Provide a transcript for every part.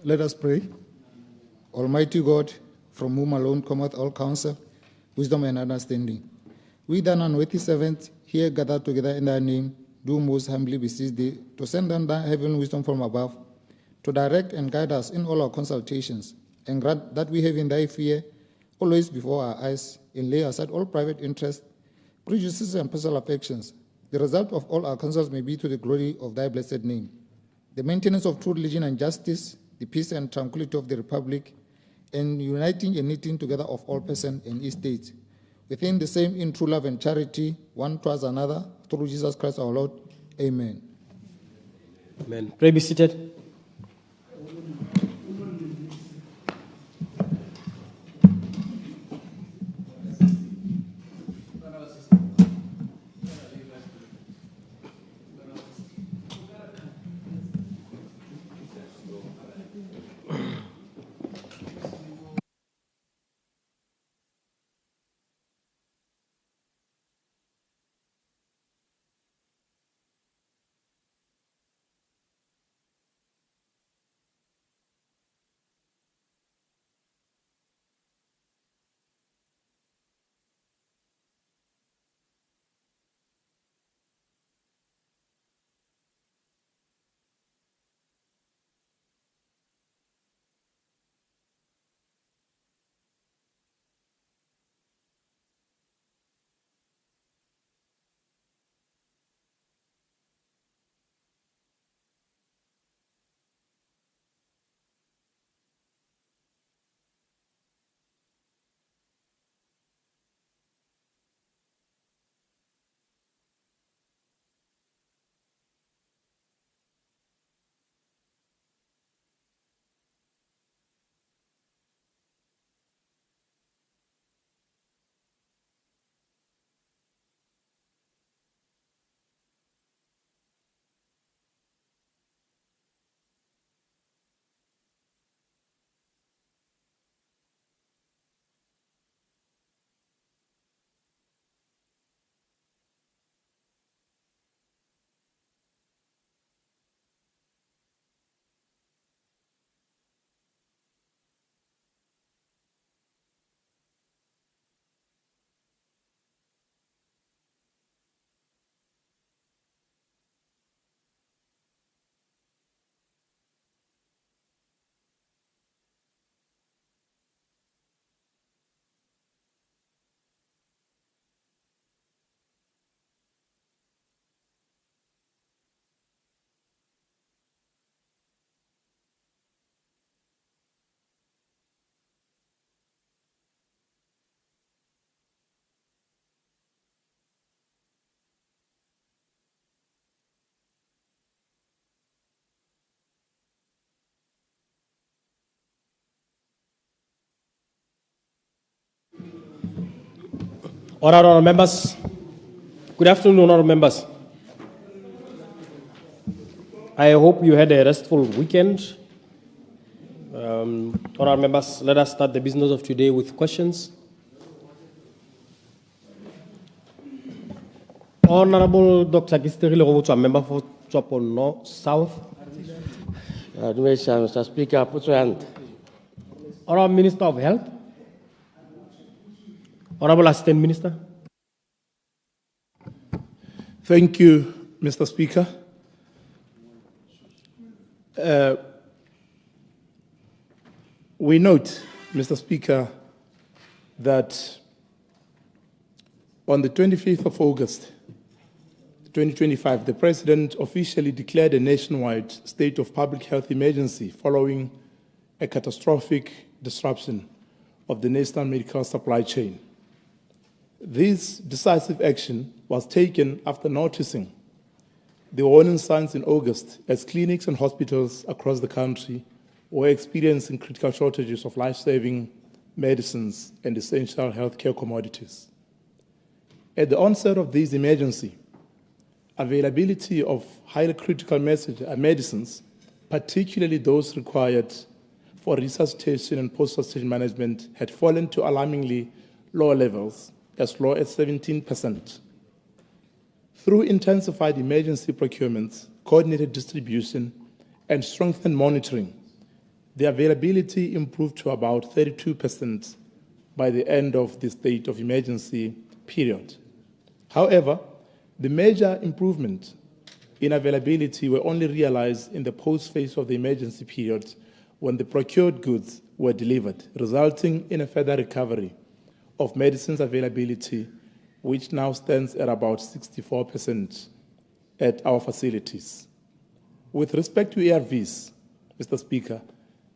Let us pray. Almighty God, from whom alone cometh all counsel, wisdom and understanding, we, thine unworthy servants, here gathered together in thy name, do most humbly beseech thee to send down thy heavenly wisdom from above, to direct and guide us in all our consultations, and grant that we have in thy fear always before our eyes, and lay aside all private interests, prejudices, and personal affections. The result of all our counsels may be to the glory of thy blessed name, the maintenance of true religion and justice, the peace and tranquility of the Republic, and uniting and knitting together of all persons and estates, within the same in true love and charity, one towards another, through Jesus Christ our Lord. Amen. Amen. Pray be seated. Honorable members, good afternoon, honorable members. I hope you had a restful weekend. Honorable members, let us start the business of today with questions. Honorable Dr. 𝗕𝗶𝗹𝗹, member for Tswapo North South. Mr. Speaker, put your hand. Honorable Minister of Health. Honorable Assistant Minister. Thank you, Mr. Speaker. We note, Mr. Speaker, that on the 25th of August, 2025, the President officially declared a nationwide state of public health emergency following a catastrophic disruption of the national medical supply chain. This decisive action was taken after noticing the warning signs in August as clinics and hospitals across the country were experiencing critical shortages of life-saving medicines and essential healthcare commodities. At the onset of this emergency, availability of highly critical medicines, particularly those required for resuscitation and post-resuscitation management, had fallen to alarmingly low levels, as low as 17%. Through intensified emergency procurements, coordinated distribution, and strengthened monitoring, the availability improved to about 32% by the end of the state of emergency period. However, the major improvement in availability were only realized in the post-phase of the emergency period when the procured goods were delivered, resulting in a further recovery of medicines availability, which now stands at about 64% at our facilities. With respect to ARVs, Mr. Speaker,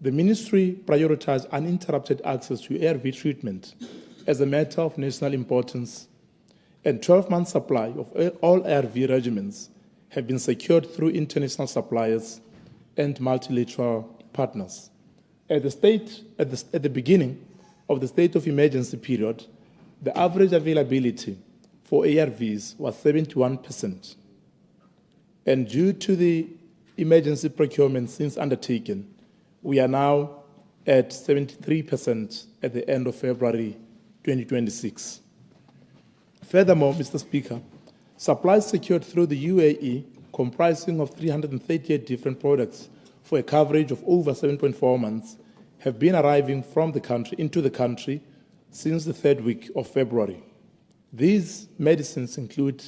the Ministry prioritized uninterrupted access to ARV treatment as a matter of national importance, and 12-month supply of all ARV regimens have been secured through international suppliers and multilateral partners. At the beginning of the state of emergency period, the average availability for ARVs was 71%. And due to the emergency procurement since undertaken, we are now at 73% at the end of February 2026. Furthermore, Mr. Speaker, supplies secured through the UAE, comprising of 338 different products for a coverage of over 7.4 months, have been arriving from the country into the country since the third week of February. These medicines include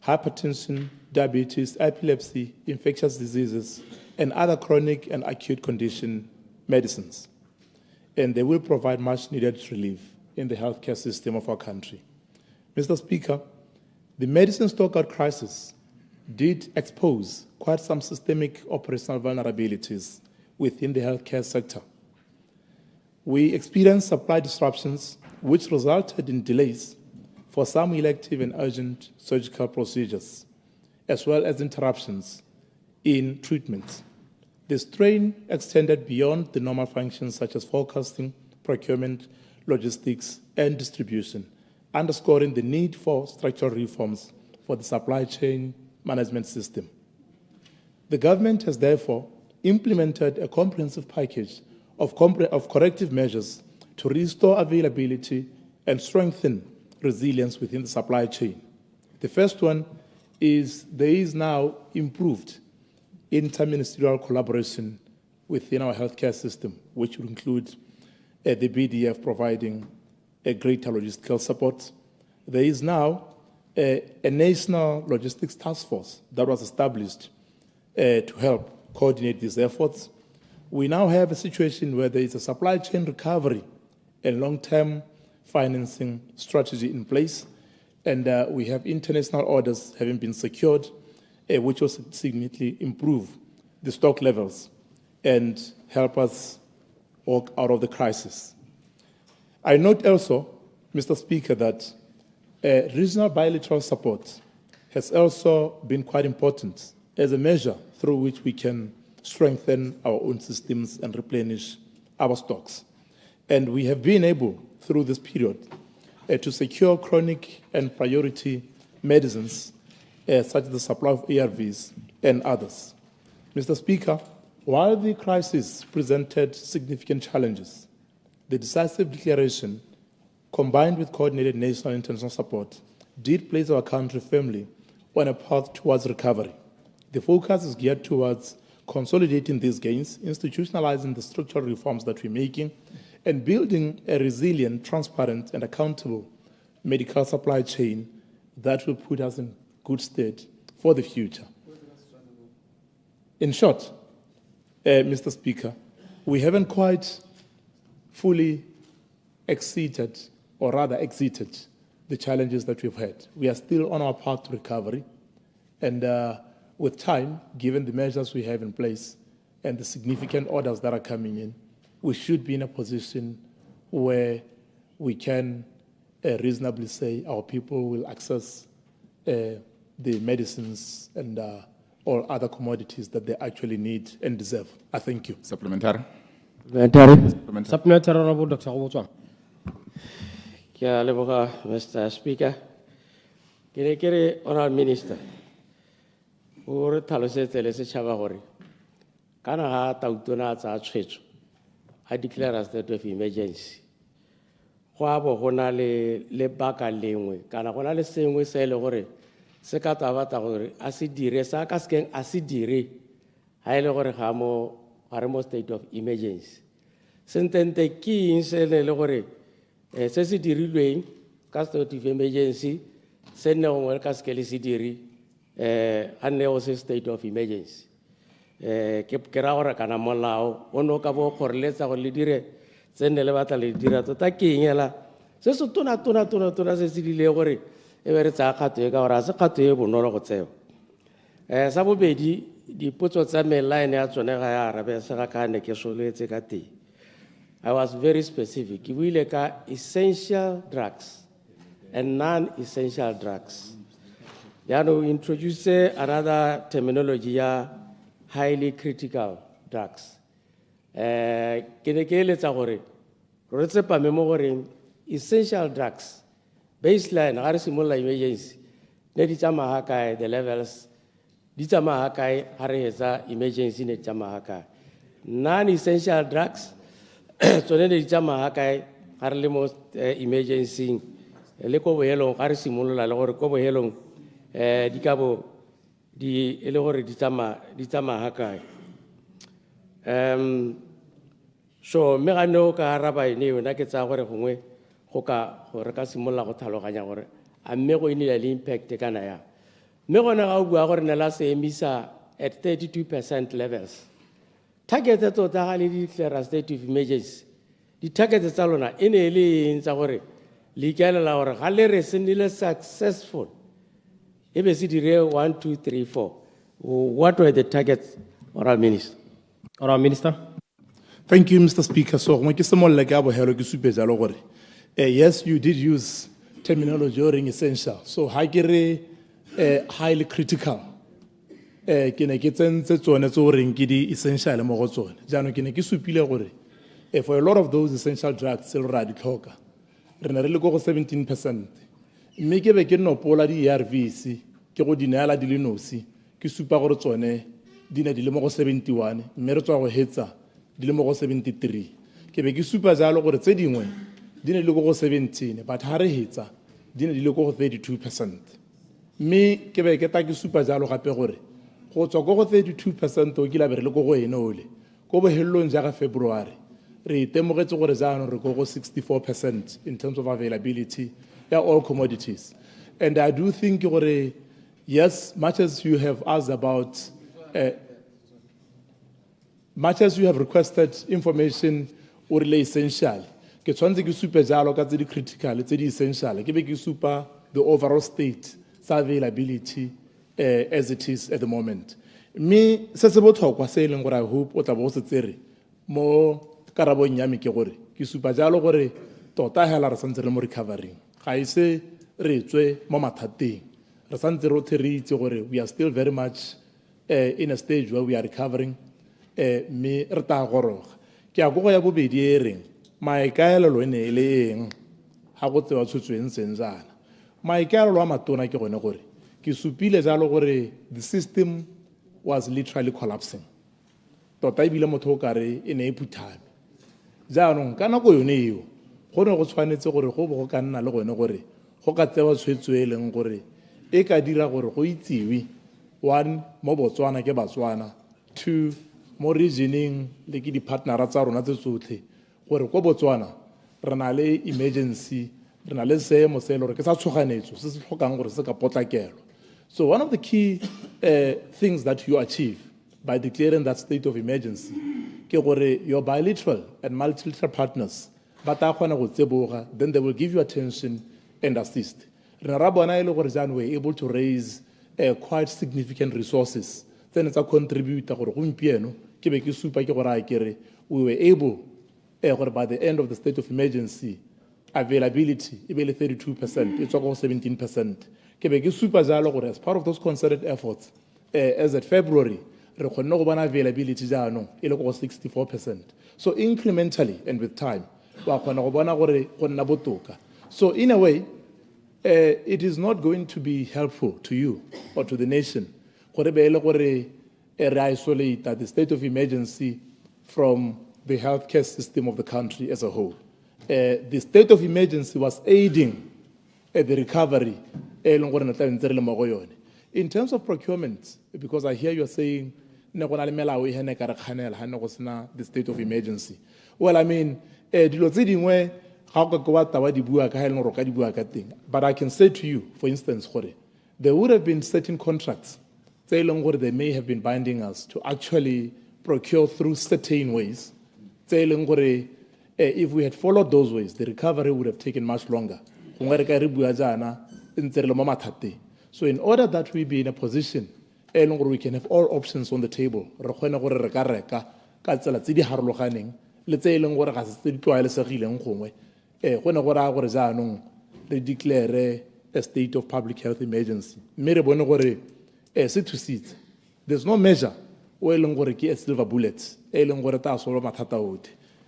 hypertension, diabetes, epilepsy, infectious diseases, and other chronic and acute condition medicines. And they will provide much needed relief in the healthcare system of our country. Mr. Speaker, the medicine stockout crisis did expose quite some systemic operational vulnerabilities within the healthcare sector. We experienced supply disruptions, which resulted in delays for some elective and urgent surgical procedures, as well as interruptions in treatment. The strain extended beyond the normal functions such as forecasting, procurement, logistics, and distribution, underscoring the need for structural reforms for the supply chain management system. The government has therefore implemented a comprehensive package of corrective measures to restore availability and strengthen resilience within the supply chain. The first one is there is now improved interministerial collaboration within our healthcare system, which will include the BDF providing a greater logistical support. There is now a national logistics task force that was established to help coordinate these efforts. We now have a situation where there is a supply chain recovery and long-term financing strategy in place, and we have international orders having been secured, which will significantly improve the stock levels and help us walk out of the crisis. I note also, Mr. Speaker, that regional bilateral support has also been quite important as a measure through which we can strengthen our own systems and replenish our stocks. And we have been able, through this period, to secure chronic and priority medicines, such as the supply of ARVs and others. Mr. Speaker, while the crisis presented significant challenges, the decisive declaration, combined with coordinated national and international support, did place our country firmly on a path towards recovery. The focus is geared towards consolidating these gains, institutionalizing the structural reforms that we're making, and building a resilient, transparent, and accountable medical supply chain that will put us in good stead for the future. In short, Mr. Speaker, we haven't quite fully exited the challenges that we've had. We are still on our path to recovery, and with time, given the measures we have in place and the significant orders that are coming in, we should be in a position where we can reasonably say our people will access the medicines and all other commodities that they actually need and deserve. I thank you. Supplementary. Supplementary, Honorable Dr. 𝗔𝗏𝗠😓. Kia leboga, Mr. Speaker. Kere Honorable Minister. O re tlhalosetse le setšhaba gore kana ga tautona tsa tshwetso a declare a state of emergency go a bo go na le baka lengwe kana go na le sengwe se le gore se ka tabata gore a se dire sa ka sekeng a se dire ha ile gore ga are mo state of emergency. Sentente ki inse le gore se se dirilweng ka state of emergency se ne gongwe ka sekele se diri a nne o se state of emergency. Ke ra gore kana molao o no ka bo kgoreletsa go le dire tse ne le batla le dira tota ke eng hela se se tona se se dile gore e be re tsaya kgato e ka gore a se kgato e bonolo go tseo. Sa bobedi dipotso tsa me line ya tsone ga ya arabe se ga ka ne ke soletse ka teng. I was very specific. Ke buile ka essential drugs and non-essential drugs. Ya no introduce another terminology ya highly critical drugs. Ke ne ke eletsa gore re tsepame mo gore essential drugs baseline ga re simolola emergency ne di tsamaya kae the levels di tsamaya kae ga re hetsa emergency ne di tsamaya kae non-essential drugs tsone ne di tsamaya kae ga re le mo emergency le ko bohelong ga re simolola le gore ko bohelong di ka bo di e le gore di tsamaya kae. So me ga no ka araba ene yona ke tsa gore gongwe go re ka simolola go tlhaloganya gore a mme go inile le impact kana ya mme gona ga o bua gore ne la se emisa at 32% levels target tsa ga le di declare state of emergency di target tsa lona e ne le eng tsa gore le ikaelela gore ga le re se nile successful e be se dire 1 2 3 4 what were the targets, Honourable Minister? Honourable Minister. Thank you, Mr. Speaker. So, yes, you did use terminology during essential. So, highly critical. For a lot of those essential drugs, still radical. 17%. Make a no polar ERVC, Kerodinala dilinosi, Kisupa Rotone, Dina Dilimo 71, Merito Hetza. Dilemo 73 ke be ke supa jalo gore tse dingwe di ne le go 17 but ha re hetsa di ne di le go 32%. Me ke be ke ta ke supa jalo gape gore go tswa go 32% o ke la be re le go ene ole go bo hellong ja ga February re temogetse gore jaanong re go 64% in terms of availability ya all commodities. And I do think gore yes, much as you have asked about much as you have requested information or essential, ke tshwantse ke supe jalo ka tse di critical tse di essential ke be ke supa the overall state availability as it is at the moment. Me se se botlhokwa se leng gore I hope o tla bo se tsere mo karabong ya me ke gore ke supa jalo gore tota hela re santse re mo recovering ga ise re tswe mo mathateng re santse ro itse gore we are still very much in a stage where we are recovering. Me re ta goroga ke a go ya bobedi e reng maikaelelo ene e le eng ha go tsewa tshwetsweng sentsana maikaelelo a matona ke gone gore ke supile jalo gore the system was literally collapsing tota ebile motho o kare e ne e phuthame jaanong ka nako yone eo go ne go tshwanetse gore go bo go ka nna le gone gore go ka tsewa tshwetso e leng gore e ka dira gore go itsewe 1 mo Botswana ke Batswana 2 mo regioning le ke di partnera tsa rona tse tsotlhe gore ko Botswana re na le emergency re na le seemo se le gore ke sa tshoganetso se se tlhokang gore se ka potlakelo. So one of the key things that you achieve by declaring that state of emergency ke gore your bilateral and multilateral partners ba ta kgona go tseboga, then they will give you attention and assist. Re ra bona ile gore jana we able to raise quite significant resources then it's a contributor gore gompieno ke be ke supa ke gore a kere we were able by the end of the state of emergency availability e be le 32% it's go 17%. Ke be ke supa jalo gore as part of those concerted efforts as at February re kgonne go bona availability jaanong e le go 64%. So incrementally and with time wa kgona go bona gore go nna botoka. So in a way it is not going to be helpful to you or to the nation gore be le gore isolate the state of emergency from the healthcare system of the country as a whole. The state of emergency was aiding the recovery in terms of procurement, because I hear you are saying ne go na le melao e hene ka re kganela ha ne go sena the state of emergency. Well, I mean, dilo tse dingwe ga o ka kwa taba di bua ka ha e leng gore o ka di bua ka teng. But I can say to you, for instance, gore there would have been certain contracts tse e leng gore they may have been binding us to actually procure through certain ways. Tse e leng gore if we had followed those ways, the recovery would have taken much longer. So in order that we be in a position we can have all options on the table, they declare a state of public health emergency. There's no measure a silver bullet.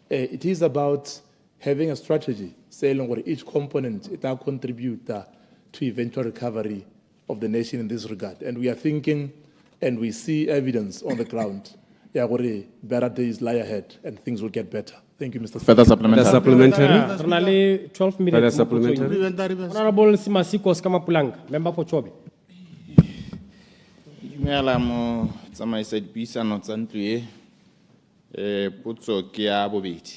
It is about having a strategy, saying where each component it will contribute to eventual recovery of the nation in this regard. And we are thinking, and we see evidence on the ground. Better days lie ahead, and things will get better. Thank you, Mr. Further Speaker. supplementary. Renale 12 minutes. Further supplementary. Honorable Simasikos Kamapulanga, member for Chobe. Dumela mo tsamaisa dipuisano tsa ntlo e potso ke ya bobedi.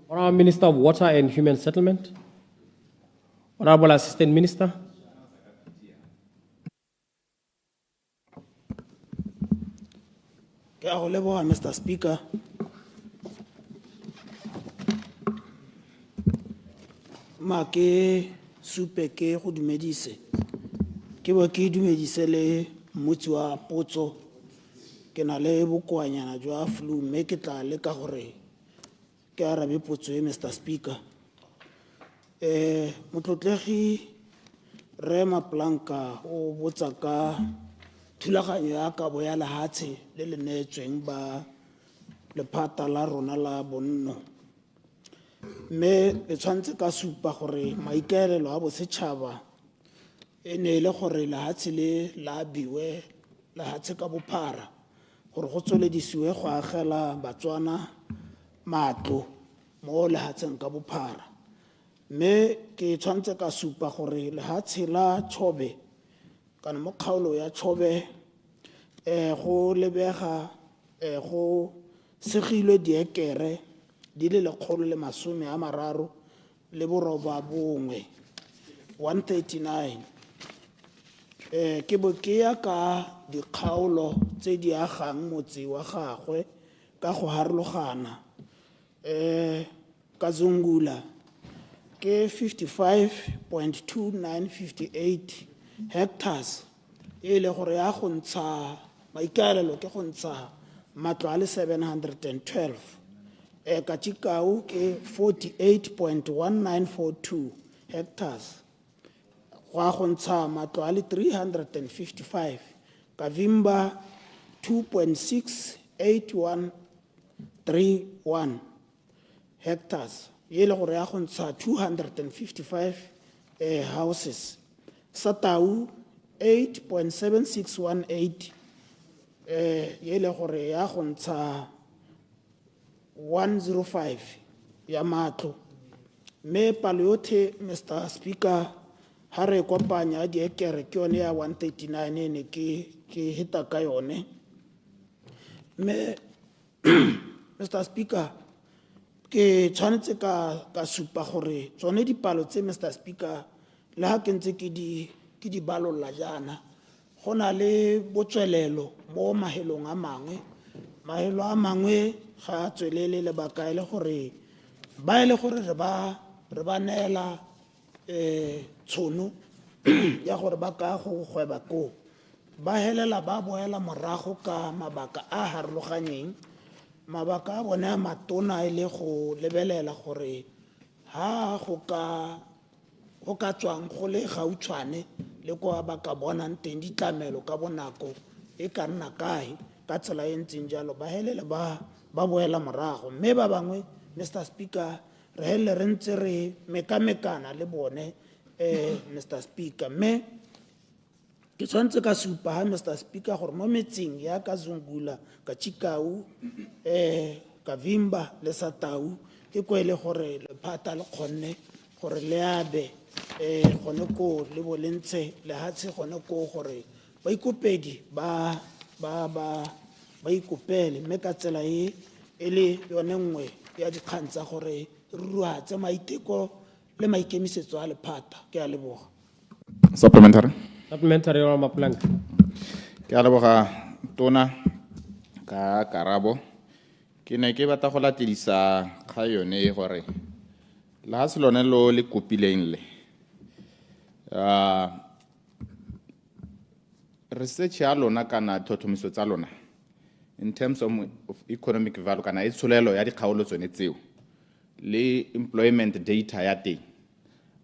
Honorable Minister of Water and Human Settlement. Honorable Assistant Minister. Ke a go leboga, Mr. Speaker. Ma ke supe ke go dumedise. Ke bo ke dumedise le motsi wa potso. Ke na le bokoanyana jwa flu mme ke tla leka gore ke arabe potso e, Mr. Speaker. Motlotlegi Re Maplanka o botsa ka thulaganyo ya kabo ya lehatshe le le neetsweng ba lephata la rona la bonno. Mme le tshwantse ka supa gore maikaelelo a bosetšhaba e ne le gore lehatshe le la abiwe lehatshe ka bophara gore go tsweledisiwe go agela Batswana matlo mo lehatsheng ka bophara. Mme ke tshwantse ka supa gore lehatshe la Chobe kana mo kgaolo ya Chobe go lebega go segilwe diekere di le 139 139. Ke bo ke ya ka dikgaolo tse di agang motse wa gagwe ka go harologana. Ka Zungula ke 55.2958 hectares e le gore ya go ntsha maikaelelo ke go ntsha matlo a le 712. Ka Chikau ke 48.1942 hectares go go ntsha matlo a le 355. Ka Vimba 2.68131 hectares e le gore ya go ntsha 255 houses. Satau 8.7618 e le gore ya go ntsha 105 ya matlo. Mme palo yotlhe, Mr. Speaker, ha re kopanya diekere ke yone ya 139 ne ke hita ka yone. Mme Mr. Speaker, ke tshwanetse ka supa gore tsone dipalo tse, Mr. Speaker, le ha ke ntse ke di balolla jana go na le botswelelo mo mahelong a mangwe. Mahelo a mangwe ga a tswelele lebaka e le gore ba ile gore re ba neela tšhono ya gore ba ka go gweba ko ba helela ba boela morago ka mabaka a harologanyeng. Mabaka a bone a matona e le go lebelela gore ha go ka tswang go le gautshwane le kwa ba ka bonang teng ditlamelo ka bonako e ka nna kae ka tsela e ntseng jalo ba helela ba boela morago. Mme ba bangwe, Mr. Speaker, re hele re ntse re mekamekana le bone, Mr. Speaker. Mme ke tshwanetse ka supa ha, Mr. Speaker, gore mo metseng ya ka Zungula, ka Chikau, ka Vimba le Satau ke ko ile gore lephata le kgonne gore le abe gone ko le bolentshe lehatshe gone ko gore ba ikopedi ba ba ikopele mme ka tsela e le yone nngwe ya dikgang tsa gore re ruatse maiteko le maikemisetso a lephata. Ke a leboga. Supplementary. Supplementary, Honorable Maplanka. Ke a leboga tona ka karabo. Ke ne ke batla go latedisa ga yone gore le ha se lone lo le kopileng le research ya lona kana thothomiso tsa lona in terms of economic value kana e tsholelo ya dikgaolo tsone tseo le employment data ya teng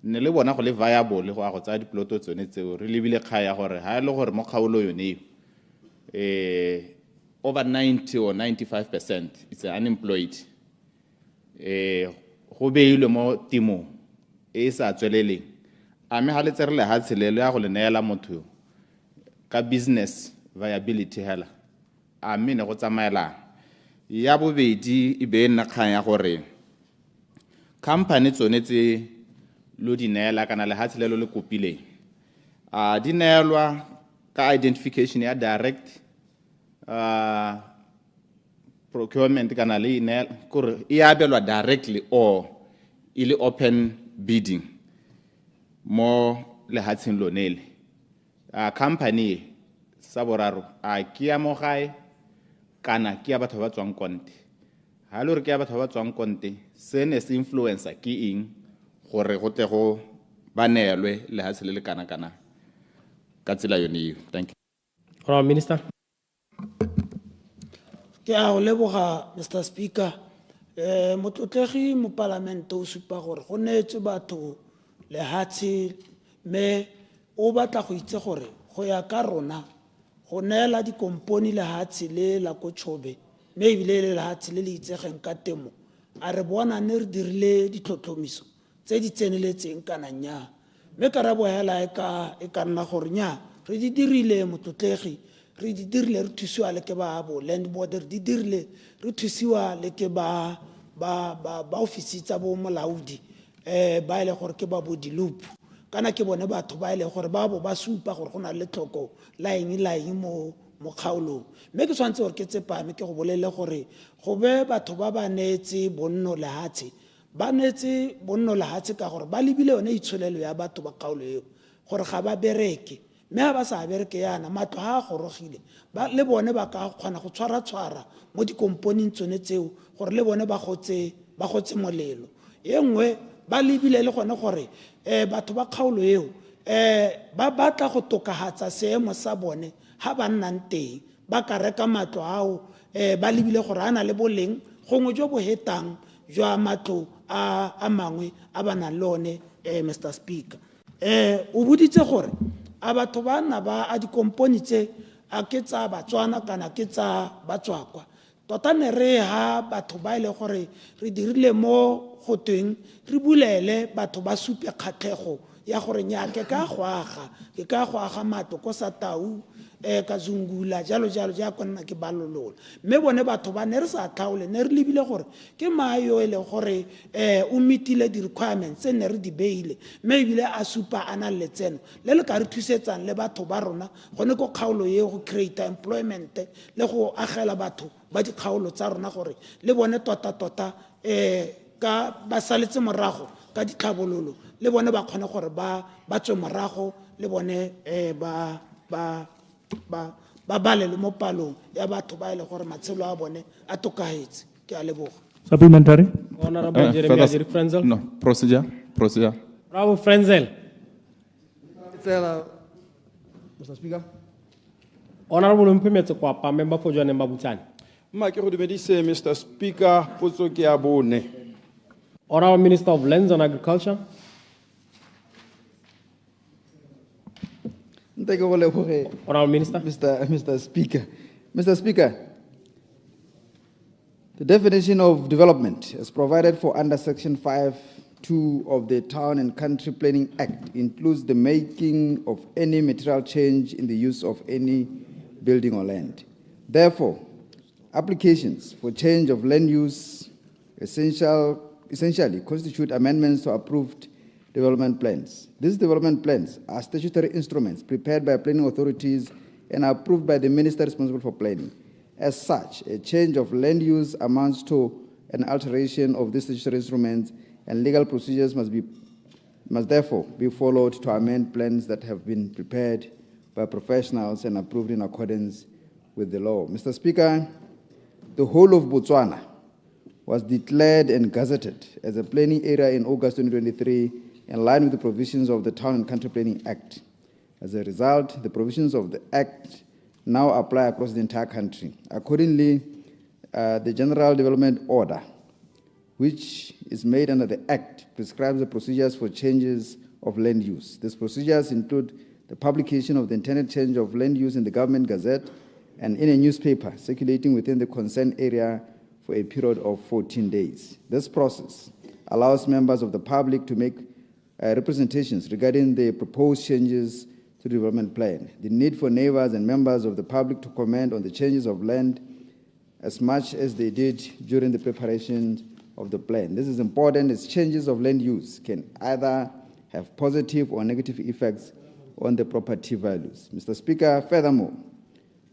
ne le bona go le viable le go a go tsaya diploto tsone tseo re lebile kgaya gore ha le gore mo kgaolo yone over 90 or 95% it's unemployed go beilwe mo timo e sa tsweleleng a me ha le tserele ha tshelelo ya go le neela motho ka business viability hela a me ne go tsamaela ya bobedi e be nna kgang ya gore company tsone tse lo di neela kana le ha tshelelo le kopile di neelwa ka identification ya direct procurement kana le ine gore e abelwa directly or ile open bidding mo le hatseng lonele company sa boraro a ke ya mo gae kana ke ya batho ba tswang konte ha le re ke ya batho ba tswang konte se ne se influencer ke eng gore go tle go banelwe le hatsele le kana kana ka tsela yone. Thank you. Honorable Minister. Ke a go leboga Mr. Speaker. Motlotlegi mo parlamente o supa gore go neetswe batho lehatshe me o batla go itse gore go ya ka rona go neela dikomponi lehatshe le la ko Chobe me ebile le lehatshe le le itsegeng ka temo a re bona ne re dirile ditlhotlhomiso tse di tseneletseng kana nnyaa me karabo hela e ka nna gore nnyaa re di dirile motlotlegi re di dirile re thusiwa le ke ba bo land board re di dirile re thusiwa le ke ba ofisi tsa bo molaodi ba ile gore ke ba bo diloop kana ke bone batho ba ile gore ba bo ba supa gore go na le tlhoko line mo kgaolong mme ke tshwantse gore ke tsepame ke go bolele gore go be batho ba ba neetse bonno lehatshe ba neetse bonno lehatshe ka gore ba lebile yone itsholelo ya batho ba kgaolo eo gore ga ba bereke mme ha ba sa bereke yana matlo ha a gorogile le bone ba ka kgona go tshwara mo dikomponeng tsone tseo gore le bone ba gotse molelo e nngwe ba lebile le gone gore batho ba kgaolo eo ba batla go tokahatsa seemo sa bone ha ba nnang teng ba ka reka matlo ao ba lebile gore a na le boleng gongwe jo bo hetang jwa matlo a mangwe a ba nang le one Mr. Speaker. O boditse gore a batho ba nna ba a dikomponi tse a ke tsa Batswana kana ke tsa Batswakwa tota ne re ha batho ba ile gore re dirile mo go tweng re bulele batho ba supe kgatlhego ya gore nya ke ka goaga matlo ko sa Tau ka Zungula jalo ja konna ke balolola mme bone batho ba ne re sa tlhaole ne re lebile gore ke mayo ele gore o mitile di requirements tse ne re di beile mme ebile a supa ana letseno le le ka re thusetsang le batho ba rona gone go kgaolo ye go create employment le go agela batho ba di kgaolo tsa rona gore le bone tota ka ba saletse morago ka ditlhabololo le bone ba kgone gore ba tswe morago le bone ba balele mo palong ya batho ba ile gore matshelo a bone a tokahetse. Ke a leboga. Supplementary. Honorable Jeremiah Frenzel. No, procedure. Honorable Frenzel. Mr. Speaker. Honorable 𝗔𝗶𝗹𝗹 member for Johannesburg Mabutsane. Mma ke go dumedise Mr. Speaker, potso ke ya bone. Honorable Minister of Lands and Agriculture. Honorable Minister. Mr. Speaker. Mr. Speaker, the definition of development as provided for under Section 5(2) of the Town and Country Planning Act includes the making of any material change in the use of any building or land. Therefore, applications for change of land use essentially constitute amendments to approved development plans. These development plans are statutory instruments prepared by planning authorities and approved by the minister responsible for planning. As such, a change of land use amounts to an alteration of these statutory instruments, and legal procedures must therefore be followed to amend plans that have been prepared by professionals and approved in accordance with the law. Mr. Speaker, the whole of Botswana was declared and gazetted as a planning area in August 2023 in line with the provisions of the Town and Country Planning Act. As a result, the provisions of the Act now apply across the entire country. Accordingly, the General Development Order, which is made under the Act, prescribes the procedures for changes of land use. These procedures include the publication of the intended change of land use in the Government Gazette and in a newspaper circulating within the concerned area for a period of 14 days. This process allows members of the public to make representations regarding the proposed changes to the development plan. The need for neighbors and members of the public to comment on the changes of land as much as they did during the preparation of the plan. This is important as changes of land use can either have positive or negative effects on the property values. Mr. Speaker, furthermore,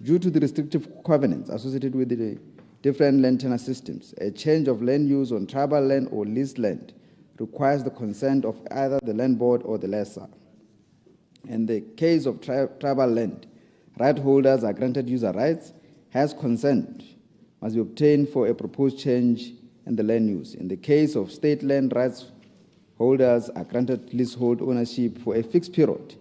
due to the restrictive covenants associated with the different land tenure systems, a change of land use on tribal land or leased land requires the consent of either the land board or the lessor. In the case of tribal land, right holders are granted user rights, hence consent must be obtained for a proposed change in the land use. In the case of state land, rights holders are granted leasehold ownership for a fixed period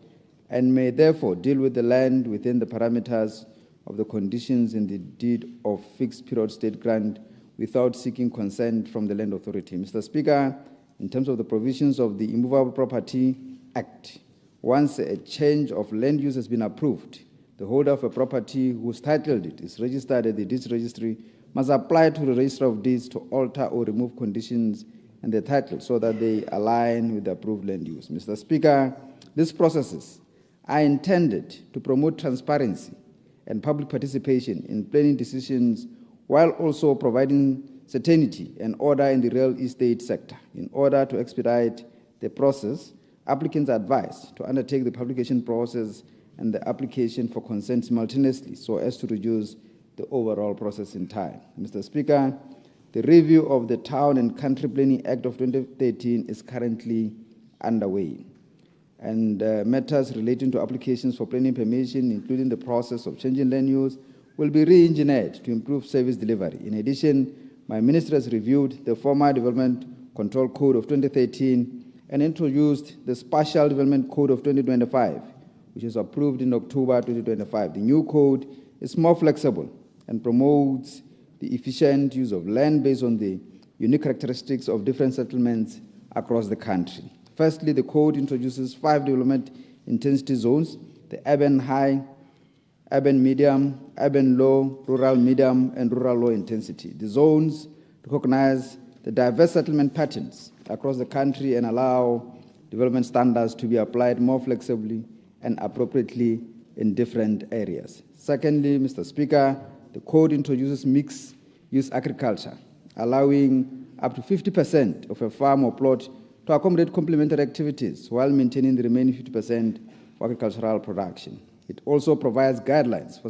and may therefore deal with the land within the parameters of the conditions in the deed of fixed period state grant without seeking consent from the land authority. Mr. Speaker, in terms of the provisions of the Immovable Property Act, once a change of land use has been approved, the holder of a property whose title deed is registered at the deeds registry must apply to the Register of Deeds to alter or remove conditions in the title so that they align with the approved land use. Mr. Speaker, these processes are intended to promote transparency and public participation in planning decisions while also providing certainty and order in the real estate sector. In order to expedite the process, applicants are advised to undertake the publication process and the application for consent simultaneously so as to reduce the overall process in time. Mr. Speaker, the review of the Town and Country Planning Act of 2013 is currently underway, and matters relating to applications for planning permission, including the process of changing land use, will be re-engineered to improve service delivery. In addition, my ministry has reviewed the former Development Control Code of 2013 and introduced the Spatial Development Code of 2025, which was approved in October 2025. The new code is more flexible and promotes the efficient use of land based on the unique characteristics of different settlements across the country. Firstly, the code introduces 5 development intensity zones: the urban high, urban medium, urban low, rural medium, and rural low intensity. The zones recognize the diverse settlement patterns across the country and allow development standards to be applied more flexibly and appropriately in different areas. Secondly, Mr. Speaker, the code introduces mixed-use agriculture, allowing up to 50% of a farm or plot to accommodate complementary activities while maintaining the remaining 50% for agricultural production. It also provides guidelines for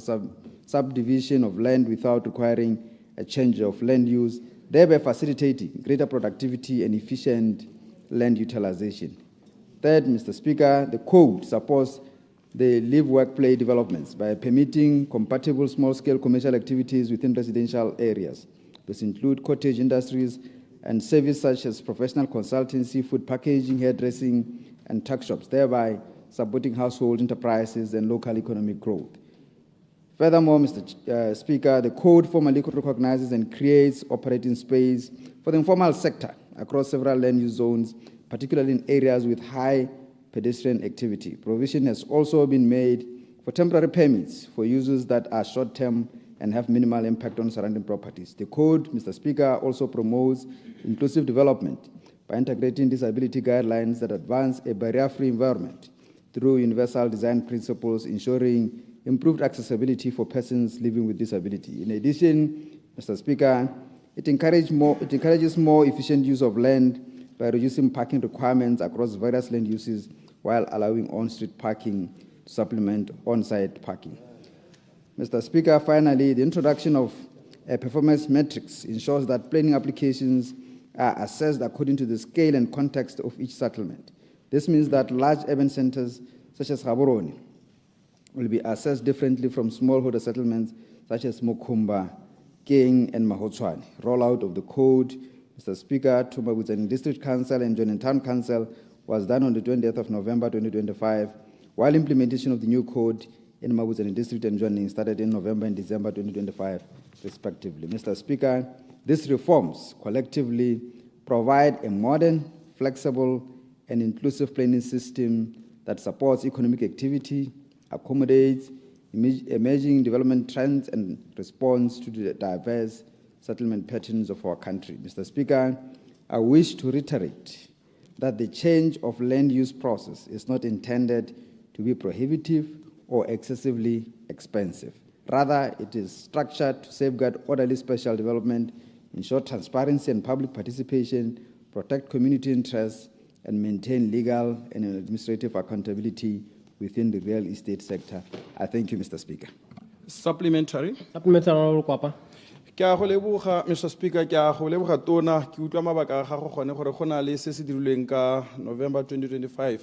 subdivision of land without requiring a change of land use, thereby facilitating greater productivity and efficient land utilization. Third, Mr. Speaker, the code supports the live-work-play developments by permitting compatible small-scale commercial activities within residential areas. This include cottage industries and services such as professional consultancy, food packaging, hairdressing, and tuck shops, thereby supporting household enterprises and local economic growth. Furthermore, Mr. Speaker, the code formally recognizes and creates operating space for the informal sector across several land use zones, particularly in areas with high pedestrian activity. Provision has also been made for temporary permits for uses that are short-term and have minimal impact on surrounding properties. The code, Mr. Speaker, also promotes inclusive development by integrating disability guidelines that advance a barrier-free environment through universal design principles, ensuring improved accessibility for persons living with disability. In addition, Mr. Speaker, it encourages more efficient use of land by reducing parking requirements across various land uses while allowing on-street parking to supplement on-site parking. Mr. Speaker, finally, the introduction of a performance metrics ensures that planning applications are assessed according to the scale and context of each settlement. This means that large urban centers such as Gaborone will be assessed differently from smallholder settlements such as Mokumba, King, and Mahotshwane. Rollout of the code, Mr. Speaker, to 𝗕𝗏𝗡𝗠𝗓𝗓 District Council and Joining Town Council was done on the 20th of November 2025, while implementation of the new code in 𝗕𝗏𝗡𝗠𝗓 District and Joining started in November and December 2025, respectively. Mr. Speaker, these reforms collectively provide a modern, flexible, and inclusive planning system that supports economic activity, accommodates emerging development trends, and responds to the diverse settlement patterns of our country. Mr. Speaker, I wish to reiterate that the change of land use process is not intended to be prohibitive or excessively expensive. Rather, it is structured to safeguard orderly spatial development, ensure transparency and public participation, protect community interests, and maintain legal and administrative accountability within the real estate sector. I thank you, Mr. Speaker. Supplementary. Supplementary, Honorable Kwapa. Ke a go leboga, Mr. Speaker, ke a go leboga tona, ke utlwa mabaka a gago gone gore go na le se se dirilweng ka November 2025.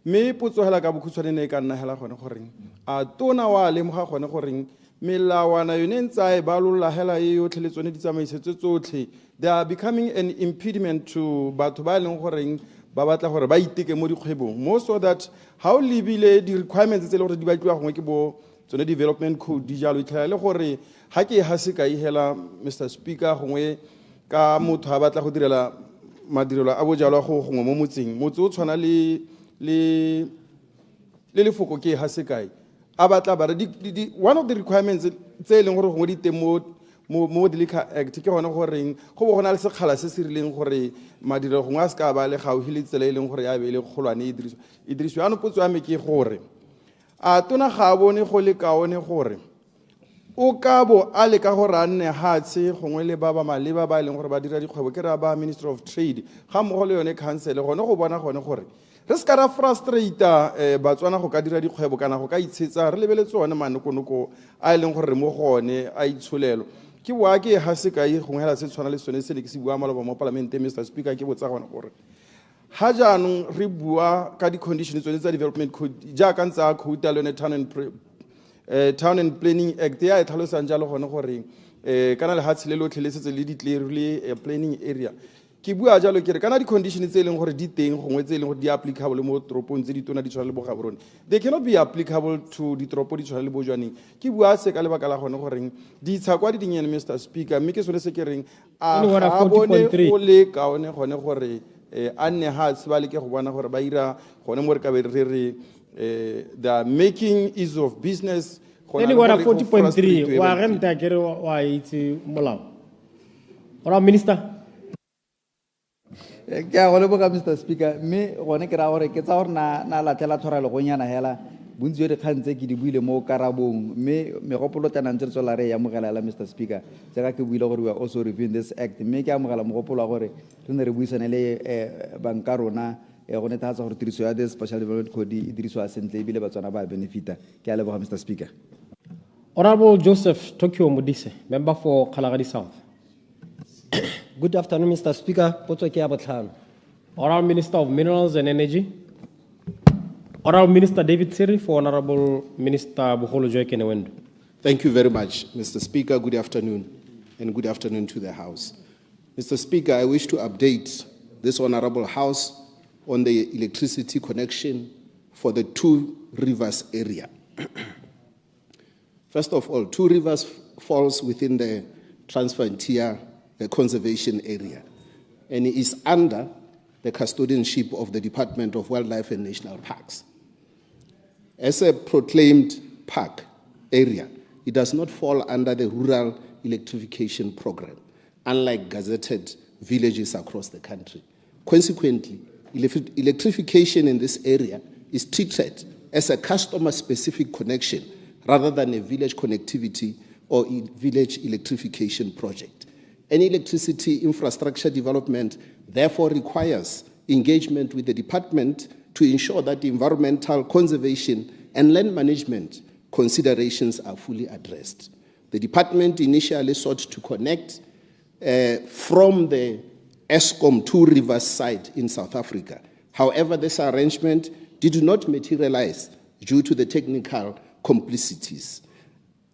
Me potso hela ka bokhutshwane ne ka nna hela gone gore a tona wa lemoga gone gore melawana yone ntse ba lolla hela e yotlhe le tsone di tsamaisetse tsotlhe, they are becoming an impediment to batho ba leng gore ba batla gore ba iteke mo dikgwebong, mo so that how lebile di requirements tse le gore di batliwa gongwe ke bo tsone development code di jalo itlhela le gore ha ke ha se ka ihela Mr. Speaker gongwe ka motho a batla go direla madirelo a bojalo go gongwe mo motseng motse o tshwana le lefoko ke ha se kae a batla ba one of the requirements tse leng gore gongwe di teng mo the Liquor Act ke gone gore go bo gona le sekgala se se rileng gore madirelo gongwe a se ka ba le gaufi le tsela e leng gore ya be le kgolwane e diriswa ano potso ya me ke gore a tona ga bone go le kaone gore o ka bo a le ka gore a nne hatshe gongwe le ba ba maleba ba leng gore ba dira dikgwebo ke ra ba Minister of Trade ga mmogo le yone council gone go bona gone gore re se ka ra frustrata batswana go ka dira dikgwebo kana go ka itshetsa re lebeletse one manokonoko a leng gore re mo gone a itsholelo ke boa ke ha se kae gongwe hela se tshwana le sone se ne ke se bua maloba mo parlamente Mr. Speaker ke botsa gone gore ha jaanong re bua ka di-conditions tsone tsa development code jaaka ntse a quota le yone Town and Planning Act ya e tlhalosang jalo gone gore kana le hatshe le lotlhe le setse le declare le planning area ke bua jalo ke re kana di-conditions tse e leng gore di teng gongwe tse e leng gore di applicable mo toropong tse di tona di tshwana le bo Gaborone, they cannot be applicable to ditoropo di tshwana le bo Joining. Ke bua se ka lebaka la gone gore ditsha kwa di dinyenyane Mr. Speaker, mme ke sone se ke reng a ga bone go le kaone gone gore a nne hatshe ba le ke go bona gore ba ira gone mo re ka be re re the making ease of business. Any what 40.3 wa renta kere wa itse molao. Ora Minister. Ke a go leboga Mr. Speaker, mme gone ke ra gore ke tsa gore na latela tshwarelo go nyana hela bontsi yo dikgang tse ke di buile mo karabong mme megopolo tana ntse re tswela re ya mogalela Mr. Speaker jaaka ke buile gore we are also reviewing this act mme ke a mogala mogopolo wa gore re ne re buisane le banka rona go netefatsa gore tiriso ya the special development code e dirisiwa sentle ebile batswana ba benefita. Ke a leboga Mr. Speaker. Honorable Joseph Tokyo Modise, member for Kalahari South. Good afternoon, Mr. Speaker. Potso ke ya botlhano. Honorable Minister of Minerals and Energy. Honorable Minister David Siri for Honorable Minister 𝗔𝗪𝗇𝗦𝗧𝗏 𝗔𝗪𝗘𝗍𝗔. Thank you very much, Mr. Speaker. Good afternoon, and good afternoon to the House. Mr. Speaker, I wish to update this Honorable House on the electricity connection for the Two Rivers area. First of all, Two Rivers falls within the Transfrontier Conservation Area, and it is under the custodianship of the Department of Wildlife and National Parks. As a proclaimed park area, it does not fall under the Rural Electrification Program, unlike gazetted villages across the country. Consequently, electrification in this area is treated as a customer-specific connection rather than a village connectivity or village electrification project. Any electricity infrastructure development therefore requires engagement with the department to ensure that the environmental conservation and land management considerations are fully addressed. The department initially sought to connect from the Eskom to Riverside in South Africa. However, this arrangement did not materialize due to the technical complicities.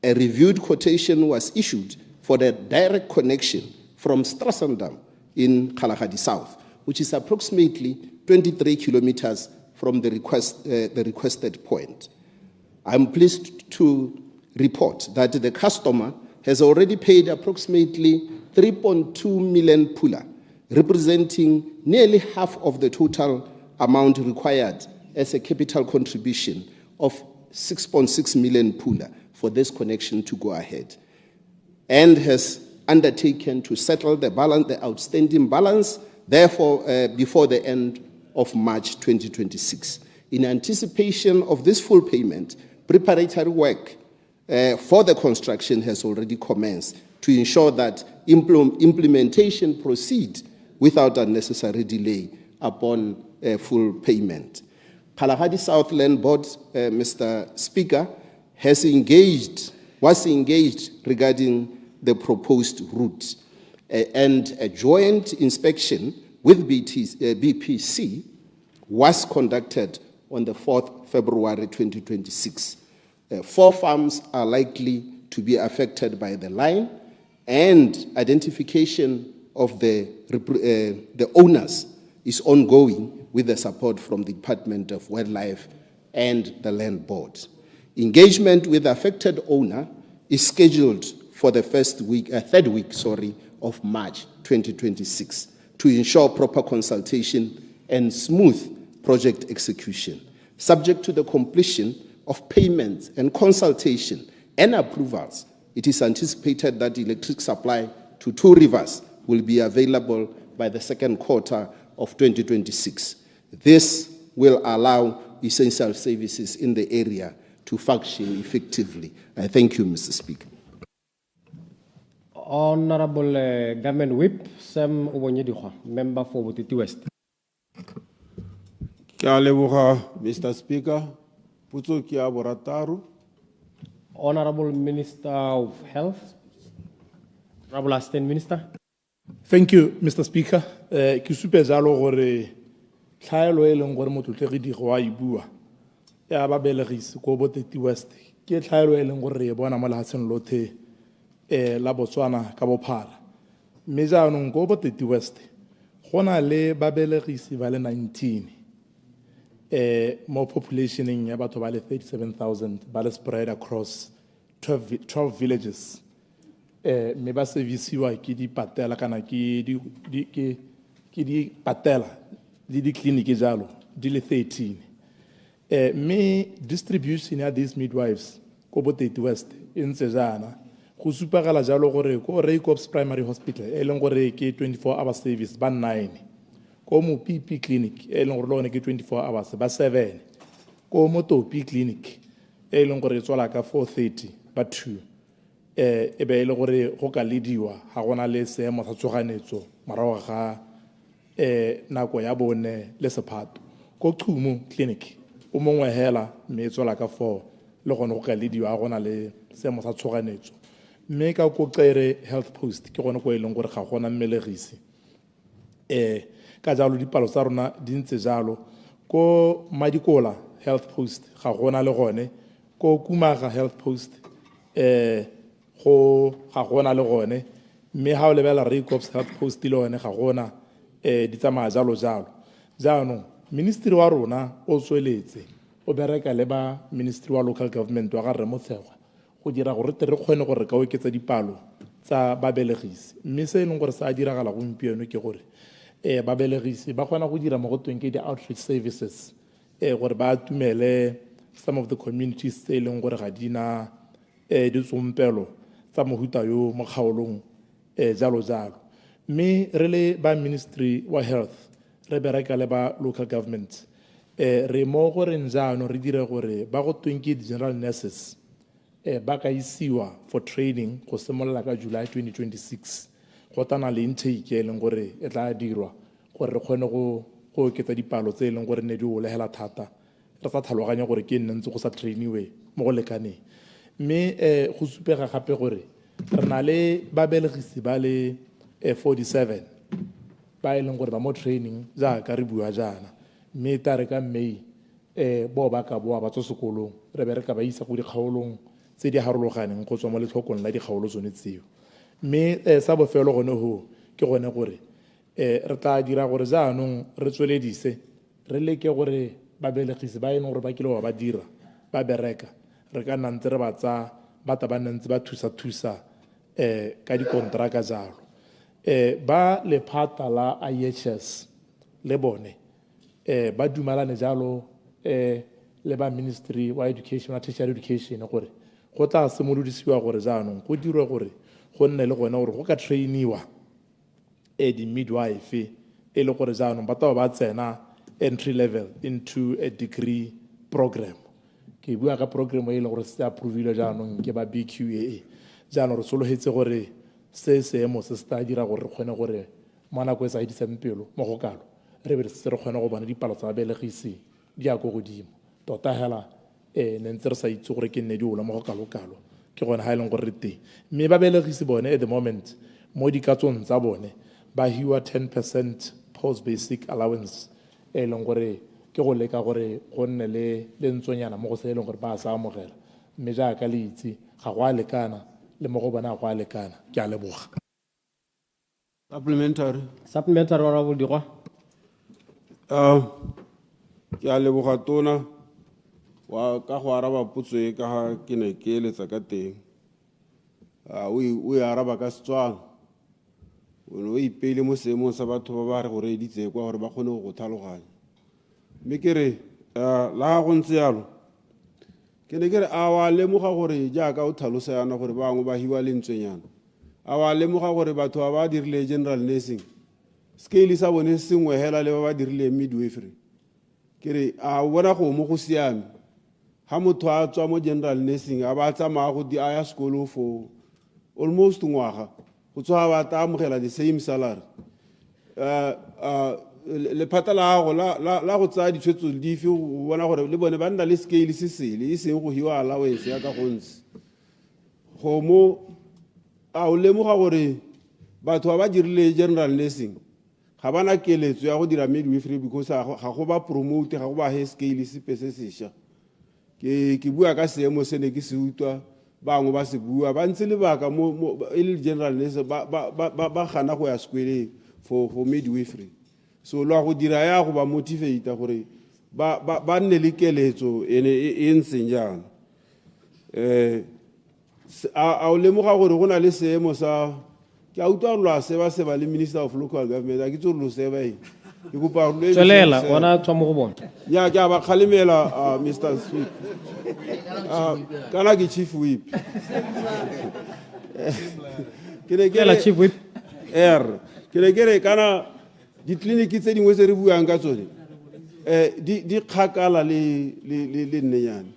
A reviewed quotation was issued for the direct connection from Strassendam in Kalahari South, which is approximately 23 kilometers from the requested point. I'm pleased to report that the customer has already paid approximately 3.2 million pula, representing nearly half of the total amount required as a capital contribution of 6.6 million pula for this connection to go ahead, and has undertaken to settle the outstanding balance, therefore, before the end of March 2026. In anticipation of this full payment, preparatory work for the construction has already commenced to ensure that implementation proceed without unnecessary delay upon full payment. Kalahari South Land Board, Mr. Speaker, was engaged regarding the proposed route, and a joint inspection with BPC was conducted on the 4th February 2026. 4 farms are likely to be affected by the line, and identification of the owners is ongoing with the support from the Department of Wildlife and the Land Board. Engagement with the affected owner is scheduled for the third week of March 2026 to ensure proper consultation and smooth project execution. Subject to the completion of payments and consultation and approvals, it is anticipated that electric supply to 2 rivers will be available by the second quarter of 2026. This will allow essential services in the area to function effectively. I thank you, Mr. Speaker. Honorable Government Whip, Sam Ubonyedikwa, member for Butiti West. Mr. Speaker, Putso kia borataru. Honorable Minister of Health, Honorable Assistant Minister. Thank you, Mr. Speaker. Ke supe jalo gore tlhaelo e leng gore motho tle di go a ibua ya ba belegisi ko Butiti West ke tlhaelo e leng gore re bona mo lehatsheng lothe la Botswana ka bophara. Mme jaanong ko Butiti West go na le babelegisi ba le 19 more populationing ya batho ba le 37,000 ba le spread across 12 villages. Me ba servisiwa ke di patela kana ke di patela di clinic jalo di le 13. Me distribution ya these midwives ko Butiti West in Sejana go supagala jalo gore ko 𝗓𝗔𝗊𝗔 primary hospital e leng gore ke 24 hour service ba 9, ko mo PP clinic e leng gore lone ke 24 hours ba 7, ko mo Topi clinic e leng gore e tswala ka 4:30 ba 2. E be ile gore go ka lediwa ga gona le seemo sa tsoganetso marago ga nako ya bone le sephato. Ko Qhumo clinic o mongwe hela me tswala ka 4 le gone go ka lediwa gona le seemo sa tsoganetso. Mme ka ko 𝗔𝗫𝗫 health post ke gone go ileng gore ga gona mmelegisi. Ka jalo dipalo tsa rona di ntse jalo. Ko Madikola health post ga gona le gone, ko Kumaga health post go ga gona le gone, mme ha o lebela 𝗓𝗔𝗊𝗔 health post le one ga gona di tsamaya jalo jalo. Jaanong ministry wa rona o tsweletse o bereka le ba ministry wa local government wa ga Remotshegwa go dira gore re kgone gore ka oketsa dipalo tsa babelegisi. Mme se leng gore sa diragala gompieno ke gore babelegisi ba kgona go dira mo go tweng ke di-outreach services gore ba tumele some of the communities tse leng gore ga dina ditsompelo tsa mohuta yo mo kgaolong jalo jalo. Mme re le ba ministry wa health re bereka le ba local government re mo gore njano re dire gore ba go tweng ke general nurses ba ka isiwa for training go simolola ka July 2026 go tana le intake e leng gore e tla dirwa gore re kgone go oketsa dipalo tse e leng gore ne di o lehela thata re sa tlhaloganya gore ke nne ntse go sa trainiwe mo go lekaneng mme go supega gape gore re na le babelegisi ba le 47 ba e leng gore ba mo training jaaka re bua jaana mme tare ka May bo ba ka boa ba tswa sekolong re be re ka ba isa go dikgaolong tse di harologaneng go tswa mo letlhokong la dikgaolo tsone tseo mme sa bofelo gone ho ke gone gore re tla dira gore jaanong re tsweledise re leke gore babelegisi ba ene gore ba kile wa ba dira ba bereka re ka nna ntse re ba tsa bata ba ntse ba thusa ka dikontraka jalo ba lephata la IHS le bone ba dumalane jalo le ba Ministry wa Education wa Tertiary Education gore go tla simolodisiwa gore jaanong go dirwe gore go nne le gona gore go ka trainiwa di midwife e le gore jaanong ba taba ba tsena entry level into a degree program ke bua ka program e le gore se approvile jaanong ke ba BQAA jaanong re sologetse gore se seemo se sta dira gore re kgone gore mo nako e sa edisang pelo mo go kalo re be se re kgone go bona dipalo tsa babelegisi di ya go godimo tota hela ne ntse re sa itse gore ke nne di ola mo go kalo ke gone ha e leng gore re teng mme babelegisi bone at the moment mo dikatsong tsa bone ba hiwa 10% post basic allowance e leng gore ke go leka gore go nne le ntsonyana mo go se e leng gore ba sa amogela mme jaaka le itse ga go a lekana le mo go bona go a lekana ke a leboga Supplementary. Honorable Ďoka. Ke a leboga tona wa ka go araba potso e ka ha ke ne ke eletsa ka teng o e araba ka Setswana o ipeile mo seemong sa batho ba ba re go reeditse kwa gore ba kgone go tlhaloganya mme ke re la go ntse yalo ke ne ke re a wa lemoga gore jaaka o tlhalosa yana gore bangwe ba hiwa lentswenyana a wa lemoga gore batho ba ba dirile general nursing scale sa bone sengwe hela le ba ba dirile midwifery ke re a bona go mo go siame ha motho a tswa mo general nursing a ba tsamaya go di aya sekolo for almost ngwaga go tswa ba ta amogela the same salary le phata la go la go tsaya ditshwetso di fe go bona gore le bone ba nna le scale se sele e seng go hiwa allowance ya ka gontsi go mo a o lemoga gore batho ba ba dirile general nursing ga bana keletso ya go dira midwifery because ga go ba promote ga go ba he scale sepe se sešwa ke bua ka seemo se ne ke se utlwa bangwe ba se bua ba ntse lebaka mo e le general nurse ba gana go ya sekweleng for midwifery so lo go dira ya go ba motivate gore ba nne le keletso e ntseng jana a o lemoga gore go na le seemo sa ke a utlwa lwa se ba le minister of local government a ke tso lo se ba ke kopa re tswelela ona tswa mo go bona ya ke a ba kgalemela Mr. Speaker kana ke chief whip ke ne ke chief whip ke ne ke re kana ditleliniki tse dingwe se re buang ka tsone di kgakala le nnenyane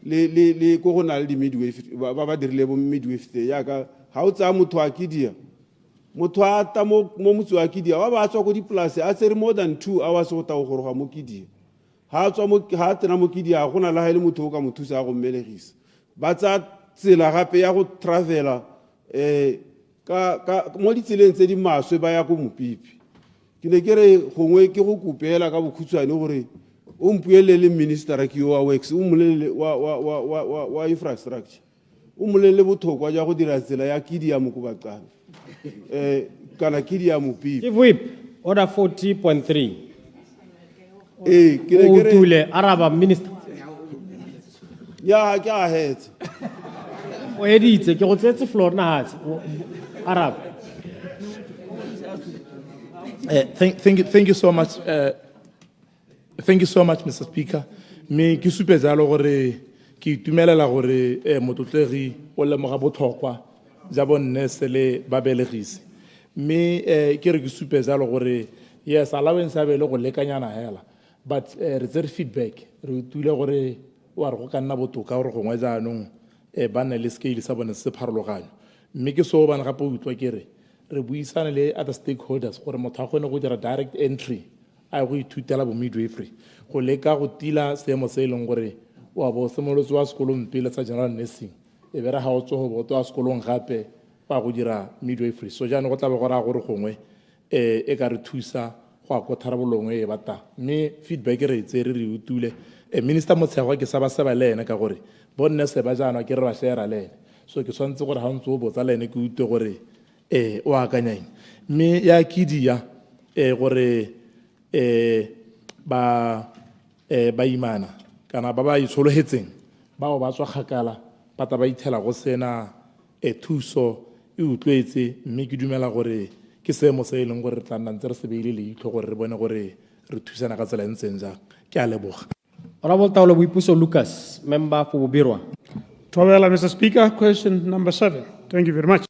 le go go na le di midwifery ba dirile bo midwifery ya ka ha o tsaya motho a kidia motho a ta mo motse wa kidia wa ba tswa go dipolase a tsere more than 2 hours go ta go goroga mo kidia ha tsena mo kidia go na le ha ile motho o ka mo thusa go mmelegisa ba tsa tsela gape ya go travela ka mo ditseleng tse di maswe ba ya go mopipi ke ne ke re gongwe ke go kopela ka bokhutswane gore o mpuele le minister ke wa works o molele wa infrastructure o molele bothokwa ja go dira tsela ya kidia mo go baqana kana kidia mopipi chief whip order 40.3 ke ne ke re tule araba minister ya ke a hetsa o editse ke go tsetse floor na hatsi araba Thank you so much. Thank you so much, Mr. Speaker. Me ke supe jalo gore ke itumelela gore motlotlegi o lemoga botlhokwa ja bonnese le babelegisi. Me ke re ke supe jalo gore yes allowance a bele go lekanyana hela but re tsere feedback re tule gore wa re go ka nna botoka gore gongwe jaanong ba nne le scale sa bone se pharologanyo. Me ke so bana gape o utlwa ke re buisana le other stakeholders gore motho a kgone go dira direct entry a go ithutela bo midwifery go leka go tila seemo se e leng gore wa bo semolotse wa sekolong pele sa general nursing e be re ha o tso go boto wa sekolong gape ba go dira midwifery so jana go tla be go ra gore gongwe e ka re thusa go a ko tharabolong e bata mme feedback re tsere re utule minister Motshego ke sa ba se ba le ene ka gore bonne se ba jana ke re ba share le ene so ke swantse gore ha ntse o botsa le ene ke utwe gore o akanyang mme ya kidia gore ba imana kana ba itsholohetseng bao ba tswa kgakala pata ba ithela go sena thuso e utlwetse mme ke dumela gore ke seemo se e leng gore re tla nna ntse re se beile leitlho gore re bone gore re thusana ka tsela ntseng jang ke a leboga. Honorable 𝗕𝗶𝗹𝗹 Lucas, member for 𝗓𝗏𝗓. Thobela, Mr. Speaker. Question number 7. Thank you very much.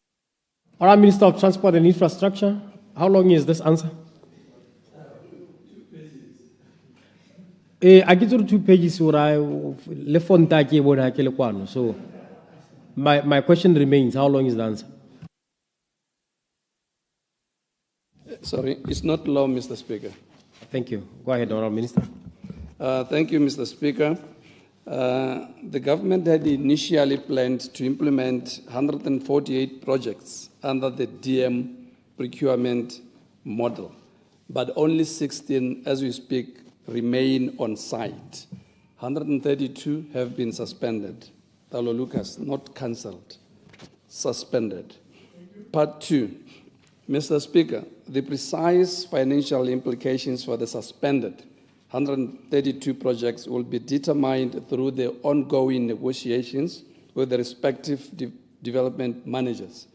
Honorable Minister of Transport and Infrastructure, how long is this answer? I get to 2 pages where I left on so my question remains, how long is the answer? Sorry, it's not law, Mr. Speaker. Thank you. Go ahead, Honorable Minister. Thank you, Mr. Speaker. The government had initially planned to implement 148 projects under the DM procurement model, but only 16, as we speak, remain on site. 132 have been suspended. Talo Lucas, not cancelled, suspended. Part 2, Mr. Speaker, the precise financial implications for the suspended 132 projects will be determined through the ongoing negotiations with the respective development managers.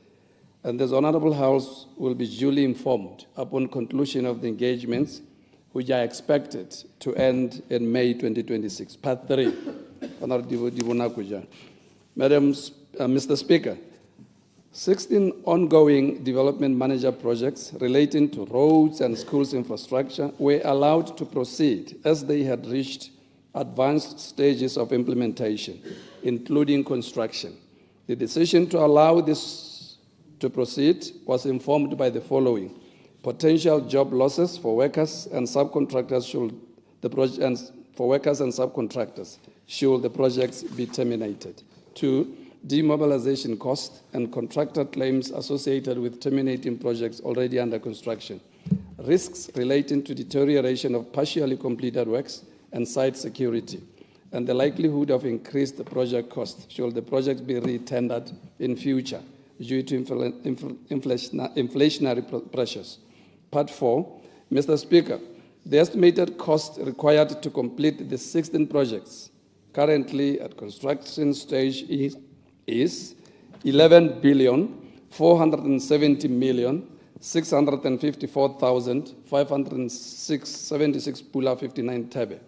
And this Honorable House will be duly informed upon conclusion of the engagements, which are expected to end in May 2026. Part 3. Mr. Speaker, 16 ongoing development manager projects relating to roads and schools infrastructure were allowed to proceed as they had reached advanced stages of implementation, including construction. The decision to allow this to proceed was informed by the following: potential job losses for workers and subcontractors should the projects be terminated. 2, demobilization costs and contractor claims associated with terminating projects already under construction. Risks relating to deterioration of partially completed works and site security, and the likelihood of increased project costs should the projects be re-tendered in future due to inflationary pressures. Part 4, Mr. Speaker, the estimated cost required to complete the 16 projects currently at construction stage is 11,470,654,576 pula 59 tebe,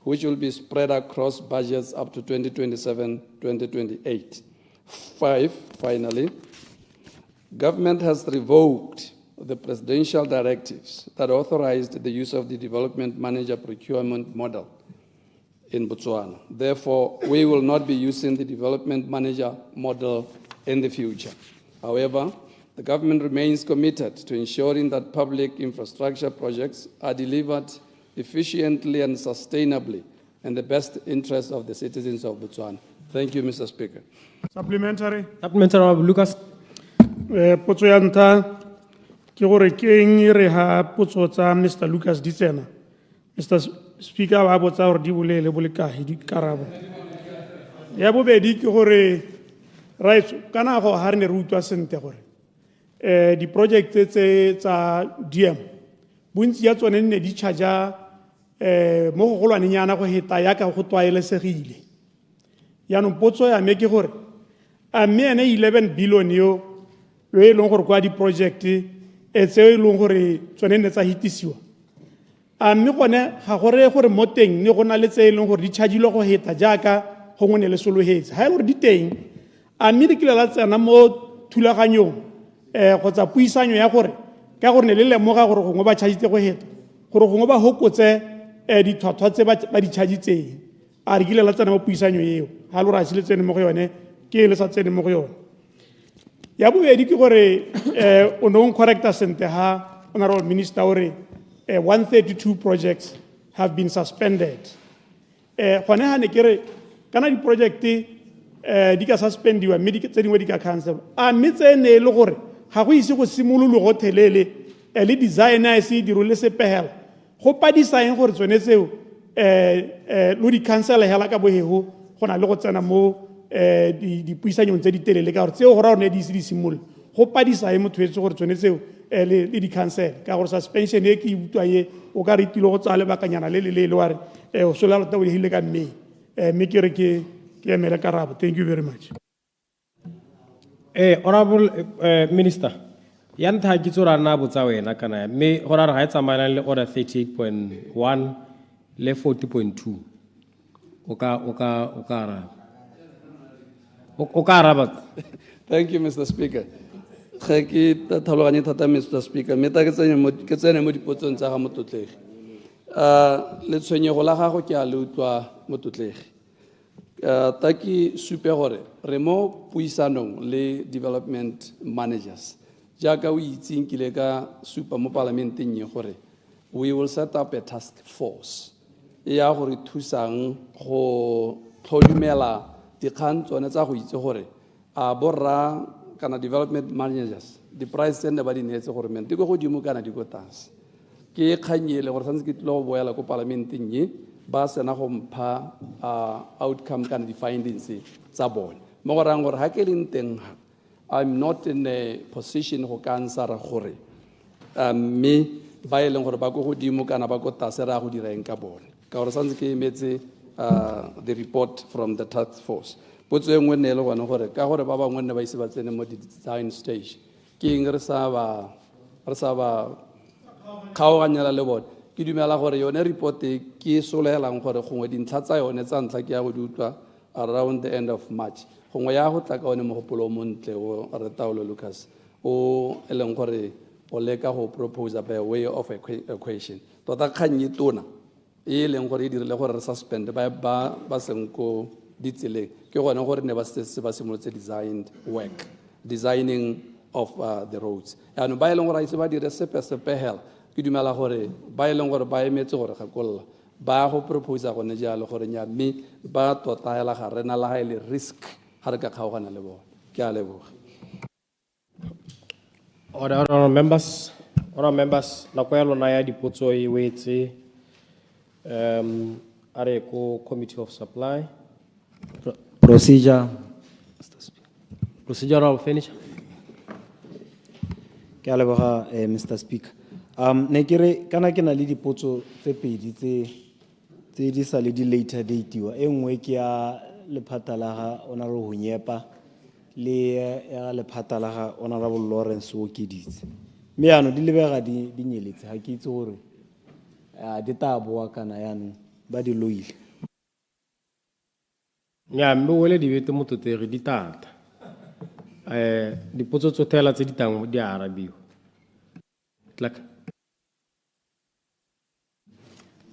which will be spread across budgets up to 2027-2028. 5, finally, government has revoked the presidential directives that authorized the use of the development manager procurement model in Botswana. Therefore, we will not be using the development manager model in the future. However, the government remains committed to ensuring that public infrastructure projects are delivered efficiently and sustainably in the best interest of the citizens of Botswana. Thank you, Mr. Speaker. Supplementary. Supplementary, Lucas. Potso ya ntlha ke gore ke eng re ha potso tsa Mr. Lucas di tsena. Mr. Speaker ba botsa gore di bolele bo le kae di karabo. Ya bobedi ke gore right kana go ha re ne re utlwa sente gore di project tse tsa DM bontsi ya tsone ne di charge mo go golwanenyana go heta ya ka go tlwaelesegile. Ya no potso ya me ke gore a me ene 11 billion yo e leng gore kwa di project tse e leng gore tsone ne tsa hitisiwa. A mme gone ga gore gore mo teng ne go na le tse e leng gore di charge-ilwe go heta jaaka go ngone le solohetse ha e gore di teng a mme di kile la tsena mo thulaganyong go tsa puisanyo ya gore ka gore ne le lemoga gore go ngo ba charge-itse go heta gore go ngo ba hokotse di thwathwa tse ba di charge-itseng a re kile la tsena mo puisanyo eo ha lo ra se le tsene mo go yone ke le sa tsene mo go yone. Ya bobedi ke gore o no correcta sente ha Honorable Minister ore 132 projects have been suspended. Gone ha ne ke re kana di-project di ka suspendiwa mme tse dingwe di ka cancel a mme tse ne e le gore ga go ise go simololo gotlhelele le design a se dirole sepegela go padisa eng gore tsone tseo lo di cancel hela ka bohego go na le go tsena mo dipuisanyong tse di telele ka gore tseo go ra rone di ise di simolola go padisa eng motho etse gore tsone tseo le di cancel ka gore suspension e ke e utlwa ye o ka re tilo go tsaya lebakanyana le le wa re o sola lata o hile ka mme mme ke re ke emele karabo. Thank you very much. Honorable Minister, ya ntlha ke tsora nna botsa wena kana mme go ra re ga e tsamaelana le order 38.1 le 40.2 o ka araba. Thank you, Mr. Speaker. Ge ke tlhaloganye thata, Mr. Speaker, mme ta ke tsene mo dipotsong tsa ga Motlotlegi. Letshwenyego la gago ke a le utlwa Motlotlegi. Ta ke supe gore re mo puisanong le development managers jaaka o itseng kile ka supa mo parlamenteng ye gore we will set up a task force ya gore thusang go tlhodumela dikgang tsone tsa go itse gore a borra kana development managers the price tse ba di neetse gore men di go godimo kana di go tlase ke kganyele gore santse ke tlo go boela ko parlamenteng ye ba sena go mpha outcome kana di findings tsa bone mo go rang gore ha ke leng teng I'm not in a position go ka answera gore me ba e leng gore ba go godimo kana ba go tlase ra go dira eng ka bone ka gore santse ke emetse the report from the task force. Potso engwe ne le gone gore ka gore ba bangwe ne ba ise ba tsene mo design stage ke eng re sa ba kgaoganyela le bone ke dumela gore yone report ke solelang gore gongwe dintlha tsa yone tsa ntlha ke ya go di utlwa around the end of March gongwe ya go tla ka one mogopolo o montle o 𝗕𝗫𝗪𝗪 o e leng gore o leka go propose by way of equation tota kgang e tona e leng gore e dirile gore re suspend ba seng ko ditseleng ke gone gore ne ba se ba simolotse designing of the roads yaanong ba e leng gore a ise ba dire sepegela ke dumela gore ba e leng gore ba emetse gore gakolla ba go propose gone jalo gore nya mme ba totela ga rena la ga ile risk ga re ka kgaogana le bone ke a leboga. Honorable members, nako ya lona ya dipotso e wetse are ko committee of supply Procedure. procedural finish. Ke a leboga Mr. Speaker. Ne kere kana ke na le dipotso tse pedi tse di sa le di later dateiwa e nngwe ke ya lephata la ga Honorable 𝗕𝗫𝗪𝗪 le ya lephata la ga Honorable Lawrence 𝗔𝗫𝗪𝗪 mme yaanong di lebega di nyeletse ga ke itse gore di tla boa kana yaanong ba di loile. Nya mme wele di bete Motlotlegi di tata dipotso tsotlhela tse di tang di arabiwa.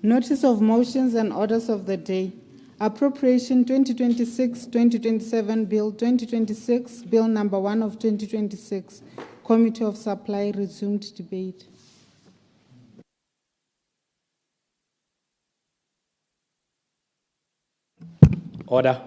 Notice of motions and orders of the day. Appropriation 2026-2027 Bill 2026, Bill number 1 of 2026. Committee of Supply resumed debate. Order.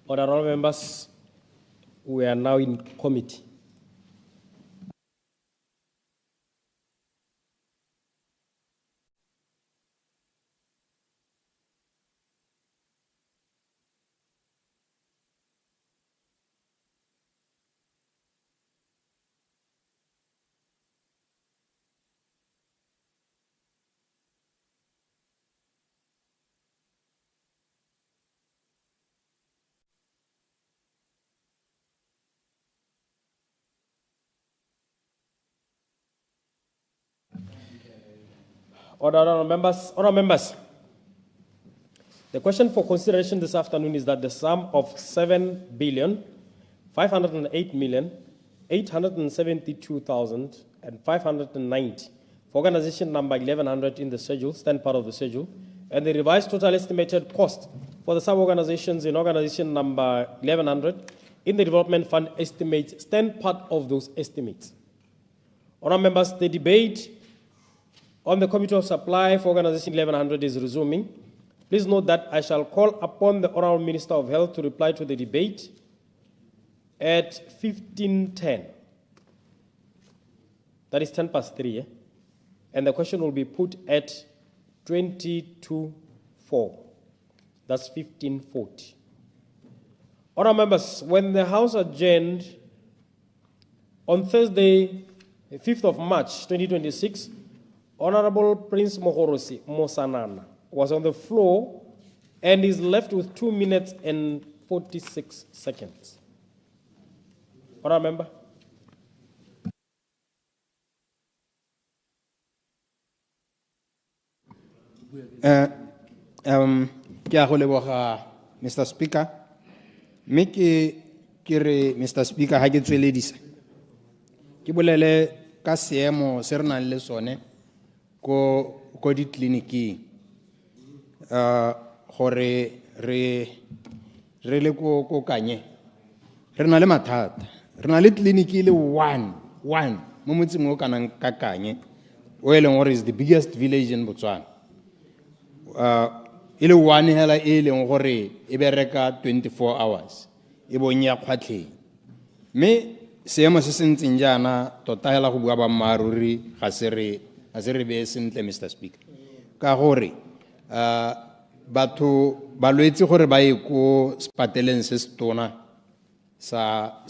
Honorable members, we are now in committee. Honorable members, the question for consideration this afternoon is that the sum of 7,508,872,590 for organization number 1100 in the schedule, stand part of the schedule, and the revised total estimated cost for the sub-organizations in organization number 1100 in the development fund estimates stand part of those estimates. Honourable members, the debate on the Committee of Supply for organization 1100 is resuming. Please note that I shall call upon the Honourable Minister of Health to reply to the debate at 15:10. That is 3:10, eh? And the question will be put at 4:22. That's 15:40. Honourable members, when the House adjourned on Thursday, 5th of March 2026, Honourable Prince Mohorosi Mosanana was on the floor and is left with 2 minutes and 46 seconds. Honourable member. Mr. Speaker, me ke re Mr. Speaker ha ke tsweledisa ke bolele ka seemo se re nang le sone ko ditleliniking gore re le ko kanye re na le mathata re na le tleliniki le one mo motseng o kanang ka kanye o e leng gore is the biggest village in Botswana. Ile one hela e leng gore e bereka 24 hours e bonya 𝗕𝗨𝗘 me seemo se sentseng jana tota hela go bua ba maruri ga se re be sentle Mr. Speaker ka gore batho ba lwetse gore ba ye ko spateleng se stona sa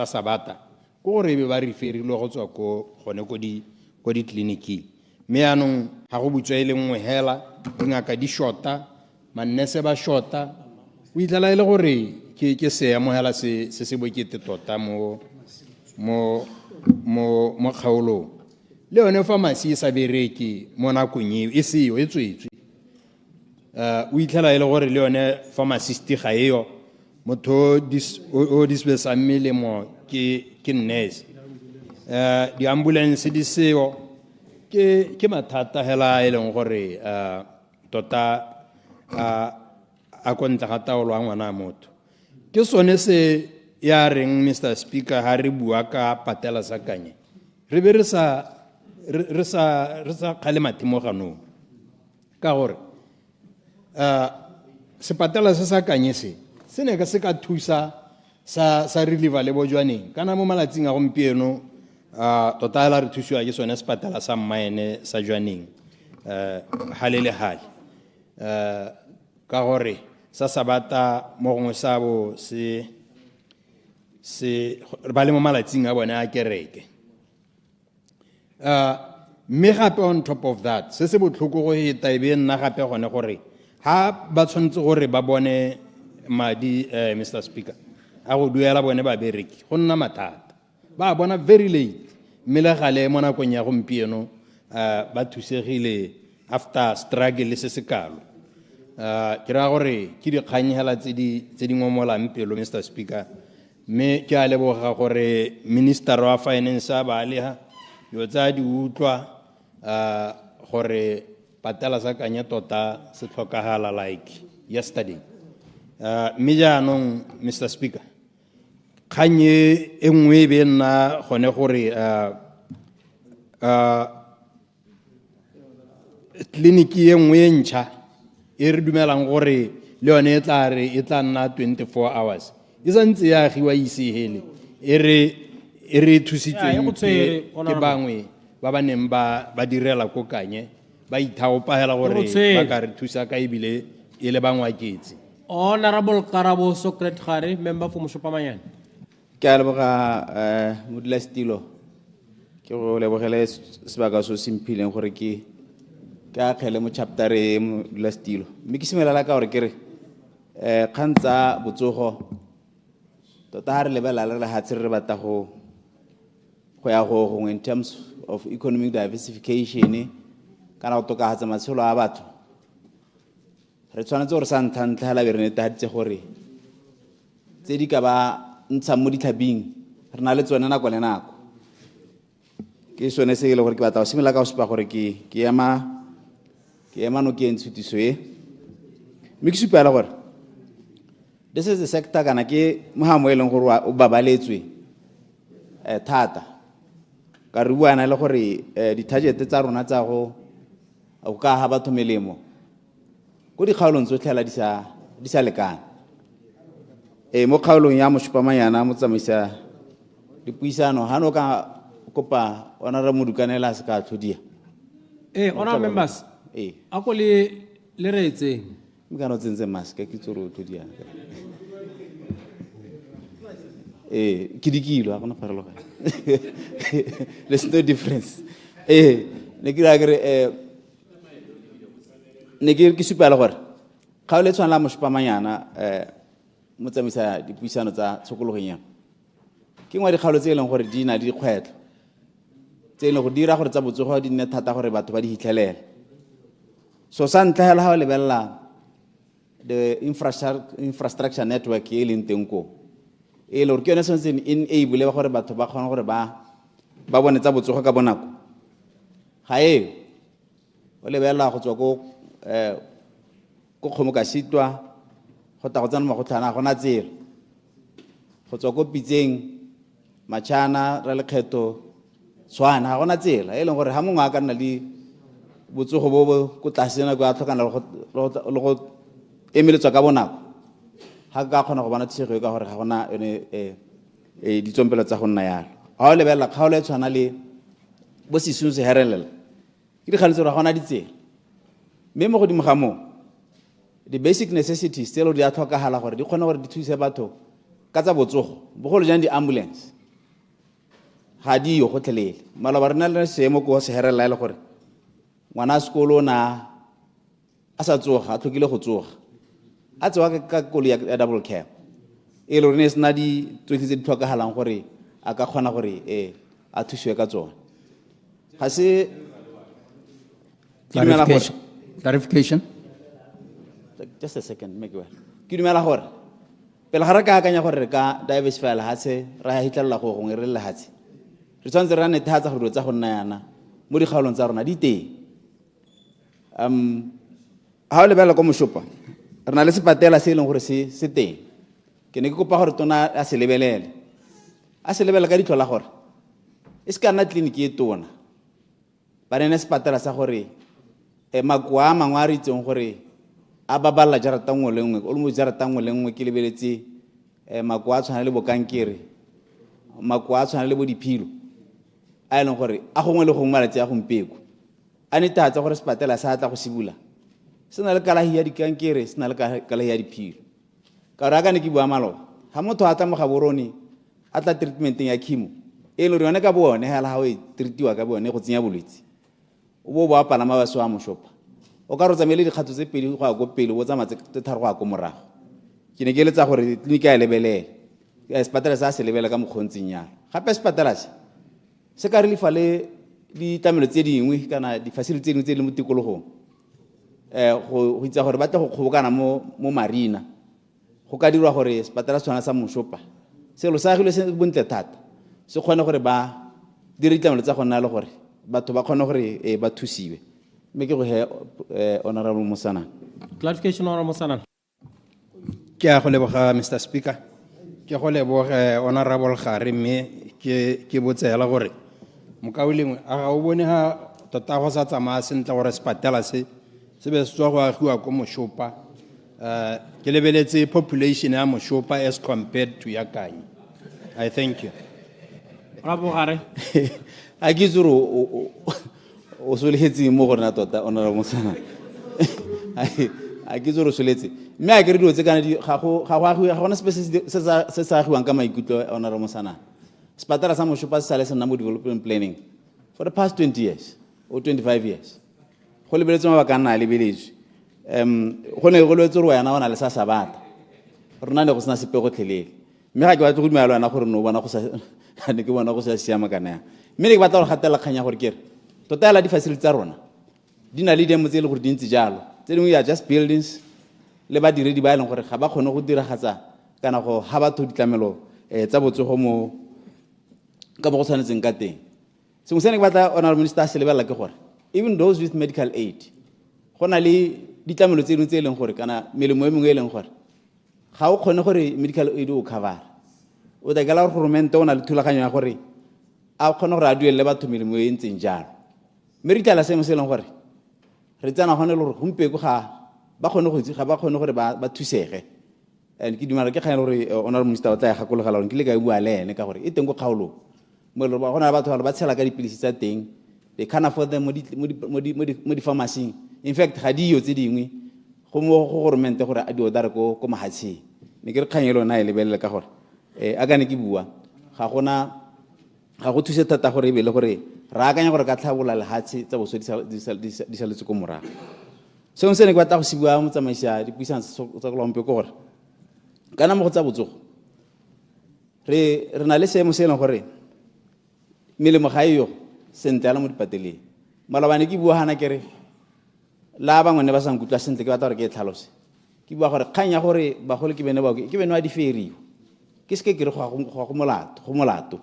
Sabata ko gore be ba referile go tswa ko gone ko ditleliniking me anong ha go butswa ile nngwe hela dingaka di shota mannese ba shota o itlala ile gore ke seemo hela se bokete tota mo kgaolong le yone pharmacy e sa bereke mo nakong eo e seyo e tswetswe o itlala ile gore le yone pharmacist ga eyo motho o dispensa melemo ke nurse di ambulance di seyo ke mathata hela e leng gore tota a kontle ga taolo a ngwana motho ke sone se ya reng Mr. Speaker ha re bua ka patela sa kanye re be re sa khale mathimo ganong ka gore se patela se sa kanye se ne ka se ka thusa sa reliever le bojwaneng kana mo malatsing a gompieno tota la re thusiwa ke sone se patela sa mmaene sa jwaneng halele hale ka gore sa Sabata mo gongwe sa bo se ba le mo malatsing a bone a kereke me gape on top of that se botlhoko go heta e be nna gape gone gore ha ba tshwantse gore ba bone madi Mr. Speaker a go duela bone ba bereki go nna mathata ba bona very late mme le gale mo nakong ya gompieno ba thusegile after struggle se sekalo ke ra gore ke dikgang hela tse di ngomolang pelo Mr. Speaker me ke a leboga gore Minister wa Finance a ba leha yo tsa di utlwa gore patela sa kanya tota se tlhokagala like yesterday me jaanong Mr. Speaker kganye e nngwe be nna gone gore tleliniki e nngwe ntšha e re dumelang gore le yone e tla nna 24 hours e santse ya agiwa isegele e re thusitsweng ke bangwe ba ba neng ba direla ko kanye ba ithaopa hela gore ba ka re thusa ka ebile e le bangwaketse. Honorable 𝗕𝗶𝗶𝗁 𝗕𝗏, member for Moshopamanyane. Ke a leboga modulasetilo ke go lebogele sebaka so simphileng gore ke a khele mo chapter e modulasetilo mme ke semelela ka gore ke re kgantsa botsogo tota re lebela le ha tsere re batla go ya go in terms of economic diversification kana go tokahatsa matshelo a batho re tshwanetse gore sa ntlha la be re netahaditse gore tse di ka ba ntsha mo ditlhabing re na le tsone nako le nako ke sone se e le gore ke batla go simolola ka go supa gore ke ema nokeng tshutiso e mme ke supela gore this is the sector kana ke mohamo e leng gore o babaletswe thata ka re buana le gore di-target tsa rona tsa go ka ha batho melemo go dikgaolong tsotlhela di sa lekane mo kgaolong ya mošupamanyana mo tsamaisa dipuisano ha no ka kopa ona ra modukanela se ka tlhodia honorable members a ko le retseng me ka no tsentse mask ke tsoro tlhodia ke dikilo ha gona pharologano there's no difference ne ke ra gre ne ke supela gore kgaolo e tshwana la mošupamanyana mo tsamisa dipuisano tsa tshokologeng ke ngwa dikgaolo tse e leng gore di na di dikgwetlho tse e leng go dira gore tsa botsogo di nne thata gore batho ba di hitlhelele so sa ntlha hela ha o lebelela the infrastructure network e leng teng ko e le gore ke yone sentse enable gore batho ba kgona gore ba bone tsa botsogo ka bonako ga o lebelela go tswa ko 𝗕𝗶𝗹𝗹 go ta go tsana magotlana gona tsela go tswa ko pitseng matšhana ra lekgetho tshwana ga gona tsela e leng gore ha mongwe a ka nna le botsogo bo ko tlase nako a tlhokana le go emeletswa ka bonako ga ka kgona go bona thusego ka gore ga gona yone ditsompelo tsa go nna yalo ga o lebelela kgaolo e tshwana le bo sesong se herelela ke dikgale tse gore ga gona ditsela mme mo godimo ga moo the basic necessities tse di a tlhokagala gore di kgone gore di thuse batho ka tsa botsogo bogolo jang di-ambulance ga di yo gotlhelele maloba re na le seemo ko se herelela e le gore ngwana a sekolo na a sa tsoga a tlhokile go tsoga a tsewa ka kolo ya double cab e le gore ne se na di tsotlhe tse di tlhokagalang gore a ka kgona gore a thusiwe ka tsone ga se clarification just a second make well ke dumela gore pele ga re ka akanya gore re ka diversify lehatshe ra hitlelela go gongwe re lehatshe re tshwanetse re netefatsa gore tsa go nna yana mo dikgaolong tsa rona di teng ha o lebelela ko mošopa re na le sepatela se e leng gore se teng ke ne ke kopa gore tona a se lebelele ka ditlhola gore e se ka nna tleliniki e tona ba ne sepatela sa gore makoa a mangwe a re itseng gore a baballa jarata nngwe le nngwe o le mo jarata nngwe le nngwe ke lebeletse makoa a tshwana le bokankere makoa a tshwana le bo diphilo a e leng gore a gongwe le gongwe malatsi a gompieko a netefatsa gore sepatela sa tla go sebula se na le kalahi ya dikankere se na le kalahi ya diphilo ka gore a ka ne ke bua maloba ga motho a tla mo gaborone a tla treatmenteng ya chemo e le gore yone ka bone hela ha o e treatiwa ka bone go tsenya bolwetse o bo a palama ba swa mošopa o ka re tsamele dikgato tse pedi go ya go pele o tsamaya tse tharo go ya ko morago ke ne ke eletsa gore tleliniki a lebelele sepatela sa se lebela ka mokgontsing yana gape sepatela se ka re lefa le ditlamelo tse dingwe kana di-facility tse dingwe tse le mo tikologong go itsa gore ba tle go kgobokana mo marina go ka dirwa gore sepatela se tshwana sa mošopa selo sa agilwe se bontle thata se kgone gore ba dire ditlamelo tsa go nna le gore batho ba kgone gore ba thusiwe mme ke go he honorable Mosanang. Clarification, honorable Mosanang. Ke a go leboga Mr. Speaker ke go leboga honorable Ghari mme ke botsela gore mokaulengwe a ga o bone ha tota go sa tsamaya sentle gore sepatela se be se tswa go agiwa ko mošopa ke lebeletse population ya mošopa as compared to ya Kanye. I thank you. Honorable Ghari. A ke tsoro o soletse mo gore na tota honorable Mosanang a ke tsoro soletse mme a ke re dilo tse kana ga go gona se sa agiwang ka maikutlo honorable Mosanang sepatela sa mošopa se sale se nna mo development planning for the past 20 years or 25 years go lebeletse mabaka a nna a lebeletswe go ne go lwetse gore wena o na le sa sabata rona ne go sena sepe gotlhelele mme ga ke batla go dumela le wena gore no bona ne ke bona go sa siama kana yang mme ne ke batla go gatela kganya gore ke re tota la di-facility tsa rona di na le demo tse e le gore di ntse jalo tse dingwe ya just buildings le badiredi ba e leng gore ga ba kgone go diragatsa kana go ha batho ditlamelo tsa botsogo mo ka bo go tshwanetseng ka teng So mosane ke batla honorable minister a se lebella ke gore even those with medical aid go na le ditlamelo tse dingwe tse e leng gore kana melemo e mengwe e leng gore ga o kgone gore medical aid o cover o da gala gore government o na le thulaganyo ya gore a kgone gore a duelle batho melemo e ntseng jalo mme re tla se mo se leng gore re tsana gone le gore gompeko ga ba kgone go ga ba kgone gore ba thusege and ke dumela ke kganya gore honorable minister o tla ya gakologa la gore ke le ka bua le ene ka gore e teng go kgaolo mo le ba gona batho ba tshela ka dipilisi tsa teng they can't afford them mo di pharmacy in fact ga di yo tse dingwe go mo go government gore a di order ko mahatsi ne ke re kganyelo na e lebelle ka gore a ka ne ke bua ga go thuse thata gore e be le gore ra akanya gore ka tlhabola lehatsi tsa boso di sa letse ko morago se ne ke batla go se bua mo tsamaisa dipuisano tsa go lompe ko gore kana mo go tsa botsogo re na le seemo se e leng gore melemo ga e yo sentle ala mo dipateleng malabane ke bua hana kere la bangwe ne ba sa nkutla sentle ke batla gore ke tlhalose ke bua gore kganya gore bagolo ke bene wa diferio ke se ke re go molato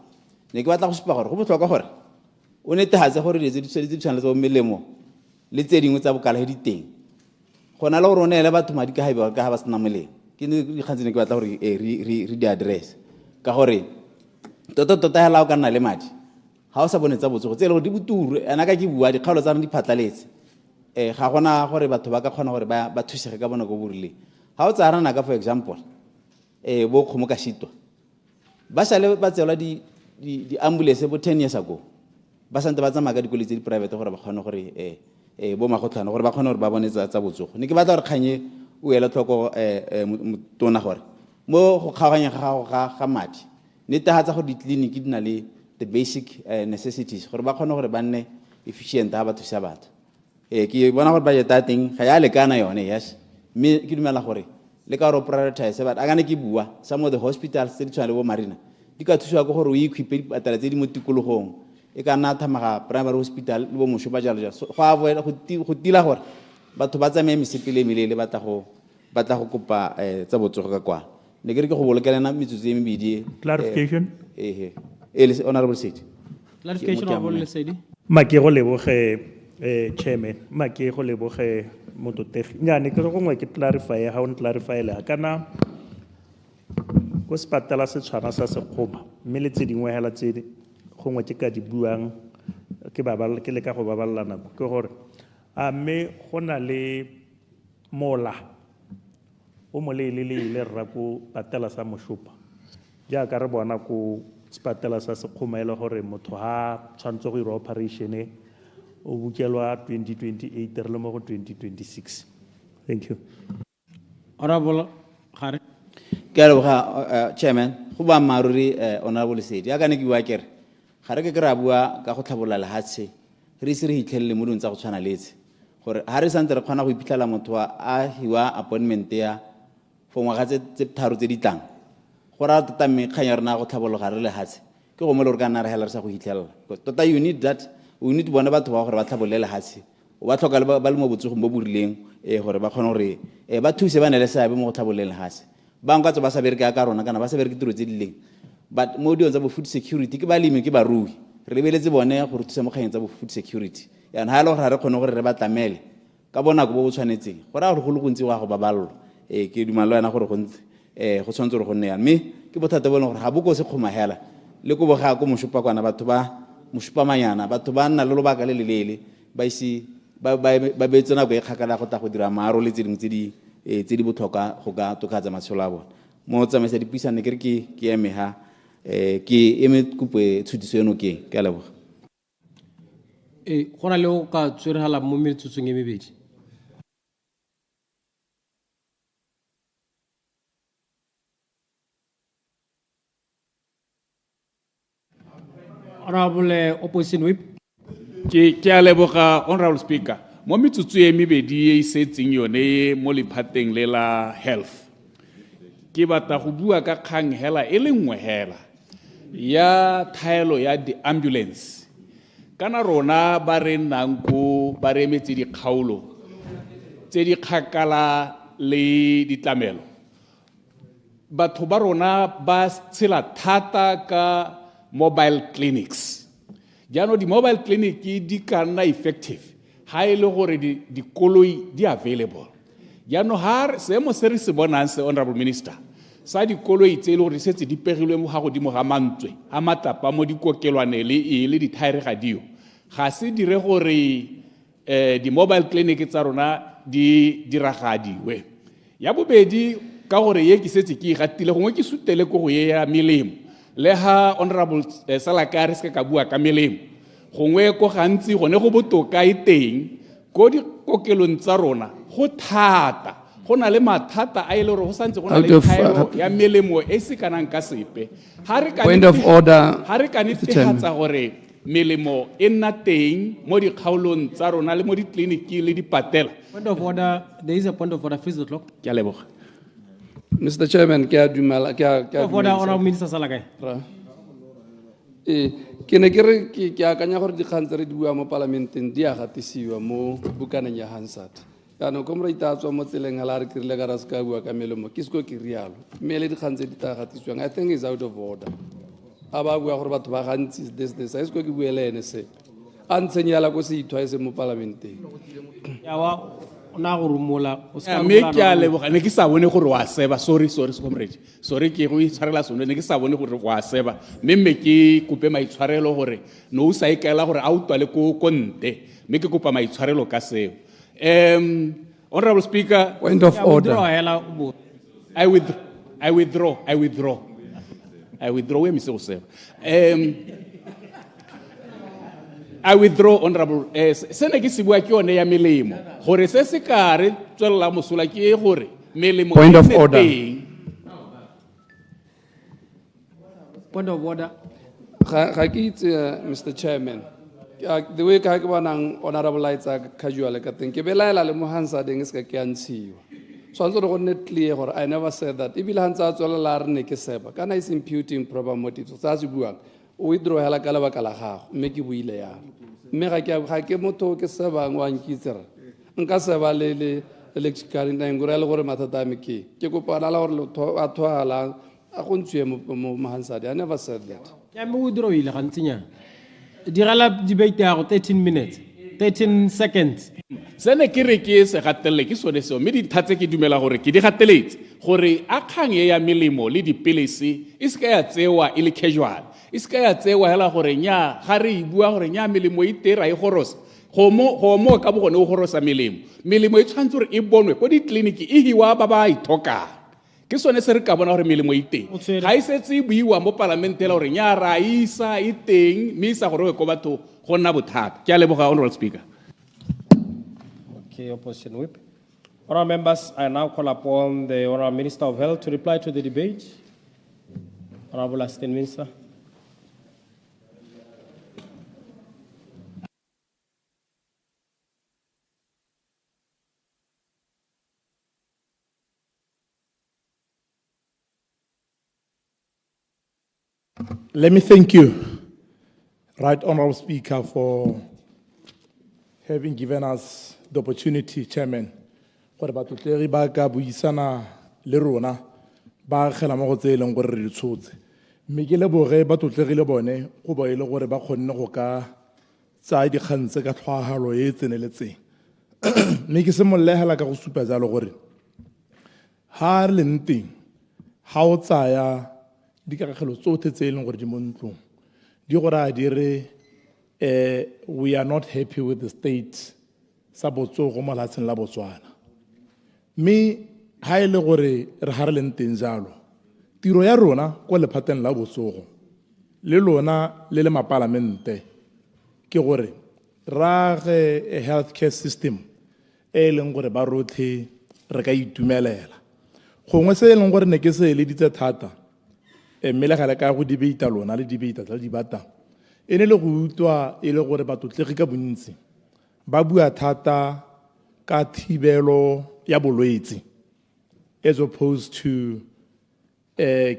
ne ke batla go supa gore go botlhokwa gore o netehatse gore di tshwanetse go melemo le tse dingwe tsa bokala di teng go na le gore o neele batho madi ka ha ba sena molemo ke ne gantsi ne ke batla gore re di address ka gore tota hela o ka nna le madi ha o sa bone tsa botsogo tse le gore di boturu ana ka ke bua dikgaolo tsa re di phatlaletse ga gona gore batho ba ka kgona gore ba thusege ka bona go burile ha o tsara na ka for example bo kgomo ka shitwa ba sale ba tseola di ambulance bo 10 years ago ba santse ba tsamaya ka dikoloi tse di private gore ba kgone gore bo magotlhano gore ba kgone gore ba bone tsa botsogo ne ke batla gore kganye o ela tlhoko tona gore mo go kgaoganya ga madi netehatsa gore ditleliniki di na le the basic necessities gore ba kgone gore ba nne efficient ha ba thusa batho ke bona gore budget a teng ga ya lekana yone yes mme ke dumela gore le ka ro prioritize but a gane ke bua some of the hospitals tse di tshwana le bo marina di ka thusiwa go gore o equipe dipatala tse di mo tikologong e ka nna thamaga primary hospital le bo mosho ba jalo go avoid go tila gore batho ba tsamaye mesepele melele batla go kopa tsa botsogo ka kwa ne ke re ke go bolokelana metsotso e mebedi clarification honorable Sedi clarification honorable Sedi make go leboge chairman make go leboge mototegi nyane ke go ngwe ke clarify ha on clarify le kana go sepatala se tshwana sa sekgoba mme le tse dingwe hela tse gongwe ke ka di buang ke le ka go baballa nako ke gore a mme go na le mola o molelele rra ko patela sa moshopa jaaka re bona ko sepatela sa sekgoma e le gore motho ha tshwanetse go ira operation o bukelwa 2028 re le mo go 2026 thank you honorable Khare ke a leboga chairman go ba maruri honorable Sedi a ka ne ke bua kere ga re ke ra bua ka go tlhabola lehatshe re se re hitlhelele mo dingwe tsa go tshwana letse gore ha re santse re kgona go iphitlhela motho a hiwa appointment ya for ngwaga tse tharo tse di tlang go ra tota mekganya rena go tlhabologa re lehatshe ke go mo le gore ka nna re hela re sa go hitlhelela tota you need that we need bona batho ba gore ba tlhabolele lehatshe o ba tlhoka ba le mo botsogong bo burileng gore ba kgone gore ba thuse ba ne le seabe mo go tlhabolele lehatshe bang ka tso ba sa bereke ka rona kana ba sa bereke tiro tse di leng but mo diong tsa bo food security ke balemi ke barui re lebeletse bone gore thusa mo kganyeng tsa bo food security yana ha le gore re kgone gore re ba tlamele ka bona go bo tshwanetseng gore a gore go le gontsi wa go baballo ke dumalo yana gore go ntse go tshwanetse gore go nne yana mme ke bothata bo leng gore ga bo go se kgoma hela le go boga go moshupa kwana batho ba moshupa manyana batho ba nna le lobaka le lelele ba isi ba betsena go ikgakala go ta go dira maaro le tse dingwe tse di botlhokwa go ka tokatsa matshelo a bona mo tsamaisa dipuisano ke re ke eme ha ke eme kupo tshutiso eno ke a leboga go na le o ka tsweregala mo metsotsong e mebedi honorable opposition whip ke a leboga honorable speaker mo metsotso e mebedi e setseng yone mo lephateng le la health ke batla go bua ka kgang hela e le nngwe hela ya thaelo ya di-ambulance kana rona ba re nnang ko ba re emetse dikgaolo tse di kgakala le ditlamelo batho ba rona ba tshela thata ka mobile clinics jaanong di-mobile clinic di ka nna effective ha e le gore dikoloi di available jaanong ha seemo se re se bonang se honorable minister sa dikoloi tse e le gore di setse di pegilwe mo ga godimo ga mantswe a matlapa mo dikokelwane le dithaere ga dio ga se dire gore di-mobile clinic tsa rona di diragadiwe ya bobedi ka gore ye ke setse ke gatile gongwe ke sutele ko go ye ya melemo le ha honorable Salakari se ka bua ka melemo gongwe ko gantsi gone go botoka e teng ko dikokelong tsa rona go thata go na le mathata a ile gore go santse go na le thaelo ya melemo e se kanang ka sepe Point of order, ha re ka netefatsa gore melemo e nna teng mo dikgaolong tsa rona le mo ditleliniki le dipatela. Point of order, there is a point of order, freeze the clock. Ke a leboga. Mr. Chairman, ke a dumela Point of order, Honorable Minister Salakai. Ke ne ke re ke akanya gore dikgang tse re di bua mo parlamenteng di a gatisiwa mo bukaneng ya Hansard. Yaanong comrade a tswa mo tseleng a la re ke rile ka ra se ka bua ka melemo ke seko ke rialo mme le dikgang tse di tla gatisiwang I think is out of order. A ba bua gore batho ba gantsi this a seko ke buele ene se a ntshenyela ko se ithwaese mo parlamenteng. Yawa ona go rumola o ska Me ke a leboga ne ke sa bone gore wa seba sorry comrade sorry ke go itshwarela sone ne ke sa bone gore wa seba mme ke kope maitshwarelo gore no o sa ikela gore a utwa le ko nte mme ke kopa maitshwarelo ka seo. Honorable Speaker, point of order. I withdraw. We miss yourself. I withdraw, Honorable. Se ne ke se bua ke yone ya melemo gore se se ka re tswela mosola ke e gore melemo point of order. Point of order. Ga ke itse Mr. Chairman. The way ka ke bonang honorable lights a casual ka teng ke belaela le mo Hansard eng se ka ke antshiwa. So antso go net clear gore I never said that. Ibile Hansard tswela la re ne ke seba. Kana is imputing proper motives. Sa se buang. O withdraw hela ka lebaka la gago mme ke buile ya mme ga ke motho ke seba ngwa nkitsere nka seba le electrical nna ngore le gore mathata a me ke kopana la gore a thoala a go ntswe mo Hansard. I never said that. Ya me withdraw ile ga ntsinya dirala debate ya go 13 minutes 13 seconds. Sene ke re ke se gatelle ke sone seo mme di thatse ke dumela gore ke di gateletse gore a kgang ya melemo le dipilisi e se ka ya tsewa ile casual e se ka ya tsewa hela gore nya ga re e bua gore nya melemo e tera e gorosa go mo ka bogone o gorosa melemo e tshwantse gore e bonwe ko ditleliniki e hiwa ba ba ithoka ke sone se re ka bona gore melemo e teng ga e setse e buiwa mo parlamente la gore nya ra isa e teng mme isa gore go batho go nna bothata ke a leboga Honorable Speaker. Okay, opposition whip. Honourable members, I now call upon the Honourable Minister of Health to reply to the debate. Honourable Assistant Minister. Let me thank you, Right Honorable Speaker, for having given us the opportunity, Chairman, gore batotleri ba ka buisana le rona ba khela mo go tseleng gore re ditshotse mme ke leboge batotleri le bone go ba ile gore ba kgonne go ka tsa dikgantse ka tlhwagalo e tseneletseng mme ke se mollegela ka go supa jalo gore ha re le nteng ha o tsaya dikagelo tsotlhe tse e leng gore di mo ntlong di gore a dire we are not happy with the state sa botsogo mo lefatsheng la Botswana mme ha e le gore re ha re le nteng jalo tiro ya rona ko lephateng la botsogo le lona le mapalamente ke gore rage a healthcare system e leng gore ba rotlhe re ka itumelela gongwe se e leng gore ne ke se le ditse thata mme le gale ka go debate lona le debate tsa di bata e ne le go utwa e le gore batlotlegi ka bontsi ba bua thata ka thibelo ya bolwetse as opposed to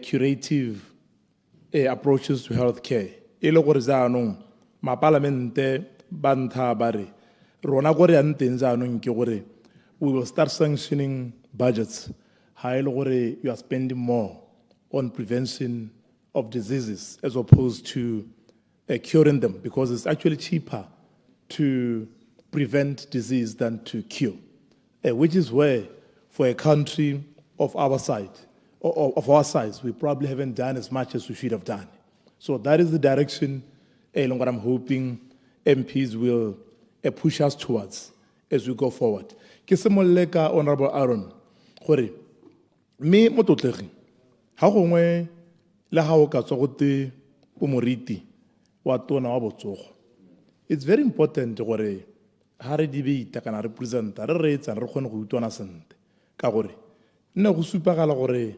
curative approaches to healthcare e le gore jaanong mapalamente ba ntha ba re rona gore ya nteng jaanong ke gore we will start sanctioning budgets ha e le gore you are spending more on prevention of diseases as opposed to curing them, because it's actually cheaper to prevent disease than to cure, which is where, for a country of our size, of our size, we probably haven't done as much as we should have done. So that is the direction what I'm hoping MPs will push us towards as we go forward. Ke semolle ka Honorable Aaron gore me mototlegi ha gongwe le ha o ka tswa go te o moriti wa tona wa botsogo. It's very important gore ha re debate kana representa re reetsa re kgone go utwana sente ka gore nne go supagala gore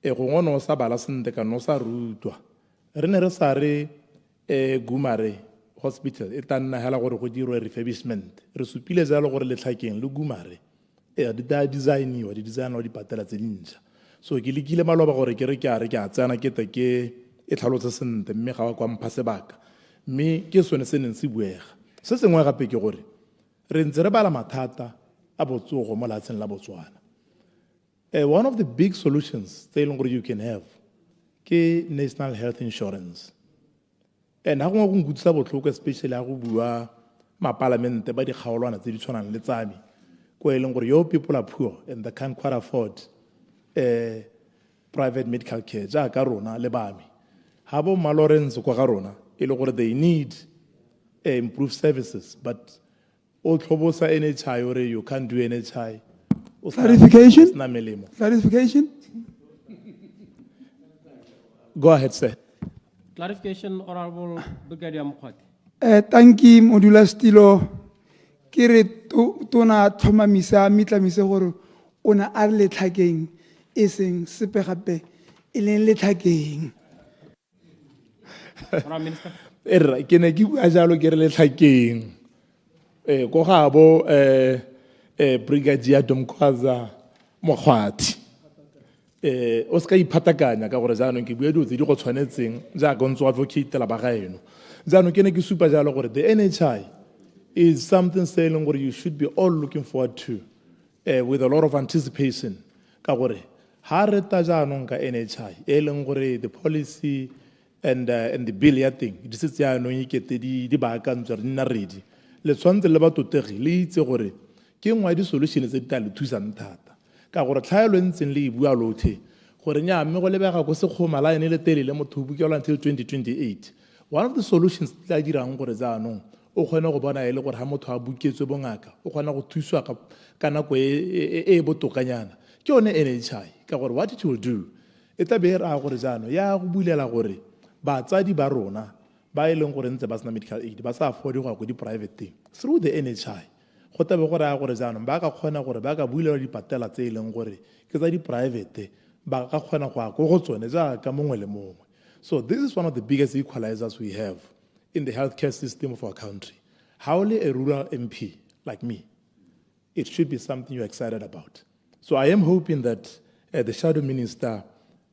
go ngono sa bala sente ka no sa rutwa re ne re sa re 𝗔𝗪𝗚 hospital e tanna hela gore go dirwe refurbishment re supile jalo gore letlhakeng le 𝗔𝗪𝗚 di da designiwa di designwa di patela tse dintšha so ke lekile maloba gore ke re ke a tsena ke te ke e tlhalotse sente mme ga wa kwa mpha sebaka mme ke sone se neng se buega se sengwe gape ke gore re ntse re bala mathata a botsogo mo lefatsheng la Botswana. One of the big solutions tse e leng gore you can have ke national health insurance. And ha go ngutsa botlhoko especially ha go bua mapalamente ba di kgaolwana tse di tshwanang le tsami ko e leng gore your people are poor and they can't quite afford private medical care jaaka rona le bami ha bo Lawrence kwa ga rona e le gore they need improved services but o tlhobosa NHI or you can't do NHI. Clarification? Clarification? Go ahead, sir. Clarification, Honorable Brigadier Mokgwati. Thank you, Modula Stilo. Kere tona tlhomamisa mitlamise gore ona a re letlhakeng e seng sepe gape e leng letlhakeng. Honorable Minister. Ke ne ke bua jalo ke re letlhakeng go ga bo Brigadier Domkhwaza Mokgwati o ska iphatakanya ka gore jaanong ke bua dilo tse di go tshwanetseng jaaka o ntse o advocate-ela ba gaeno jaanong ke ne ke supa jalo gore the NHI is something saying gore you should be all looking forward to with a lot of anticipation ka gore ha re ta jaanong ka NHI e leng gore the policy and the bill ya teng di setse jaanong ikete di baakantswe re nna ready le tshwantse le batotegi le itse gore ke ngwa di solution tse di tla le thusang thata ka gore tlhaelo ntseng le bua lothe gore nya mme go lebega go se kgoma la ene le telele motho bukelwa until 2028. One of the solutions tla dirang gore jaanong o kgone go bona ele gore ha motho a buketswe bongaka o kgona go thuswa ka nako e botokanyana ke yone NHI ka gore what it will do e tla be ra gore jaanong ya go bulela gore batsadi ba rona ba e leng gore ntse ba sena medical aid ba sa afford go di private thing through the NHI go tabe gore a gore jaanong ba ka kgona gore ba ka bulela di patela tse e leng gore ke tsa di private ba ka kgona go tsone jaaka mongwe le mongwe. So this is one of the biggest equalizers we have in the healthcare system of our country. How only a rural MP like me, it should be something you're excited about. So I am hoping that the shadow minister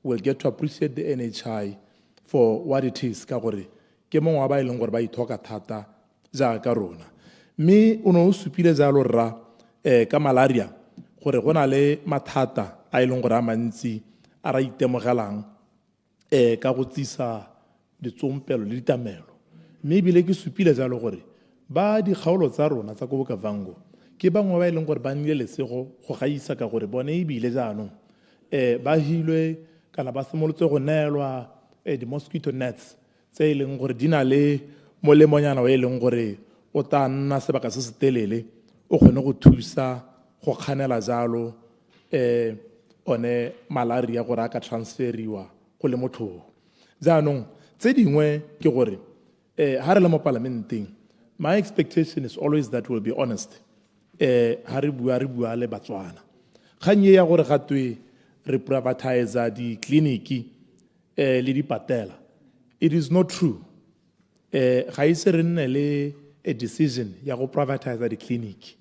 will get to appreciate the NHI for what it is ka gore ke mongwe wa ba e leng gore ba ithoka thata jaaka rona mme o no o supile jalo rra ka malaria gore go na le mathata a e leng gore a mantsi a ra itemogelang ka go tsisa ditsompelo le ditamelo mme ebile ke supile jalo gore ba dikgaolo tsa rona tsa ko Bokavango ke bangwe ba e leng gore ba nnile lesego go gaisa ka gore bone ebile jaanong ba hilwe kana ba simolotse go neelwa di-mosquito nets tse e leng gore di na le molemonyana o e leng gore o tla nna sebaka se se telele o kgone go thusa go kganela jalo one malaria gore a ka transferiwa go le motlhong jaanong tse dingwe ke gore ha re le mo parlamenteng my expectation is always that we'll be honest ha re bua le Batswana kganye ya gore gatwe re privatize di-clinic le dipatela. It is not true. Ga ise re nne le a decision ya go privatize the clinic.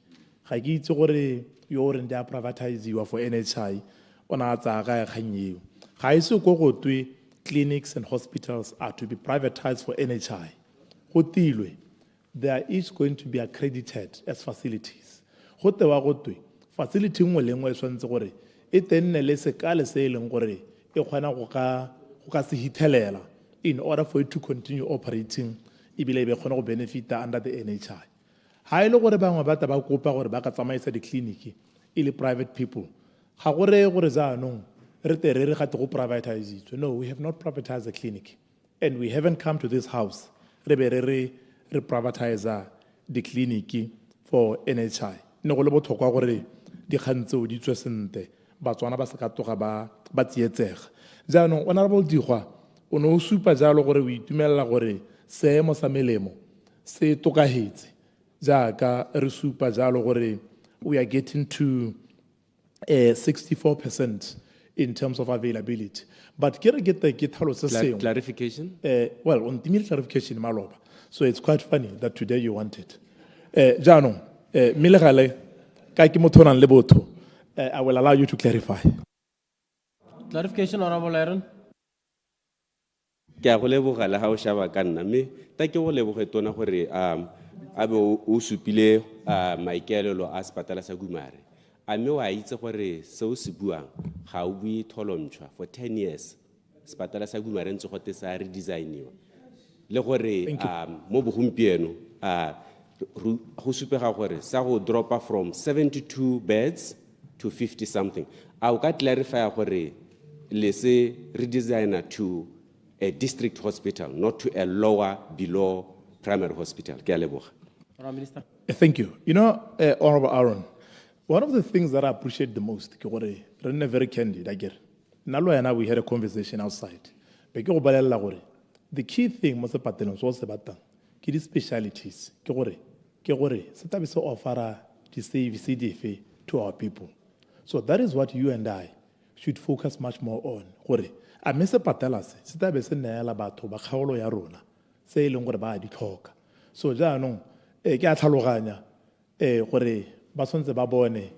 Ga ke itse gore yo re nda privatize you for NHI ona tsa ga kganyeo. Ga ise go gotwe clinics and hospitals are to be privatized for NHI. Go tilwe they are each going to be accredited as facilities. Go tewa gotwe facility nngwe le nngwe e tshwanetse gore e tenne le sekale se e leng gore e kgona go ka se hithelela in order for it to continue operating ebile be kgone go benefita under the NHI. Ha ile gore bangwe ba ta ba kopa gore ba ka tsamaisa di-clinic e le private people, ga gore gore zaanong re te re gate go privatize it. No, we have not privatized the clinic, and we haven't come to this house re be re privatize the clinic for NHI. Ne go le botlhokwa gore dikgang tseo di tswe sentle, batswana ba se ka toga ba tsietsega. Jaanong honorable Ḓiga, o ne o supa jalo gore o itumelela gore seemo sa melemo se tokagetse jaaka re supa jalo gore we are getting to 64% in terms of availability. But get clarification? Well, on the clarification maloba. So it's quite funny that today you want it. Jano, Milegale, Kaiki Motonan Leboto, I will allow you to clarify. Clarification, Honorable Aaron. Ke a go leboga le ha o shaba ka nna mme ta ke go leboge tona gore abe o supile maikaelelo a sepatala sa Gumare a mme wa itse gore se o se buang ga o bue tholomtshwa for 10 years sepatala sa Gumare ntse go te sa redesigniwa le gore mo bogompieno go supega gore sa go dropa from 72 beds to 50 something a o ka clarify gore le se redesigner to a district hospital, not to a lower below primary hospital. Minister. Thank you. You know, Honorable Aaron, one of the things that I appreciate the most, very candid, I get. Nalo and I, we had a conversation outside. The key thing most of the was about the specialities. So offer the CDFA to our people. So that is what you and I should focus much more on. A mese patelase se ta be se neela batho ba kgaolo ya rona se leng gore ba di tlhoka. So jaanong ke a tlhaloganya gore ba tshwantse ba bone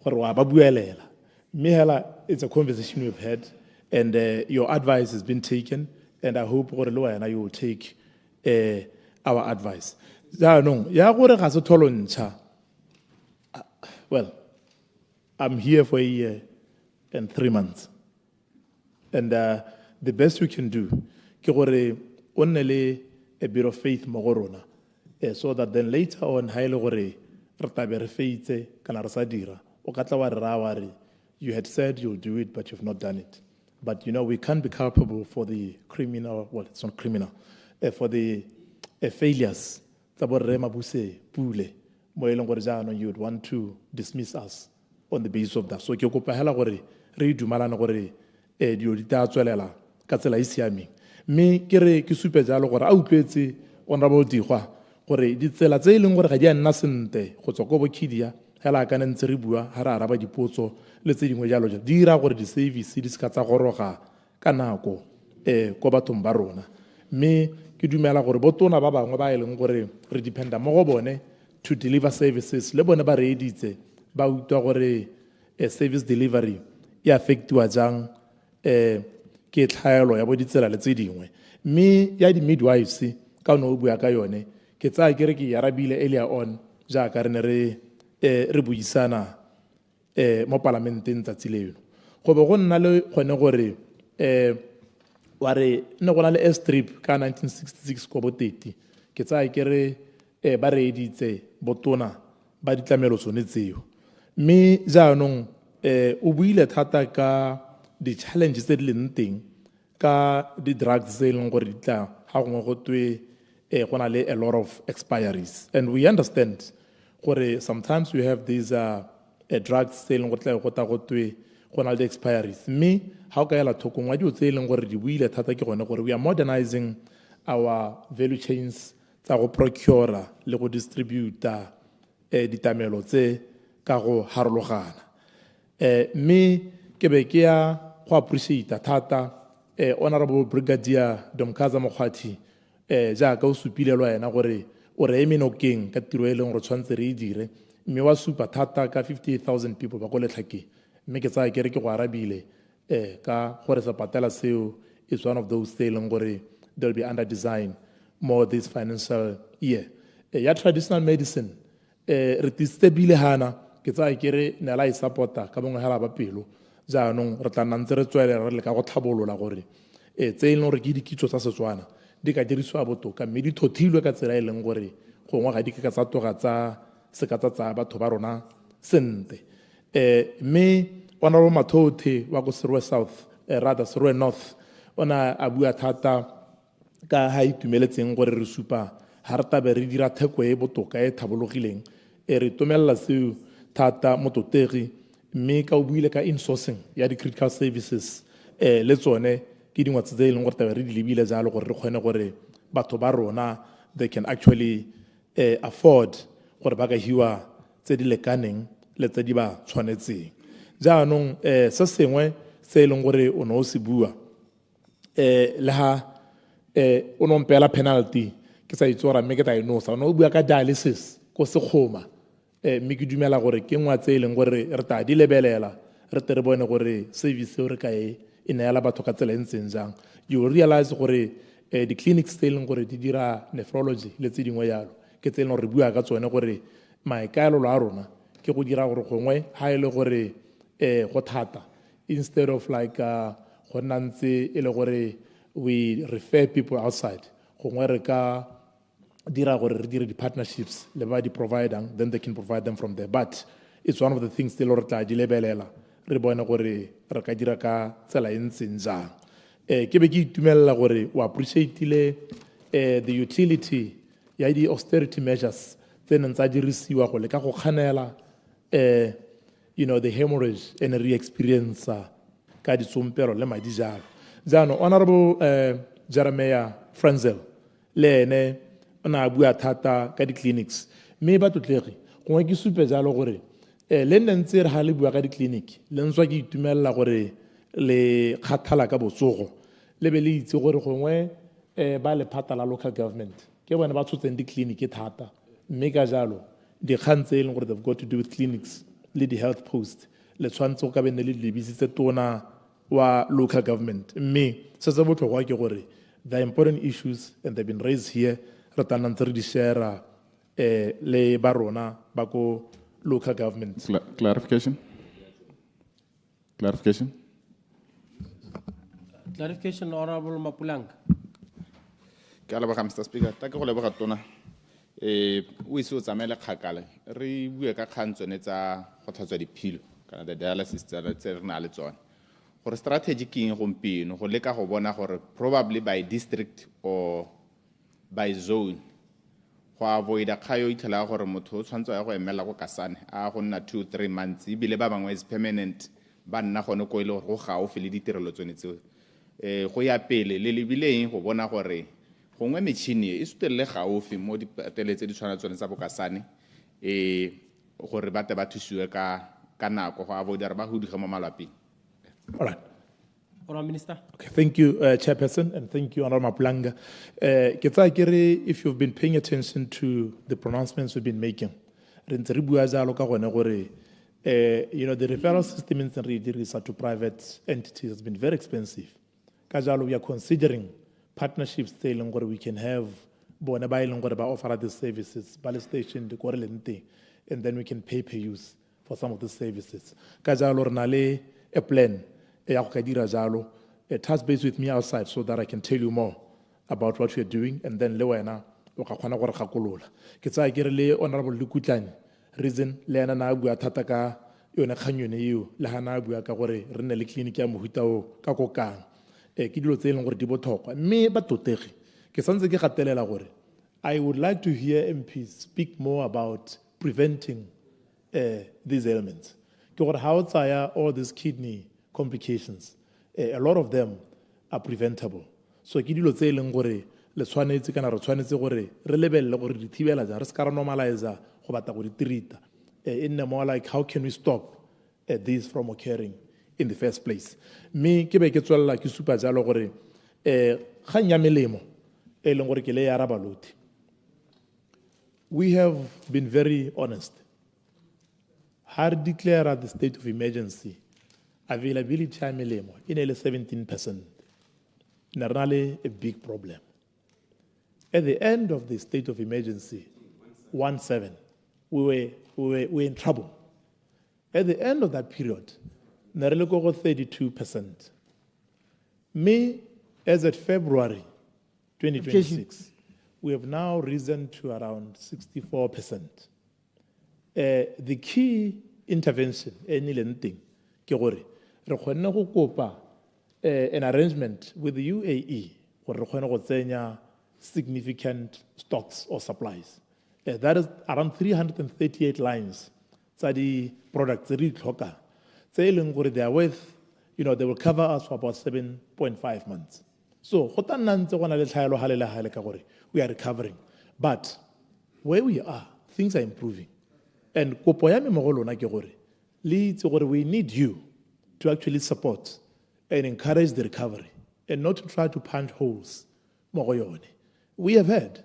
gore wa ba buelela. Mme hela it's a conversation we've had, and your advice has been taken, and I hope gore le wena you will take our advice. Jaanong ya gore ga se tholo ntsha. Well, I'm here for a year and 3 months. And the best we can do, only a bit of faith mogorona, so that then later on, you had said you'll do it, but you've not done it. But you know, we can't be culpable for the criminal, well, it's not criminal, for the failures. You would want to dismiss us on the basis of that. So, dio di ta tswelela ka tsela e siameng mme ke re ke supe jalo gore a utlwetse Honorable Ḓiga gore ditsela tse e leng gore ga di a nna sentle go tswa ko bokidia hela ka ntse re bua ha re araba dipotso le tse dingwe jalo di dira gore di-service di ska tsa goroga ka nako ko bathong ba rona mme ke dumela gore botona ba bangwe ba e leng gore re dependa mo go bone to deliver services le bone ba re editse ba utlwa gore service delivery e affectiwa jang ke tlhaelo ya bo ditsela le tse dingwe mme ya di-midwives ka o ne o bua ka yone ke tsaya ke re ke arabile earlier on jaaka re ne re buisana mo parlamenteng tsatsi leno go be go nna le gone gore wa re ne go na le airstrip ka 1966 ko bo 30 ke tsaya ke re ba re editse botona ba ditlamelo tsone tseo mme jaanong o buile thata ka the challenges that linting ka the drugs tse leng gore di tla ha gongwe go twe go na le a lot of expiries, and we understand gore sometimes we have these drugs tse leng go tla go ta go twe go na le expiries mme ha o ka ela thokong wa dio tse leng gore di buile thata ke gone gore we are modernizing our value chains tsa go procure le go distribute ditamelo tse ka go harologana mme ke be ke ya go appreciate thata Honorable Brigadier Domkaza Mokhati jaaka o supile lo ena gore o re eme nokeng ka tiro e leng gore tshwantse re e dire mme wa supa thata ka 58,000 people ba go letlhake mme ke tsaya ke re ke go arabile ka gore sepatela seo is one of those tse leng gore they'll be under design more this financial year ya traditional medicine re tisebile hana ke tsaya ke re ne la e supporta ka bongwe hela ba pelo jaanong re tla nna ntse re tswele re le ka go tlhabolola gore tse e leng gore ke dikitso tsa Setswana di ka dirisiwa botoka mme di thothilwe ka tsela e leng gore gongwe ga di ka tsa toga tsa sekata tsa batho ba rona sente. Mme Honorable Mathothi wa go Serwe South, rather Serwe North, ona a bua thata ka ha itumeletseng gore re supa ha re tabe re dira theko e botoka e thabologileng re tumella seo thata mo totegi mme ka o buile ka insourcing ya di critical services le tsone ke dingwe tse e leng gore tabe re di lebile jalo gore re kgone gore batho ba rona they can actually afford gore ba ka hiwa tse di lekaneng le tse di ba tshwanetseng. Jaanong se sengwe se e leng gore o ne o se bua le ha o no mpela penalty ke sa itse gore mme ke ta inosa o ne o bua ka dialysis ko Sekgoma mme ke dumela gore ke ngwa tse e leng gore re ta di lebelela re tle re bone gore service eo re ka e neela batho ka tsela e ntseng jang. You will realize gore di clinics tse e leng gore di dira nephrology le tse dingwe yalo ke tse e leng gore re bua ka tsone gore maikaelelo a rona ke go dira gore gongwe ha e le gore go thata instead of like go nna ntse e le gore we refer people outside gongwe re ka dira gore re dire di-partnerships le ba di-providang then they can provide them from there, but it's one of the things still re tla di lebelela re bone gore re ka dira ka tsela e ntseng jang. Ke be ke itumelela gore o appreciateile the utility ya di-austerity measures tse neng tsa dirisiwa go leka go kganela you know, the hemorrhage and re-experience ka ditsompelo le madi jalo. Jaanong Honorable Jdrm Franzel le ene o ne a bua thata ka di-clinics mme ba tlotlegi gongwe ke supe jalo gore le nne ntse re ga le bua ka di-clinic le ntswa ke itumelela gore le kgathala ka botsogo le be le itse gore gongwe ba lephata la local government ke bone ba tshotseng di-clinic thata mme ka jalo dikgang tse e leng gore they've got to do with clinics le di-health post le tshwanetse go ka benne le lebisitse tona wa local government mme se se botlhokwa ke gore the important issues and they've been raised here re tana ntse re di share le ba rona ba ko local government. Clarification. Clarification, Honorable Mapulanga. Ke a leboga Mr. Speaker, ta ke go leboga tona o ise o tsamaele kgakala re bue ka kgang tsone tsa go tlhatswa diphilo kana the dialysis tse re na le tsone gore strategy ke eng gompieno go leka go bona gore probably by district or by zone go avoida kgayo itlhela gore motho o tshwanetse ya go emela go kasane a go nna 2-3 months ebile ba bangwe is permanent ba nna gone ko ile gore go gaufi le ditirelo tsone tseo go ya pele le lebileng go bona gore gongwe metšhini e sutelele gaufi mo dipatele tse di tshwana tsone tsa bokasane gore ba te ba thusiwe ka nako go avoida re ba hudiga mo malapeng. All right. Honourable Minister. Okay, thank you, Chairperson, and thank you, Honourable Mapulanga. If you've been paying attention to the pronouncements we've been making, you know, the referral system in to private entities has been very expensive. We are considering partnerships saying where we can have offer the services, ballot station, the quarterly, and then we can pay per use for some of the services. A plan. Touch base with me outside so that I can tell you more about what we're doing, and then Lewena, Honorable Lukutlani, reason Lena Nagua Tataka, Yona Kanyuni, Lahana Buakore, Renali Clinic, Muhitao, Kakokang, Kidlo Taylor Dibo talk, me but to take. I would like to hear MPs speak more about preventing these ailments. How all these kidney complications, a lot of them are preventable. So kidilo tse leng gore le tshwanetse kana re tshwanetse gore re lebelle gore di thibela ja re ska ra normalize go bata go di treata in more like how can we stop these from occurring in the first place. Me ke be ke tswella ke supa jalo gore kgang ya melemo e leng gore ke le ya rabaloti. We have been very honest. Hard declare the state of emergency. Availability ya melemo in 17%. Narale a big problem. At the end of the state of emergency, 17, we were in trouble. At the end of that period, narale go 32%. May, as at February, 2026, we have now risen to around 64%. The key intervention, an arrangement with the UAE where significant stocks or supplies. That is around 338 lines. The products they are worth, they will cover us for about 7.5 months. So we are recovering. But where we are, things are improving. And we need you to actually support and encourage the recovery and not to try to punch holes. We have heard,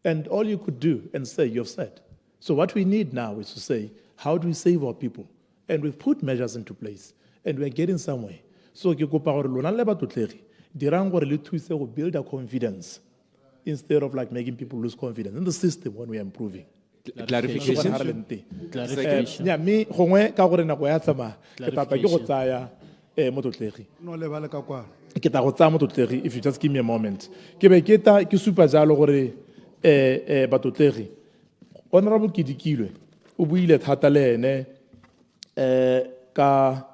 and all you could do and say, you've said. So what we need now is to say, how do we save our people? And we've put measures into place, and we're getting somewhere. So build a confidence instead of like making people lose confidence in the system when we are improving. Clarification. Yeah, me, if you just give me a moment. Honorable 𝗕𝗙𝗘𝗍, o buile thata le ene ka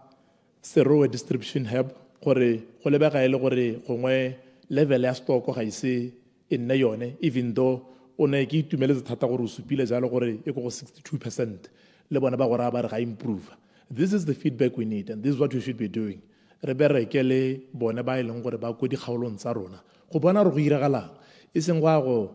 𝗕𝗏 distribution hub gore go lebega ile gore gongwe level ya stock ga ise e nne yone, even though o ne ke itumeletse thata gore o supile jalo gore e go 62% le bona ba gore ba re ga improve. This is the feedback we need, and this is what we should be doing. Re bereke le bone ba ileng gore ba go di kgaolong tsa rona go bona re go iragalang e seng go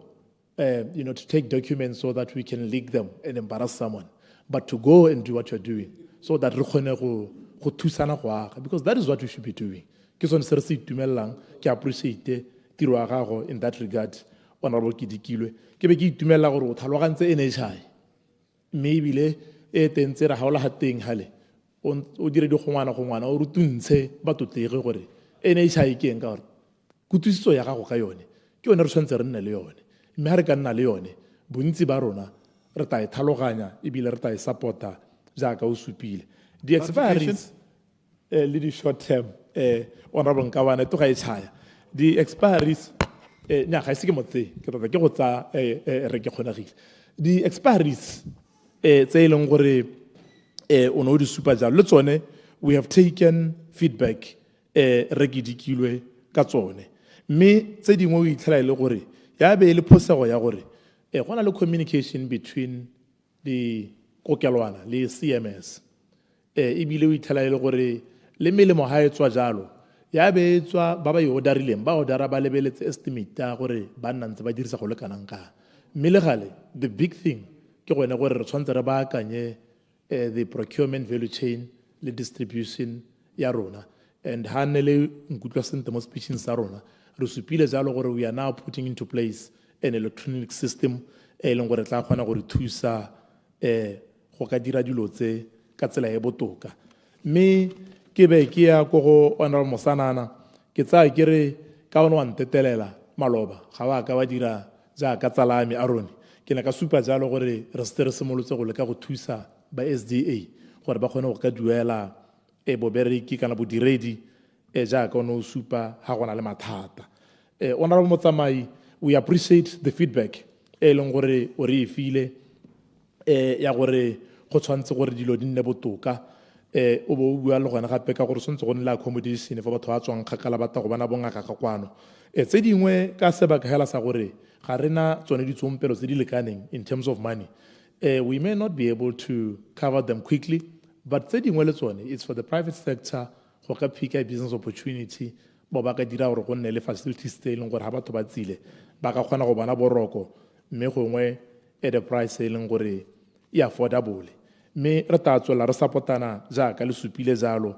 to take documents so that we can leak them and embarrass someone, but to go and do what you're doing so that re kgone go thusana go aga, because that is what we should be doing. Ke sone se re se itumellang, ke appreciate tiro ya gago in that regard, Honorable 𝗕𝗙𝗘𝗍. Ke be ke itumela gore o tlhalogantse NHI mme ebile e tentse ra haola ha teng hale o dire di gongwana o rutuntshe batotlege gore NHI ke eng ka gore kutlwisiso ya gago ka yone ke yone re tshwanetse re nne le yone, mme ha re ka nna le yone bontsi ba rona re tla e tlhaloganya ebile re tla e supporta jaaka o supile. The expiries le di short term Honorable Nkawana to ga e tshaya the expiries nya ga se ke motse ke tota ke go tsa re ke kgonagile the expiries tse e leng gore o no di supa jalo le tsone we have taken feedback re 𝗕𝗙𝗘𝗍 ka tsone, mme tse dingwe o itlhela ile gore ya be le phosego ya gore go na le communication between the kokelwana le CMS ebile o itlhela ile gore le melemo ha e tswa jalo ya be e tswa ba ba yo darileng ba o dara ba lebeletse estimate ya gore ba nna ntse ba dirisa go le kanang ka, mme le gale the big thing ke gone gore re tshwanetse re baakanye the procurement value chain le distribution ya rona, and ha ne le nkutlwa sentle mo speeching sa rona re supile jalo gore we are now putting into place an electronic system e leng gore tla kgona gore thusa go ka dira dilo tse ka tsela e botoka. Mme ke be ke ya go Honorable Mosanana ke tsaya ke re ka ona wa ntetelela maloba ga wa ka wa dira jaaka tsalame a rone ke ne ka supa jalo gore re se re simolotse go leka go thusa ba SDA gore ba kgone go ka duela bobereki kana bodiredi jaaka no supa ha gona le mathata. Honorable Motsamai, we appreciate the feedback leng gore o re file ya gore go tshwantse gore dilo di nne botoka o bo bua le gona gape ka gore sontse go nne accommodation for batho ba tswang kgakala ba ta go bana bongaka ka kwano tse dingwe ka sebaka hela sa gore ga rena tsone ditsompelo tse di lekaneng in terms of money. We may not be able to cover them quickly, but tse dingwe le tsone it's for the private sector go ka pick a business opportunity bo ba ka dira gore go nne le facilities tse leng gore ha batho ba tsile ba ka kgona go bona boroko mme gongwe at a price e leng gore e affordable, mme re tla tswela re supportana jaaka le supile jalo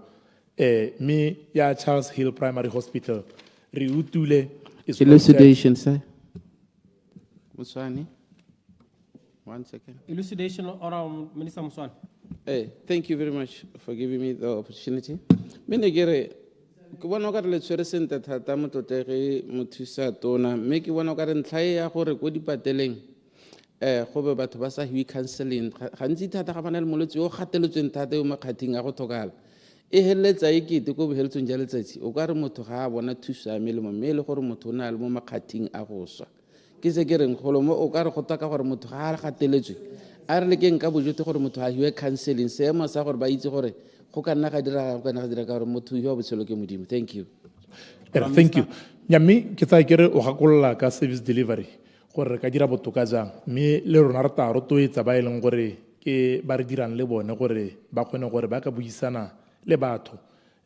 mme ya Charles Hill Primary Hospital re utule elucidation sir Muswani 1 second elucidation around Minister Muswani. Thank you very much for giving me the opportunity. Mene kere ke bona ka le tswere sente thata mototege mothusa tona mme ke bona ka re ntlha ya gore go di pateleng go be batho ba sa hwi counseling gantsi thata ga bana le molwetse o gateletsweng thata yo makgathing a go thokala e heletsa e kete ko boheletsong ja letsatsi o ka re motho ga a bona thuso ya melemo mme e le gore motho o na le mo makgathing a go swa ke se ke reng kgolo mo o ka re go ka gore motho ga a gateletswe a re le keng ka bojote gore motho a hiwe counseling seemo sa gore ba itse gore go ka nna ga dira ka gore motho hiwa botshelo ke modimo. Thank you. Thank you. Nyami ke tsa kere o gakolola ka service delivery gore re ka dira botoka jang mme le rona re ta rotloetsa ba e leng gore ke ba re dirang le bone gore ba kgone gore ba ka buisana le batho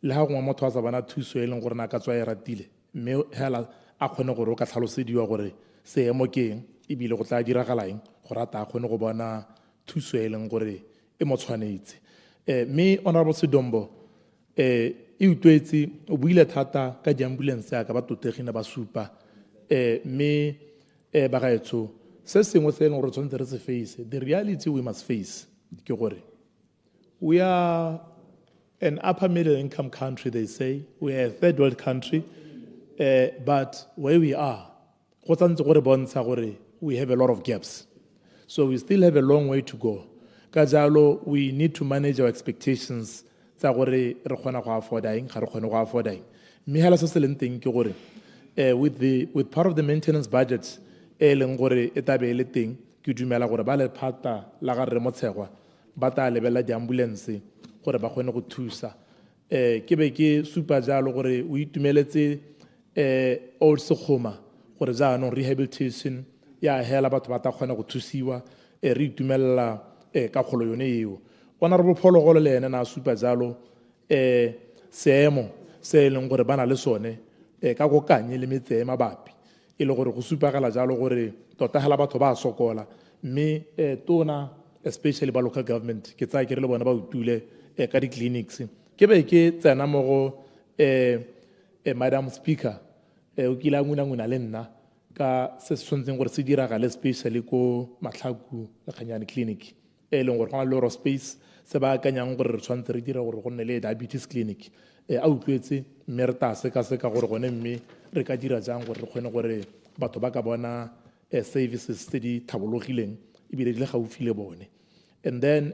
le ha gongwe motho a sa bana thuso e leng gore na ka tswa e ratile mme hela a kgone gore o ka tlhalosediwa gore seemo ke eng ebile go tla diragala eng gore a ta kgone go bona thuso e leng gore e mo tshwanetse. Mme Honorable Sedombo e utlwetse o buile thata ka di-ambulance ya ka ba totegile ba supa mme ba gaetsho se sengwe se e leng gore tshwanetse re se face the reality we must face ke gore we are an upper middle income country, they say. We are a third world country, but where we are, we have a lot of gaps. So we still have a long way to go. Kajalo, we need to manage our expectations. With part of the maintenance budget, ambulance gore ba kgone go thusa ke be ke supa jalo gore o itumeletse old Sekgoma gore jaanong rehabilitation ya hela batho ba ta kgona go thusiwa re itumelela ka kgolo yone eo Honorable Phologolo le ene na supa jalo seemo se leng gore bana le sone ka go kanye le metse e mabapi e le gore go supagala jalo gore tota hela batho ba sokola mme tona especially ba local government ke tsa ke re le bona ba utule ka di clinics ke be ke tsena mo go Madam Speaker o kila nguna le nna ka se tshwantseng gore se diragale especially ko Matlhaku le Kganyane clinic e leng gore gona le space se ba kanyang gore re tshwantse re dira gore go nne le diabetes clinic a utlwetse mme re ta se ka gore gone mme re ka dira jang gore re kgone gore batho ba ka bona services tse di thabologileng ebile di le gaufi le bone. And then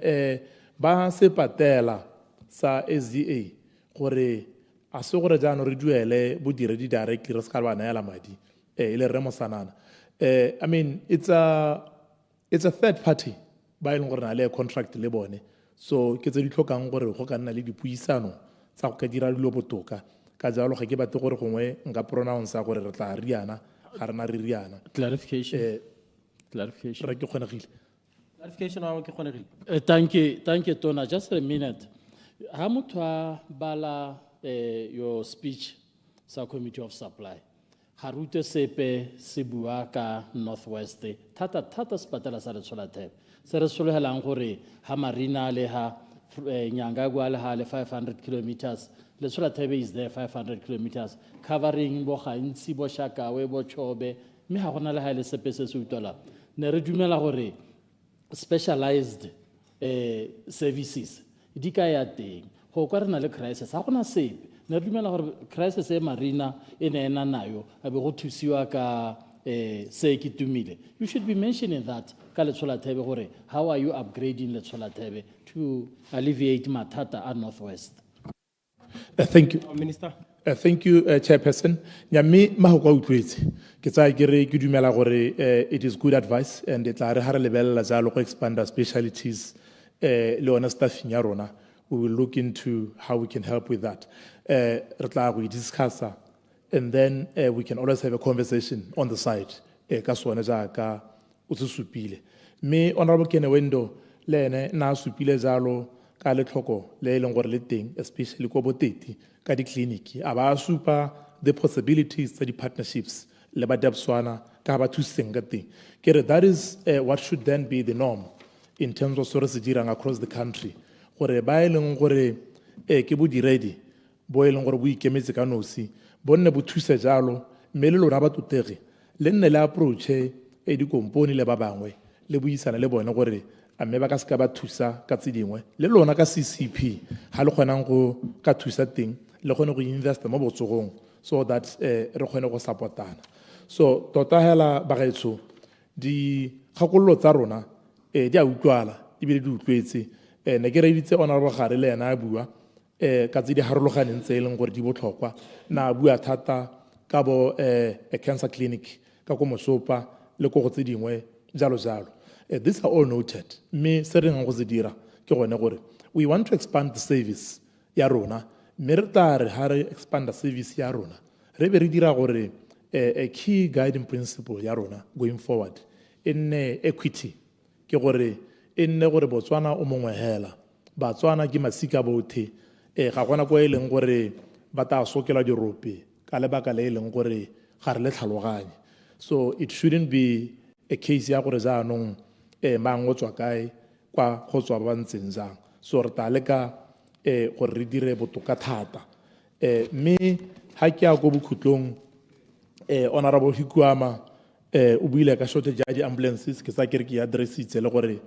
ba se patela sa SDA gore a se gore jaanong re duele bodiredi directly re ska ba naela madi ile re mo sanana. I mean it's a third party ba e leng gore na le contract le bone so ke tse di tlhokang gore go ka nna le dipuisano tsa go ka dira dilo botoka ka jalo ga ke batle gore gongwe nka pronounce gore re tla riana ga rena re riana. Clarification. Re ke kgonegile. Thank you, Tona. Just a minute. How much bala your speech, sa Committee of Supply? Harute sepe sibuaka Northwest. Tata spatala sa resolatev. Sa resolahelang gore ha marina le ha Nyangagwa le ha le 500 kilometers. Le solatev is there 500 kilometers covering bo Gantsi bo Shakawe bo Chobe. Me ha gona le ha le sepe se sutola. Ne re dumela gore specialized services di ka ya teng go ka rena le crisis ha gona sepe ne re dumela gore crisis e marina e ne ena nayo a be go thusiwa ka se ke tumile. You should be mentioning that ka Letsholathebe gore how are you upgrading Letsholathebe to alleviate mathata at Northwest. Thank you, Minister. Thank you, Chairperson. Nyami mahoko utlwetse ke tsa ke re ke dumela gore it is good advice and it la re ha re lebella jalo go expand our specialties le ona staffing ya rona. We will look into how we can help with that. Re tla go discuss and then we can always have a conversation on the side ka sone jaaka o se supile. Me Honorable Kenewendo le ene na supile jalo ka le tlhoko le e leng gore le teng especially ko boteti ka di clinic aba super the possibilities tsa di partnerships le ba Botswana ka ba thuseng ka teng kere that is what should then be the norm in terms of sort of dirang across the country gore ba e leng gore ke bodiredi bo e leng gore bo ikemetse ka nosi bonne bo thuse jalo mme le lona ba tutege le nne le approach e di komponi le ba bangwe le buisana le bone gore a mme ba ka ska ba thusa ka tsidingwe le lona ka CCP ha le kgonang go ka thusa teng le kgone go invest mo botsogong so that re kgone go supportana. So tota hela ba gaetso di khakollo tsa rona di a utlwala di be di utlwetse ne ke reditse Honorable Gare le ena a bua ka tse di harologaneng tse e leng gore di botlhokwa na bua thata ka bo a cancer clinic ka ko Mosopa le ko go tse dingwe jalo jalo. These are all noted. Me se re go se dira ke gone gore we want to expand the service ya rona, mme re tla re ha re expand the service ya rona re be re dira gore a key guiding principle ya rona going forward in equity ke gore gore Botswana o mongwe hela, Batswana ke masika botlhe ga gona go e leng gore ba ta sokela dirope ka lebaka le e leng gore ga re le tlhaloganye. So it shouldn't be a case ya gore jaanong mang o tswa kae kwa go tswa ba ntseng jang. So re ta leka gore re dire botoka thata. Mme ha ke ya go bokhutlong honorable Hikwama o buile ka shortage ya di-ambulances ke sa kere ke addressitse le gore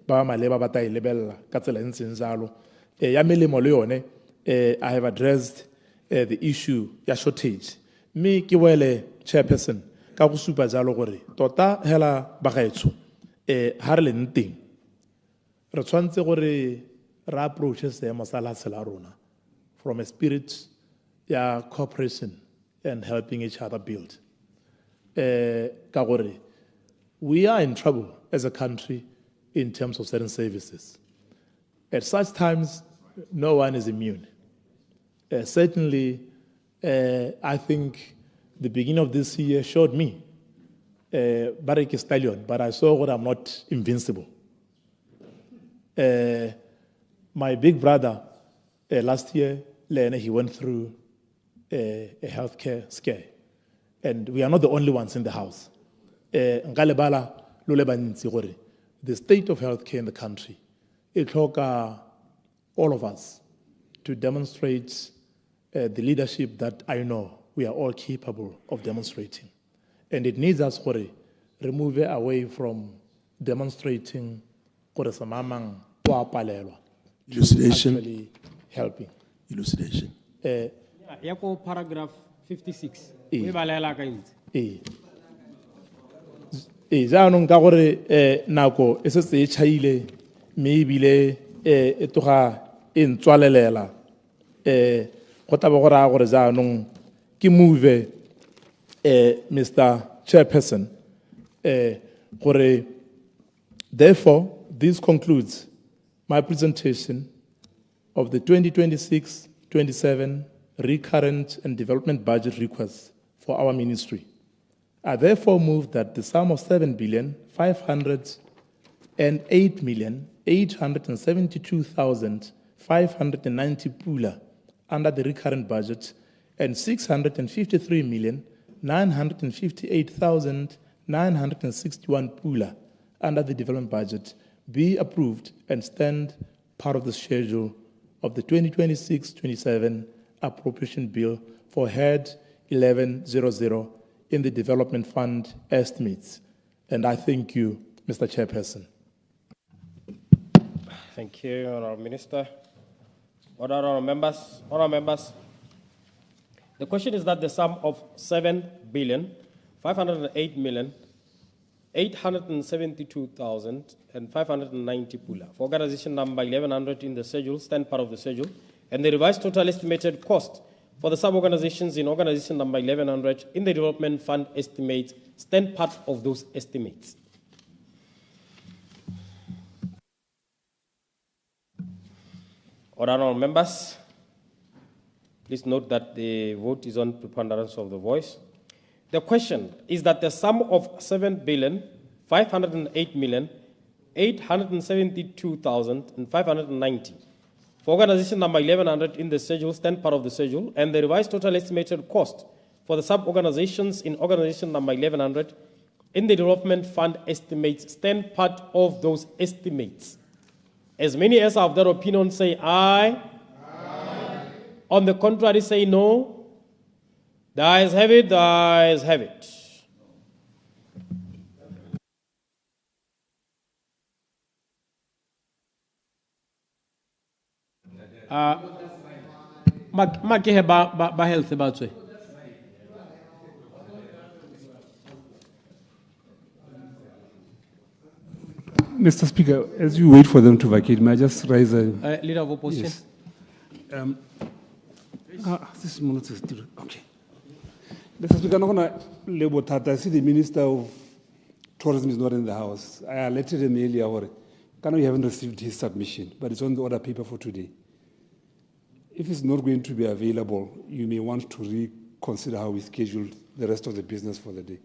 ba maleba ba ta e lebella ka tsela ntseng jalo. Ya melemo le yone I have addressed the issue ya shortage. Me ke boele chairperson ka go supa jalo gore tota hela ba gaetsho ha re le nteng re tshwantse gore ra approach seemo sa la rona from a spirit ya cooperation and helping each other build. Ka gore we are in trouble as a country in terms of certain services. At such times, no one is immune. Certainly, I think the beginning of this year showed me Barrick Stallion, but I saw what I'm not invincible. My big brother, last year, he went through a healthcare scare. And we are not the only ones in the house. The state of healthcare in the country, it took all of us to demonstrate the leadership that I know we are all capable of demonstrating. And it needs us to remove it away from demonstrating elucidation. Actually helping. Elucidation. Paragraph 56. Jaanong ka gore nako e setse e chaile mme ebile e toga e ntswalelela go tla bo go raya gore jaanong ke move Mr. Chairperson gore therefore this concludes my presentation of the 2026-27 recurrent and development budget requests for our ministry. I therefore move that the sum of 7,508,872,590 pula under the recurrent budget and 653,958,961 pula under the development budget be approved and stand part of the schedule of the 2026-27 appropriation bill for head 1100 in the development fund estimates. And I thank you, Mr. Chairperson. Thank you, Honourable Minister. Honourable members, the question is that the sum of 7,508,872,590 pula for organization number 1100 in the schedule, stand part of the schedule, and the revised total estimated cost for the sub-organizations in organization number 1100 in the development fund estimates stand part of those estimates. Honourable members, please note that the vote is on preponderance of the voice. The question is that the sum of 7,508,872,590 for organization number 1100 in the schedule, stand part of the schedule, and the revised total estimated cost for the sub-organizations in organization number 1100 in the development fund estimates stand part of those estimates. As many as are of that opinion say aye. Aye. On the contrary say no. The ayes have it, the ayes have it. Makehe ba health ba tswe. Mr. Speaker, as you wait for them to vacate, may I just raise a... Leader of opposition. Yes. This is okay. Mr. Speaker, I see the Minister of Tourism is not in the House. I alerted him earlier. We haven't received his submission, but it's on the order paper for today. If it's not going to be available, you may want to reconsider how we schedule the rest of the business for the day.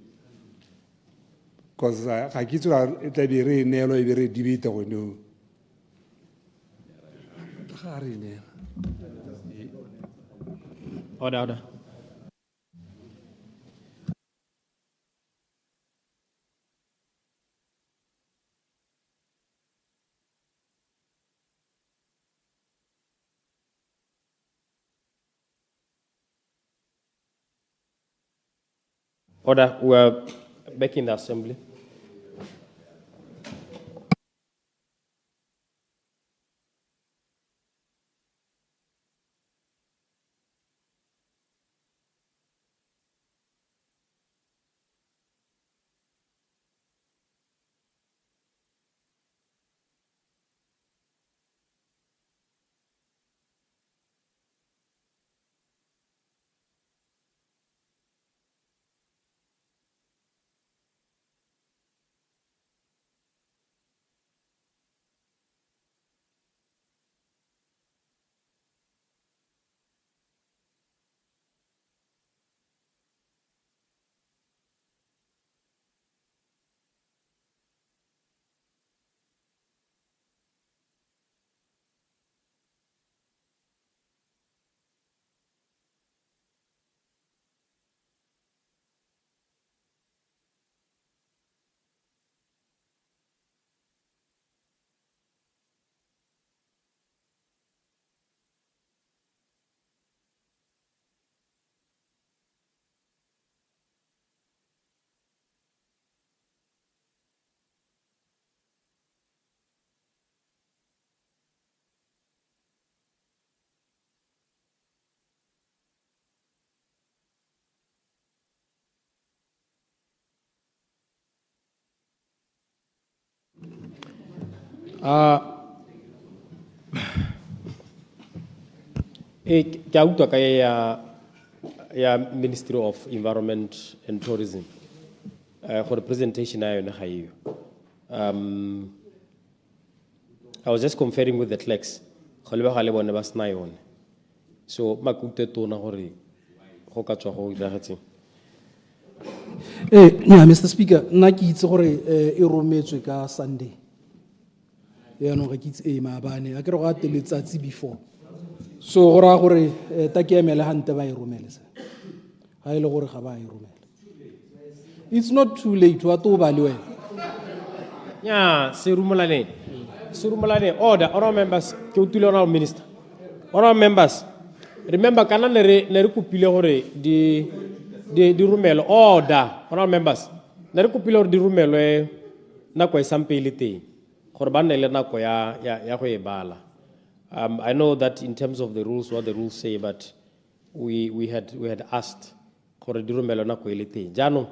Because I get to it be very debate when you. Order. Order, we are back in the assembly. Ke a utlwa ka ya Ministry of Environment and Tourism for the presentation a yone ga eo. I was just conferring with the clerks go lebega le bone ba sena yone, so makute tona gore go ka tswa go diragetseng. Mr. Speaker, nna ke itse gore e rometswe ka Sunday. No, ga ke itse maabane a ke re go ate letsatsi before, so go ra gore ta ke emele hante ba e romele se ha ile gore ga ba e romela. It's not too late wa to ba le wena. Yeah, serumolane order members ke utile ona minister. All members remember kana ne re kupile gore di rumelo order all members ne re kupile gore di rumelwe nako e sampele teng gore ba nne le nako ya go e bala. I know that in terms of the rules, what the rules say, but we had asked gore di rumelo nako e le teng. Jaanong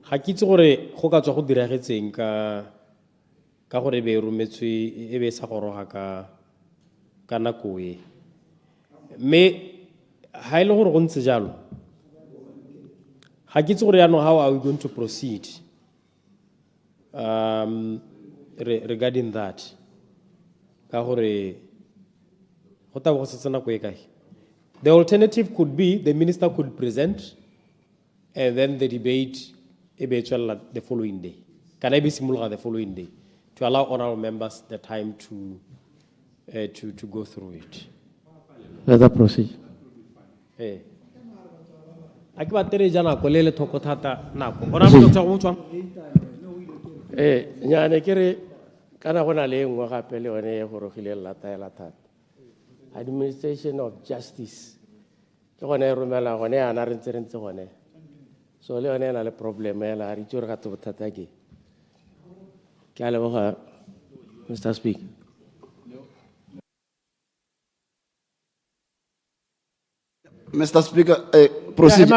ga ke itse gore go ka tswa go diragetseng ka gore be rometswe e be sa goroga ka nako e. Me ha ile gore go ntse jalo ga ke itse gore yaanong how are we going to proceed regarding that, ka gore go ta bo se tsena go e kae. The alternative could be the minister could present and then the debate eventually the following day. Can I be similar the following day to allow honorable members the time to go through it? Let us proceed. Hey. Aki ba tere jana ko lele thoko thata nako. Ona mo tsa go tswa. Nyane kere kana gona le engwe gape le one e gorogile latela thata. Administration of justice. Ke gone e romela gone ana re ntse gone. So le one na le problem ya la ri tsore ga to bothata ke. Ke a leboga Mr. Speaker. Mr. Speaker, proceed.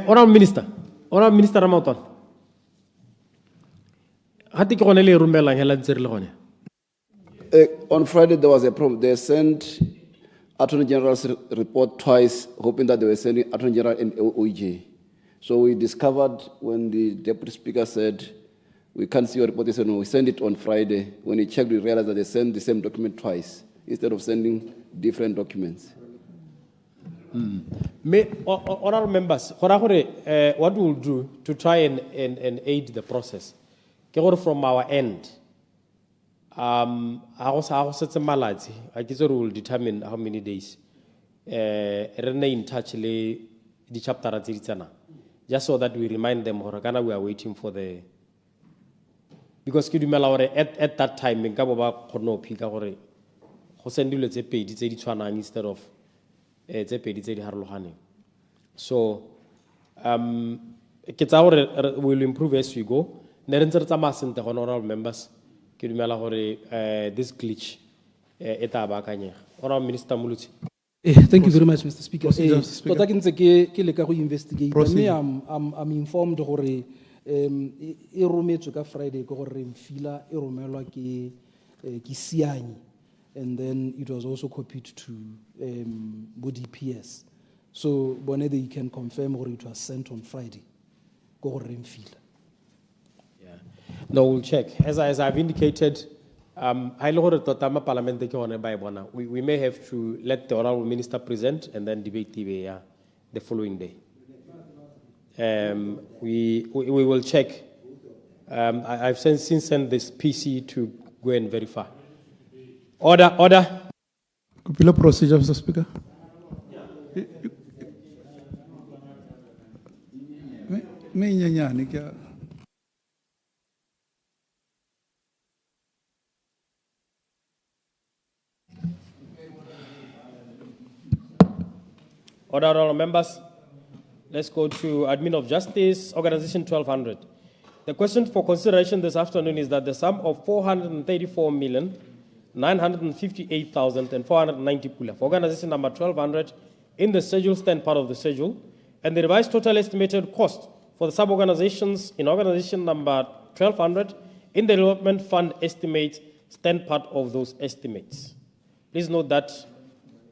Honorable Minister, Honorable Minister Рамаутан. Hati ke gone le romelang hela ntse re le gone. On Friday, there was a problem. They sent Attorney General's report twice, hoping that they were sending Attorney General and OEJ. So we discovered when the Deputy Speaker said, we can't see your report, they said, no, we sent it on Friday. When we checked, we realized that they sent the same document twice, instead of sending different documents. Honorable members, what we will do to try and aid the process, from our end, I guess we will determine how many days. In touch the chapter just so that we remind them we are waiting for the. Because at that time, instead of so we'll improve as we go. Honorable members, this glitch. Honorable Minister Muluti. Thank you very much, Mr. Speaker. Investigate. I'm informed that Friday and then it was also copied to DPS. So whenever you can confirm or it was sent on Friday. No, we'll check. As I've indicated, we may have to let the Honorable Minister present and then debate the following day. We will check. I've since sent this PC to go and verify. Order. Popular procedure, Mr. Speaker. Order, honorable members. Let's go to Admin of Justice, Organization 1200. The question for consideration this afternoon is that the sum of 434,958,490 pula for organization number 1200 in the schedule stand part of the schedule, and the revised total estimated cost for the sub-organizations in organization number 1200 in the development fund estimates stand part of those estimates. Please note that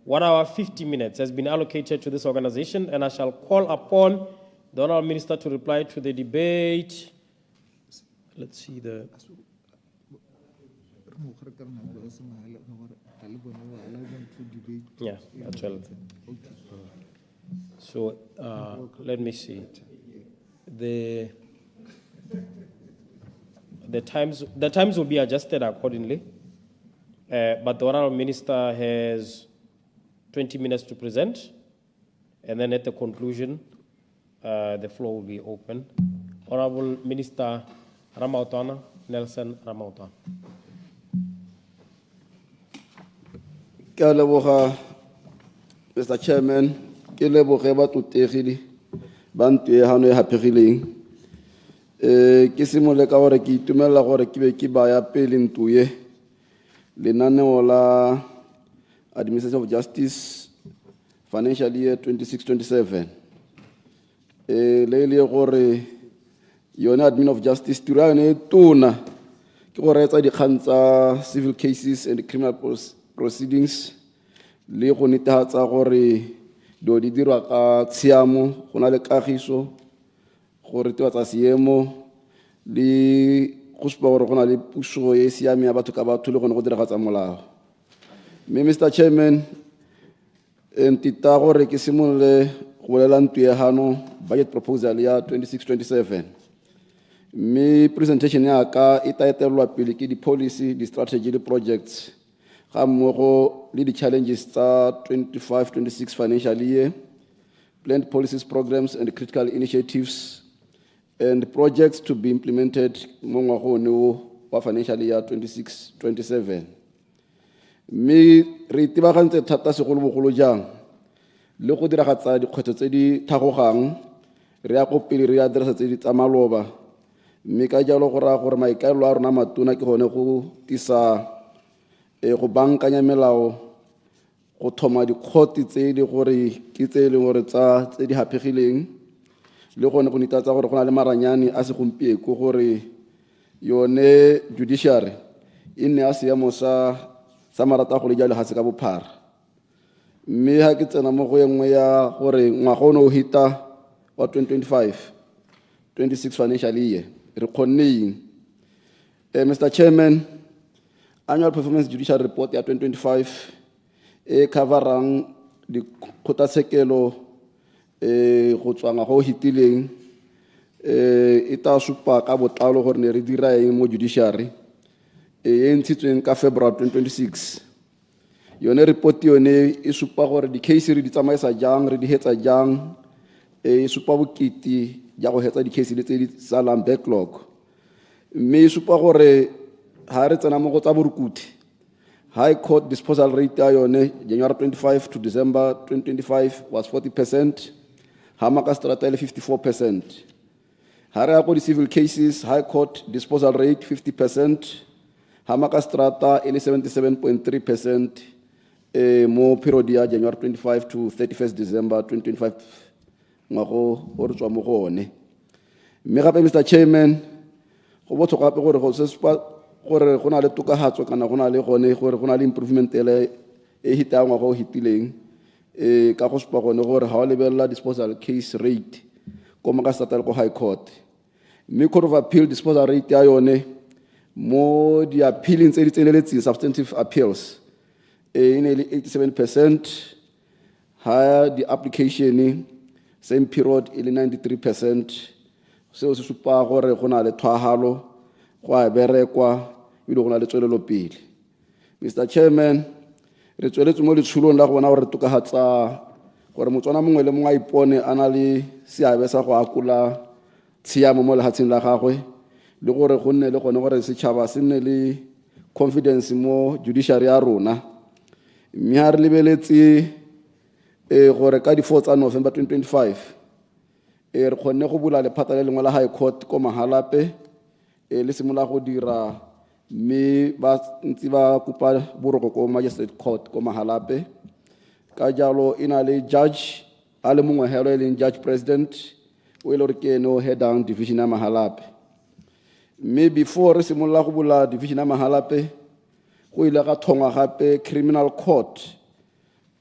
1 hour 50 minutes has been allocated to this organization, and I shall call upon the Honourable Minister to reply to the debate. Let's see the. Yeah, actually. So let me see. The times will be adjusted accordingly, but the Honourable Minister has 20 minutes to present, and then at the conclusion, the floor will be open. Honourable Minister Ramautana, Nelson Ramautan. Mr. Chairman, ke leboge batlotegile ba ntuegano e hapegileng. Ke simole ka gore ke itumelela gore ke be ke baya pele ntuye lenaneo la Administration of Justice financial year 26-27. Le le gore yona Admin of Justice tiro ya yone e tona ke gore etsa dikgang tsa civil cases and criminal proceedings le go netefatsa gore do di dirwa ka tshiamo go na le kagiso gore tsa seemo le go supa gore go na le puso e siame ya batho ka batho le gone go diragatsa molao. Mr. Chairman, ntita gore ke simolole go bolela ntuegano budget proposal ya 26-27. Me presentation ya ka e taetelwa pele ke di policy, di strategy, di projects ga mmogo le di challenges tsa 25-26 financial year, planned policies, programs and critical initiatives and projects to be implemented mo ngwagong wa financial year 26-27. Me re tibagantse thata segolobogolo jang le go diragatsa dikgwetlho tse di thagogang re ya go pele re addressa tse di tsa maloba, mme ka jalo go raya gore maikaelelo a rona matona ke gone go tisa go bankanya melao go thoma dikgoti tse di gore ke tse e leng gore tse di hapegileng le gone go netatsa gore go na le maranyane a segompieko gore yone judiciary e nne a seemo sa marata go le jalo ga se ka bophara. Mme ha ke tsena mo go engwe ya gore ngwaga o ne o hita wa 2025-26 financial year re kgonne Mr. Chairman, annual performance judicial report ya 2025 e coverang di kgotlatshekelo go tswa ngwaga o hitileng e ta supa ka botlalo gore ne re dira eng mo judiciary e ntshitsweng ka February 2026. Yone report yone e supa gore di case re di tsamaisa jang re di hetsa jang e supa bokete ja go hetsa di case le tse di salang backlog. Mme e supa gore ha re tsena mo go tsa borukuthi High Court disposal rate ya yone January 25 to December 2025 was 40%, Hamakastrata 54%. Ha re ya go di civil cases High Court disposal rate 50%, Hamakastrata 77.3%. Mo period ya January 25 to 31st December 2025 ngwago o re tswa mo go one. Mme gape Mr. Chairman go botlhokwa gape gore go sepa gore go na le tokahatso kana go na le gone gore go na le improvement ele e hita ngwago o hitileng ka go sepa gone gore ha o lebella disposal case rate ko Makasata le ko High Court. Mme Court of Appeal disposal rate ya yone mo di appealing tse di tseneletseng substantive appeals in 87%, higher the application, same period in 93%. So se supa gore go na le thwahalo go a berekwa ile go na le tswelelo pele. Mr. Chairman, re tsweletse mo letshulong la go bona gore tokahatsa gore motswana mongwe le mongwe a ipone a na le seabe sa go akola tshiamo mo lehatsheng la gagwe le gore go nne le gone gore setšhaba se nne le confidence mo judiciary ya rona. Mme ha re lebeletse gore ka di 4 tsa November 2025 re kgonne go bula lephata le lengwe la High Court ko Mahalape le simola go dira mme ba ntse ba kopa boroko ko Magistrate Court ko Mahalape. Ka jalo ina le judge a le mongwe helo e leng Judge President o ile re ke no headang division ya Mahalape. Mme before re simola go bula division ya Mahalape go ile ga thongwa gape criminal court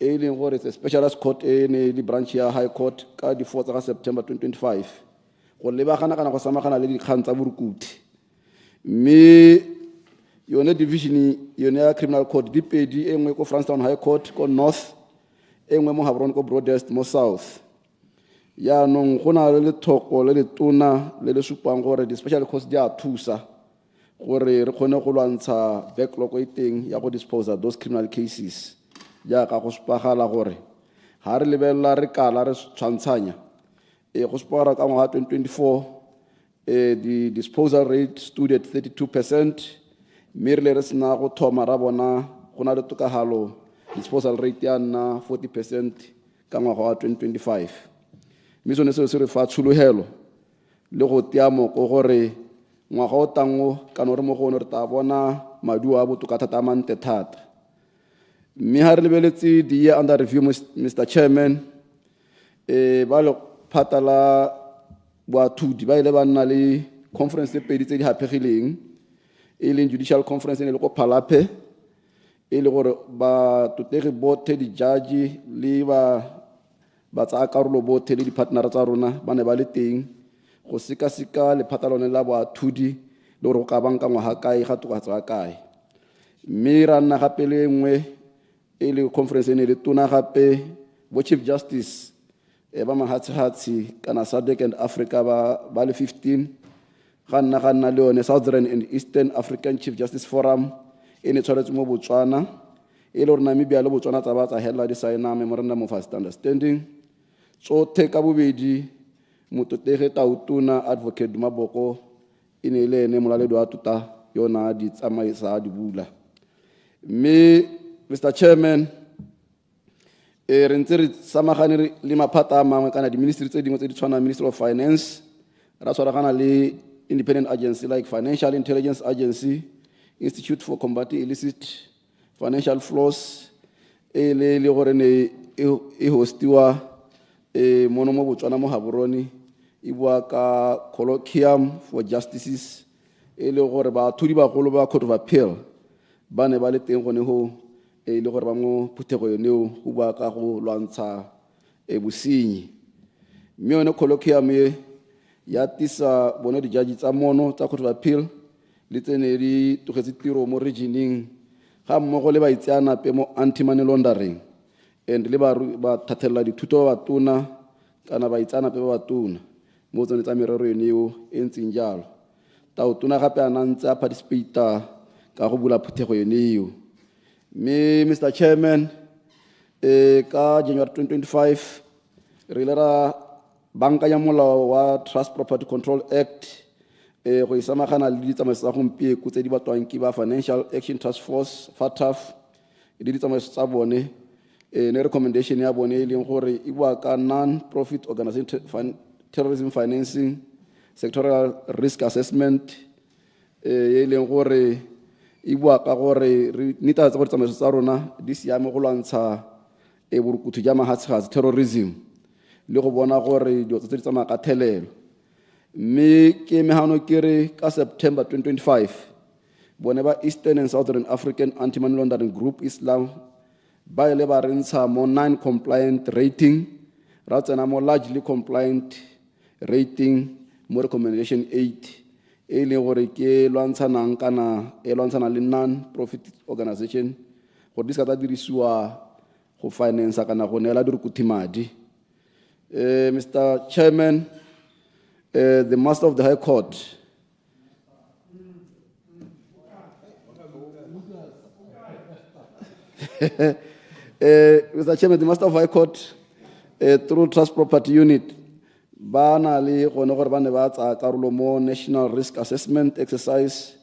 e leng gore it's a specialist court e ne le branch ya High Court ka di 4 tsa September 2025 go lebagana kana go samagana le dikgang tsa borukuthi. Mme yone division yone ya criminal court di pedi e nngwe ko Frankstown High Court ko north e nngwe mo Gaborone ko Broadest mo south. Ya nong go na le thoko le letona le le supang gore di special courts di a thusa gore re kgone go lwantsha backlog e teng ya go dispose of those criminal cases ya ka go spagala gore ha re lebella re kala re tshwantshanya go spara ka ngwaga 2024 the disposal rate stood at 32%, mme re sena go thoma ra bona go na le tokahalo disposal rate ya nna 40% ka ngwaga wa 2025. Mme sone se re fa tshuluhelo le go tiamo go gore ngwaga o tango kana re mo go re ta bona maduo a botoka thata mante thata. Mme ha re lebeletse the year under review Mr. Chairman ba le phatala boathudi ba ile ba nna le conference e pedi tse di hapegileng e leng judicial conference ne le ko Phalape e le gore ba totegi bothe di judge le ba tsa karolo bothe le di partner tsa rona ba ne ba le teng go sika le phatalone la boathudi le gore go ka banka ngwaga kae ga tokatsa kae. Mme ra nna gape le nngwe e le conference ne le tona gape bo Chief Justice ba mahatshatsi kana SADC and Africa ba le 15 ga nna le yone Southern and Eastern African Chief Justice Forum e ne tshwaretse mo Botswana e le gore Namibia le Botswana tsa ba tsa hela di sign memorandum of understanding. So ka bobedi mototege tautona advocate Maboko e ne le ene molaledi wa tuta yona di tsamaisa di bula. Mme Mr. Chairman re ntse re samagane le maphata a mangwe kana di ministry tse dingwe tse di tshwana Ministry of Finance ra tshwaragana le independent agency like Financial Intelligence Agency, Institute for Combating Illicit Financial Flows e le gore ne e hostiwa mono mo Botswana mo Gaborone e bua ka colloquium for justices e le gore bathudi bagolo ba Court of Appeal ba ne ba le teng gone ho e le gore ba mo phuthego yoneo go bua ka go lwantsha bosenyi. Mme yone colloquium e ya tisa bone di-judge tsa mono tsa Court of Appeal le tsene di tlogetse tiro mo regioneng ga mmogo le baitseanape mo anti-money laundering and le ba thathelela dithuto ba batona kana baitseanape ba batona mo tsone tsa merero yoneo e ntseng jalo. Taotona gape a nantse a participata ka go bula phuthego yoneo. Mme Mr. Chairman, ka January 2025 re ile ra bankanya molao wa Trust Property Control Act go isamagana le ditsamaiso tsa gompieko tse di batwang ke ba Financial Action Task Force FATF le ditsamaiso tsa bone ne recommendation ya bone e leng gore e bua ka non-profit organization terrorism financing sectoral risk assessment e leng gore e bua ka gore re netefatsa gore tsamaiso tsa rona di siame go lwantsha borukuthu ja mahatshegatsi terrorism le go bona gore dilo tse di tsamaya ka thelelo. Mme ke mehano ke re ka September 2025 bone ba Eastern and Southern African Anti-Money Laundering Group Islam ba ile ba rentsha mo non-compliant rating ra tsena mo largely compliant rating mo recommendation 8 e le gore ke lwantshanang kana e lwantshana le non-profit organization gore di ska ta dirisiwa go finance kana go neela dirukuthi madi. Mr. Chairman, the Master of the High Court Mr. Chairman, the Master of High Court through Trust Property Unit ba na le gone gore ba ne ba tsa karolo mo National Risk Assessment Exercise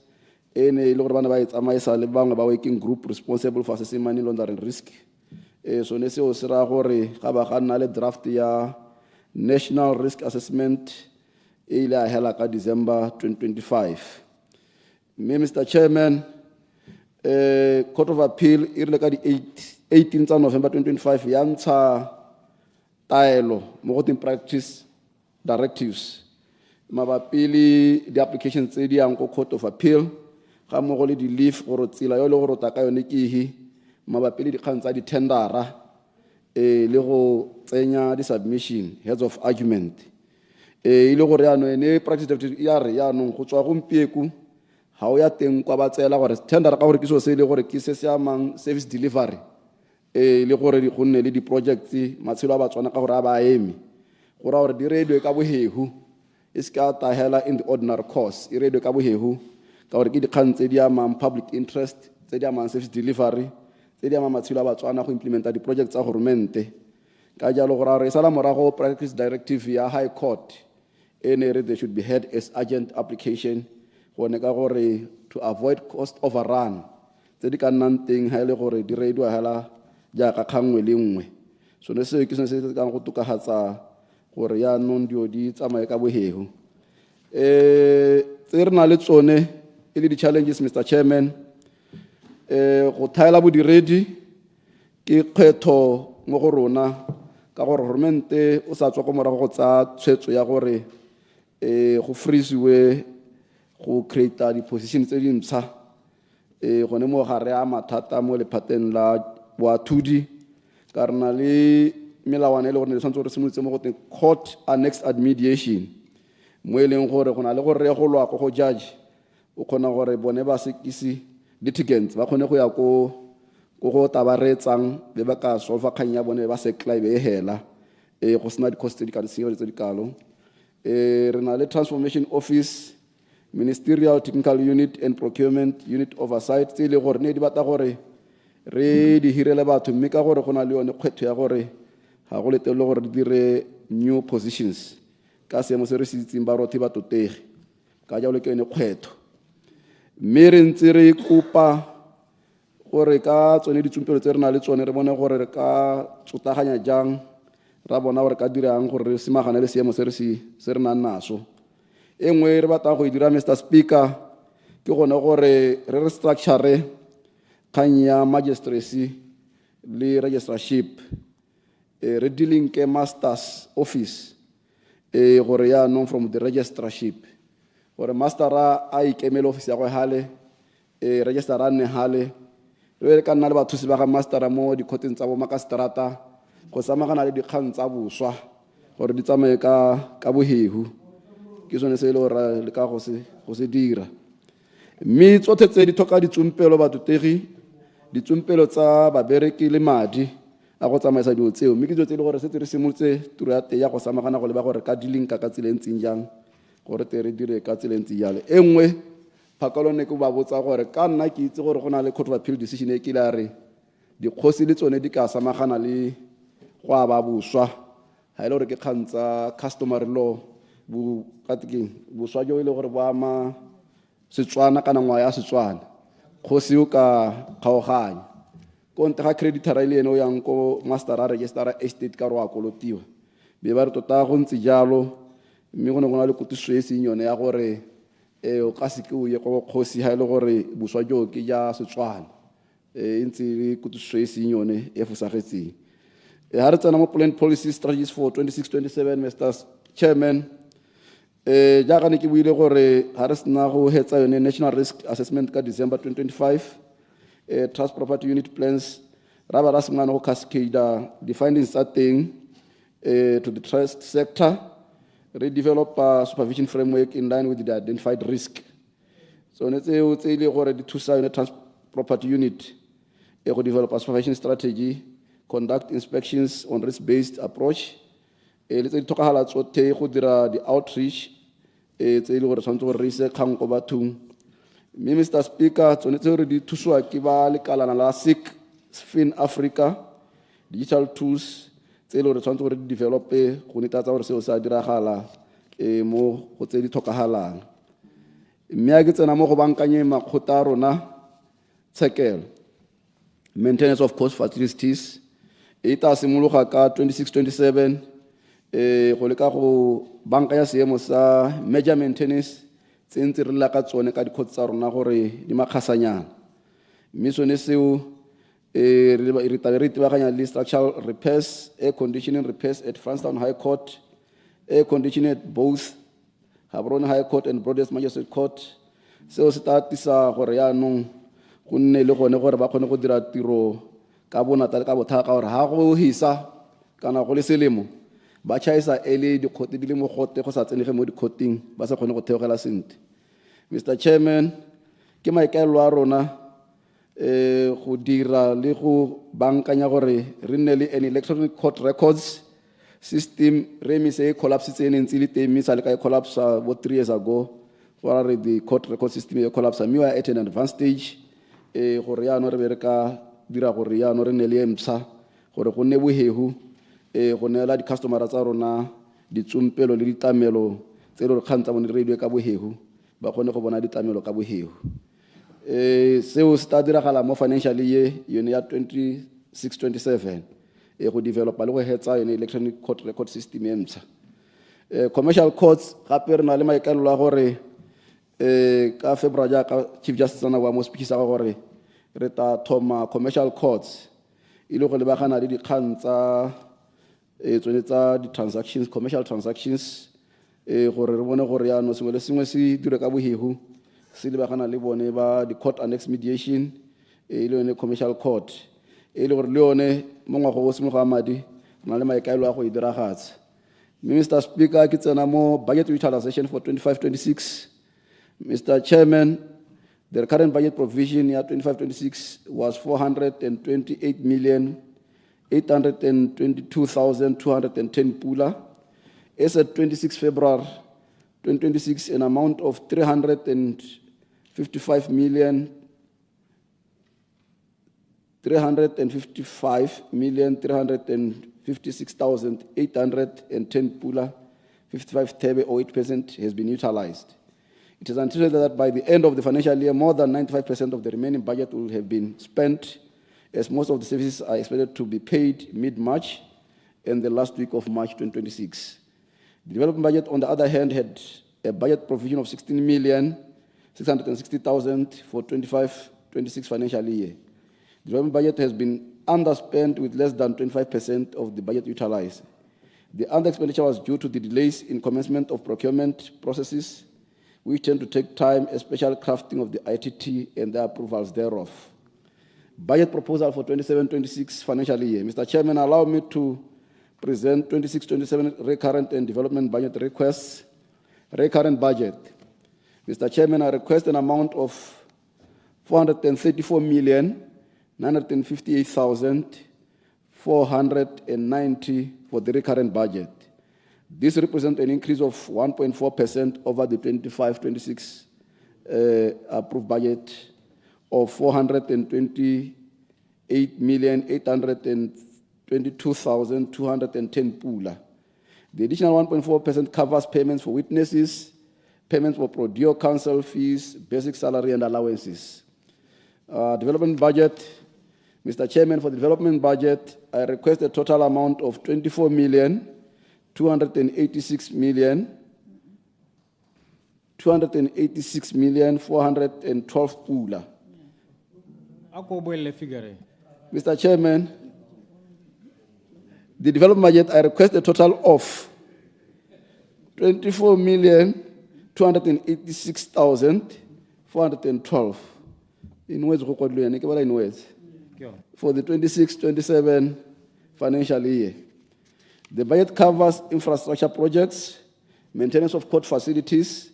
e ne le gore ba ne ba e tsamaisa le bangwe ba working group responsible for assessing money laundering risk. So ne seo se ra gore ga ba ga nna le draft ya National Risk Assessment e ile a hela ka December 2025. Mme Mr. Chairman, Court of Appeal e rile ka di 18 tsa November 2025 ya ntsha taelo mo go practice directives mabapi le di-applications tse di yang ko Court of Appeal ga mmogo le di-leave gore tsela yo le gore ta ka yone ke ehe mabapi le dikgang tsa di-tendera le go tsenya di-submission heads of argument e le gore yaanong ene practice directive ya re yaanong go tswa gompieko ga o ya teng kwa ba tseela gore tendera ka gore ke seo se le gore ke se se amang service delivery le gore go nne le di-projects matshelo a batswana ka gore a ba eme gore gore di reediwe ka bohehu e se ka tahela in the ordinary course e reediwe ka bohehu ka gore ke dikgang tse di amang public interest tse di amang service delivery tse di amang matshelo a batswana go implementa di-project tsa goromente ka jalo gore e sala morago practice directive ya High Court e ne re they should be heard as urgent application gone ka gore to avoid cost overrun tse di ka nnang teng ga e le gore di reediwa hela jaaka kgangwe le nngwe. So ne seo ke sone se se kang go tokagatsa gore yaanong dio di tsamaye ka bohehu. Tse re na le tsone e le di-challenges, Mr. Chairman, go thaela bodiredi ke kgetho mo go rona ka gore goromente o sa tswa ko morago go tsa tshwetso ya gore go freeziwe go create di-position tse dintsha gone mo gare a mathata mo lephateng la boathudi ka re na le melawana e le gore ne le tshwanetse gore simolotse mo go teng court annexed mediation mo e leng gore go na le gore re go lwa go judge o kgona gore bone ba sekisi litigants ba kgone go ya ko go tabaretsang be ba ka solva kgang ya bone ba sekla be hela go sena di-cost tse di ka senyego tse di kalo. Re na le transformation office, ministerial technical unit and procurement unit oversight tse le gore ne di batla gore re di hirele batho mme ka gore go na le yone kgetho ya gore ga go letelo gore di dire new positions ka seemo se re se itseng ba rothe ba totege ka jalo ke yone kgetho. Mme re ntse re kopa gore ka tsone ditsompelo tse re na le tsone re bone gore re ka tsotaganya jang ra bona gore ka dirang gore re semagane le seemo se re nang naso. E nngwe re batla go e dira, Mr. Speaker, ke gone gore re restructure kgang ya magistracy le registrarship re dealing ke masters office gore yaanong from the registrarship gore mastera a ikemele office ya go hale registrar a nne hale re ka nna le bathusi ba ga mastera mo dikhoteng tsa bo makaseterata go samagana le dikgang tsa boswa gore di tsamaye ka bohehu ke sone se e le gore le ka go se dira mme tsotlhe tse di tlhoka ditsompelo batutegi ditsompelo tsa babereki le madi a go tsamaisa dilo tseo mme ke dilo tse e le gore setse re simolotse tiro ya ya go samagana go leba gore ka dilinka ka tsela e ntseng jang gore te re dire ka tsela e ntseng jalo e nngwe phakalone ke ba botsa gore ka nna ke itse gore go na le court of appeal decision e ke la re dikgosi le tsone di ka samagana le go aba boswa ha ile gore ke kgantsa customary law boswa jo e le gore bo ama Setswana kana ngwa ya Setswana kgosi o ka kgaoganya konte ga creditor ile ene o yang ko master registrar estate ka ro a kolotiwa be ba re tota go ntse jalo mme go ne go na le kotiso e seng yone ya gore o ka se ke o ye go kgosi ha ile gore boswa jo ke ja Setswana ntse le kotiso e seng yone e fosagetseng ha re tsena mo plan policy strategies for 26-27 Mr. Chairman jaaka ne ke buile gore ha re sena go hetsa yone national risk assessment ka December 2025 trust property unit plans ra ba ra sengana go cascade the findings tsa teng to the trust sector redevelop a supervision framework in line with the identified risk so ne tseo tse ile gore di thusa yone trust property unit go develop a supervision strategy conduct inspections on risk-based approach le tse di tlhokagala tsotlhe go dira the outreach tse e le gore tshwanetse gore re ise kgang ko bathong mme Mr. Speaker tsone tseo re di thusiwa ke ba lekalana la SICFIN Africa digital tools tse e le gore tshwanetse gore di develope go netefatsa gore seo sa diragala mo go tse di tlhokagalang mme a ke tsena mo go bankanye makgotla a rona tshekelo maintenance of coast facilities e tla simologa ka 26-27 go leka go banka ya seemo sa major maintenance tse ntse re la ka tsone ka dikhotsi tsa rona gore di makgasanyana mme sone seo re tabe re itebaganya le structural repairs air conditioning repairs at Franston High Court air conditioning at both Gaborone High Court and Broadest Magistrate Court seo se tatisa gore yaanong go nne le gone gore ba kgone go dira tiro ka bonata le ka bothata gore ha go hisa kana go le selemo ba chaisa ele dikgote di le mogote go sa tsenege mo dikhoting ba sa kgone go theogela sente Mr. Chairman ke maikaelelo a rona go dira le go bankanya gore re nne le an electronic court records system re mise e collapse tse neng tsile teng misa le ka collapse about 3 years ago for the court record system e collapse we are at an advanced stage gore ya no re bereka dira gore ya no re ne le emtsa gore go ne bohehu go nela di customer tsa rona ditsompelo le ditamelo tse re kgantsa bone radio ka bohehu ba kgone go bona ditamelo ka bohehu seo se ta diragala mo financial year yone ya 26-27 go develop le go hetsa yone electronic court record system emtsa commercial courts gape re na le maikaelelo a gore ka February ka Chief Justice ana wa mo speech sa gore re ta thoma commercial courts ile go lebagana le dikgang tsa tsone tsa di transactions commercial transactions gore re bone gore ya no sengwe le sengwe se dire ka bohehu se lebagana le bone ba di court annex mediation ile yone commercial court ile gore le yone mo ngwago go sengwe ga madi na le maikaelo a go idiragatsa Mr. Speaker ke tsena mo budget utilization for 25-26 Mr. Chairman, the current budget provision year 25-26 was 428,822,210 pula. As at 26 February 2026, an amount of 355,356,810 pula, 55 𝗕𝗶𝗹𝗹 or 8% has been utilized. It is anticipated that by the end of the financial year, more than 95% of the remaining budget will have been spent, as most of the services are expected to be paid mid-March and the last week of March 2026. The development budget, on the other hand, had a budget provision of 16,660,000 for 25-26 financial year. The development budget has been underspent with less than 25% of the budget utilized. The under expenditure was due to the delays in commencement of procurement processes, which tend to take time, especially crafting of the ITT and the approvals thereof. Budget proposal for 27-26 financial year. Mr. Chairman, allow me to present 26-27 recurrent and development budget requests. Recurrent budget. Mr. Chairman, I request an amount of 434,958,490 for the recurrent budget. This represents an increase of 1.4% over the 25-26 approved budget of 428,822,210 pula. The additional 1.4% covers payments for witnesses, payments for pro deo counsel fees, basic salary and allowances. Development budget. Mr. Chairman, for the development budget, I request a total amount of 286,412 pula. Mr. Chairman, the development budget, I request a total of 24,286,412 in words for the 26-27 financial year. The budget covers infrastructure projects, maintenance of court facilities,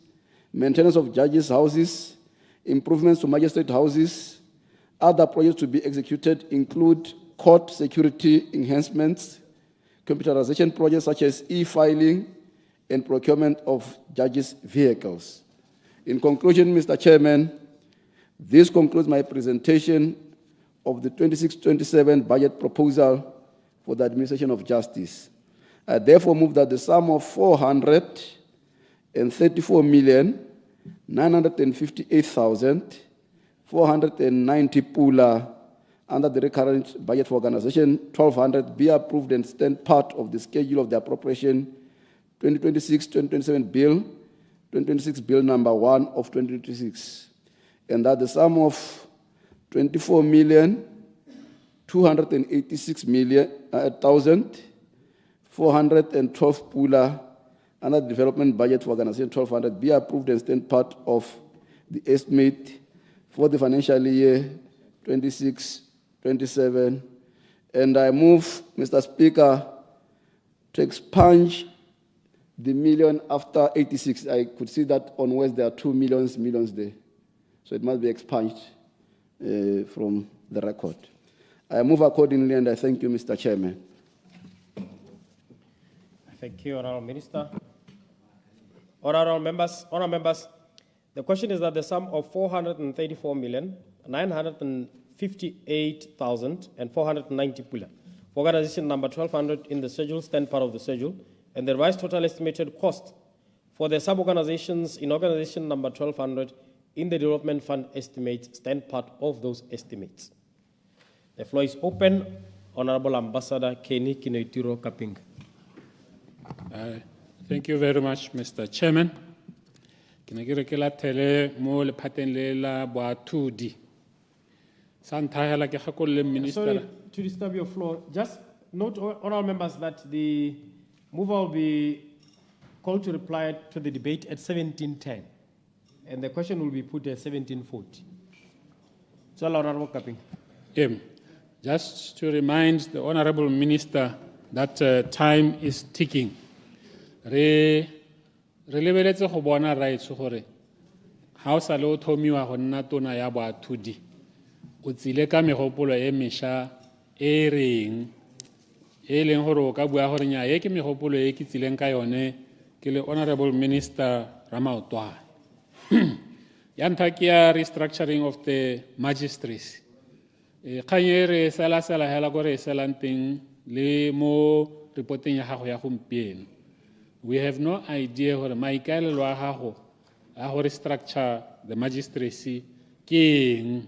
maintenance of judges' houses, improvements to magistrate houses. Other projects to be executed include court security enhancements, computerization projects such as e-filing, and procurement of judges' vehicles. In conclusion, Mr. Chairman, this concludes my presentation of the 26-27 budget proposal for the administration of justice. I therefore move that the sum of 434,958,490 pula under the recurrent budget for organization 1200 be approved and stand part of the schedule of the appropriation 2026-2027 bill, 2026 bill number 1 of 2026, and that the sum of 24,286,412 pula under the development budget for organization 1200 be approved and stand part of the estimate for the financial year 26-27. And I move, Mr. Speaker, to expunge the million after 86. I could see that on West there are 2 millions there. So it must be expunged from the record. I move accordingly, and I thank you, Mr. Chairman. Thank you, Honourable Minister. Honourable members, the question is that the sum of 434,958,490 pula for organization number 1200 in the schedule stand part of the schedule, and the revised total estimated cost for the sub-organizations in organization number 1200 in the development fund estimates stand part of those estimates. The floor is open. Honorable Ambassador 𝗕𝗓𝗓𝗓𝗔 Kaping. Thank you very much, Mr. Chairman. Ke ne ke re ke latele mo lephateng le la boathudi. Sa nthahela ke gakolle minister. Sorry to disturb your floor. Just note, honorable members, that the mover will be called to reply to the debate at 17:10, and the question will be put at 17:40. So, Honorable Kaping. Just to remind the Honorable Minister that time is ticking. Re lebeletse go bona rights gore ha o sa le o thomiwa go nna tona ya boathudi o tsile ka megopolo e mesha e reng e leng gore o ka bua gore nya e ke megopolo e ke tsileng ka yone ke le Honorable Minister 𝗓𝗏𝗏 ya ntlha ke ya restructuring of the magistracy. Kganye re sela hela gore e selang teng le mo reporting ya gago ya gompieno. We have no idea gore maikaelelo a gago a go restructure the magistracy ke eng.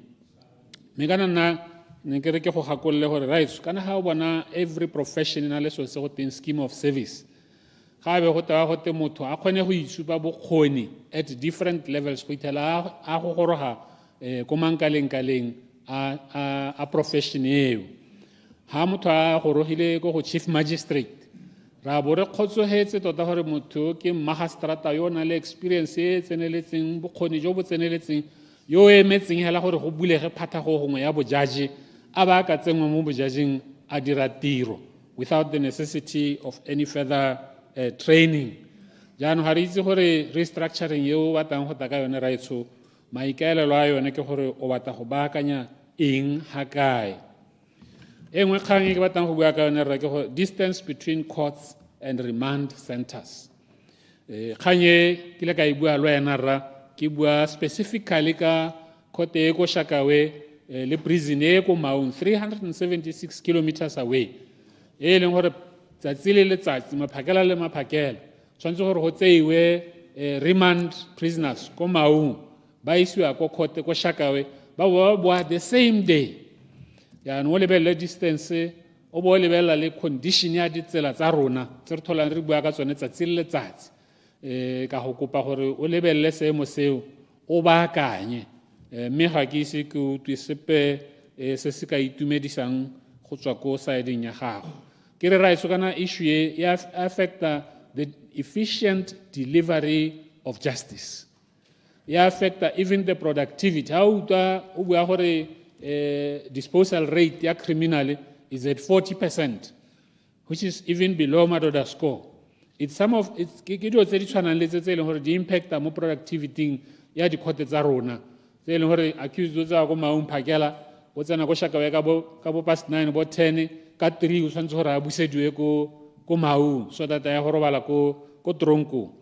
Me kana nna ne ke re ke go gakolle gore right kana ga o bona every profession na le so se go teng scheme of service. Ga be go tawa go te motho a kgone go itshupa bokgoni at different levels go itela a go goroga ko mankaleng a profession eo. Ha motho a gorogile go chief magistrate ra bo re kgotsogetse tota gore motho ke magistrata yo na le experience e tseneletseng bokgoni jo bo tseneletseng yo emetseng hela gore go bulege phatago gongwe ya bojaji a ba ka tsengwa mo bojajing a dira tiro without the necessity of any further training. Jaanong ga re itse gore restructuring eo o batlang go ta ka yone raitsho maikaelelo a yone ke gore o batla go baakanya eng ha kae. E nngwe kgang e ke batlang go bua ka yone re ke gore distance between courts and remand centers. Kgang e ke le ka e bua le wena rra ke bua specifically ka court e ko 𝗕𝗏𝗚 le prison e ko Maun 376 kilometers away. E leng gore tsatsi le letsatsi maphakela le maphakela tshwantse gore go tseiwe remand prisoners ko Maun ba isiwa ko court ko 𝗕𝗏𝗚 ba boa the same day. Ya no lebella distance o bo lebella le condition ya ditsela tsa rona tse re tholang re bua ka tsone tsatsi le letsatsi ka go kopa gore o lebelle seemo seo o baakanye mme ga ke ise ke utlwe sepe se se ka itumedisang go tswa ko sideng ya gago. Ke re ra iso kana issue e affecta the efficient delivery of justice. It affects even the productivity. How o bua gore disposal rate ya criminal is at 40%, which is even below Madoda score. It's some of it's ke dio tse di tshwanang le tse leng gore di impact mo productivity ya dikhote tsa rona tse leng gore accused tsa go Maun phakela o tsena go 𝗕𝗏𝗚 ka bo past 9 bo 10 ka 3 o tshwantse gore a busediwe ko Maun so that ya go robala ko tronko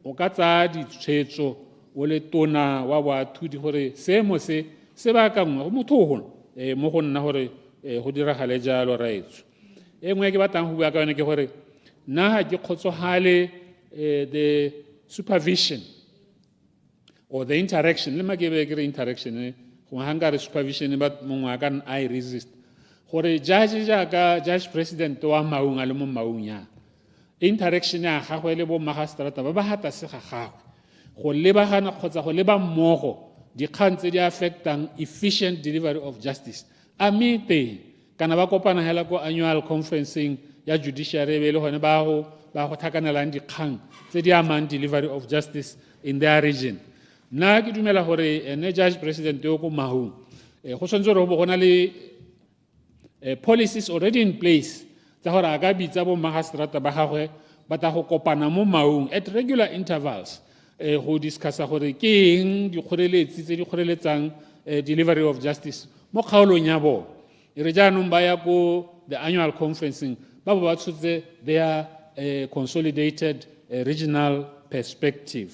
o ka tsa ditshwetso o le tona wa bathudi gore seemo se ba ka ngwe go motho go mo go nna gore go diragale jalo raitso. E nngwe ke batlang go bua ka yone ke gore nna ga ke kgotsogale the supervision or the interaction le makebe ke re interaction go hanga re supervision but mongwe a ka I resist gore judge jaaka judge president wa Maun a le mo Maun ya interaction ya gagwe le bo magistrata ba hata se ga gagwe go lebagana kgotsa go leba mmogo dikgang tse di affectang efficient delivery of justice amite kana ba kopana hela ko annual conferencing ya judiciary be le gone ba go tlhakanelang dikgang tse di amang delivery of justice in their region. Nna ke dumela gore ene judge president yo ko Maun go tshwanetse gore go bona le policies already in place tsa gore a ka bitsa bo magistrata ba gagwe ba ta go kopana mo Maun at regular intervals go discussa gore ke eng dikgoreletsi tse di kgoreletsang delivery of justice mo kgaolong ya bo e re jaanong ba ya ko the annual conferencing ba ba tshotse their consolidated regional perspective.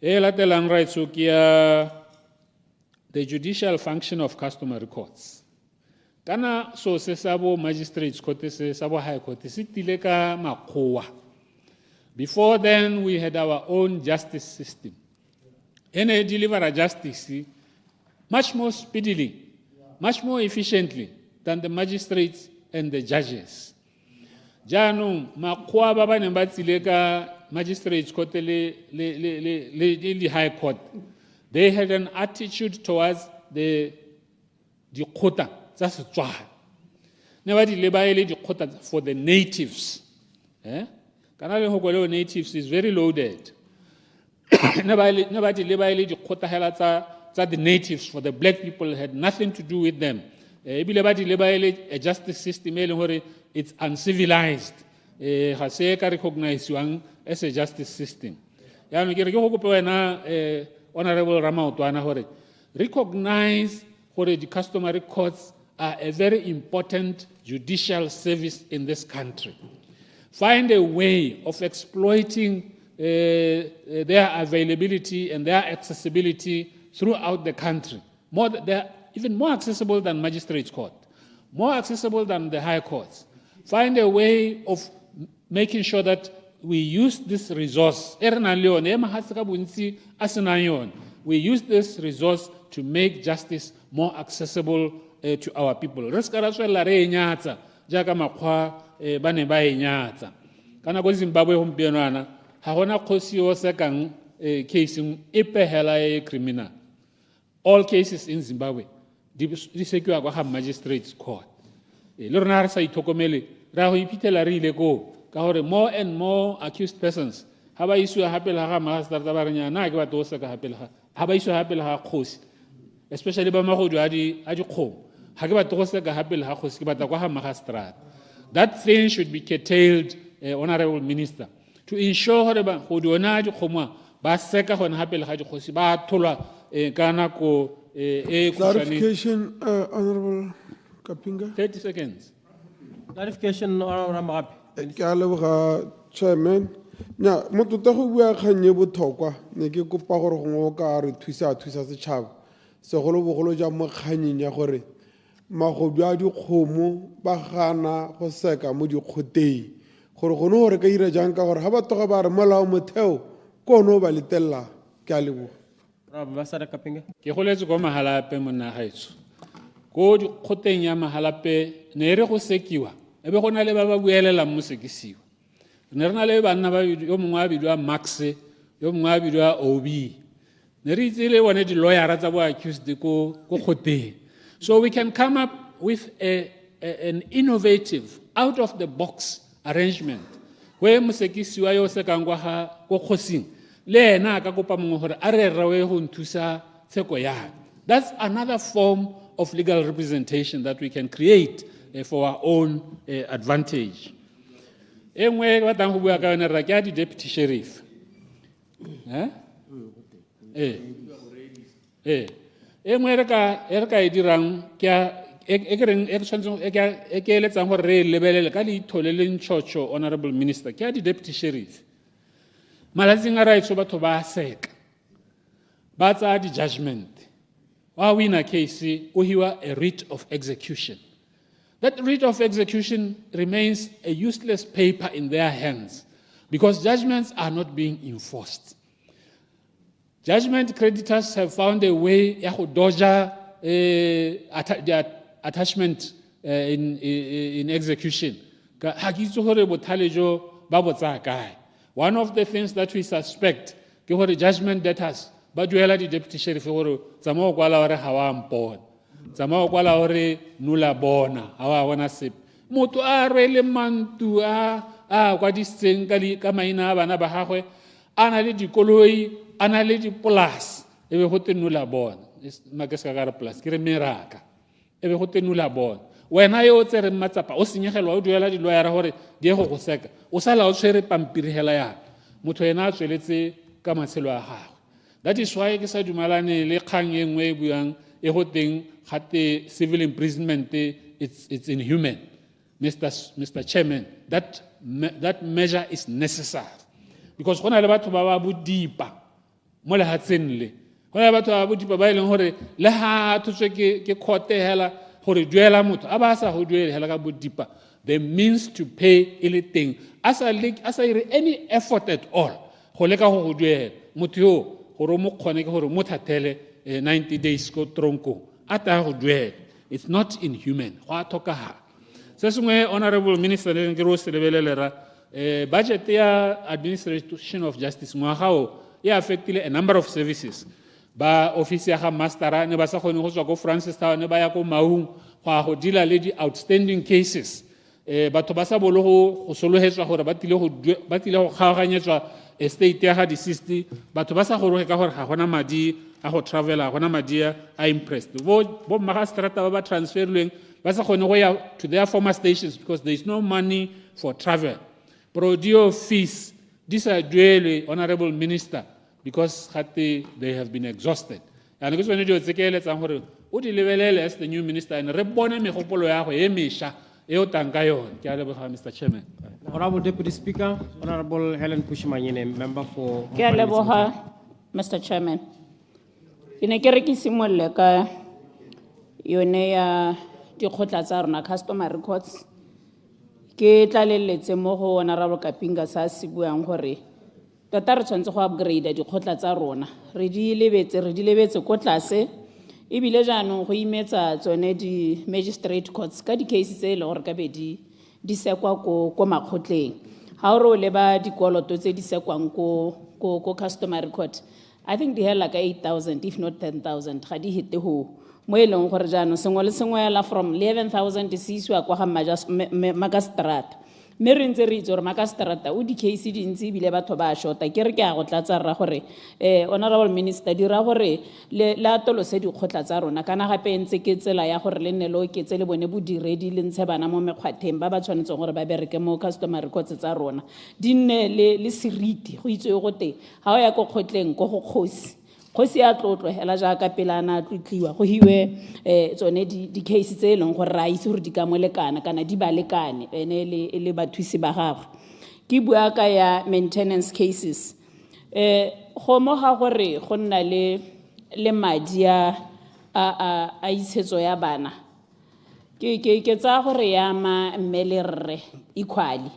E latelang raitso ke ya the judicial function of customary courts. Kana so se sa bo magistrates court se sa bo high court se tile ka makgowa. Before then, we had our own justice system. And they deliver justice much more speedily, much more efficiently than the magistrates and the judges. Janu makwa baba ne ba tsile ka magistrates court le high court. They had an attitude towards the kota tsa Setswana. Ne ba di lebaele di kota for the natives. Kanale hokolo natives is very loaded. Nobody lebaele di kota hela tsa the natives for the black people had nothing to do with them. Ebile lebaele a justice system it's uncivilized. Ga se ka recognizewang as a justice system. Ya no ke re go kopa wena honorable Ramaotwana hore recognize hore the customary courts are a very important judicial service in this country. Find a way of exploiting their availability and their accessibility throughout the country. They're even more accessible than magistrates' court, more accessible than the high courts. Find a way of making sure that we use this resource. We use this resource to make justice more accessible to our people. Bane ba enyatsa kana go Zimbabwe gompieno ana ga gona kgosi o se kang case e pehela e criminal. All cases in Zimbabwe di sekiwa kwa magistrates court. Le rona re sa ithokomele ra go iphitlhela re ile ko ka gore more and more accused persons ha ba isiwa hape le ga magistrata ba re nyana ke batho go seka hape le ha ba isiwa hape le ga kgosi especially ba magodu a dikgomo ha ke batho go seka hape le ga kgosi ke batla kwa ga magistrata. That thing should be curtailed, Honorable Minister, to ensure gore ba go diona dikgomo ba seka gona hape le ga dikgosi ba tholwa ka nako Clarification, Honorable Kapinga. 30 seconds. Clarification, Honorable Ke Chairman. Nya motho ta go bua kganye bothokwa ne ke kopa gore go ka re thusa setšhaba segolo bogolo ja mo kganyeng ya gore magodu a dikgomo ba gana go seka mo dikgoteng gore gone gore ka ira jang ka gore ga batho ba re molao motheo ko no ba letella ke a leboga. Ke goletse go mahalape monna gaetso ko dikgoteng ya mahalape ne re go sekiwa e be go na le ba ba buelelang mo sekisiwa ne re na le banna ba yo mongwe a bidwa Max yo mongwe a bidwa OB ne re itse le bone di lawyera tsa bo accused ko kgoteng. So we can come up with an innovative out of the box arrangement where mosekisiwa yo sekang kwa ga go khosing le ena ka kopa mongwe gore a re rawe go nthusa tsheko ya. That's another form of legal representation that we can create for our own advantage. Engwe ba tang go bua ka yona ra ke a di deputy sheriff engwe re ka e dirang ke ke eletsang gore re lebelele ka leitho le le ntšhotšho, Honorable Minister, ke a di deputy sheriff malatsing a raetso batho ba seka ba tsaya di-judgment wa wina case o hiwa a writ of execution. That writ of execution remains a useless paper in their hands because judgments are not being enforced. Judgment creditors have found a way to dodge their attachment in execution. One of the things that we suspect is the judgment debtors, but we are the deputy sheriff, Tsama kwa la ore nula bona awa wana sip moto a rele mantu a kwa diseng ka maina a bana ba gagwe ana le dikoloi ana le dipolase e be go te nula bona make ska ka re plus ke re meraka e be go te nula bona wena yo tsere matsapa o senyegelwa o duela di lawyer gore di go go seka o sala o tshwere pampiri hela ya motho ena a tsweletse ka matshelo a gagwe. That is why ke sa dumalane le kgang e nngwe e buang e go teng gate civil imprisonment it's inhuman. Mr. Chairman, that measure is necessary because gona le batho ba ba bodipa mo le hatsenle gona le batho ba bodipa ba ileng gore le ha thutswe ke khote hela gore duela motho a ba sa go duela hela ka bodipa the means to pay anything as any effort at all go leka go duela motho yo gore mo khone ke gore mo thatele 90 days go tronko ata go duela. It's not inhuman go a tokaga. Se sengwe, Honorable Minister, le ke ro se lebelelera budget ya administration of justice ngwagao e affectile a number of services. Ba office ya ga mastera ne ba sa kgone go tswa go Francis Town ne ba ya go Maung go deal le di outstanding cases. Batho ba sa bolo go sologetswa gore ba tile go kgaoganyetswa estate ya ga di-60 batho ba sa goroge ka gore ga gona madi a go travela gona madi a impressed bo magastrata ba transferilweng ba sa kgone go ya to their former stations because there is no money for travel. Prodio fees these are duele, Honorable Minister, because they have been exhausted. And because when you tsekeletsang gore o di lebelele as the new minister and re bone megopolo ya go e mesha e o tanka yone. Ke a leboga, Mr. Chairman. Honorable Deputy Speaker, Honorable Helen Pushimanyene, member for. Ke a leboga, Mr. Chairman. Ke ne ke re ke simolle ka yone ya dikgotla tsa rona customer records. Ke tlaleletse mo go Honorable Kapinga sa se buang gore tota re tshwanetse go upgrade dikgotla tsa rona. Re di lebetse ko tlase ebile jaanong go imetsa tsone di magistrate courts ka di cases tse le gore ka be di sekwa ko makgotleng. Ha o re o leba dikoloto tse di sekwang ko customer record, I think di hela ka 8,000 if not 10,000 ga di hite go mo e leng gore jaanong sengwe le sengwe la from 11,000 se isiwa kwa ga Makastrata mme re ntse re itse gore Makastrata o di-case dintsi ebile batho ba shota ke re ke a go tlatsa rra gore honorable minister dira gore le atolose dikgotla tsa rona kana gape ntse ke tsela ya gore le nne le oketse le bone bodiredi le ntshe bana mo mekgwatheng ba ba tshwanetseng gore ba bereke mo customer records tsa rona di nne le seriti go itse go te ga o ya ko kgotleng ko go kgosi a tlotlogela jaaka pele a na tlotliwa go hiwe tsone di-case tse e leng gore ra itse gore di ka mo lekana kana di ba lekane ene le bathusi ba gagwe ke bua ka ya maintenance cases go mo ga gore go nna le madi a itshetso ya bana ke tsaya gore ya ma mme le rre equally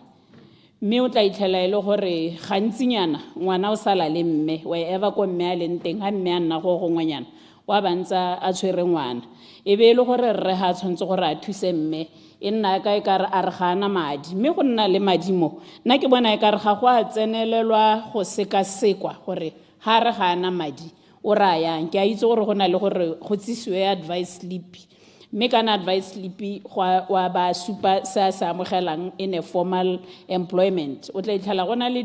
mme o tla itlhela e le gore gantsinyana ngwana o sala le mme wherever ko mme a leng teng ga mme a nna go gongwenyana wa bantsa a tshwere ngwana e be e le gore rre ga a tshwanetse gore a thuse mme e nna ka e ka re a re ga ana madi mme go nna le madi mo nna ke bona e ka re ga go a tsenelelwa go sekasekwa gore ga re ga ana madi o ra yang ke a itse gore go na le gore go tsisiwe advice slip mme kana advice slip wa ba supa sa amogelang in a formal employment o tla itlhala gona le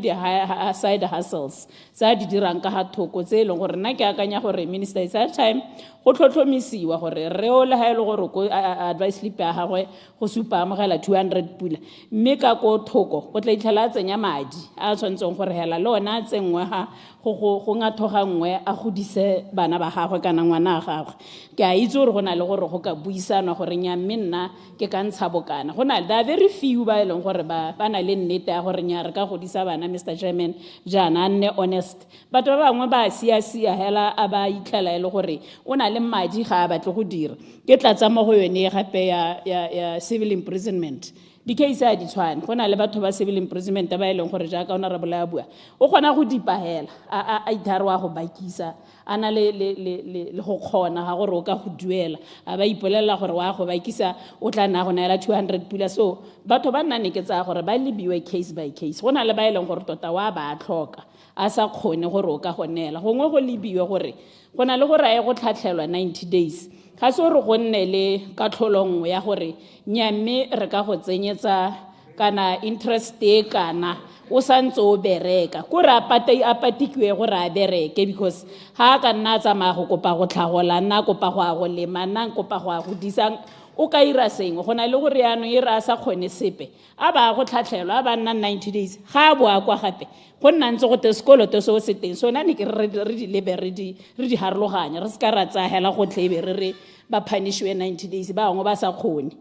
side hustles sa di dirang ka ga thoko tse e leng gore nna ke akanya gore minister is that time go tlhotlhomisiwa gore re o le ha e le gore ko advice slip ya gagwe go supa amogela 200 pula mme ka ko thoko o tla itlhala a tsenya madi a tshwanetseng gore hela le ona a tsengwe ga go ngathoga nngwe a godise bana ba gagwe kana ngwana a gagwe ke a itse gore go na le gore go ka buisanwa gore nya mme nna ke ka ntsha bokana go na le very few ba e leng gore ba na le nnete ya gore nya re ka godisa bana Mr. Chairman jana nne honest batho ba bangwe ba sia hela a ba itlhela e le gore o na le madi ga a batle go dira ke tlatsa mo go yone gape ya civil imprisonment di-case a di tshwane go na le batho ba civil imprisonment ba e leng gore jaaka honorable a bua o kgona go dipahela a ithare wa go bakisa a na le go kgona ga gore o ka go duela a ba ipolelela gore wa go bakisa o tla nna go naela 200 pula so batho ba nna ne ke tsaya gore ba lebiwe case by case go na le ba e leng gore tota wa ba tlhoka a sa kgone gore o ka go neela gongwe go lebiwe gore go na le gore a ye go tlhatlhelwa 90 days ga se gore go nne le katlholongwe ya gore nyamme re ka go tsenyetsa kana interest kana o santse o bereka kore a patikiwe gore a bereke because ha ka nna tsamaya go kopa go tlhagola nna kopa go a go lema nna kopa go a go disang o ka ira seng go na le gore yaanong e re a sa kgone sepe a ba go tlhatlhelwa a ba nna 90 days ga a boa kwa gape go nna ntse go te sekoloto se o se teng so nane ke re di lebe re di harologanya re se ka ra tsahela go tlebe re ba punishwe 90 days ba bangwe ba sa kgone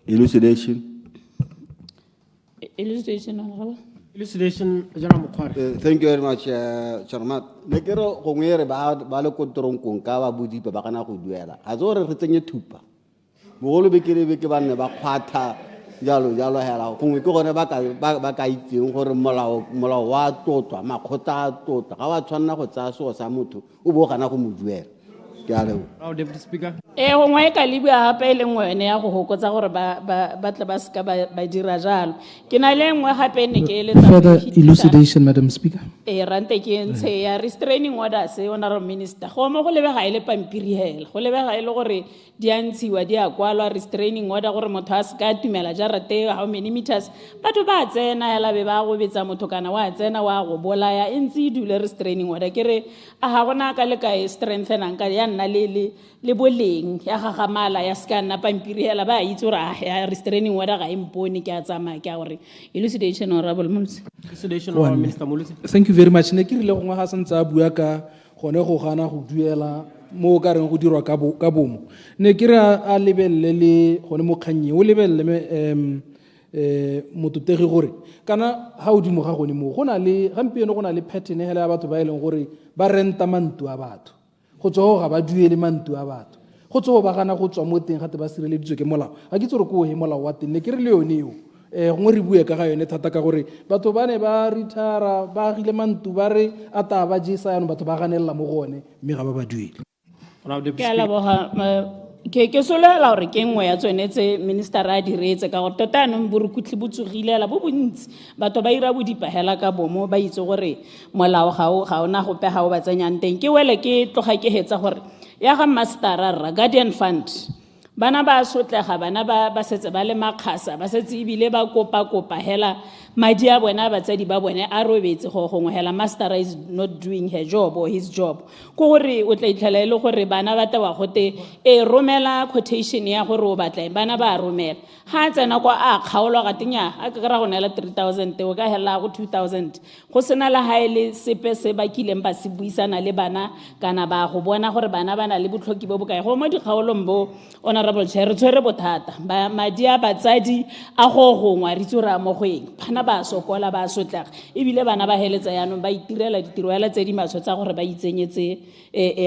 Elucidation. Elucidation, General Mukhwari. Thank you very much, Chairman. Nekero gongwe re ba le kontorong kong ka ba budipa ba kana go duela. A zo re tsenye thupa. Bogolo be ke ba ne ba kgwatha jalo hela gongwe ke gone ba ka itseng gore molao wa totwa makgotla a tota ga wa tshwanna go tsaya seo sa motho o bo gana go mo duela. Ke a leboga. Deputy Speaker. Gongwe ka lebua gape e le nngwe ene ya go hokotsa gore ba tle ba ska ba dira jalo ke na le nngwe gape ne ke eletsa Further elucidation, Madam Speaker. Rante ke ntshe ya restraining orders honorable minister go mo go lebega ile pampiri hela go lebega ile gore di a ntshiwa di a kwalwa restraining order gore motho a se ka tumela jarate how many meters batho ba tsena hela be ba go betsa motho kana wa tsena wa go bolaya e ntse dule restraining order ke re a ga gona ka le ka strengthenang ka ya nna le boleng ya gagamala ya ska nna pampiri hela ba itse gore ya restraining order ga impone ke a tsamaya ke a gore elucidation honorable minister. Elucidation honorable minister Molusi. Thank you very much. Ne ke rile gongwe ga santse a bua ka gone go gana go duela mo ka reng go dirwa ka bomo ne ke re a lebelle le gone mo kgannye o lebelle mototegi gore kana ha o dimo ga gone mo go na le gampieno go na le pattern hela ya batho ba ileng gore ba renta mantu a batho go tswa ga ba duele mantu a batho go tswa ba gana go tswa mo teng gate ba sireleditswe ke molao ga ke tsore ko he molao wa teng ne ke re le yone eo gongwe re bue ka ga yone thata ka gore batho ba ne ba retara ba agile mantu ba re a ta ba jesa yanong batho ba ganelela mo gone mme ga ba ba duele ke a leboga ke solela gore ke nngwe ya tsone tse minister a diretse ka gore tota anong borukhutlhi bo tsogilela bo bontsi batho ba ira bodipahela ka bomo ba itse gore molao ga ona gope ga o ba tsenyang teng ke wele ke tloga ke hetsa gore ya ga mastera rra Guardian Fund bana ba sotlega bana ba setse ba le makgasa ba setse ibile ba kopa hela madi a bona batsadi ba bone a robetse go gongwe hela master is not doing her job or his job go gore o tla itlhela ile gore bana ba tawa gote e romela quotation ya gore o batla bana ba romela ha tsena kwa a kgaolwa ga tinya a ka ra go nela 3000 o ka hela go 2000 go sena la haele sepe se ba kileng ba se buisana le bana kana ba go bona gore bana bana le botlhoki bo bokae go mo dikgaolong bo honorable chair re tshwere bothata ba madi a batsadi a go gongwa re tsora mo goeng bana ba sokola ba sotlega ebile bana ba heletsa yanong ba itirela ditirwela tse di matsho tsa gore ba itsenyetse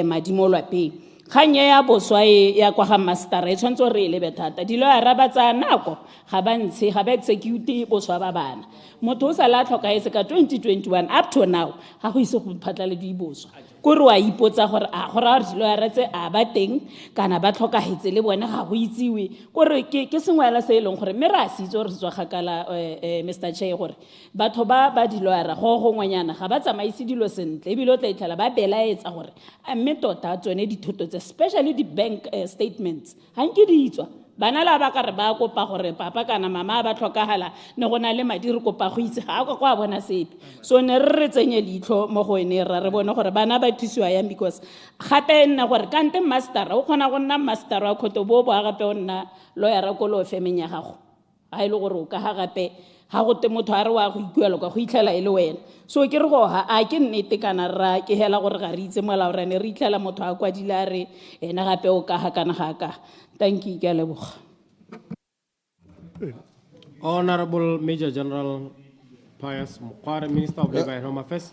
madi mo lwapeng khanye ya boswae ya kwa ga master e tshwantse re le bethata dilo ya rabatsa nako ga ba ntshe ga ba execute boswa ba bana motho o sa la tlhoka ese ka 2021 up to now ga go ise go phatlale di boswa gore wa ipotsa gore a gora dilo ya retse a ba teng kana ba tlhoka hetse le bone ga go itsiwe gore ke sengwela se eleng gore me ra sitse re tswa gakala Mr Chair gore batho ba dilo ya ra go ngwanyana ga ba tsamaise dilo sentle e bile o tla itlhala ba belaetsa gore a mme tota tsone dithoto tse especially the bank statements ha nke di itswa bana la ba ka re ba kopa gore papa kana mama ba tlhokagala ne gona le madi re kopa go itse ga go kwa bona sepe so ne re tsenye leitlho mo go ene re bone gore bana ba thusiwa yang because gape nna gore kante master o khona go nna master wa khoto bo gape o nna lawyer ra kolo femeng ya gago a ile gore o ka gape ha go te motho a re wa go ikuela ka go itlhela ile wena so ke re go ha a ke nnete kana ra ke hela gore ga re itse molao re ne re itlhela motho a kwa dilare ena gape o ka ha kana ga ka thank you ke a leboga Honorable Major General Pius Mukware, Minister of Labor and Home Affairs.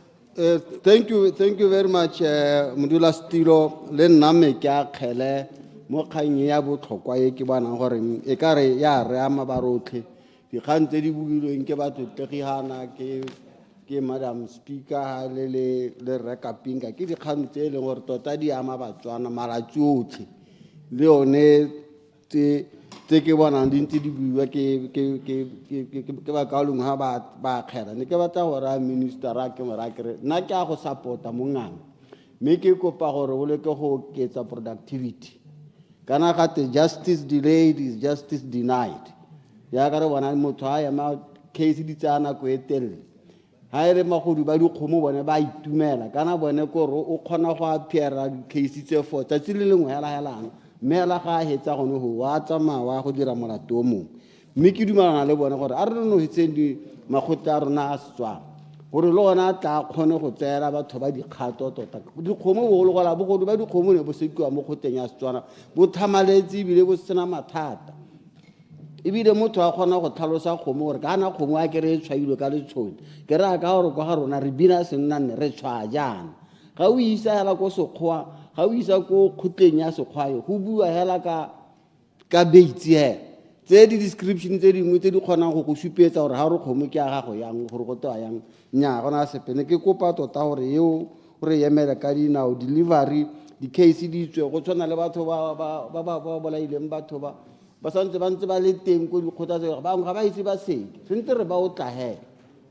Thank you very much, Modula Stilo. Le name kya khele mo kganye ya botlhokwa e ke bana gore e ka re ya re ama barotlhe di khantse di builweng ke batho tegihana ke Madam Speaker le Reka Pinga ke di khantse le gore tota di ama batswana mara tsotlhe le one te ke bona dintse di buiwa ke ba kaolong ha ba khera ne ke batla gore minister a ke mara kere nna ke a go supporta monganga me ke kopa gore o leke go ketsa productivity kana ga te justice delayed is justice denied ya ka re bona motho a ya ma case di tsana go etelle ha ere magodu ba dikgomo bone ba itumela kana bone ko o khona go appeara case tse for tsa le lengwe hela helana mela ga hetsa gone go wa tsama wa go dira molato o mongwe mme ke dumelana le bone gore a re no hetseng di magotla rona a setswa gore le ona tla khone go tsela batho ba dikgato tota dikgomo bo go gola bogodu ba dikgomo ne bo sekiwa mo khoteng ya Setswana bo thamaletsi bile bo sena mathata ibile motho a khona go tlhalosa kgomo gore kana kgomo a kere tshwailwe ka letshoni ke ra ka gore go ga rona re bina senna ne re tshwa jana ga o isa hela go sekgwa ga o isa go khotleng ya sekgwae go bua hela ka beitsi he tse di description tse dingwe tse di kgonang go go supetsa gore ha re kgomo ke a gago yang gore go toa yang nya gona sepene ke kopa tota gore eo gore yemela ka dinao delivery di case di tswe go tshwana le batho ba bolaileng batho ba santse ba ntse ba le teng go dikgotla tse ba ga ba itse ba seke sente re ba o tla he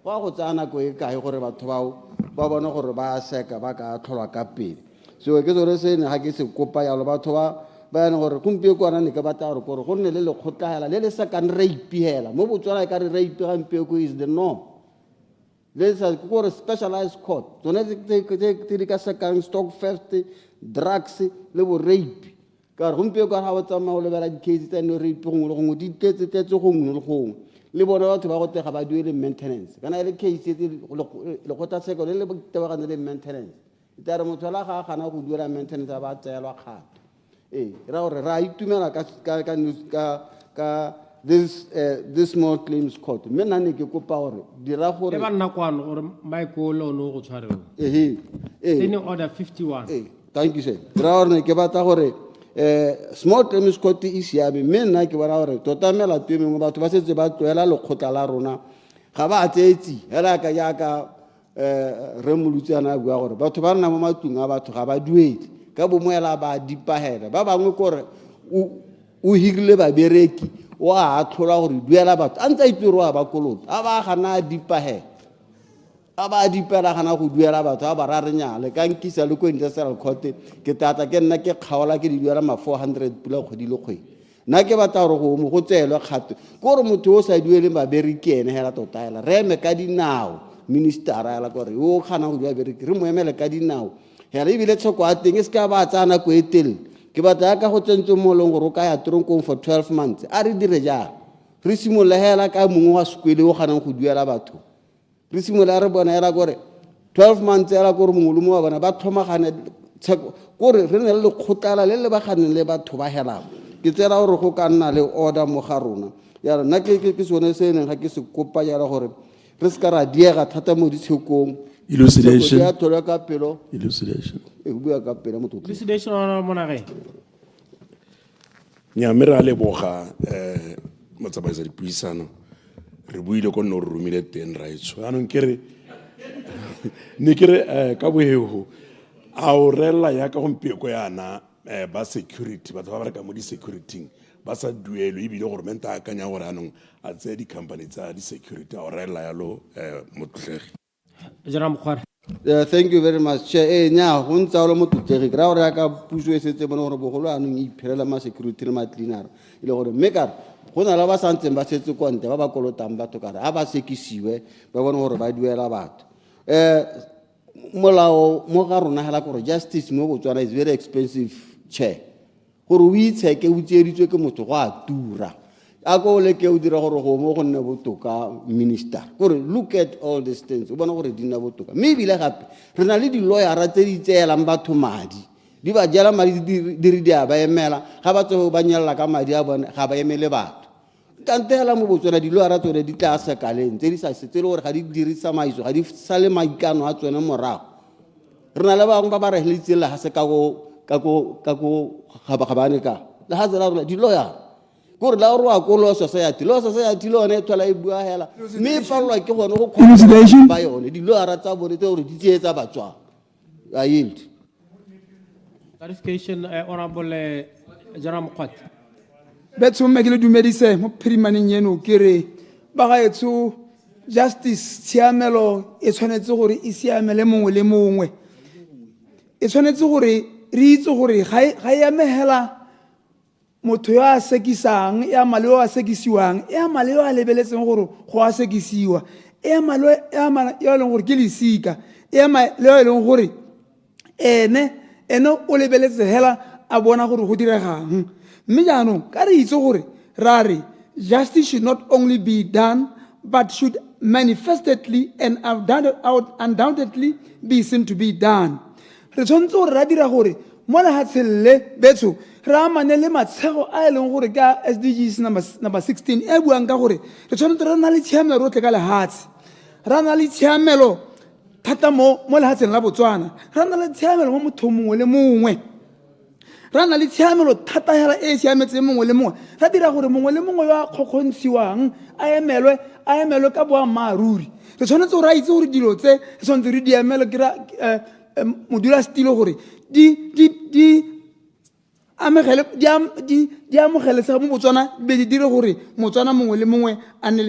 go tsana go e kae gore batho ba bona gore ba seka ba ka tlholwa ka pele so ke tsore se ne ha ke se kopa ya lo batho ba ene gore kumpie kwana ne ke batla gore go nne le lekgotlahela le le sa kan rape hela mo botswana ka re rape ga mpe go is the norm let's go to specialized court tsone tse di ka sekang stock theft drugs le bo rape ka re kumpie kwa ha o tsamao le bela di case tsa no rape go ngwe di tetse gongwe le gongwe le bona batho ba go tega ba duele maintenance kana le case le go taseko le tebagane le maintenance itare motho la ga gana go duela maintenance ba tselwa kgato ra gore ra itumela ka this small claims court me nane ke kopa gore dira gore ba nna kwano gore Michael o no go tshwarela standing order 51 thank you sir dira gore ke batla gore small claims court e siame me nna ke bona gore tota mela twemeng batho ba setse ba tloela lekgotla la rona ga ba tsetsi hela ka ya ka re molutsana bua gore batho ba rena mo matung a batho ga ba duedi ka bomoela ba dipahela ba bangwe gore o hirile ba bereki o a tlhola gore duela batho a ntse itiro ba kolota a ba gana dipahela a ba dipela gana go duela batho a ba rarenyale ka nkisa le ko industrial court ke tata ke nna ke kgaola ke di duela ma 400 pula kgwedi le kgwedi nna ke batla gore go mo go tselwa kgato ke gore motho o sa duele babereki ene hela tota ela re eme ka dinao ministera ela gore o khana go duela babereki re mo emele ka dinao hela ibile tshoko a teng e se ka ba tsana ko etel ke batla ka go tsentse molong gore o ka ya tronkong for 12 months a re dire ja re simolla hela ka mongwe wa sekwele o khana go duela batho re simolla re bona era gore 12 months era gore mongwe le mongwe wa bona ba thomagane gore re ne le khotala le ba gane le batho ba hela ke tsela gore go ka nna le order mo ga rona ya nna ke sone se neng ga ke se kopa ya gore re se ka ra diega thata mo ditshekong Elucidation. ya thola ka pelo Elucidation. e bua ka pelo mo totla Elucidation on monare. Nyamera le boga motsamaiso dipuisano re buile go nno re romile teng rights anong kere ne kere ka bohego a o rela ya ka gompieko yana ba security batho ba bereka mo di security ba sa duelo e bile gore menta akanya gore anong a tse di company tsa di security a o rela yalo motlotlegi General Mkhwara. Thank you very much. Chair, nya go ntsa lo mo tutlegi ra gore ya ka puso e setse bona gore bogolo anong iphelela ma security le ma cleaner ile gore mekar go na la ba santseng ba setse kwa ntle ba ba kolotang batho kare a ba sekisiwe ba bona gore ba duela batho molao mo ga rona hela gore justice mo Botswana is very expensive chair gore o itsheke o tseditswe ke motho go a tura a go le ke o dira gore go mo go nne botoka minister gore look at all these things o bona gore di nna botoka mme bile gape re na le di lawyer tse di tseelang batho madi di ba jela madi di re di a ba emela ga ba tso ba nyalla ka madi a bone ga ba emele batho kantela mo Botswana di lawyer tsone di tla sa kaleng tse di sa setse le gore ga di dirisa maiso ga di sale maikano a tsone morago re na le bang ba ba re helitse la ha se ka go ga ba bane ka la ha zela di lawyer gore la ro a ko lo society lo ne thola e bua hela me falwa ke gone go Elucidation. ba yone di lawyer tsa bone tse gore di tsietsa batswa a yield Clarification, Honorable General Mkhwara. betso mme ke le dumedise mo phirimaneng eno ke re ba ga etso justice tshiamelo e tshwanetse gore e siamele mongwe le mongwe e tshwanetse gore re itse gore ga e amegela motho yo a sekisang e ama le yo a sekisiwang e ama le yo a lebeletseng gore go a sekisiwa e ama le yo e leng gore ke lesika e ama le yo e leng gore ene o lebeletse hela a bona gore go diregang mme jaanong ka re itse gore ra re justice should not only be done but should manifestedly and undoubtedly be seen to be done re tshwanetse gore ra dira gore mo lehatsheng le betso re amane le matshego a e leng gore ka SDGs number 16 e buang ka gore re tshwanetse re na le tshiamelo rotlhe ka lehatshe ra na le tshiamelo thata mo lehatsheng la Botswana ra na le tshiamelo mo mothong mongwe le mongwe ra na le tshiamelo thata hela e siametseng mongwe le mongwe ra dira gore mongwe le mongwe yo a kgokgontshiwang a emelwe ka boammaaruri re tshwanetse gore a itse gore dilo tse re tshwanetse re di emele ke modula stilo gore di amogelesega mo Botswana be di dire gore Motswana mongwe le mongwe a nne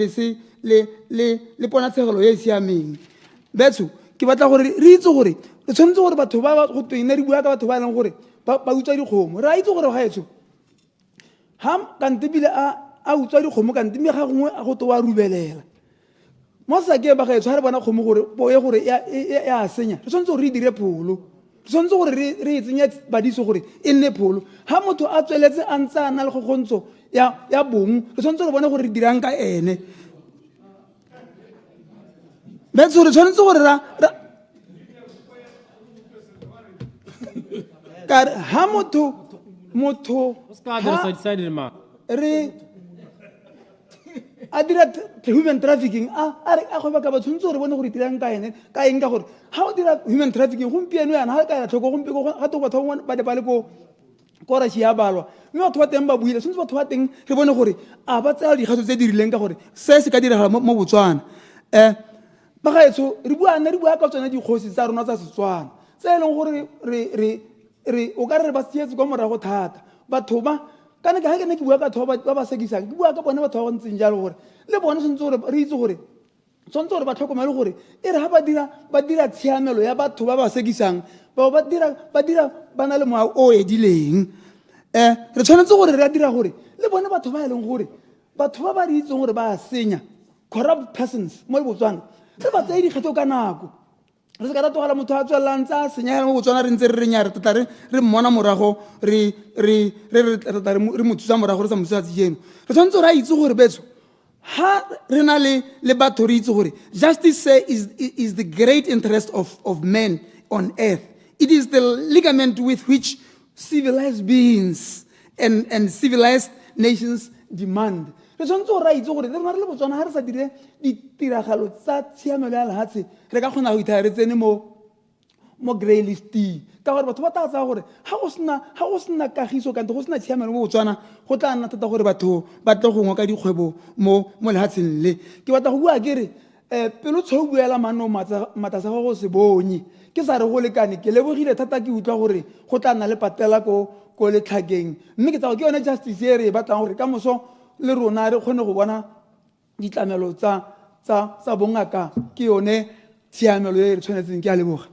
le ponatshegelo e e siameng betso ke batla gore re itse gore re tshwanetse gore batho ba go twene re bua ka batho ba e leng gore ba utswa dikgomo re a itse gore ga etso ha kante bile a utswa dikgomo kante mme ga gongwe a go to wa rubelela mo sa ke ba ga etso ha re bona kgomo gore boye gore ya senya re tshwanetse gore re dire pholo re tshwanetse gore re tsenya badiso gore e nne pholo ha motho a tsweletse a ntse a na le gogontsho ya bong re tshwanetse gore bone gore re dirang ka ene betso re tshwanetse gore ha motho re a dira human trafficking a go ba ka ba tshwantse gore bone gore dirang ka ene ka eng ka gore ha o dira human trafficking gompieno yana ha ka ya tlhoko gompieno ga to batho ba le ko rashi ya balwa mme batho ba teng ba buile tshwantse batho ba teng re bone gore a ba tsaya digatso tse di rileng ka gore se se ka diragala mo Botswana ba ga etso re bua ka tsone dikgosi tsa rona tsa Setswana tse e leng gore o ka re ba sietse kwa morago thata batho ba kana ke ha ke ne ke bua ka batho ba sekisang ke bua ka bona batho ba go ntseng jalo gore le bona sentse gore re itse gore tshwanetse gore ba tlhokomele gore e re ga ba dira tshiamelo ya batho ba ba sekisang ba na le moya o edileng re tshwanetse gore re a dira gore le bone batho ba e leng gore batho ba ba di itseng gore ba a senya corrupt persons mo Botswana re ba tseye dikgetho ka nako re se ka ratogela motho a tswelelang tsa senyega mo Botswana re ntse re renya re tla re mmona morago re mo thusa morago re sa mo thusa tseno re tshwanetse gore a itse gore betso ha re na le batho re itse gore justice is the great interest of men on earth. It is the ligament with which civilized beings and civilized nations demand. Re tshwanetse gore ra itse gore le rona re le Botswana ha re sa dire ditiragalo tsa tshiamelo ya lehatshe re ka kgona go ithaya re tsene mo grey listing ka gore batho ba tla tsaya gore ha go sena kagiso kante go sena tshiamelo mo Botswana go tla nna thata gore batho ba tle go ngoka dikgwebo mo lehatsheng le ke batla go bua ke re pelo tsho buela manno mata sa go se bonye ke sa re go lekane ke lebogile thata ke utlwa gore go tla nna le patela ko letlhakeng mme ke tsa go ke yone justice e re batlang gore ka moso le rona re kgone go bona ditlamelo tsa bongaka ke yone tshiamelo e re tshwanetseng ke a leboga.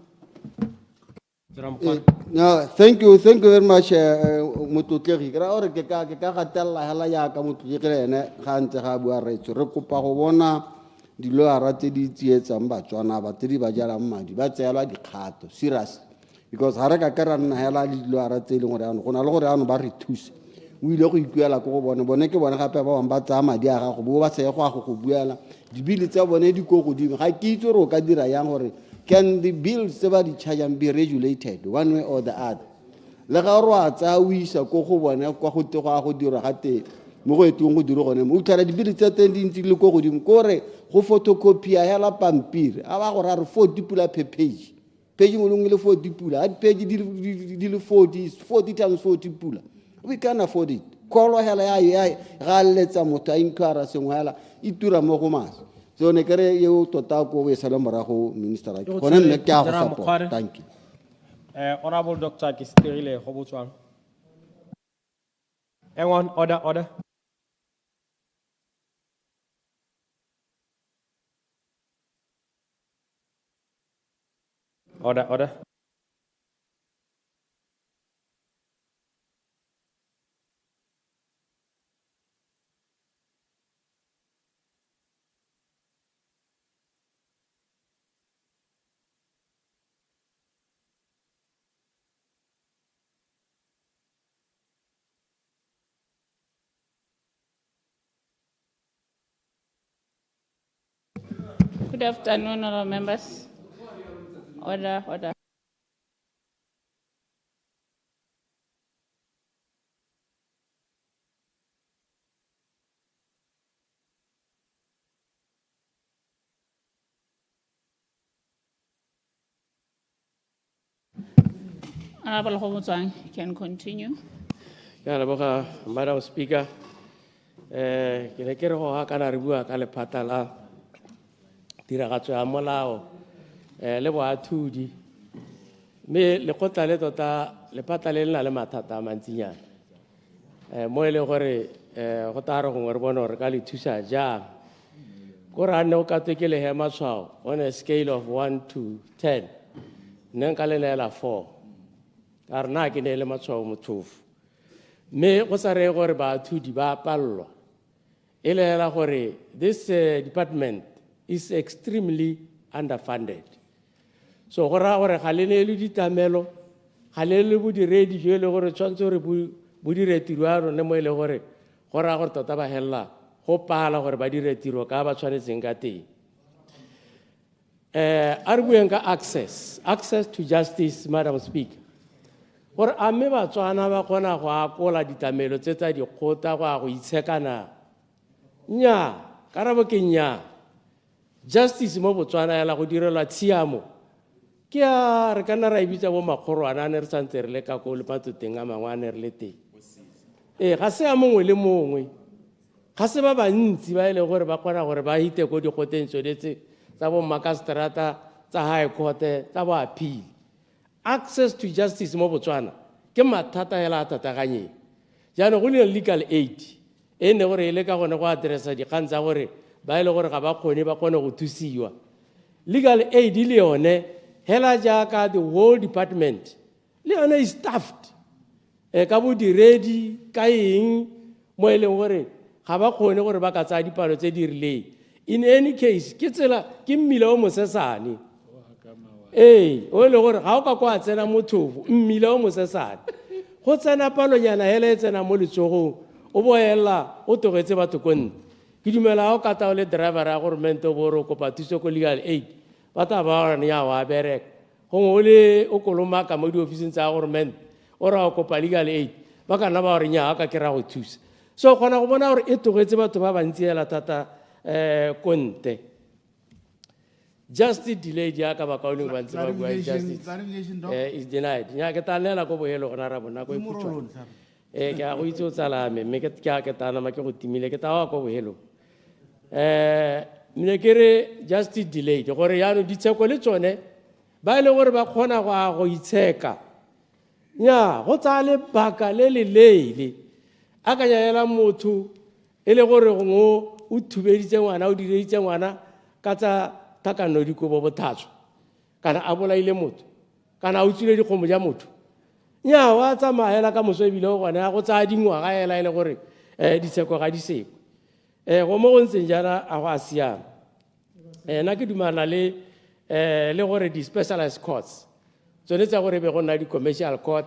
No, thank you very much, Mototleri. Ke ra gore ke ka gatella hela ya ka Mototleri ene ga ntse ga bua retso re kopa go bona diloara tse di tsietsang Batswana ba tedi ba jalang madi ba tseela dikgato serious because ha re ka ka ra nna hela diloara tse leng gore ano go na le gore ano ba re thuse o ile go ikuela go bone ke bone gape ba bang ba tsa madi a gago bo ba se go buela dibili tsa bone di go godimo ga ke itse re o ka dira yang gore can the bills tse ba di charge be regulated one way or the other le ga ro a tsa o isa go bone kwa go go dira ga te mo go etong go dira gone o tla dibili tsa teng di ntse le go godimo gore go photocopy ya la pampiri a ba go ra re 40 pula per page mo lengwe le 40 pula at page di le 40 times 40 pula. We can afford it. Kolo hela ya ga letsa motho a inkwara sengwe hela itura mo go mas. So ne kere yo tota ko we sala morago minister ra gone nne ke a go support. Thank you. Honorable Dr. 𝗔𝗽𝗽𝗍𝗪 𝗔𝗇𝗏. Anyone? Order. Order. Good afternoon, honorable members. Order. Honorable Hlabotsang, you can continue. Madam Speaker, ke ne ke re go hakana re bua ka lephata la tiragatso ya molao le boathudi mme lekgotla le tota lephata le nna le mathata a mantsinyana mo e leng gore go tla re gongwe re bone gore ka le thusa jang ko re a nne o katwe ke lehe matshwao on a scale of 1 to 10 nne nka le neela 4 ka re na ke ne le matshwao motlhofu mme go sa reye gore baathudi ba pallwa e lela gore this department is extremely underfunded. So go ra gore ga le ne le ditamelo ga le le bodiredi jo le gore tshwantse gore bo dire tiro ya rone mo e le gore go ra gore tota ba hella go pala gore ba dire tiro ka ba tshwanetseng ka teng. A re bueng ka access to justice, Madam Speaker. Gore a mme Batswana ba kgona go akola ditamelo tse tsa dikgota go itshekana nnyaa karabo ke nnyaa justice mo Botswana ya la go direlwa tshiamo ke a re kana ra ibitsa bo makgorwana ne re santse re le ka ko le patoteng a mangwe a ne re le teng ga se a mongwe le mongwe ga se ba bantsi ba ile gore ba kgona gore ba hite ko dikgoteng tsodetse tsa bo makastrata tsa high court tsa bo appeal. Access to justice mo Botswana ke mathata hela a tataganyeng jaanong go le legal aid e ne gore e le ka gone go addressa dikgang tsa gore ba ile gore ga ba kgone ba kgone go thusiwa. Legal aid le yone hela jaaka the whole department le yone is staffed ka bo diredi ka eng mo ile gore ga ba kgone gore ba ka tsaya dipalo tse di rileng. In any case ke tsela ke mmila o mosesane o le gore ga o ka kwa tsena mothobo mmila o mosesane go tsena palonyana hela e tsena mo letsogong o boela o togetse batho ko ntle. Ke dumela ga o ka tao le driver ya government o bore o kopa thuso ko legal aid ba tla ba gore ya wa bereka gongwe o le o kolomaka mo diofising tsa government o ra o kopa legal aid ba ka nna ba gore nya ka kera go thusa. So kgona go bona gore e togetse batho ba bantsi hela thata ko ntle. Justice delayed yaka ba kaone ba ntse ba bua justice is denied. Nya ke tanela go bohelo gona ra bona go ikhutshwa. Ke a go itse o tsalame mme ke ke tana ma ke go timile ke tawa go bohelo. Mne kere justice delayed gore ya no ditsheko le tsone ba ile gore ba khona go itsheka. Nya go tsale baka le leile aka yaela motho ele gore go o thubeditse ngwana o direitse ngwana ka tsa takano di go bothatso kana a bolaile motho kana o tsile dikgomo ja motho. Nya wa tsa maela ka moswebile go gona go tsa dingwa ga ela ile gore ditsheko ga di seko go mo go ntseng jana a go a siama. Na ke dumana le gore di specialized courts tsone tsa gore be go na di commercial court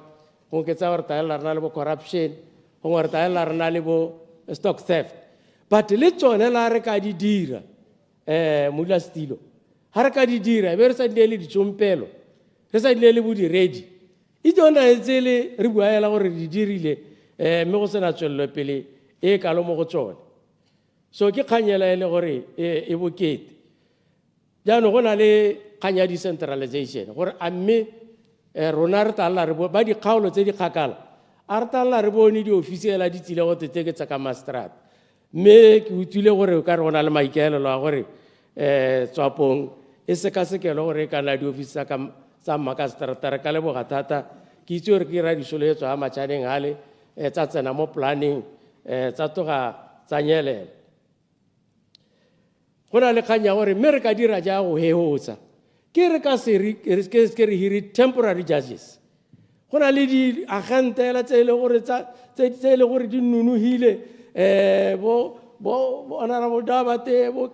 go ke tsa gore taela rena le bo corruption go gore taela rena le bo stock theft but le tsone la re ka di dira mula stilo ha re ka di dira be re sa di le ditsompelo re sa di le bo di ready e tsona etsele re bua ela gore di dirile me go sena tswelelo pele e ka lo mo go tsone. So ke khanyela ele gore e bokete jano go na le khanya decentralization gore a mme rona re talla re ba di kgaolo tse di khakala a re talla re bone di officiela di tsile go teteketsa ka mastrat me ke utlwile gore ka rona le maikaelelo a gore tswapong e se ka sekelo gore kana di office ka tsa makastrata ka le bogatata ke itse gore ke ra di soletso a matšaneng hale tsa tsena mo planning tsa toga tsa nyelela. Go na le kganya gore mme re ka dira ja go hehotsa ke re ka ke re hiri temporary judges go na le di agentela tse le gore tse le gore di nunuhile bo honorable Dabate bo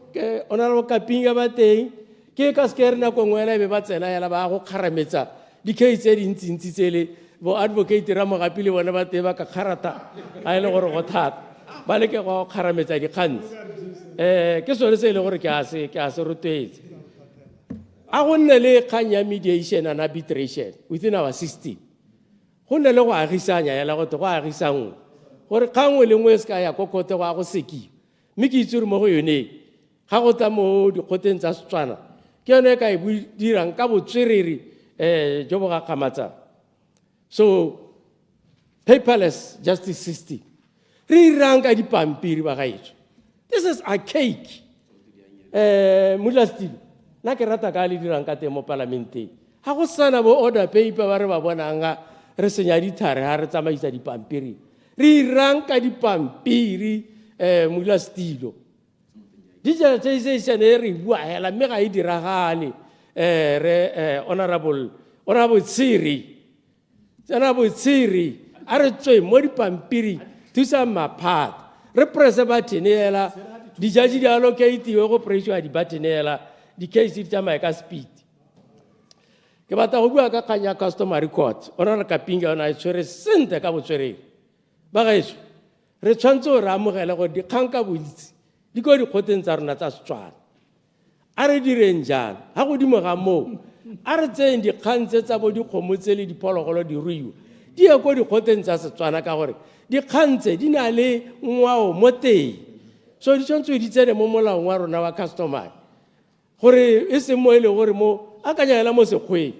honorable Kapinga ba teng ke ka skere na go ngwela be ba tsena yela ba go kharametsa di case tse dintsi tsele bo advocate ra mo gapile bona ba te ba ka kharata a ile gore go thata ba le ke go kharametsa di kgantsi ke sone se ile gore ke a se rotetse a go nne le kganya mediation and arbitration within our system go nne le go agisanya yela go go agisang gore kgangwe le ngwe se ka ya kokote go a go seki mme ke itse mo go yone ga go ta mo dikgoteng tsa Setswana ke yone ka e dirang ka botswerere jo bo ga kgamatsa. So paperless justice system re irang ka dipampiri ba gaetso. This is archaic. Mulastilo na ke rata ka le dirang ka teng mo parlamenteng ga go sana bo order paper ba re ba bonanga re senya dithare ha re tsamaisa dipampiri re irang ka dipampiri mulastilo digitalization e re bua hela mme ga e diragale re honorable 𝗔𝗽𝗽𝗿 a re tswe mo dipampiri thusa maphata re presse bathenela di judge di allocate go pressure di bathenela di case di tsamaye ka speed. Ke batla go bua ka kanya customary court ona re Kapinga ona e tshwere sente ka botswerere ba gaetso re tshwantse re amogela go di khanka bontsi di go di khoteng tsa rona tsa Setswana a re direng jana ha go dimo ga mo a re tseng di khantse tsa bo di khomotse le diphologolo di ruiwa di ya go di khoteng tsa Setswana ka gore di khantse di na le ngwao mo teng so di tshwantse di tsene mo molaong wa rona wa customer gore e se mo ile gore mo a ka nyala mo sekgwe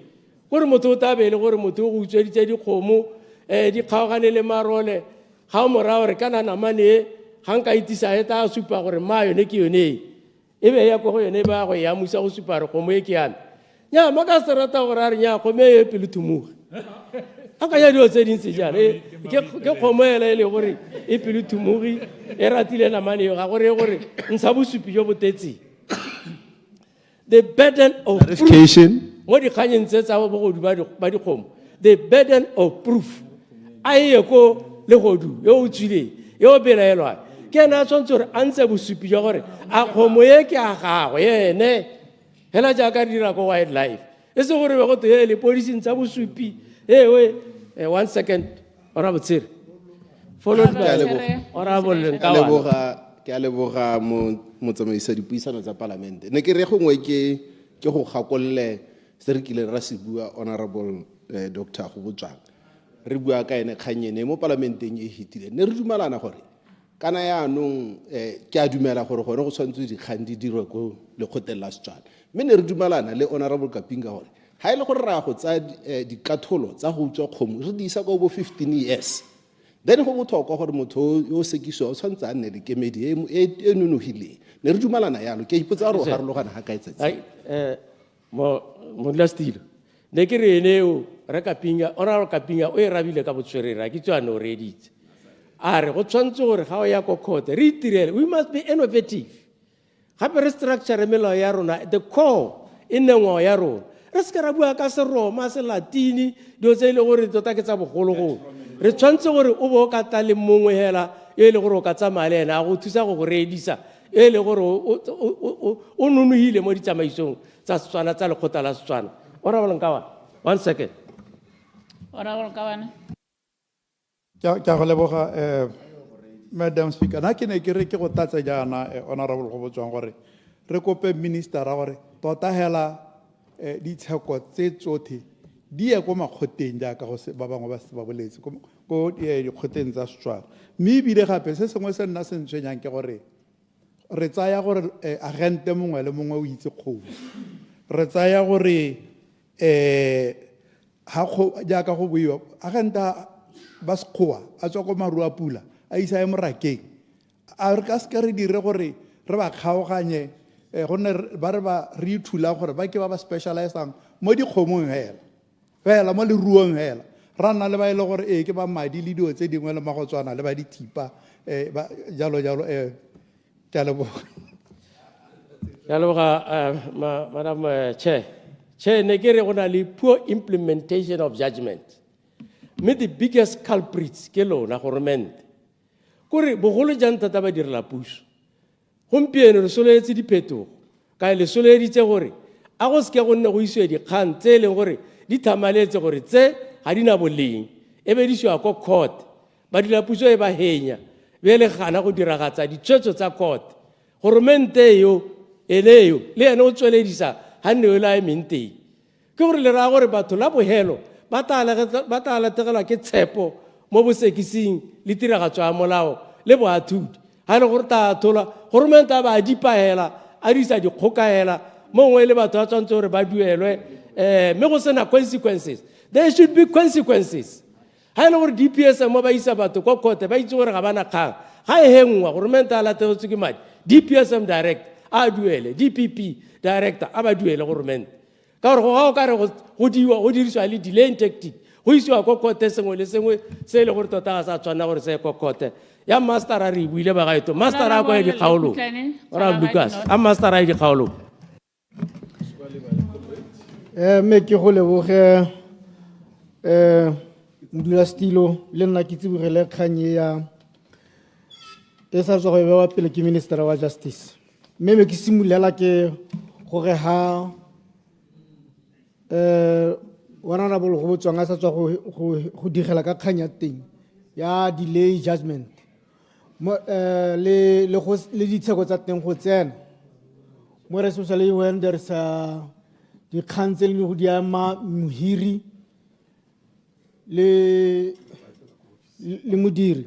gore motho o tabele gore motho o utsweditse dikgomo di kgaogane le marole ga o morao re kana namane ga nka itisa e ta supa gore ma yone ke yone e be ya go yone ba go ya musa go supa re kgomo e ke yana nya maka se rata gore a re nya kgome e pele thumuga a ka ya dio tse ding se jana ke kgomo ele le gore e pele thumugi e ratile namane ga gore ntsha bosupi jo botetsi the burden of Clarification. mo di kganyeng tse tsa bogodu ba dikgomo the burden of proof a ye ko legodu yo o tswileng yo o belaelwa ke ena a tshwanetse gore a ntshe bosupi jwa gore a kgomo ye ke a gagwe ene hela jaaka dira ko wildlife e se gore be go te le policing tsa bosupi we 1 second ora botsere followed by honorable Nkawana. Ke a leboga motsamaisa dipuisano tsa palamente. Ne ke re gongwe ke go gakolle se re kile ra se bua honorable Dr. 𝗔𝗪𝗠𝗠𝗜𝗧𝗧𝗘 re bua ka ene kganyene mo parlamenteng e hitile ne re dumalana gore kana ya anong ke a dumela gore go tshwantse dikgang di dirwe go lekgotleng la Setswana mme ne re dumalana le honorable Kapinga gore ha ile gore ra go tsa dikatholo tsa go utswa kgomo re di isa go bo 15 years then go botlhokwa gore motho yo sekiswa o tshwantse a nne le kemedi e nonogileng ne re dumalana yalo ke ipotsa gore ga re logana ha ka etsetse mo lastilo ne ke re eneo re Kapinga honorable Kapinga o e rabile ka botswerere ke tswa no reditse a re go tshwantse gore ga o ya ko court re itirele we must be innovative gape re structure melao ya rona the core in ngwao ya rona re se ka ra bua ka seroma se latini dio tse ile gore tota ke tsa bogologolo re tshwantse gore o bo ka tla le mongwe hela e le gore o ka tsamaya le ena a go thusa go redisa e le gore o nonohile mo ditsamaisong tsa Setswana tsa lekgotla la Setswana honorable Nkawana 1 second Honorable Nkawana. Ke a go leboga Madam Speaker na ke ne ke re ke go tatsa jana honorable go botswang gore re kope minister a gore tota hela ditsheko tse tsotlhe di ye ko makgoteng jaaka go ba bangwe ba se ba boletse ko dikgoteng tsa Setswana mme ebile gape se sengwe se nna se ntshwenyang ke gore re tsaya gore agente mongwe le mongwe o itse kgomo re tsaya gore ha go jaaka go buiwa agenta ba sekgowa a tswa ko maru a pula a isa e morakeng a re ka se re dire gore re ba kgaoganye gonne ba re ba re ithula gore ba ke ba specializang mo dikgomong hela mo leruong hela ra nna le ba ile gore ke ba madi le dio tse dingwe le magotswana le ba dithipa jalo ke a leboga Madam Chair ne ke re go na le poor implementation of judgment me the biggest culprits ke lona government kore bogolo jang thata ba direla puso gompieno re soletse diphetogo ka le soleditse gore a go se ke go nne go iswe dikgang tse e leng gore di thamaletse gore tse ga di na boleng e be di isiwa ko court ba dira puso e ba henya be le gana go diragatsa ditshwetso tsa court goromente yo eneyo le ene o tsweledisa ha nne o la ementeng ke gore le ra gore batho la bohelo ba tla lategelwa ke tshepo mo bosekising le tiragatso ya molao le boathudi ha le gore ta thola goromente ba dipaela a disa dikgokahela mongwe le batho ba tshwantse gore ba duelwe me go sena consequences there should be consequences ha le gore DPS mo ba isa batho ko court ba itse gore ga bana kgang ga e hengwa goromente a lategetswe ke madi DPSM direct a duele DPP director a ba duele goromente ka gore go ka re go diriswa le delaying tactic go isiwa ko court sengwe le sengwe se le gore tota ga sa tshwana gore se ko court ya master a re buile ba gaeto master a go di kgaolo ora Lucas a master a di kgaolo me ke go leboge modulasetilo le nna ke tsibogele kganye ya e sa tswa go bewa pele ke minister wa justice me ke simulela ke gore ha honorable go botswang a sa tswa go digela ka kganya teng ya delay judgment le ditsheko tsa teng go tsena more especially when there's dikgang tse le go di ama mohiri le modiri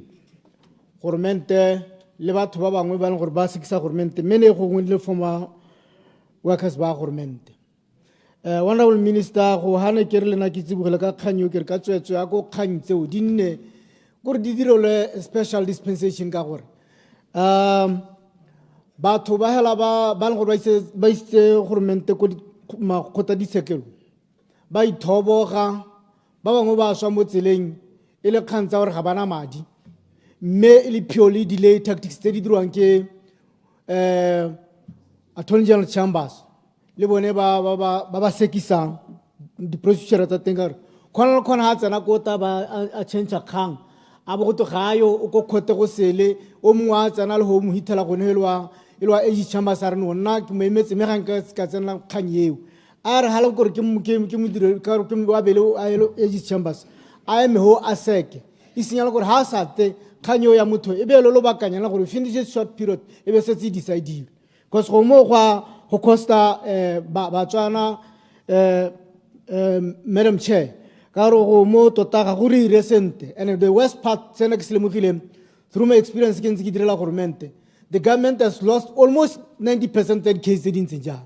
goromente le batho ba bangwe ba leng gore ba sekisa goromente mme ne go le former workers ba goromente honorable minister go hane ke re lena ke tsibogela ka kganyo ke re ka tswetswe ya go kgang tseo di nne gore di direlwe special dispensation ka gore batho ba hela ba leng gore ba itse goromente ko makgotla ditshekelo ba ithoboga ba bangwe ba swa mo tseleng e le kgang tsa gore ga bana madi mme e le purely delay tactics tse di dirwang ke Attorney General Chambers le bone ba sekisang di-procedure tsa teng gore khona le khona ha tsena ko ta ba a change kgang a bo go to gayo o ko khote go sele o mongwe a tsena le ho mo hitela go nelwa ilwa age Chambers a re no nna ke mo emetse me ga ka tsena kgang yeo a re hala gore ke mo dire ka re ke mo wa bele a age Chambers a eme ho a seke e senyala gore ha sa te kganyo ya motho e be lo bakanyana gore finish this short period e be se decide because go mo go costa ba tswana Madam Chair ka re go mo tota ga go re recent and the worst part tsena ke selemogile through my experience ke ntse ke direla government the government has lost almost 90% of cases din tsenja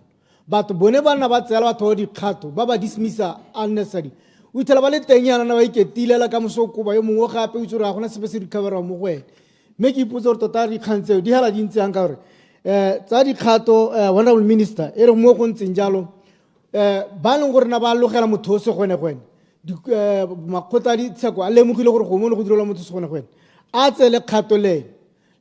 but bone bana ba tsela batho di kgato ba dismissa unnecessary o itela ba le tenyana na ba iketilela ka mosoko ba yo mongwe gape o tsore ga gona sepe se recover mo go ene me ke ipotsa gore tota di kgantseo di hala di ntse ang ka gore tsa di kgato honorable minister e re mo go ntseng jalo ba leng gore na ba logela motho o se gone di makgotla di tsheko a lemogile gore go mo le go direla motho se gone a tsele kgato le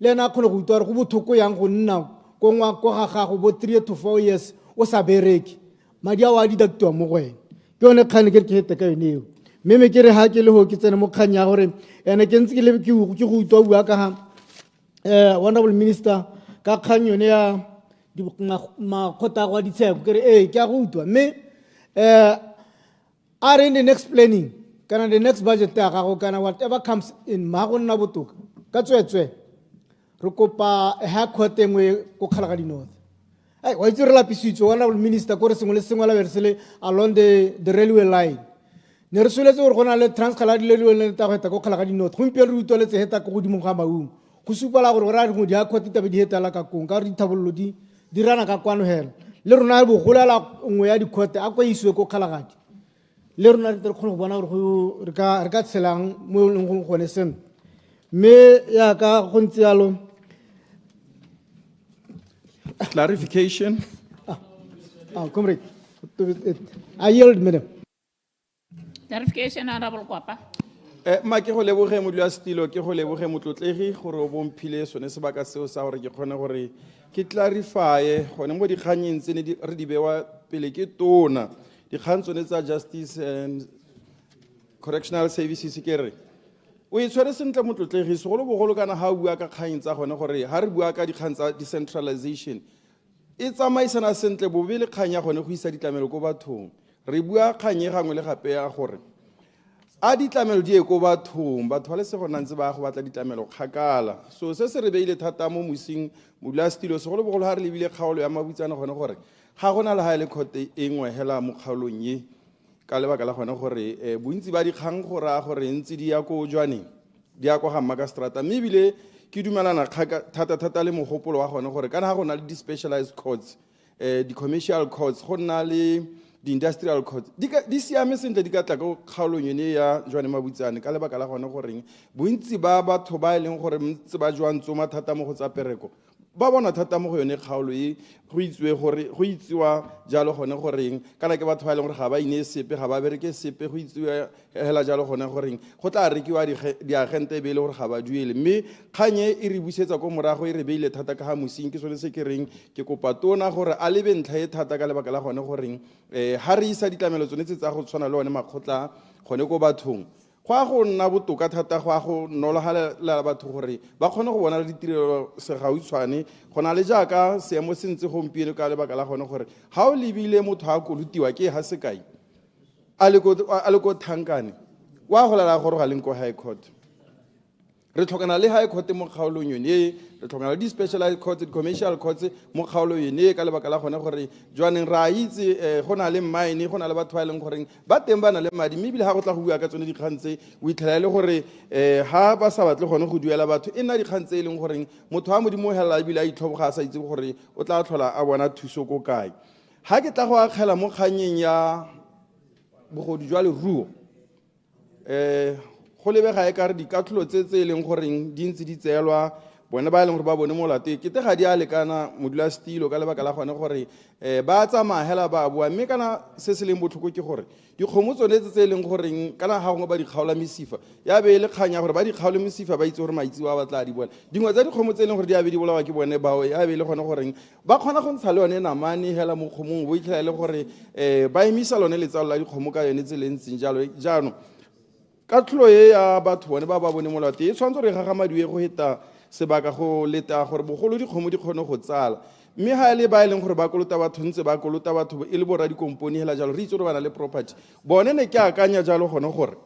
ena khone go itwa re go bothoko yang go nna ko ga gago bo 3 to 4 years o sa bereki madi a wa di daktiwa mo go ene ke yone kgane ke hete ka yone eo mme me ke re ha ke le ho ke tsene mo kganya gore ene ke ntse ke le ke go itwa bua ka ha honorable minister ka kganyo ne ya di makgota go di tsheko ke re ke a go utwa mme are in the next planning kana the next budget ya gago kana whatever comes in ma go nna botoka ka tswetswe re kopa ha khotengwe ko kgalaga di north ai wa itse re la pisitso honorable minister ko re sengwe le sengwe la bersele along the railway line ne re soletse gore gona le transcala di railway line ta go heta ko kgalaga di north go mpe re utoletse heta go godimo ga maung go supala gore ra re go di a khotita be di hetala ka kong ka re dithabollo di dirana ka kwano hela le rona bo golela ngwe ya dikhote a kwa iswe ko kgalagadi le rona re kgone go bona gore re ka tselang mo leng go gone sen me ya ka go ntse yalo clarification. Comrade, I yield, madam. Clarification, Honorable Kwapa. Ma ke go leboge modulasetilo ke go leboge motlotlegi gore o bomphile sone sebaka seo sa gore ke kgone gore ke clarify gone mo dikganyeng tsene re di bewa pele ke tona dikgang tsone tsa justice and correctional services ke re o itshwere sentle motlotlegi segolo bogolo kana ha o bua ka kganyeng tsa gone gore ha re bua ka dikgang tsa decentralization e tsamaisana sentle bobe le kganya gone go isa ditlamelo ko bathong re bua kganye gangwe le gape ya gore a ditlamelo di ko bathong batho ba le se gona ntse ba go batla ditlamelo kgakala so se se re beile thata mo musing modulasetilo segolo bogolo ha re lebile kgaolo ya mabutsana gone gore ga gona le ha le khote e ngwe hela mo kgaolong ye ka lebaka la gone gore bontsi ba dikgang gore a gore ntse di ya ko jwaneng di ya go ga maka strata mme bile ke dumelana thata le mogopolo wa gone gore kana ga gona le di-specialized courts di-commercial courts go nna le di-industrial courts di siame sentle di ka tla ko kgaolong yone ya jwane mabutsane ka lebaka la gone goreng bontsi ba batho ba e leng gore ntse ba jwang tsoma thata mo go tsa pereko ba bona thata mo go yone kgaolo e go itsiwa jalo gone goreng kana ke batho ba e leng gore ga ba ine sepe ga ba bereke sepe go itsiwa hela jalo gone goreng go tla rekiwa diagente be le gore ga ba duele mme kganye e re busetsa ko morago e re beile thata ka ga mosing ke sone se ke reng ke kopa tona gore a lebe ntlha e thata ka lebaka la gone goreng ha re isa ditlamelo tsone tse tsa go tshwana le one makgotla gone ko bathong go a go nna botoka thata go a go nologalela batho gore ba kgone go bona le ditirelo segautshwane go na le jaaka seemo se ntse gompieno ka lebaka la gone gore ga o lebile motho a kolutiwa ke ha sekai a le ko thankane wa go lela gore ga leng ko high court re tlhokana le high court mo kgaolong yone re tlhokana le di-specialized courts di-commercial courts mo kgaolong yone ka lebaka la gone gore jwaneng ra itse go na le mine go na le batho ba e leng goreng ba teng ba na le madi mme ebile ga go tla go bua ka tsone dikgang tse o itlhela le gore ga ba sa batle gone go duela batho e nna dikgang tse e leng goreng motho a modimo helela ebile a itlhoboga a sa itse gore o tla tlhola a bona thuso ko kae ga ke tla go akgela mo kganyeng ya bogodu jwa leruo go lebega e ka re dikatlholo tse e leng goreng di ntse di tseelwa bone ba e leng gore ba bone molato ke te ga di a lekana modulasetilo ka lebaka la gone gore ba tsamaya hela ba bua mme kana se se leng botlhoko ke gore dikgomo tsone tse e leng goreng kana ga gongwe ba di kgaola mesifa ya be le kganya gore ba di kgaole mesifa ba itse gore maitsi wa batla di bona dingwe tsa dikgomo tse e leng gore di a be di bolawa ke bone bao ya be le gone goreng ba kgona go ntsha le yone namane hela mo kgomong bo itlhela le gore ba emisa lone letsalo la dikgomo ka yone tse le ntseng jalo jaanong ka tlholo e ya batho bone ba bone molato e tshwanetse gore gagamadiwe go heta sebaka go leta gore bogolo dikgomo di kgone go tsala mme ha le ba e leng gore ba kolota batho ntse ba kolota batho e le borra dikomponi hela jalo re itse gore ba na le property bone ne ke akanya jalo gone gore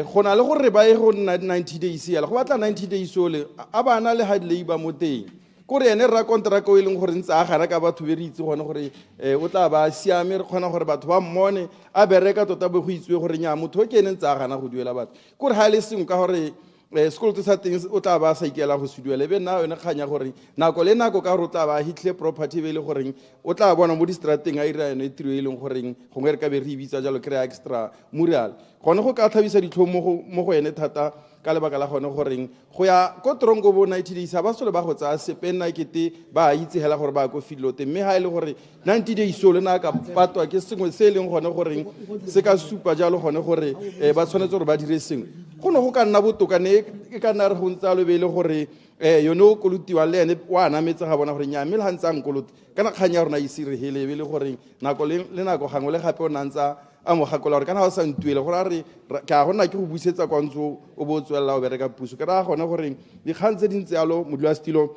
go na le gore ba e go nna 90 days yala go batla 90 days ole a bana le hard labor mo teng kore ene ra kontraka o e leng gore ntse a gara ka batho be re itse gone gore o tla ba siame re kgona gore batho ba mmone a bereka tota bo go itswe gore nya motho ke ene ntse a gana go duela batho kore ha le seng ka gore sekoloto sa teng o tla ba sa ikela go se duela be nna yone kganya gore nako le nako ka gore o tla ba hitle property be le goreng o tla bona mo distrateng a ira yone tiro e leng goreng gongwe re ka be re bitsa jalo kry extra mural gone go ka tlhabisa ditlhomo mo go ene thata ka lebaka la gone goreng go ya ko tronko bo 90 days ba sole ba go tsaya sepenna kete ba itse hela gore ba go filote mme ha ile gore 90 days le na ka patwa ke sengwe se leng gone goreng se ka supa jalo gone gore ba tshwanetse gore ba dire sengwe go no go ka nna botokane e ka nna re go ntsa lo be le gore yone o kolotiwa le ene wa nametse ga bona gore nya mme le ha ntsa nkolote kana kganya rona isire hele be le gore nako le nako gangwe le gape o nantsa a mo gakola gore kana ga sa ntuele gore a re ka gona ke go busetsa kwa ntso o bo tswela o bereka puso ka ra gona gore dikgang tse dintse yalo modulasetilo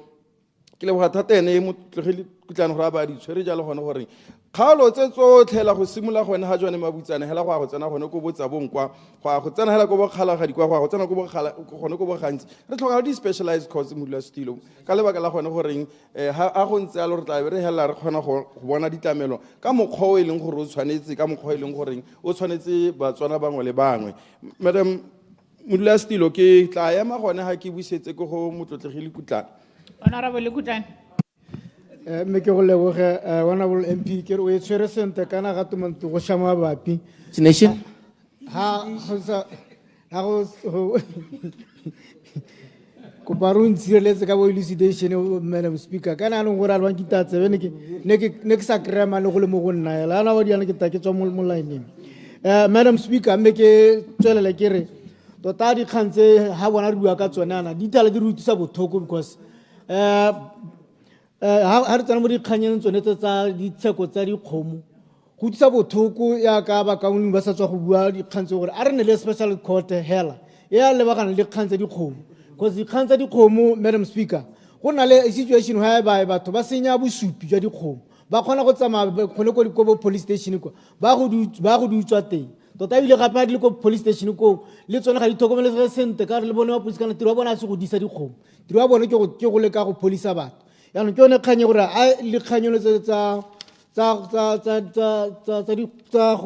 ke le bothata ene mo tlogele kutlana gore a ba di tshwere jalo gone gore kgaolo tse tsotlhela go simolola gone ga jwane mabutsane hela go a go tsena gone ko botsa bonkwa go a go tsena hela ko bokgalagadi kwa go a go tsena gone ko bogantsi re tlhoka di specialized course modulasetilo ka lebaka la gone goreng a go ntse yalo re tla be re hela re kgona go bona ditlamelo ka mokgwa o e leng gore o tshwanetse ka mokgwa o e leng goreng o tshwanetse batswana bangwe le bangwe madam modulasetilo ke tla ema gone ga ke busetse ko go motlotlegile kutlana honorable Kutlana me ke go leboge honorable MP ke re o e tshwere sente kana ga tumanto go shama bapi nation ha go ko barun tsireletse ka bo elucidation madam speaker kana no gore alwa kitatse ne ke sa krema le go le mo go nna yala ana ba diana ke ta ke tswa mo line madam speaker me ke tswelele ke re tota di khantse ha bona re bua ka tsonana di tala di rutisa bothoko because ha re tsana mo dikganyeng tsone tsa ditsheko tsa dikgomo go tsa bothoko ya ka ba kauni ba sa tswa go bua dikgantse gore a re ne le special court hela ya le bagana le dikgantse dikgomo because dikgantse dikgomo madam speaker go na le situation ha ba batho ba senya bosupi jwa dikgomo ba khona go tsamaya khone ko police station ko ba go di utswa teng tota ile gape a di le ko police station ko le tsone ga di thokomeletse sente ka re le bone wa police kana tiro wa bona a se go disa dikgomo tiro wa bone ke go le ka go polisa batho yaanong ke yone kganye gore a le kganyelo tsa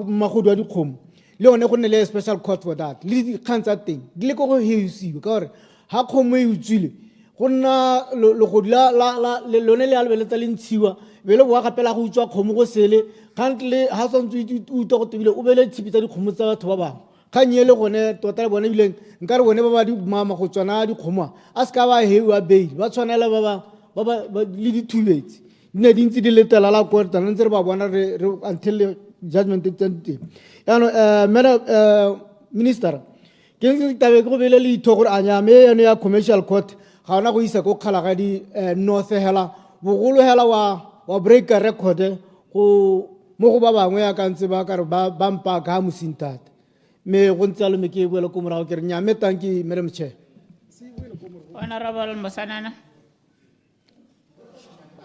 magodu a dikgomo le yone go nne le special court for that le dikgang tsa teng di le ko go heisiwa ka gore ga kgomo e utswile go nna legodi lone le a lebeletsa le ntshiwa be le boa gapela go utswa kgomo go sele kantle ga santse uta go tebile o bele tshipi tsa dikgomo tsa batho ba bangwe kganye le gone tota le bone bileng nka re bone ba ba di mama go tswana dikgomo a se ka ba heiwa bail ba tshwanela ba le dithubetse ne di ntse di letela la kota ntse re ba bona re until judgment tente madam minister ke ntse tabe go bele le itho gore anya me yone ya commercial court ga ona go isa go kgalagadi north hela bogolo hela wa break record go mo go ba bangwe ya ka ntse ba ka re ba mpa ga mosintate me go ntse le me ke boela ko morago ke re nya me tanki madam chair honorable Mosanana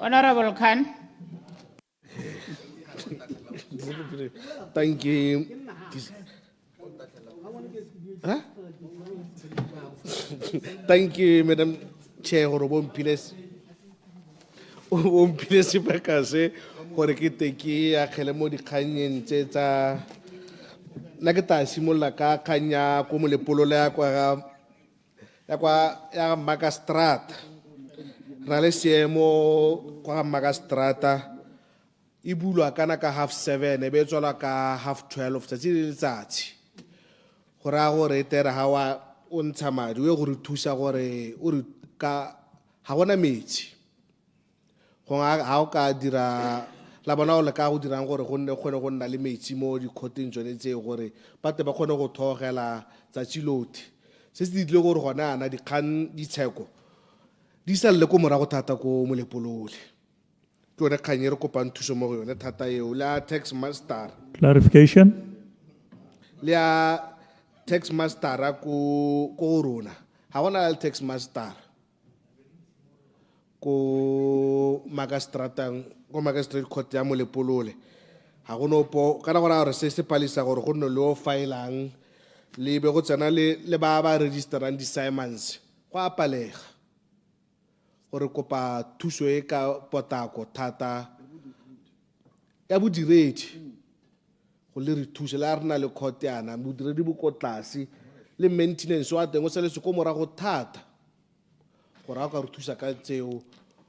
Honorable Khan. Thank you. Huh? Thank you, Madam Chair. Mpilesi pakase gore ke teki ya khele mo dikganyeng tse tsa na ke ta simolla ka khanya ko mo lepololo ya Magastrata ra le seemo kwa Magastrata e bulwa kana ka 7:30 e be tswala ka 12:30 tsatsi le letsatsi go ra gore tera ha wa o ntsha madi o go re thusa gore o re ka ha gona metsi go ha o ka dira la bona o le ka go dirang gore go nne kgone go nna le metsi mo dikhoteng tsone tse gore bate ba kgone go thogela tsa tshiloti se se ditlile gore gona ana dikgang ditsheko di sa le ko morago thata ko molepolole ke yone kgang e re kopang thuso mo go yone thata eo le a tax master Clarification. le a tax master ko rona ha gona le tax master ko magistrate court ya molepolole ha go no po kana gona re se palisa gore go nne le o fileang le be go tsena le ba registerang di-assignments go a palega gore kopa thuso e ka potako thata ya bodiredi go le re thuse le a re na le court yana bodiredi bo ko tlase le maintenance wa teng o se le se ko morago thata gore a ka re thusa ka tseo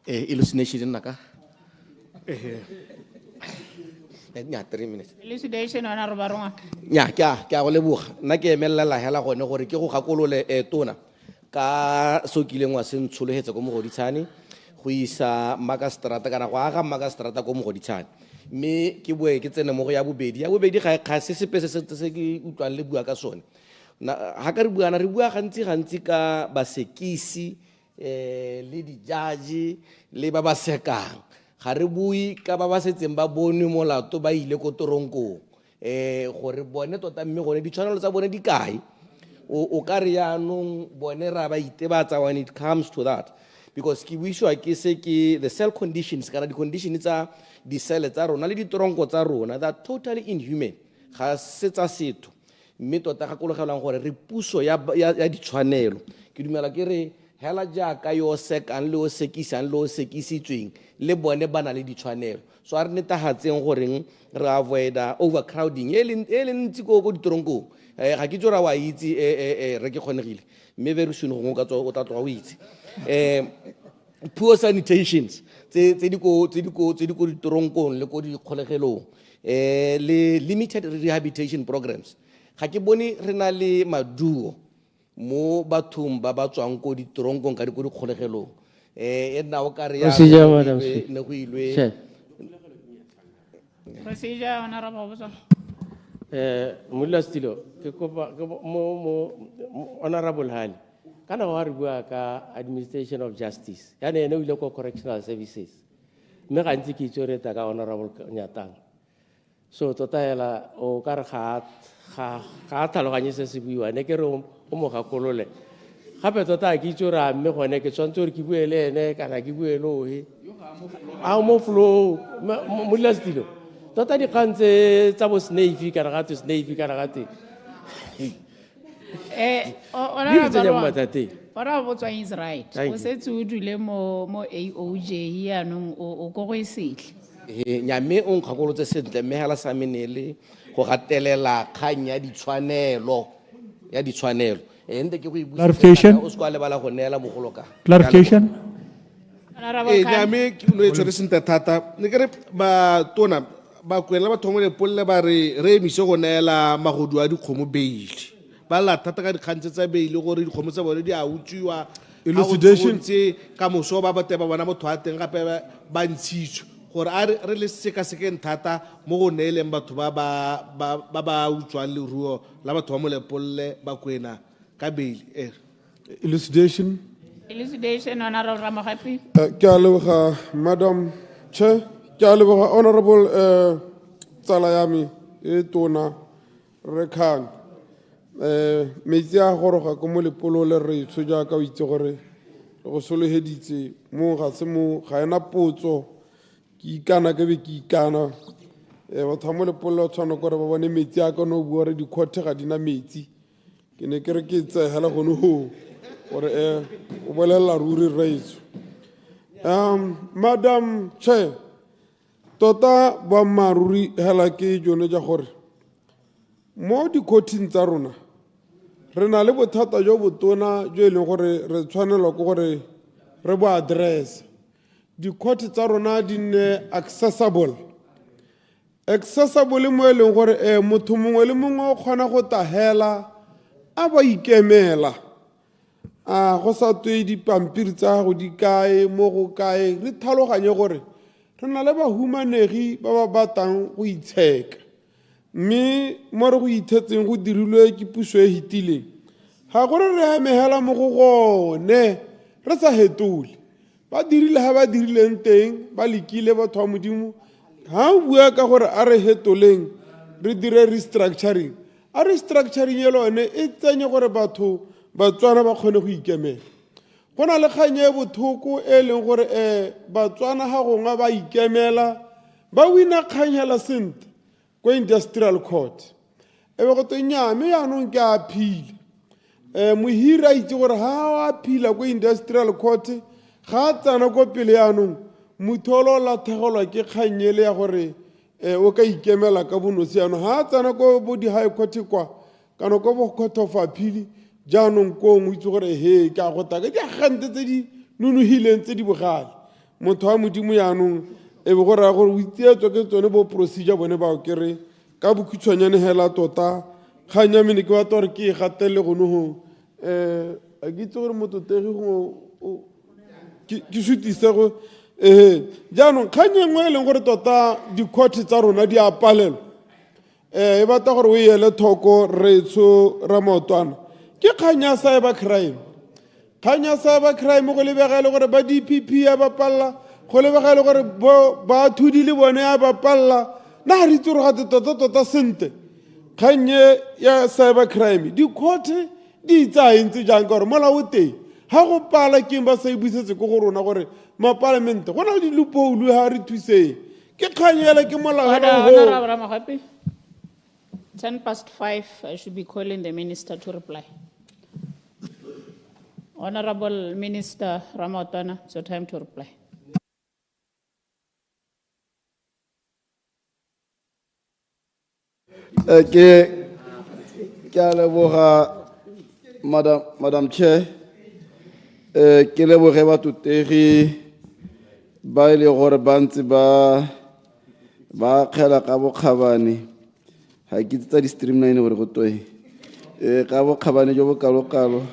Elucidation naka. 3 minutes. Elucidation ona re ba ronga. Nya ke a go leboga. Nna ke emella la hela gone gore ke go gakolole tona ka sokileng wa sentsholohetse go mo goditshane go isa magastrata kana go aga magastrata go mo goditshane. Me ke boe ke tsene mo go ya bobedi ga se sepe se ke utlwang le bua ka sone. Ha ka re buana re bua gantsi ka basekisi le di-judge le ba ba sekang ga re bui ka ba ba setseng ba bone molato ba ile ko toronkong gore bone tota mme gone ditshwanelo tsa bone di kae o ka re yaanong bone ra ba itebatsa when it comes to that because ke buisiwa ke se ke the cell conditions kana di-conditions tsa di-cell tsa rona le ditoronko tsa rona that totally inhuman ga se tsa setho mme tota gakologelang gore re puso ya ditshwanelo ke dumela ke re hela jaaka yo sekang le o sekisang le o sekisitsweng le bone ba na le ditshwanelo so a re netagatseng goreng re avoida overcrowding e le ntsi ko ditoronkong ga ke tsora wa itse re ke kgonegile mme very soon gongwe ka tswa o tla tloga o itse poor sanitations tse di ko ditoronkong le ko dikgolegelong le limited rehabilitation programs ga ke bone re na le maduo mo bathong ba ba tswang ko ditoronkong ka ko dikgolegelong e nna o ka re ya ne go ilwe Procedure honorable Bosa. Mulastilo ke kopa mo honorable Hali kana wa re bua ka administration of justice ya ne o ile ko correctional services mme ga ntse ke itsoreta ka honorable Nyatang so tota ela o ka re ga tlhaloganye se se buiwa ne ke re o mo gakolole gape tota ke itsora mme gone ke tshwantse gore ke bue le ene kana ke bue le ohe a mo flow mo lastilo tota di kantse tsa bo snake kana ga snake kana ga te ora botswa is right o setse o dule mo AOJ yaanong o go go isetle nyame o nkgakolotse sentle mme hela sa menele go gatelela kgang ya ditshwanelo Clarification. Clarification. nyame no e tshwere sentle thata ne kere ba tona ba kwela ba thomo le polle ba re emise go neela magodu a dikgomo beile ba la thata ka dikgantse tsa beile gore dikgomo tsa bone di a utswiwa Elucidation. ka moso ba bate ba bona motho a teng gape ba ntshitswe gore a re le sekasekeng thata mo go neeleng batho ba utswang leruo la batho ba molepolle ba kwena ka beile Elucidation. Elucidation honorable Ramogapi. Ke a leboga Madam Chair, ke a leboga Honorable tsala ya me e tona Rekhan. Metsi a goroga ko mo lepolole re tshoja ka o itse gore go soloheditse mo ga ena potso ke ikana ke be ke ikana batho ba mo lepolole tshwana gore ba bone metsi a ka no bua re dikgothe ga dina metsi ke ne ke re ke tsegela gone ho gore o bolelela ruri raitso Madam Chair, tota boammaaruri hela ke jone ja gore mo dikhothing tsa rona re na le bothata jo botona jo e leng gore re tshwanelwa ke gore re bo address dikhothe tsa rona di nne accessible mo e leng gore motho mongwe le mongwe o kgona go tahela a ba ikemela a go sa tswe dipampiri tsa go di kae mo go kae re tlhaloganye gore re na le bahumanegi ba ba batang go itsheka mme mo re go ithetseng go dirilwe ke puso e hitileng ga gore re emegela mo go gone re sa hetole ba dirile ga ba dirileng teng ba lekile batho ba modimo ga o bua ka gore a re hetoleng re dire restructuring a restructuring e lone e tsenye gore batho batswana ba kgone go ikemela go na le kganye e bothoko e leng gore batswana ga gongwe ba ikemela ba wina kganyela sentle ko industrial court e be go to nyame yaanong ke a phile mohiri a itse gore ga a phila ko industrial court ga a tsana ko pele yaanong motho o lo latlhegelwa ke kganyele ya gore o ka ikemela ka bonosi yaanong ga a tsana ko bo di-high court kwa kana ko bo court of appeal jaanong ko mo itse gore he ke a go taka diagente tse di nonogileng tse di bogale motho wa modimo yaanong e be go raya gore o itseetswa ke tsone bo procedure bone bao kere ka bokhutshwanyane hela tota kgang ya mene ke batla gore ke e gatelele gone go a ke itse gore mototegi go ke sutise go jaanong kgang e nngwe e leng gore tota di-court tsa rona di a palelwa e batla gore o ele thoko retso Ramaotwana ke kgang ya cyber crime kgang ya cyber crime go lebegele gore ba DPP ya ba palla go lebegele gore ba thudi le bone ya ba palla na ga re itse gore gate tota sentle kgang ya cyber crime di-court di itsaentse jang ka gore molao teng ga go pala keng ba sa e busetse ko go rona gore mapalamente go na le diloophole ga re thuseng ke kgang ela ke molao 5:10, I should be calling the minister to reply. Honorable Minister Ramaotwana, it's your time to reply. Madam Chair, ke leboge batutegi ba ile gore ba ntse ba kgela ka bokgabane ga ke tsa di-streamline gore go toye ka bokgabane jo bo kalo-kalo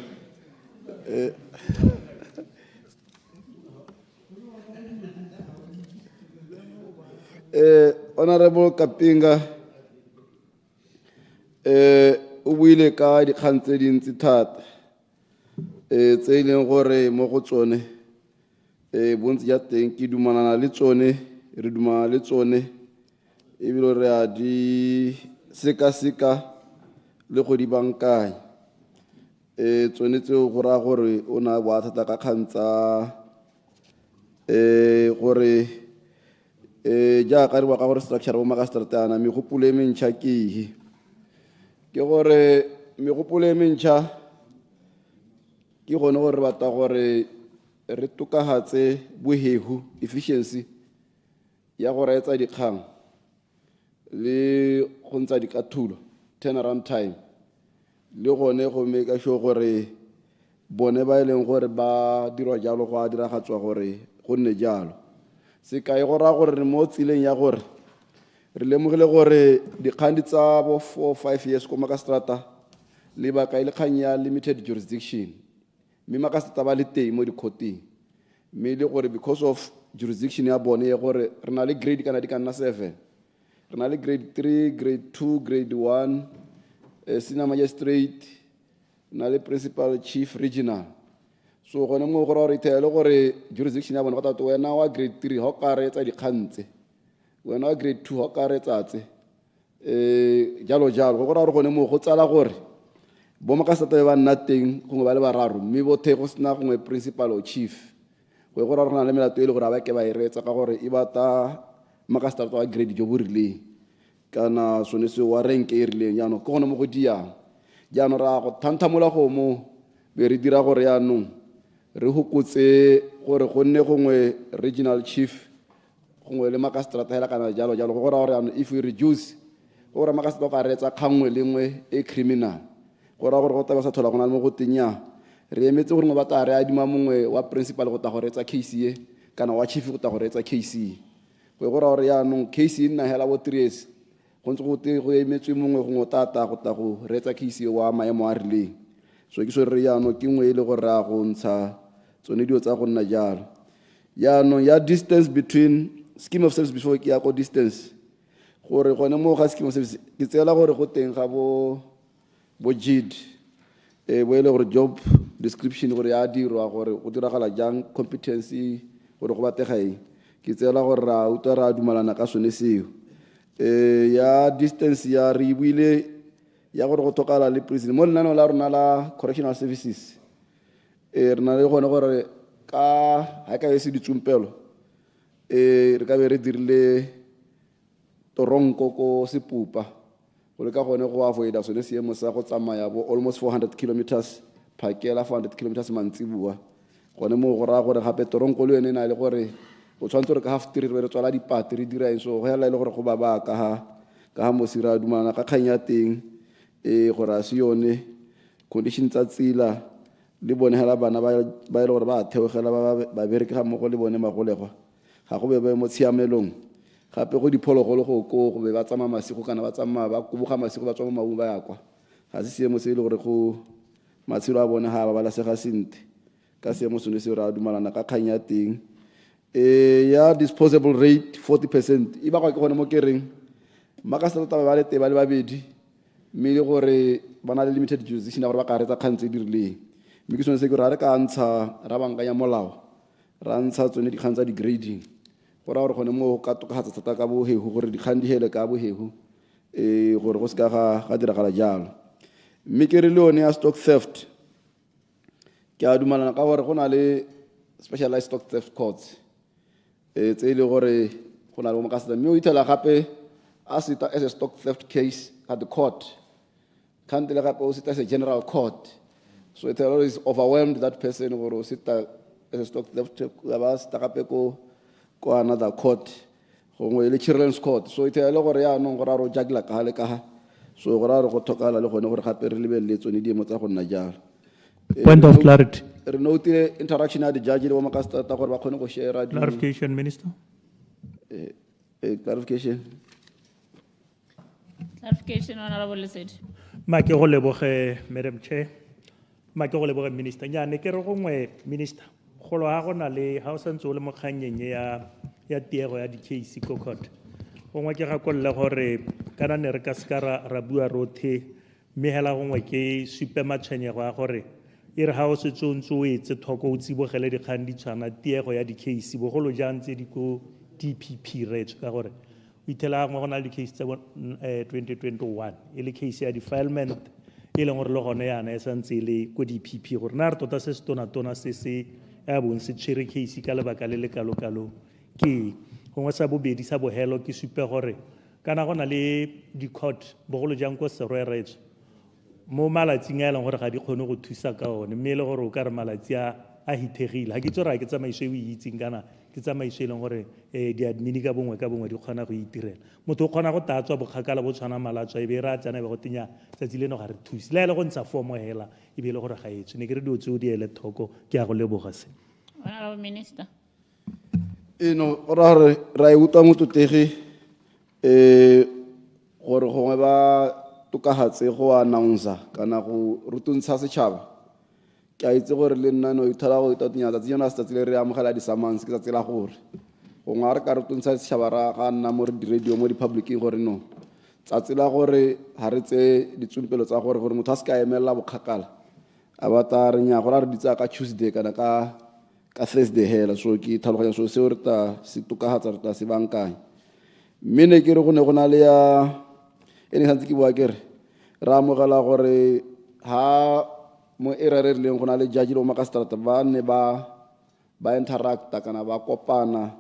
Honorable Kapinga o buile ka dikgang tse dintsi thata tse e leng gore mo go tsone bontsi ja teng ke dumalana le tsone re dumana le tsone ebile re a di seka-seka le go di bankanya tsone tseo go raya gore o na boa thata ka kgang tsa gore jaaka re bua ka gore structure bo makastrateana megopolo e mentšha ke gore megopolo e mentšha ke gone gore re batla gore re tokagatse bohegu efficiency ya go reetsa dikgang le go ntsha dikathulo turnaround time le gone go make sure gore bone ba e leng gore ba dirwa jalo go a diragatswa gore go nne jalo sekai go raya gore re mo tseleng ya gore re lemogile gore dikgang di tsa bo 4-5 years ko makastrata le baka ile kgang ya limited jurisdiction mme makastrata ba le teng mo dikgoteng mme le gore because of jurisdiction ya bone ye gore re na le grade kana di ka nna 7 re na le grade 3 grade 2 grade 1 senior magistrate na le principal chief regional so gone mo go ra re ithele gore jurisdiction ya bone ba tata wena wa grade 3 ho ka re tsa dikgantse wena wa grade 2 ho ka re tsatse jalo go ra re gone mo go tsala gore bo makasata ba nna teng go ba le bararo mme bo thego sna gongwe principal o chief go ra rona le melato ile gore ba ke ba iretsa ka gore e bata makasata wa grade jo borile kana sone se wa rank e rile yano go gone mo go diang jano ra go thanthamola go mo be re dira gore yano re hokotse gore go nne gongwe regional chief gongwe le makastrata hela kana jalo go ra gore yano if we reduce go ra makastrata ka retsa kgangwe lengwe e criminal go ra gore go taba sa thola gona mo go tenya re emetse gore ba ta re adima mongwe wa principal go ta go retsa case ye kana wa chief go ta go retsa case go ra gore yano case nna hela bo 3 years go ntse go emetswe mongwe go tata go ta go retsa case wa maemo a rileng so ke so re yaanong ke nngwe e le gore a go ntsha tsone dio tsa go nna jalo yaanong ya distance between scheme of service before ke ya go distance gore gone mo ga scheme of service ke tsela gore go teng ga bo JID bo ile gore job description gore ya dirwa gore go diragala jang competency gore go batega eng ke tsela gore ra utlwa ra dumalana ka sone seo ya distance ya re buile ya gore go tokala le prison mo lenaneo la rona la correctional services re na le gone gore ka ha ka se ditsumpelo re ka be re dirile toronko ko sepupa go le ka gone go avoida sone seemo sa go tsamaya bo almost 400 kilometers phakela 400 kilometers mantsibua gone mo go ra gore gape toronko le yone na le gore o tshwantse re ka half three re tswala dipati re dira eng so go hela ile gore go baba ka ha mo sira dumana ka khanya teng gore a se yone condition tsa tsila le bone hela bana ba ile gore ba theogela ba bereke ga mo go le bone magolego ga go be mo tshiamelong gape go diphologolo go be ba tsama masigo kana ba tsama ba kubuga masigo ba tswa mo maung ba yakwa ga se seemo se ile gore go matshelo a bone ha ba balasega sente ka seemo sone se ra dumalana ka khanya teng ya disposable rate 40% e ba kwa ke gone mo kereng makasata ba le te ba le babedi mme le gore ba na le limited jurisdiction ya gore ba ka retsa kgantse di rileng mme ke sone se ke ra re ka ntsha ra bankanya molao ra ntsha tsone dikgang tsa di-grading gore gore gone mo ka tokagatsa thata ka bohegu gore dikgang di hele ka bohegu gore go se ka ga diragala jalo mme ke re le yone ya stock theft ke a dumalana ka gore go na le specialized stock theft courts tse ile gore go na le mo makasata mme o ithela gape as a stock theft case at the court can't le gape o sita as a general court so it always overwhelmed that person gore o sita as a stock theft ba sita gape ko another court gongwe le children's court so ithela le gore ya no gore ro jagla ka le ka so gore re go thokala le gone gore gape re lebeletse tsone di mo tsa go nna jalo point of clarity. Note interaction at the judge le wa makasta ta gore ba khone go share Clarification, Minister. Clarification. Clarification, Honorable Lesedi. Ma ke go leboge, Madam Chair. Ma ke go leboge, Minister. Ya ne ke re gongwe, Minister. Golo ha gona le ha o santse o le mokgannyenye ya tiego ya di-case ko court. Gongwe ke ga kolle gore kana ne re ka ska ra bua rothe mme hela gongwe ke supe matshwenyego a gore e re ha o se tsontse o etse thoko o tsibogele dikgang di tshwana tiego ya di-case bogolo jang tse di ko DPP retso ka gore o ithela gongwe go na le di-case tsa 2021 e le case ya defilement e leng gore le gone yana e santse e le ko DPP gore na re tota se se tonatona se se ya bong se tshwere case ka lebaka le le kalo-kalo ke gongwe sa bobedi sa bohelo ke supe gore kana go na le di-court bogolo jang ko serweretso mo malatsing a e leng gore ga di kgone go thusa ka one mme le gore o ka re malatsi a hitegile ga ke tso ra ke tsamaiso e o itseng kana ke tsamaiso e leng gore di-admini ka bongwe di kgona go itirela motho o kgona go tatswa bokgakala bo tshwana malatswa e be re a tsana e be go tenya tsatsi leno ga re thuse le a e le go ntsha formo hela e be e le gore ga etswe ne ke re dio tse o di ele thoko ke ya go leboga se Honorable Minister. Ora ra e utlwa motlotegi gore gongwe ba tokagatse go announcer kana go rutuntsha setšhaba ke a itse gore le nna no ithala go itatinya tsatsi yona se tsile re amogela di-summons ke tsatsi la gore gongwe re ka rutuntsha setšhaba ra ga nna mo di-radio mo di-publicing gore no tsatsi la gore ga re tse ditsumpelo tsa gore motho a se ka emelela bokgakala a bata re nya gore re ditsa ka Tuesday kana ka Thursday hela so ke tlhaloganya so se re ta se tokagatsa re ta se bankanya mme ne ke re go ne go na le ya ene santse ke bua kere ra amogela gore ha mo era re leng go na le judge le makastrata ba ne ba interacta kana ba kopana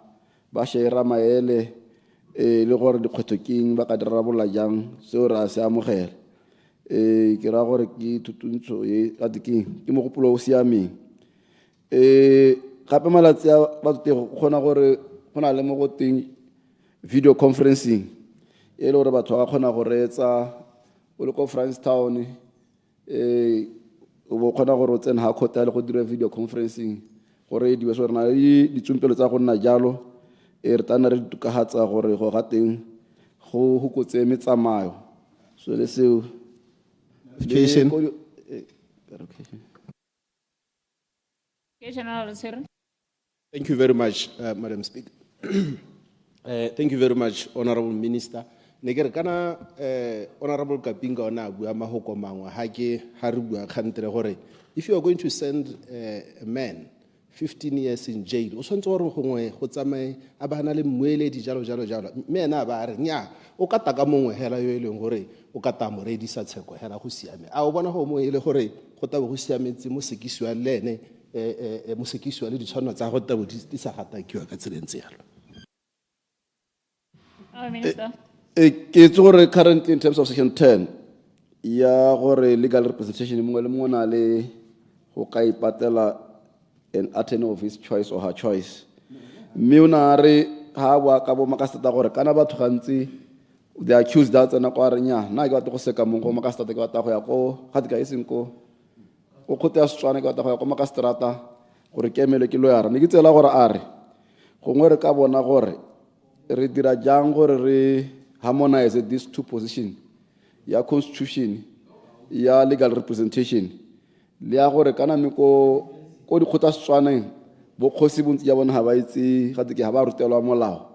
ba share maele le gore dikgwethoking ba ka dira bola jang seo ra se amogela ke ra gore ke thutuntsho e a diking ke mo gopolo o siameng gape malatsi a ba tlo gona gore gona le mo go teng video conferencing e le gore batho ba kgona go reetsa o le ko Frankstown o bo kgona gore o tsena ha court le go dira video conferencing gore di so re na le ditsumpelo tsa go nna jalo re tana re ditokagatsa gore go ga teng go hukotse metsamayo so le seo Okay, General Sir. Thank you very much, Madam Speaker. Thank you very much, Honorable Minister. Negere kana Honorable Kapinga ona bua mahoko mangwe ha ke ha re bua khantere gore if you are going to send a man 15 years in jail o swantse gore gongwe go tsamaye a bana le mmueledi jalo jalo jalo me ena ba re nya o ka taka mongwe hela yo eleng gore o ka ta mo redisa tsheko hela go siame a o bona go mo ile gore go ta go siametse mo sekisiwa le ene mo sekisiwa le ditshwanelo tsa go ta bo di sa gatakiwa ka tselentse yalo. Minister. Ke gore currently in terms of section 10 ya gore legal representation mongwe le mongwe na le go ka ipatela an attorney of his choice or her choice. Mme una re ha bua ka bo makaseta gore kana batho gantsi the accused that tsena kwa re nya na ke batla go seka mongwe makaseta ke batla go ya ko ga di ka iseng ko o khote a Setswana ke batla go ya ko makastrata gore ke emele ke lawyer ne ke tsela gore a re gongwe re ka bona gore re dira jang gore re harmonize these two positions ya constitution ya legal representation le ya gore kana me ko di khota Setswaneng bo khosi bontsi ya bona ha ba itse ga ke ha ba rutelwa molao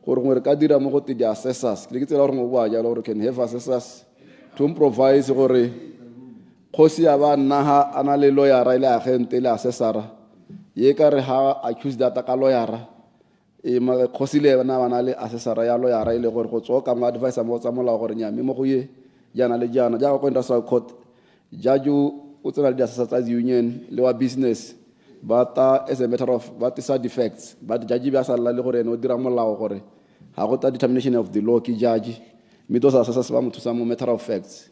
gore ngwe re ka dira mo go te di assessors ke tsela gore mo bua jalo gore can have assessors to improvise gore khosi ya ba nna ha ana le lawyer ile agent ile assessora ye ka re ha accused data ka lawyer ma khosi le bana le assessora ya lawyer ile gore go tsoka mo advice mo tsa molao gore nya mo go ye jana le jana ja go industrial court jaju o tsena le assessors as union le wa business bata as a matter of but side defects but judge ba sala le gore no dira molao gore ha go ta determination of the law ki judge me those assessors ba motho sa mo matter of facts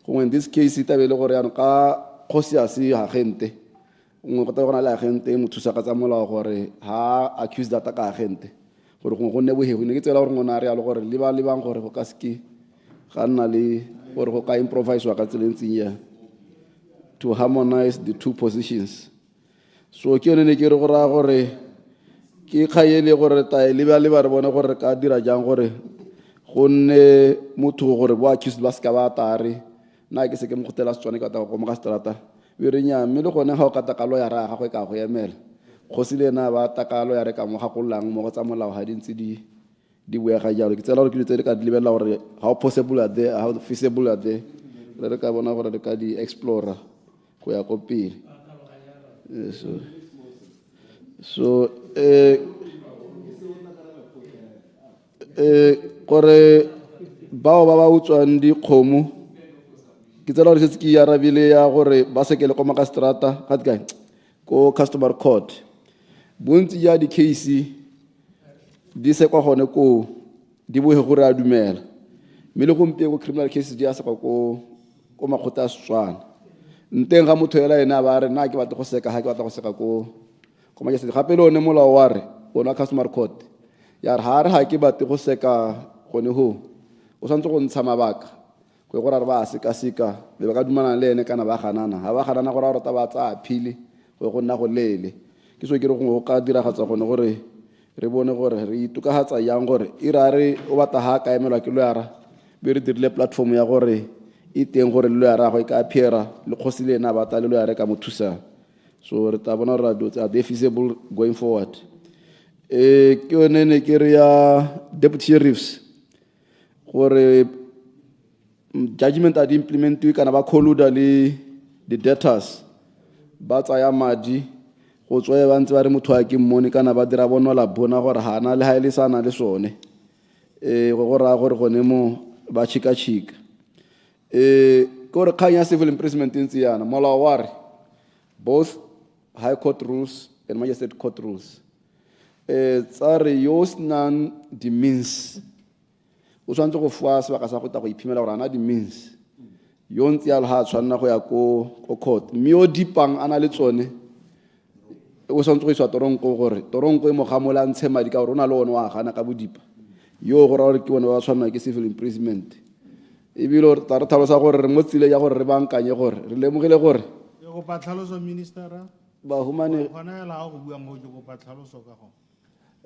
go in this case itabele gore ya ka khosi asi ha gente ngwe go ta gona le agente motho sa ka tsa molao gore ha accused data ka agente gore go ne bohego ne ke tsela gore ngona re ya le gore le bang gore go ka ski ga nna le gore go ka improvise wa ka tselentseng ya to harmonize the two positions. So ke ne ke re go ra gore ke khaele gore ta le ba re bona gore ka dira jang gore gonne motho gore bo accused ba ska ba tare na ke se ke mo khotela Setswana ka ta go mo ka strata we re nya mme le gone ga o ka ta ka lawyer ga go ka go emela go se le na ba ta ka lawyer ka mo ga gollang mo go tsa molao ha dintsi di bua ga jalo ke tsela gore ke tsele ka lebella gore how possible are there how feasible are there re ka bona gore re ka di explore go ya ko pele. So gore bao ba utswang dikgomo ke tsela gore se ke ya rabile ya gore ba sekele ko makastrata ga di ko customer court bontsi ya di case di se kwa gone ko di bohe gore a dumela mme le gompe go criminal cases di a se ko makgotla a Setswana nteng ga motho ela ena ba re na ke batla go seka ha ke batla go seka ko majesty gape le one molao wa re ona customer court ya re ha re ha ke batla go seka gone ho o santse go ntsha mabaka go gore ba seka be ba ka dumana le ene kana ba ganana ha ba ganana gore re ta ba tsa appeal go nna go lele ke so ke re go ka dira gatsa gone gore re bone gore re itukahatsa yang gore irare o batla ha ka emelwa ke lawyer be re dirile platform ya gore e teng gore lawyer go ka appeara le khosile na batla le lawyer ka mothusa so re ta bona ra do are they feasible going forward. Ke one ne ke re ya deputy sheriffs gore judgment a di implementwe kana ba collude le the debtors ba tsaya madi go tswe ba ntse ba re motho a ke mmone kana ba dira bonola bona gore hana le ha ile sana le sone go ra gore gone mo ba chika gore khanya civil imprisonment ntse yana molao wa re both high court rules and magistrate court rules tsare yos nan the means o swantse go fwa se ba ka sa go ta go iphimela gore ana di means yo ntse ya ha tshwanna go ya ko court mme o dipang ana le tsone o swantse go iswa toronko gore toronko e mo gamola ntshe madi ka gore ona le one wa gana ka bodipa yo go ra gore ke bona ba tshwanna ke civil imprisonment e bile re ta re tlhalosa gore re mo tsile ya gore re bankanye gore re lemogile gore go pa tlhaloso minister ba humane gona la go bua mo go pa tlhaloso ka go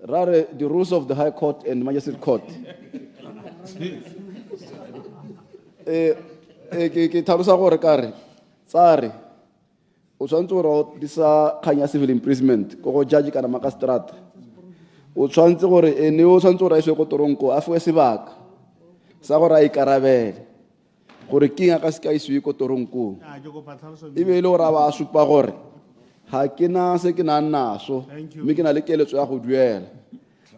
rare the rules of the high court and magistrate court ke tlhalosa gore ka re tsare o tshwanetse gore di sa kganya civil imprisonment ko go judge kana magistrate o tshwanetse gore ene o tshwanetse gore a iswe ko toronko a fiwe sebaka sa gore a ikarabele gore king a ka se ka iswe ko toronkong e be e le gore a ba a supa gore ga ke na se ke nang naso mme ke na le keletso ya go duela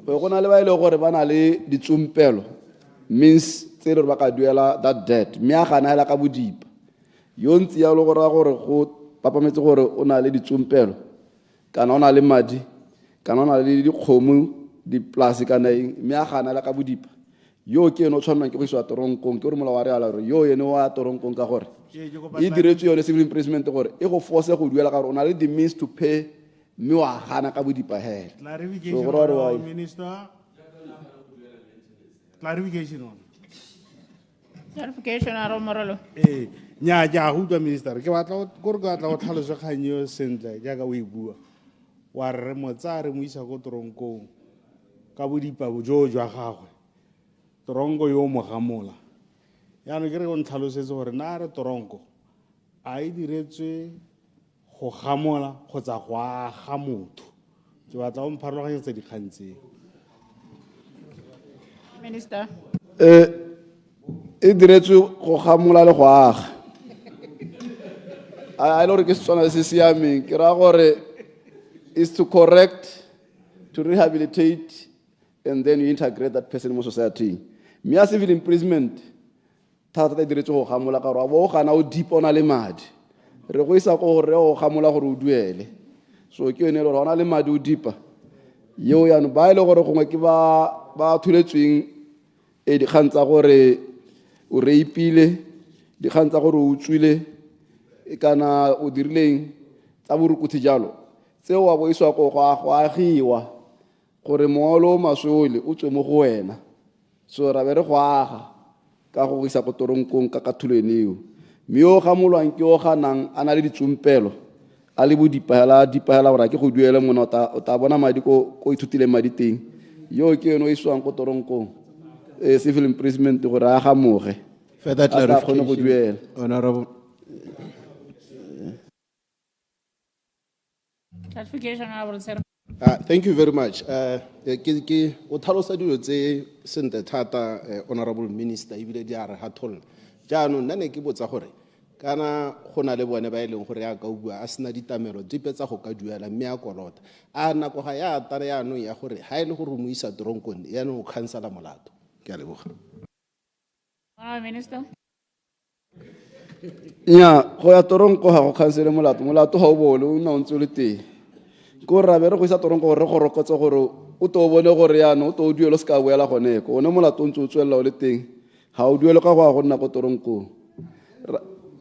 go na le ba e le gore ba na le ditsompelo means tse e le gore ba ka duela that debt mme a ganaela ka bodipa yo ntse ya le gore go papametse gore o na le ditsompelo kana o na le madi kana o na le dikgomo diplase kana eng mme a ganaela ka bodipa yo ke ene o tshwanang ke go iswa toronkong ke gore molao wa re ala gore yo ene wa toronkong ka gore e diretswe yone civil imprisonment gore e go force go duela ka gore o na le the means to pay mme wa gana ka bodipa hela Clarification. Clarification, Aro Moralo. Nya ja go utlwa minister ke batla gore ke batla go tlhalosa kganyo sentle jaaka o e bua wa re motsare mo isa go toronkong ka bodipa jo jwa gagwe toronko yo mo gamola yaanong ke re go ntlhalosetse gore na re toronko a e diretswe go gamola kgotsa go aga motho ke batla go mpharologanyetsa dikgang tseo Minister. e diretswe go gamola le go aga a ile gore ke setswana se siameng ke ra gore is to correct, to rehabilitate, and then you integrate that person in society. Mia civil imprisonment thata e diretswe go gamola ka gore bo gana o deep ona le madi re go isa go re go gamola gore o duele so ke ene le gore ona le madi o deepa yo ya no ba ile gore gongwe ke ba thuletsweng e di khantsa gore o reipile di khantsa gore o tswile e kana o dirileng tsa borukuthi jalo tseo wa bo iswa go agiwa gore moolo masole o tswe mo go wena so ra bere go aga ka go isa go toronkong ka kathulweneo mme o gamolwang ke o ganang ana le ditsompelo a le bodipala gore ke go duela mona o ta bona madi ko ithutile madi teng yo ke eno iswang go toronkong civil imprisonment gore a gamoge further clarification honorable Clarification, Honorable Sir. Thank you very much. Ke o tlhalosa dilo tse sentle thata honorable minister ebile di a re hatholla. Jaanong nna ne ke botsa gore kana go na le bone ba e leng gore ya ka o bua a sena ditamelo dipe tsa go ka duela mme a kolota a nako ga ya tare yaanong ya gore ha e le gore mo isa toronkong yaanong o khansela molato ke a leboga. Honorable Minister. nya go ya toronko ga go khansele molato ga o bole o nna o ntse o le teng ko ra be re go isa toronko gore go rokotsa gore o to bone gore yana o to duelo ska boela gone ko one molato o ntse o tswela o le teng ga o duelo ka go go nna go toronko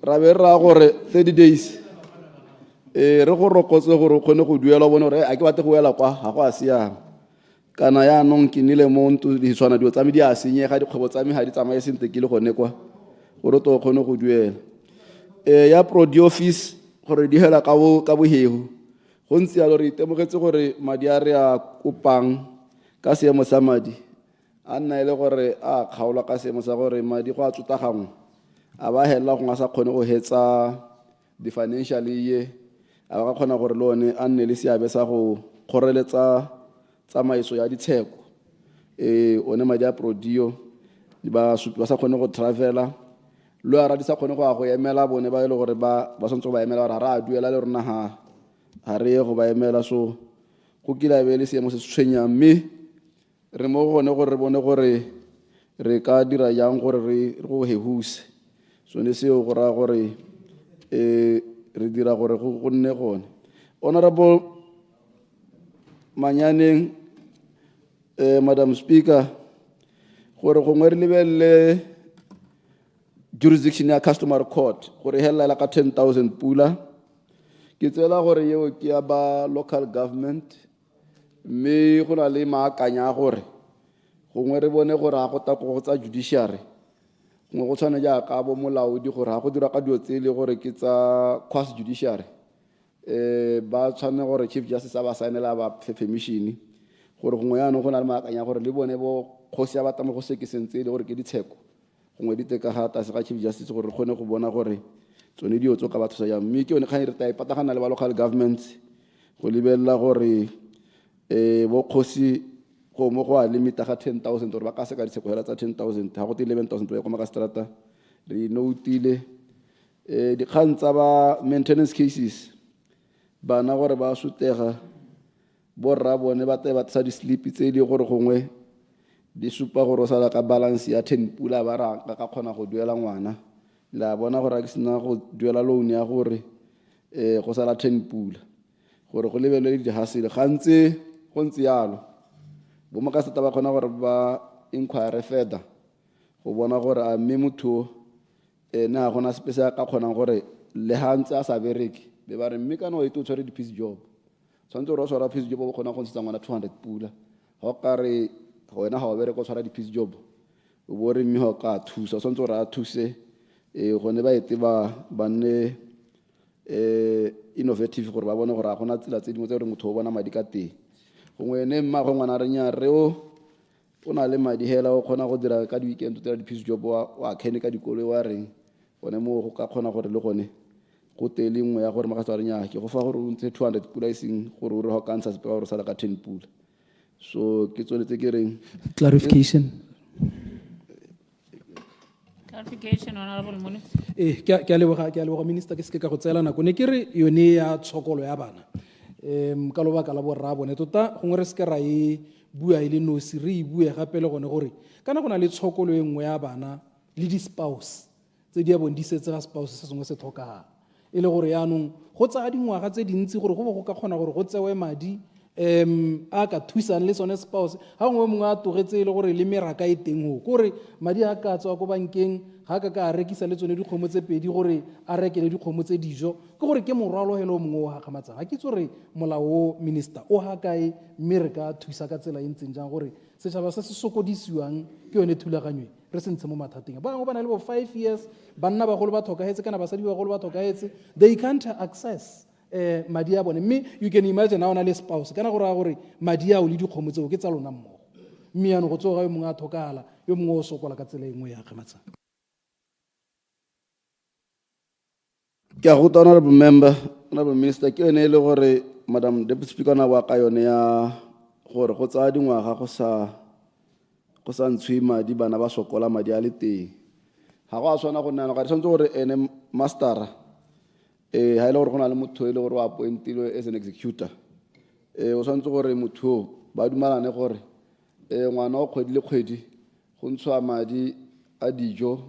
ra be ra gore 30 days re go rokotse gore o kgone go duela bone gore a ke batle go wela kwa ga go a siama kana ya nong ke nile mo ntse di tshwana dio tsa me di a senyega dikgwebo tsa me ga di tsamaye sente ke le gone kwa gore to kgone go duela ya prodi office gore di hela ka bohego go ntse ya lore itemogetse gore madi a re a kopang ka seemo sa madi a nna ile gore a kgaola ka seemo sa gore madi go a tsota gangwe a ba hela go nga sa kgone go hetsa the financial ye a ba kgona gore le one a nne le seabe sa go kgoreletsa tsamaiso ya ditsheko one madi a prodio ba sa kgone go travela lo ara di sa kgone go emela bone ba ile gore ba santse ba emela gore ra duela le rona ha re go ba emela so go kila be le seemo se tshwenya mme re mo gone gore re bone gore re ka dira yang gore re go hehuse so ne seo go ra gore re dira gore go nne gone honorable Manyaneng Madam Speaker gore go ngwe re lebelle jurisdiction ya customer court gore hela la ka 10,000 pula ke tsela gore yeo ke ya ba local government mme go na le maakanya gore gongwe re bone gore ga go ta go tsa judiciary ngwe go tshwana ja ka bo molaodi gore ga go dira ka dio tse le gore ke tsa quasi judiciary ba tshwane gore chief justice ba saenela ba permission gore gongwe ya no go na le maakanya gore le bone bo khosi ya batamo go se ke sentse le gore ke ditsheko gongwe di teka ga tlase ga chief justice gore re kgone go bona gore tsone dio tso ka batho sa jang mme ke yone kgang re ta ipatagana le ba local governments go lebelela gore bo kgosi go mo go a limita ga 10,000 gore ba ka se ka ditshekogela tsa 10,000 ga go te 11,000 ba go maka strata re noutile dikgang tsa ba maintenance cases bana gore ba sutega borra bone ba tla ba tsa di-slip tse di gore gongwe di supa gore o sala ka balance ya 10 pula ba ra ka kgona go duela ngwana la bona gore a ke sena go duela loan ya gore go sala 10 pula gore go lebelele di-hassle gantse go ntse yalo bo makasata ba kgona gore ba inquire further go bona gore a mme motho na gona sepe se ka kgonang gore le ha ntse a sa bereke be ba re mme ka no e tlo tshware di-peace job tshwanetse gore o tshwara peace job o kgona go ntshetsa ngwana 200 pula ga o ka re wena ga o bereke o tshwara di-peace job o bo re mme ga o ka thusa o tshwanetse gore a thuse gone ba ete ba nne innovative gore ba bone gore a gona tsela tse dingwe tse gore motho o bona madi ka teng gongwe ene mmagwe ngwana re nya re o na le madi hela o kgona go dira ka di-weekend o dira di-peace job wa kene ka dikolo wa reng gone mo go ka kgona gore le gone go tele nngwe ya gore makatsa re nya ke go fa gore o ntse 200 pula iseng gore o re ga o ka ntsha sepe ka gore o sala ka 10 pula so ke tsone tse ke reng clarification Clarification, Honorable Moniz. Ke a leboga minister ke se ka go tseela nako ne ke re yone ya tshokolo ya bana ka lobaka la borra bone tota gongwe re se ke ra e bua e le nosi re e bue gape le gone gore kana go na le tshokolo e nngwe ya bana le di-spouse tse di a bone di setse ga spouse se sengwe se tlhokagang e le gore yaanong go tsaya dingwaga tse dintsi gore go bo go ka kgona gore go tsewe madi a ka thusang le sone spouse ga ngwe mongwe a togetse e le gore le meraka e teng go kore madi a ka tswa ko bankeng ga ka a rekisa le tsone dikgomo tse pedi gore a rekele dikgomo tse dijo ke gore ke morwalo hele o mongwe o gakgamatsang ga ke itse gore molao o minister o ga kae mme re ka thusa ka tsela e ntseng jang gore setšhaba se se sokodisiwang ke yone thulaganyo re se ntshe mo mathateng bangwe ba na le bo 5 years banna bagolo ba tlhokagetse kana basadi bagolo ba tlhokagetse they can't access madi a bone mme you can imagine ha o na le spouse kana gore a gore madi ao le dikgomo tseo ke tsa lona mmogo mme yaanong go tsoga yo mongwe a tlhokagala yo mongwe o sokola ka tsela e nngwe ya gamatsang ke a go tla honorable member honorable minister ke yone e le gore madam deputy speaker na bua ka yone ya gore go tsaya dingwaga go sa ntshwe madi bana ba sokola madi a le teng ga go a tshwana go nana ga di tshwanetse gore ene mastera ha ile gore go na le motho e le gore o appointilwe as an executor o tshwanetse gore motho ba dumalane gore ngwana o kgwedi le kgwedi go ntshwa madi a dijo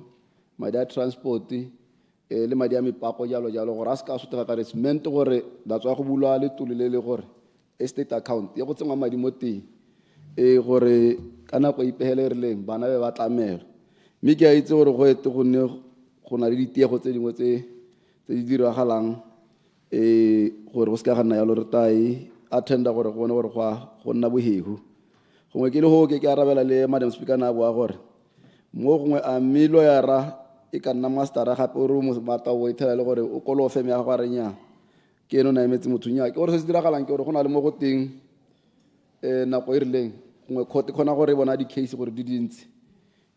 madi a transport le madi a mepako jalo gore a se ka sotega ka resement gore datswa go bulwa le tolo le gore estate account ya go tsengwa madi mo teng gore ka nako e ipehele rileng bana be ba tlamela mme ke a itse gore go ete gonne go na le ditiego tse dingwe tse di diragalang gore go se ka ga nna yalo re tai attenda gore go bone gore go nna bohegu gongwe ke le go ke arabela le madam speaker na bua gore mo gongwe a mmelo ya ra e ka nna mastera gape o re mo mata o ithela le gore o kolofe me ya go re nya ke eno na emetse motho nya ke gore se se diragalang ke gore go na le mo go teng nako e rileng gongwe court khona gore bona di case gore di dintsi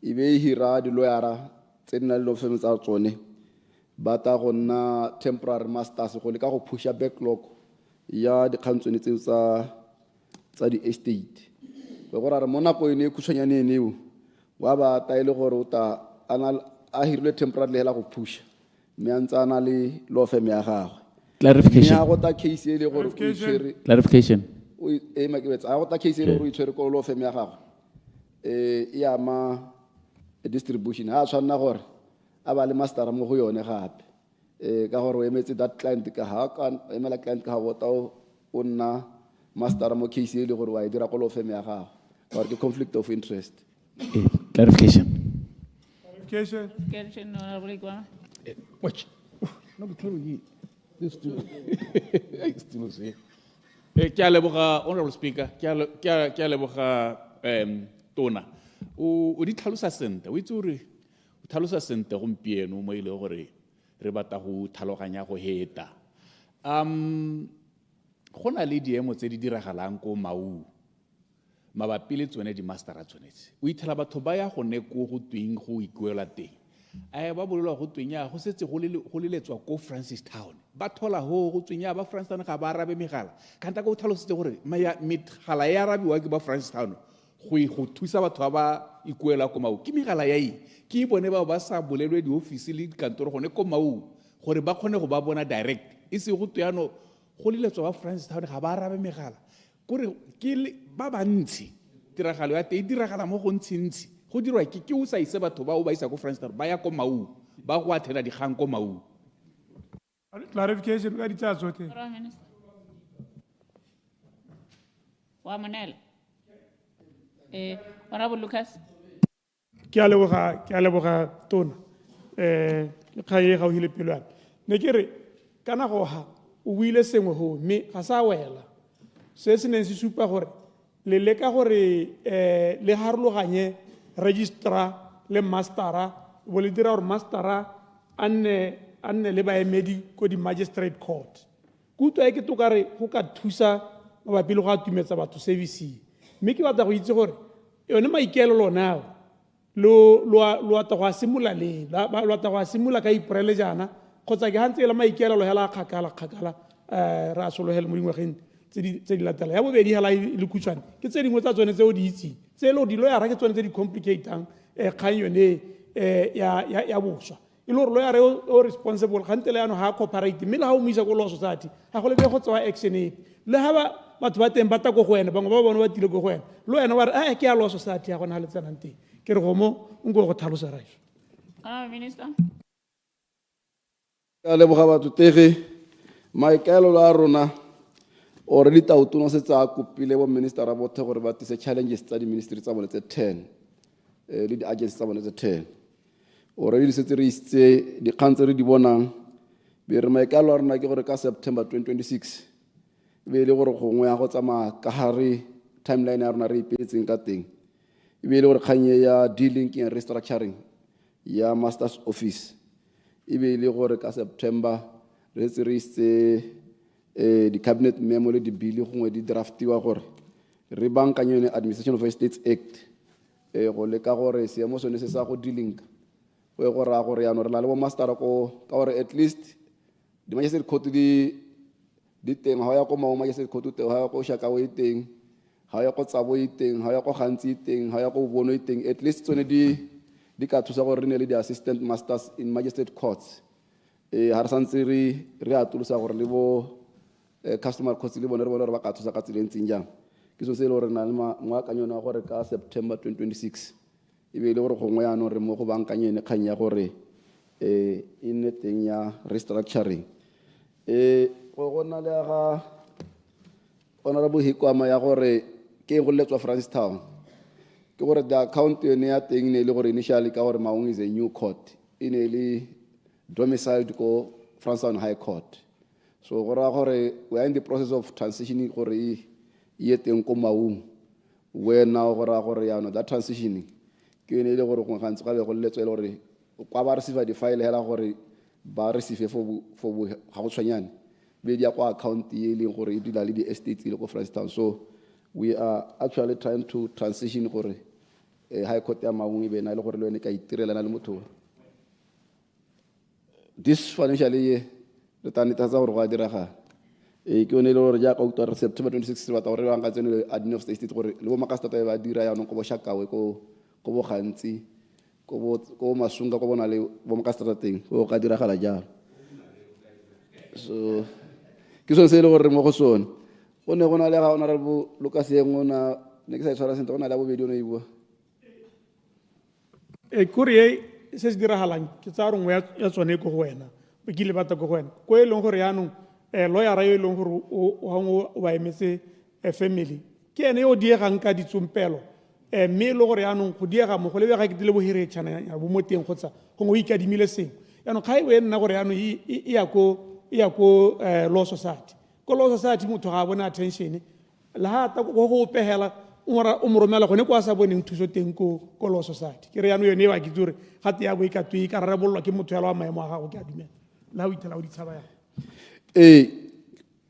e be e hira di lawyera tse di na le lo feme tsa tsone ba ta go nna temporary masters go le ka go pusha backlog ya dikgantsone tseo tsa di-estate be gore re mo nako ene e khutshwanyane eneo wa ba ta ile gore o ta a hirile temporary le hela go pusha mme a ntse a na le law firm ya gagwe Clarification. mme a go ta case e le gore o itshwere Clarification. a go ta case e le gore o itshwere ko law firm ya gagwe e ama distribution ha a tshwanna gore a ba le mastera mo go yone gape ka gore o emetse that client ka ha ka emela client ka ha bota o nna mastera mo case e le gore wa e dira ko law firm ya gagwe gore ke conflict of interest. Clarification. Clarification, Honorable Iguana. Watch. No, but you. This too. Still say. Ke a leboga honorable speaker ke a leboga tona o di tlhalosa sentle o itse gore o tlhalosa sentle gompieno mo ile gore re batla go tlhaloganya go heta go na le diemo tse di diragalang ko mabapi le tsone di-mastera tshwanetse o ithela batho ba ya go neko go tweng go ikuelwa teng ba bolelwa go tweng ya go setse go leletswa ko Francistown ba thola go tweng ya ba Francistown ga ba arabe megala kanta go tlhalositse gore megala ya arabiwa ke ba Francistown go thusa batho ba ikuela ko mau ke megala ya ke bone ba sa bolelwe di-office le dikantoro gone ko mau gore ba kgone go ba bona direct e se go tweyano go leletswa ba Francistown ga ba arabe megala kore ke ba bantsi tiragalo ya teng e diragala mo go ntsi go dirwa ke o sa ise batho ba o ba isa ko Francistown ba ya ko mau ba go athela dikgang ko mau. Clarification ka ditsa tsotlhe. Wa monela. Honorable Lucas. Ke a leboga tona. Ke kgaye ga o hile pelwana. Ne ke re kana go ha o buile sengwe ho mme ga sa wela. Se se neng se supa gore le leka gore le harologanye registrar le mastera bo le dira gore mastera anne le baemedi ko di magistrate court kutu ke to kare go ka thusa mabapi le go atumetsa batho service mme ke batla go itse gore yone maikelo nao lo ata go simula le lo ata go simula ka iprele jana kgotsa ke hantse la maikelo hela kgakala ra solohela mo dingwageng tse di latela ya bobedi hela le khutshwane ke tse dingwe tsa tsone tse o di itse tse lo di lo ya ra ke tsone tse di complicateang kgang yone ya boswa e le gore lo ya re o responsible gante le ano ha cooperate mme le ha o mo isa go law society ga go le be go tsewa action e le ha batho ba teng ba ta go wena bangwe ba bona ba tile go wena lo wena wa re ke ya law society ya gona ha le tsanang teng ke re go mo nko go tlhalosa raiso Minister. ka leboga batho tege maikelo la rona already tautono se tsa kopile bo minister ra bothe gore ba tse challenges tsa di ministry tsa bone tse 10 le di agencies tsa bone tse 10 already se re itse di khantsere di bonang be re maikelo rona ke gore ka September 2026 be le gore gongwe ya go tsama ka hare timeline ya rona re ipetseng ka teng be le gore khanye ya dealing and restructuring ya master's office be le gore ka September re itse di cabinet memo le di bill gongwe di draftiwa gore re bankanye yone Administration of Estates Act go le ka gore seemo sone se sa go dealing go go ra gore ya no re la le bo master ko ka gore at least di magistrate court di teng ha ya ko mo magistrate court te ha ya ko shaka we teng ha ya ko tsabo iteng ha ya ko gantsi iteng ha ya ko bono iteng at least tsone di ka thusa gore re ne le di assistant masters in magistrate courts ha re santse re atolosa gore le bo customer courts le bona re ba ka thusa ka tsileng jang ke so se le gore na le moakanyo na gore ka September 2026 e be le gore gongwe ya no re mo go bankanye ne kganya gore e ne teng ya restructuring go gona le ga honorable Hikwama ya gore ke go letswa Francistown ke gore the account yone ya teng ne le gore initially ka gore Maung is a new court e ne le domiciled ko Francistown High Court so gora gore we are in the process of transitioning gore e teng ko Maung when now gore ya no that transitioning ke ne le gore go gantse ga be go letswa le gore kwa ba receive di file hela gore ba receive for ga go tshwanyane be dia kwa account e leng gore e dula le di estates le ko Francistown so we are actually trying to transition gore High Court ya Maung e be na le gore le wena ka itirela na le motho this financial year le tane tsa gore go a diraga ke one le gore ja ka utlwa September 26 ba ta gore ba nga tsene admin of state gore le bo makastata ba dira ya no ko bo shakawe ko bo gantsi ko masunga ko bona le bo makastata teng go ka diragala jalo so ke so se le gore mo go sone go ne gona le ga honorable Lucas yengona ne ke sa tshwara sente gona le bobedi o ne ibua kuri se se diragalang ke tsa rongwe ya tsone ko go wena be ke le bata ko go wena ko e leng gore yaanong lawyer yo e leng gore o ba emetse family ke ene yo diegang ka ditsompelo mme le gore yaanong go diega mo go lebega ke dile bo hiretšhana ya bo mo teng kgotsa gongwe o ikadimile sengwe yaanong ga e nna gore yaanong e ya ko law society ko law society motho ga a bone attention le ha ta go go pehela o mo romela gone kwa sa boneng thuso teng ko law society ke re yaanong yone ba ke tsore ga te ya bo ikatwe ka rarabolwa ke motho ya wa maemo a gago ke a dumela la o itela o ditshaba ya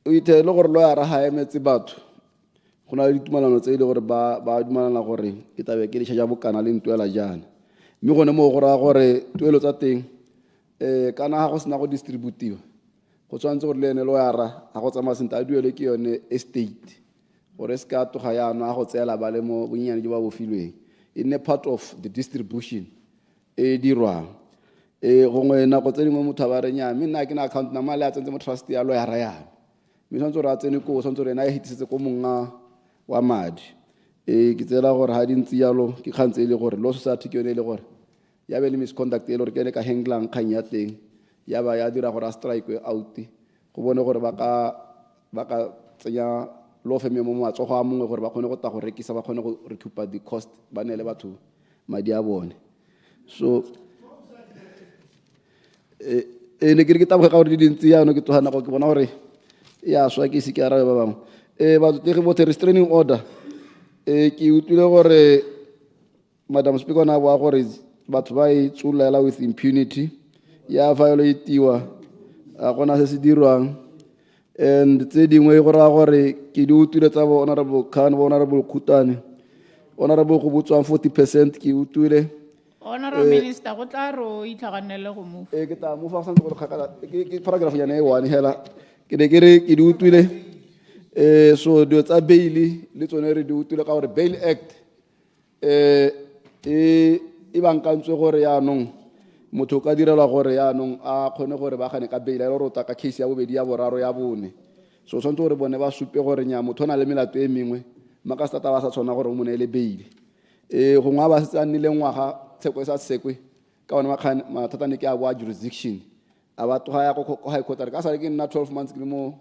o itela gore lawyer ha emetse batho go na le ditumalano tse e le gore ba dumalana gore ke tabe ke letšha ja bokana le ntuela jana mme gone mo go raya gore tuelo tsa teng kana ga go sena go distributiwa go tshwanetse gore le ene loyara ga go tsamaya sentle a duele ke yone estate gore se ka toga yaano a go tseela ba le mo bonnyane jo ba bofilweng e nne part of the distribution e dirwang gongwe nako tse dingwe motho a ba renya mme nna ke na account nama le a tsentse mo trust ya loyara yame mme tshwanetse gore a tsene koo tshwanetse gore ena e hetisetse ko monga wa madi ke tsela gore ga dintsi yalo ke kgantse e le gore law society ke yone e le gore ya be le misconduct e le gore ke ene ka hanglang kgang ya teng ya ba ya dira gore a strike out go bone gore ba ka tsenya law firm mo matsogo a mongwe gore ba kgone go ta go rekisa ba kgone go recuper the cost ba neele batho madi a bone so ne ke re ke taboge ka gore di dintsi yaano ke tloga nako ke bona gore ya swa ke ise ke arabe ba bangwe batlotegi bothe restraining order ke utlwile gore madam speaker na boa gore batho ba e tsolela with impunity ya violatiwa a gona se se dirwang and tse dingwe go raya gore ke di utlwile tsa bo honorable Khan bo honorable Khuthane honorable go botswang 40% ke utlwile Honorable Minister, go tla ro itlhaganele go move. ke tla move fa santse go kgakala ke paragraph ya ne 1 hela ke ne ke re ke di utlwile so dio tsa bail le tsone re di utlwile ka gore bail act e bankantswe gore yaanong motho ka direla gore yaanong a kgone gore ba gane ka bail a rota ka case ya bobedi ya boraro ya bone so tshwanetse gore bone ba supe gore nya motho na le melato e mengwe maka stata ba sa tshwana gore mo ne le bail gongwe ba se tsanile ngwaga tsheko sa tsekwe ka one mathata ne ke a boa jurisdiction a ba toga ya go high court ka sa le ke nna 12 months ke mo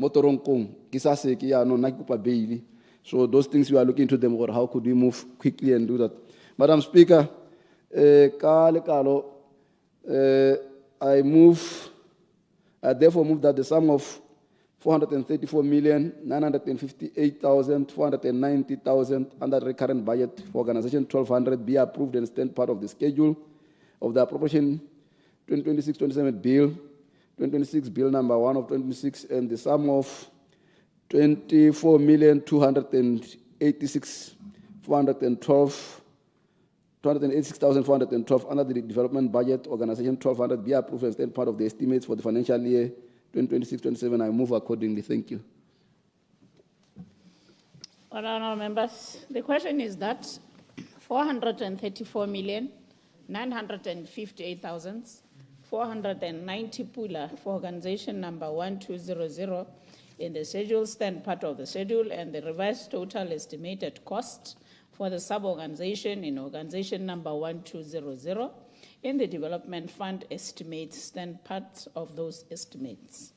toronkong ke sa se ke yaanong nna ke kopa bail so those things we are looking into them gore how could we move quickly and do that. Madam Speaker, I therefore move that the sum of 434,958,490,000 under the recurrent budget for Organization 1200 be approved and stand part of the schedule of the appropriation 2026-27 bill, 2026 bill number 1 of 2026, and the sum of 286,412 under the development budget organization 1200 be approved and stand part of the estimates for the financial year 2026-27. I move accordingly. Thank you. Honourable members, the question is that 434,958,490 pula for organization number 1200 in the schedule stand part of the schedule, and the revised total estimated cost for the sub-organization in organization number 1200 in the development fund estimates stand part of those estimates.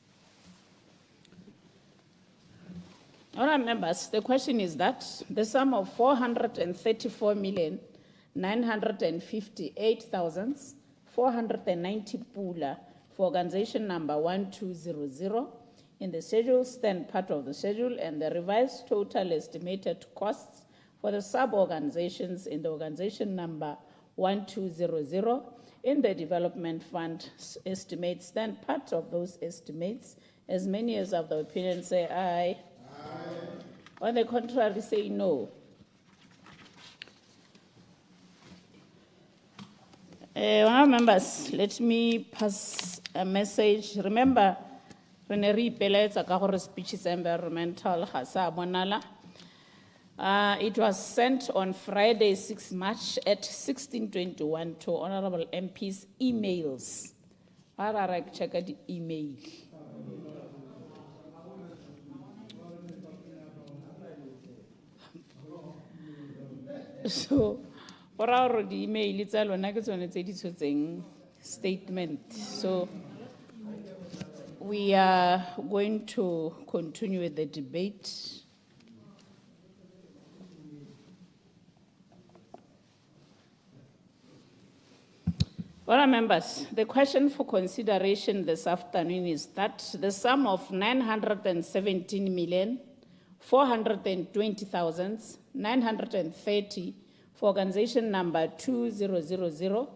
Honourable members, the question is that the sum of 434,958,490 pula for organization number 1200 in the schedule stand part of the schedule, and the revised total estimated costs for the sub-organizations in the organization number 1200 in the development fund estimates stand part of those estimates. As many as of the opinion say aye. On the contrary, say no. Honourable members, let me pass a message. Remember, speech is environmental. It was sent on Friday, 6 March at 16:21 to honourable MPs' emails. Check the email. So, for our email, it's all on statement. So, we are going to continue with the debate. Honourable members, the question for consideration this afternoon is that the sum of 917,420,930 for organization number 2000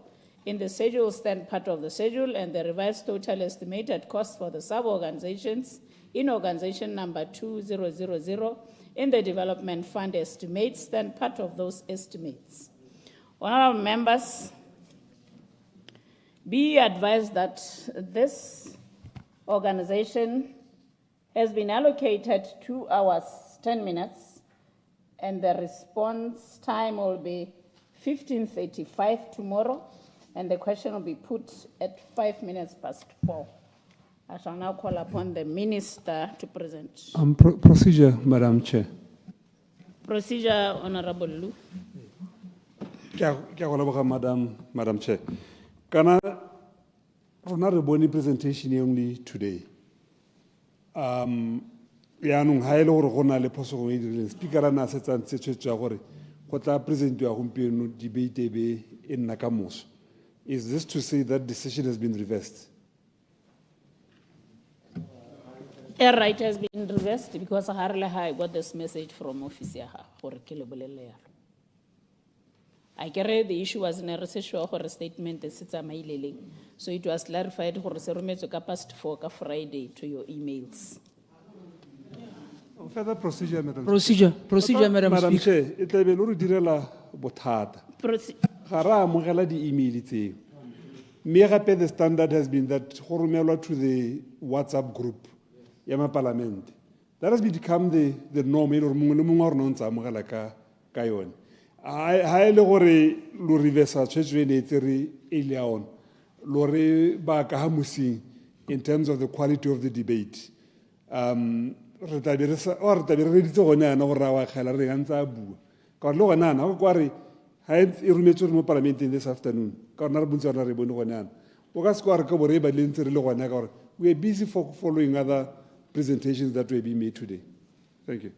in the schedule stand part of the schedule, and the revised total estimated cost for the sub-organizations in organization number 2000 in the Development Fund estimates, then part of those estimates. Honorable members, be advised that this organization has been allocated 2 hours, 10 minutes, and the response time will be 15:35 tomorrow, and the question will be put at 4:05. I shall now call upon the Minister to present. Procedure, Madam Chair. Procedure, Honorable Lu. Madam Chair. Can I boni presentation only today? Yanung high lower gona le possible speaker and assets and situation what I present to a debate in Nakamos. Is this to say that decision has been reversed? A right has been reversed because I got this message from officer for Kilobelea. I carry the issue was in a research or a statement, so it was clarified for the past 4 Friday to your emails. Further procedure, Madam Procedure, Madam Chair. It will be direla bothata. Hara mogela di email tse. Me gape the standard has been that go romelwa to the WhatsApp group ya ma parliament. That has become the norm or mongwe le mongwe a rona o ntse a amogela ka yone. Ha e le gore lo reversa tshwetso ene tse re ile ya ona lo re ba ka ha musing in terms of the quality of the debate. Re tabere re ditse gone yana gore ra wa kgela re gantsa a bua ka gore le gone yana go kwa re ha e rometswe re mo parliamenteng this afternoon ka gore na re bontse rona re bone gone yana o ka se kwa re ka bore e ba lentse re le gone ka gore we are busy for following other presentations that will be made today. Thank you.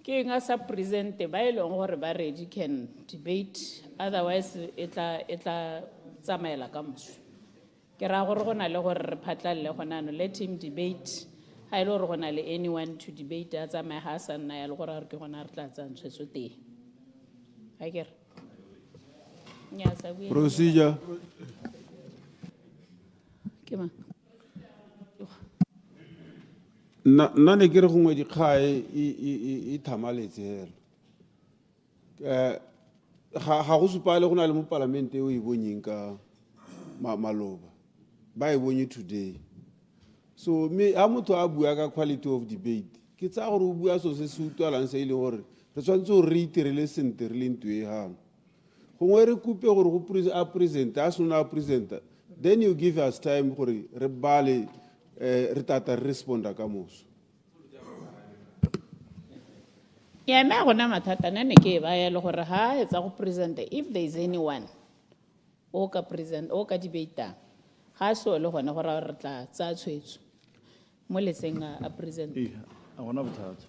King as a present ba ilong gore ba ready can debate, otherwise etla tsamaela ka moso. Ke ra gore gona le gore re phatlalle gona no let him debate. Ha ile gore gona le anyone to debate a tsamae ha sa nna ya le gore re ke gona re tla tsantshetso te. Ha ke re. Nya sa bue. Procedure. Ke ma. Nna ne ke re gongwe dikgae e thamaletse hela ga go supa le go na le mo parlamente o e bonyeng ka maloba ba e bonye today. So me a motho a bua ka quality of debate ke tsa gore o bua so se se utlwalang se ile gore re tshwantse go re itirele sente re le ntwe hang gongwe re kupe gore go present a sona a presenta, then you give us time gore re bale re tata responda ka moso. Yeah, me gona mathata nne ke ba ya le gore ha etsa go present if there is anyone o ka present o ka debate ga so le gona gore re tla tsa tshwetso mo letseng a present. A gona bothata.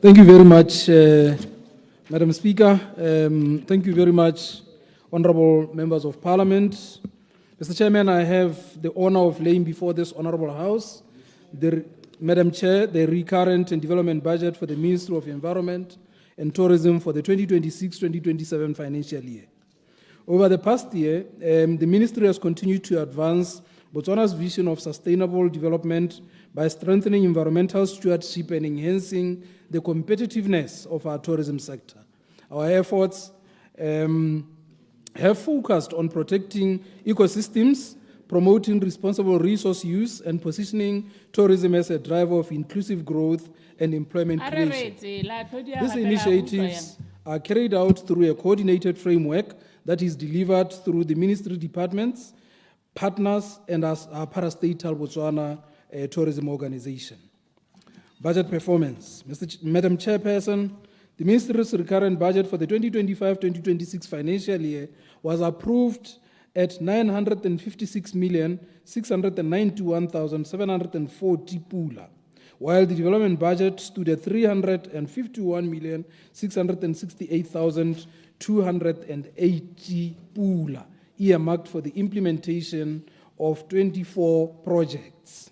Thank you very much, Madam Speaker. Thank you very much, honorable members of Parliament. Mr. Chairman, I have the honor of laying before this honorable House, Madam Chair, the recurrent and development budget for the Ministry of Environment and Tourism for the 2026-2027 financial year. Over the past year, the Ministry has continued to advance Botswana's vision of sustainable development by strengthening environmental stewardship and enhancing the competitiveness of our tourism sector. Our efforts have focused on protecting ecosystems, promoting responsible resource use, and positioning tourism as a driver of inclusive growth and employment creation. These initiatives are carried out through a coordinated framework that is delivered through the ministry departments, partners, and as our parastatal Botswana tourism organization. Budget performance. Madam Chairperson, the Ministry's recurrent budget for the 2025-2026 financial year was approved at 956,691,740 pula, while the development budget stood at 351,668,280 pula, earmarked for the implementation of 24 projects.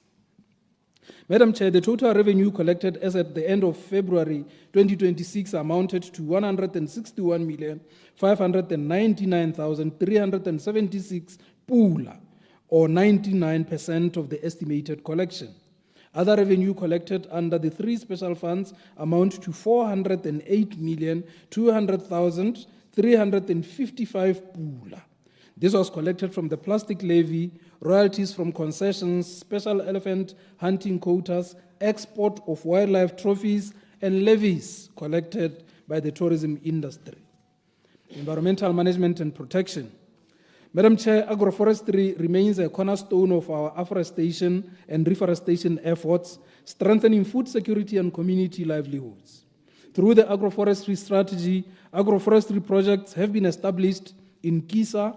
Madam Chair, the total revenue collected as at the end of February 2026 amounted to 161,599,376 pula, or 99% of the estimated collection. Other revenue collected under the 3 special funds amount to 408,200,355 pula. This was collected from the plastic levy, royalties from concessions, special elephant hunting quotas, export of wildlife trophies, and levies collected by the tourism industry. Environmental management and protection. Madam Chair, agroforestry remains a cornerstone of our afforestation and reforestation efforts, strengthening food security and community livelihoods. Through the agroforestry strategy, agroforestry projects have been established in Kisa,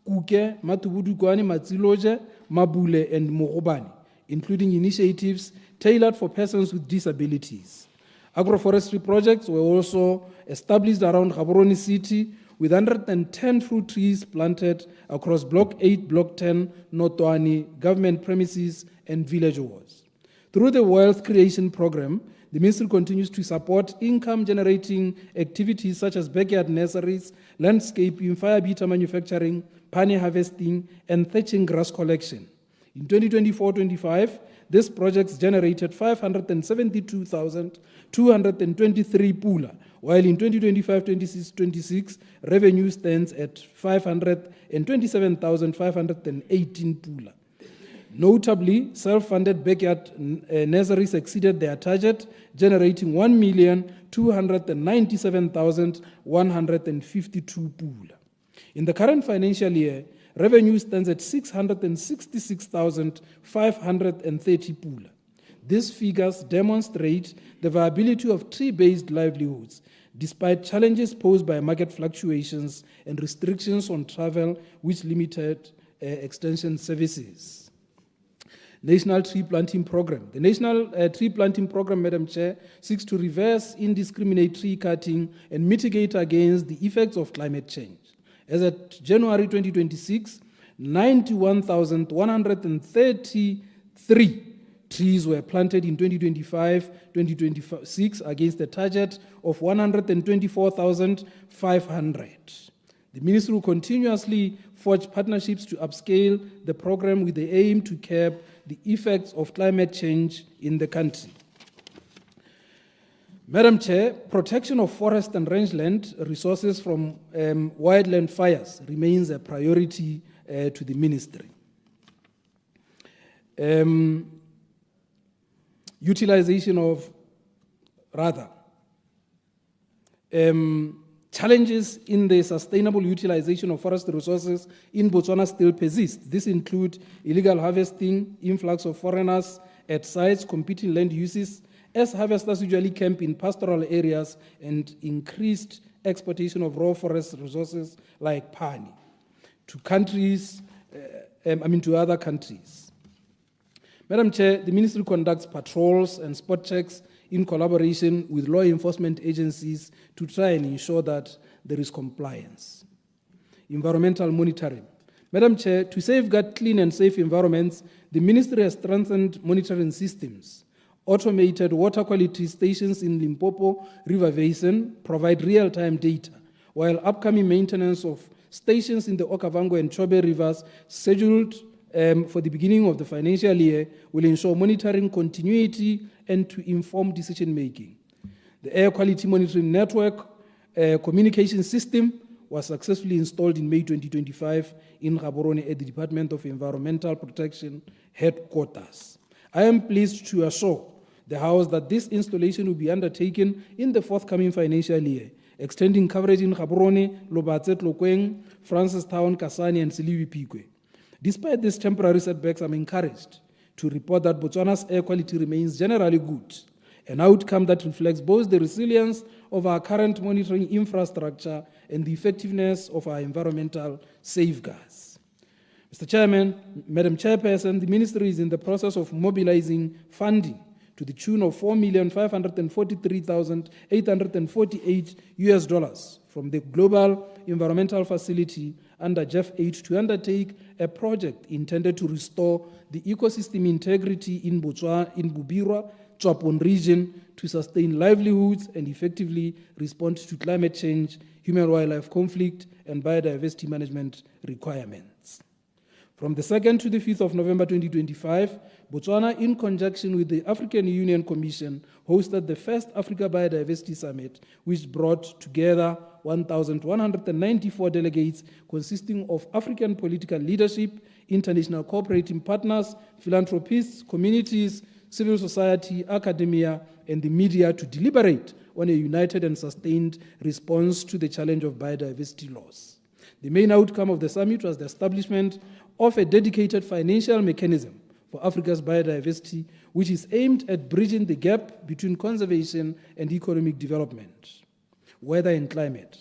Kuke, Matubudukwane, Matsiloje, Mabule, and Mogobane, including initiatives tailored for persons with disabilities. Agroforestry projects were also established around Gaborone City, with 110 fruit trees planted across Block 8, Block 10, Notwani, government premises, and village wards. Through the Wealth Creation Program, the Ministry continues to support income-generating activities such as backyard nurseries, landscaping, fire beater manufacturing, pane harvesting, and thatching grass collection. In 2024-25, these projects generated 572,223 pula, while in 2025-26, revenue stands at 527,518 pula. Notably, self-funded backyard nurseries exceeded their target, generating 1,297,152 pula. In the current financial year, revenue stands at 666,530 pula. These figures demonstrate the viability of tree-based livelihoods, despite challenges posed by market fluctuations and restrictions on travel, which limited extension services. National Tree Planting Program. The National Tree Planting Program, Madam Chair, seeks to reverse indiscriminate tree cutting and mitigate against the effects of climate change. As at January 2026, 91,133 trees were planted in 2025-2026 against a target of 124,500. The Ministry will continuously forge partnerships to upscale the program with the aim to curb the effects of climate change in the country. Madam Chair, protection of forest and rangeland resources from wildland fires remains a priority to the Ministry. Challenges in the sustainable utilization of forest resources in Botswana still persist. This include illegal harvesting, influx of foreigners at sites, competing land uses, as harvesters usually camp in pastoral areas, and increased exportation of raw forest resources like pani to other countries. Madam Chair, the Ministry conducts patrols and spot checks in collaboration with law enforcement agencies to try and ensure that there is compliance. Environmental monitoring. Madam Chair, to safeguard clean and safe environments, the Ministry has strengthened monitoring systems. Automated water quality stations in Limpopo River Basin provide real-time data, while upcoming maintenance of stations in the Okavango and Chobe rivers scheduled for the beginning of the financial year will ensure monitoring continuity and to inform decision-making. The air quality monitoring network communication system was successfully installed in May 2025 in Gaborone at the Department of Environmental Protection headquarters. I am pleased to assure the House that this installation will be undertaken in the forthcoming financial year, extending coverage in Gaborone, Lobatse, Tlokweng, Francistown, Kasane, and Siliwi-Pikwe. Despite these temporary setbacks, I'm encouraged to report that Botswana's air quality remains generally good, an outcome that reflects both the resilience of our current monitoring infrastructure and the effectiveness of our environmental safeguards. Mr. Chairman, Madam Chairperson, the Ministry is in the process of mobilizing funding to the tune of $4,543,848 from the Global Environmental Facility under 𝗕𝗎𝗓 to undertake a project intended to restore the ecosystem integrity in Bobirwa, Tzwapong region to sustain livelihoods and effectively respond to climate change, human-wildlife conflict, and biodiversity management requirements. From the 2nd to the 5th of November 2025, Botswana, in conjunction with the African Union Commission, hosted the first Africa Biodiversity Summit, which brought together 1,194 delegates consisting of African political leadership, international cooperating partners, philanthropists, communities, civil society, academia, and the media to deliberate on a united and sustained response to the challenge of biodiversity loss. The main outcome of the summit was the establishment of a dedicated financial mechanism for Africa's biodiversity, which is aimed at bridging the gap between conservation and economic development, weather and climate.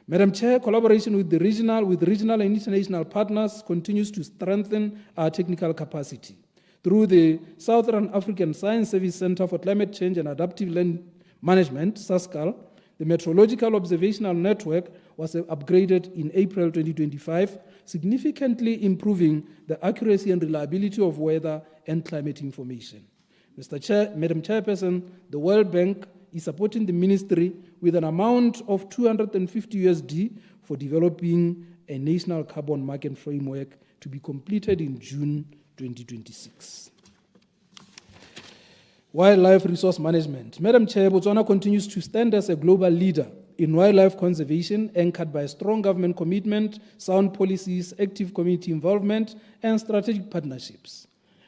Madam Chair, collaboration with regional and international partners continues to strengthen our technical capacity. Through the Southern African Science Service Center for Climate Change and Adaptive Land Management, SASCAL, the Meteorological Observational Network was upgraded in April 2025, significantly improving the accuracy and reliability of weather and climate information. Madam Chairperson, the World Bank is supporting the ministry with an amount of $250 for developing a national carbon market framework to be completed in June 2026. Wildlife resource management. Madam Chair, Botswana continues to stand as a global leader in wildlife conservation, anchored by strong government commitment, sound policies, active community involvement, and strategic partnerships.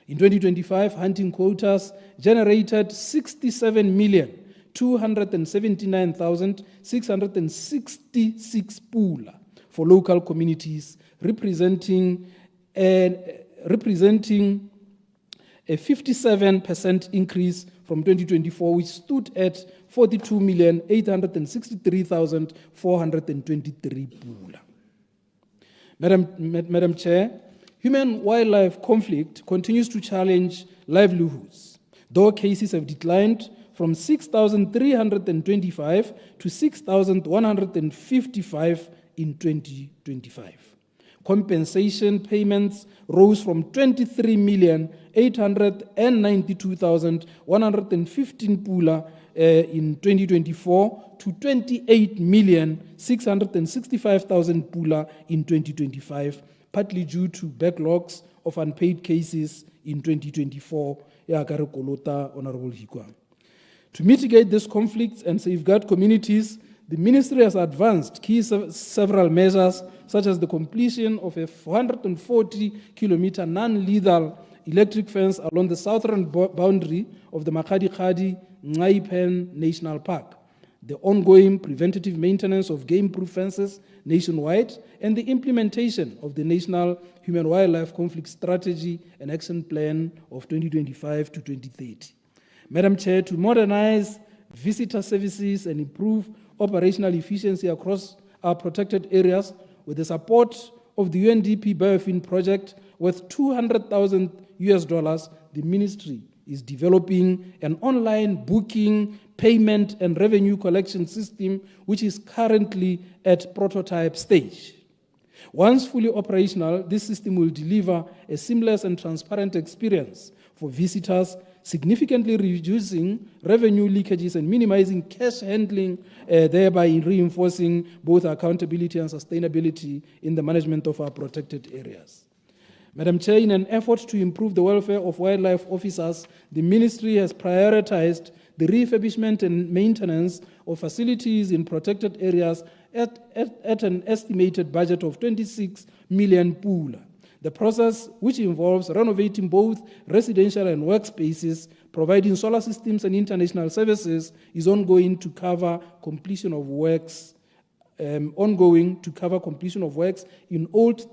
In 2025, hunting quotas generated 67,279,666 pula for local communities, representing a 57% increase from 2024, which stood at 42,863,423 pula. Madam Chair, human-wildlife conflict continues to challenge livelihoods, though cases have declined from 6,325 to 6,155 in 2025. Compensation payments rose from 23,892,115 pula in 2024 to 28,665,000 pula in 2025, partly due to backlogs of unpaid cases in 2024. Honorable Hikwa. To mitigate these conflicts and safeguard communities, the ministry has advanced several measures, such as the completion of a 440-kilometer non-lethal electric fence along the southern boundary of the 𝗔𝗪𝗓𝗔𝗪𝗓 National Park, the ongoing preventative maintenance of game-proof fences nationwide, and the implementation of the National Human-Wildlife Conflict Strategy and Action Plan of 2025 to 2030. Madam Chair, to modernize visitor services and improve operational efficiency across our protected areas, with the support of the UNDP Biofin project worth $200,000, the ministry is developing an online booking, payment, and revenue collection system, which is currently at prototype stage. Once fully operational, this system will deliver a seamless and transparent experience for visitors, significantly reducing revenue leakages and minimizing cash handling, thereby reinforcing both accountability and sustainability in the management of our protected areas. Madam Chair, in an effort to improve the welfare of wildlife officers, the ministry has prioritized the refurbishment and maintenance of facilities in protected areas at an estimated budget of 26 million pula. The process, which involves renovating both residential and workspaces, providing solar systems and international services, is ongoing to cover completion of works in Old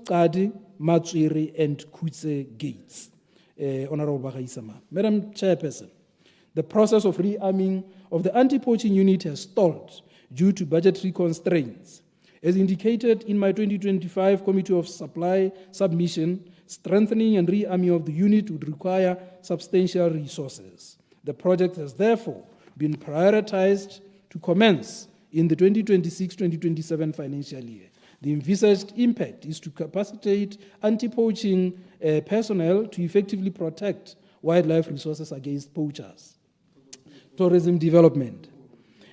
𝗪𝗪𝗪, Matswiri, and Kutse gates. Honorable Bagaisama. Madam Chairperson, the process of rearming of the anti-poaching unit has stalled due to budgetary constraints. As indicated in my 2025 Committee of Supply submission, strengthening and rearming of the unit would require substantial resources. The project has therefore been prioritized to commence in the 2026-2027 financial year. The envisaged impact is to capacitate anti-poaching personnel to effectively protect wildlife resources against poachers. Tourism development.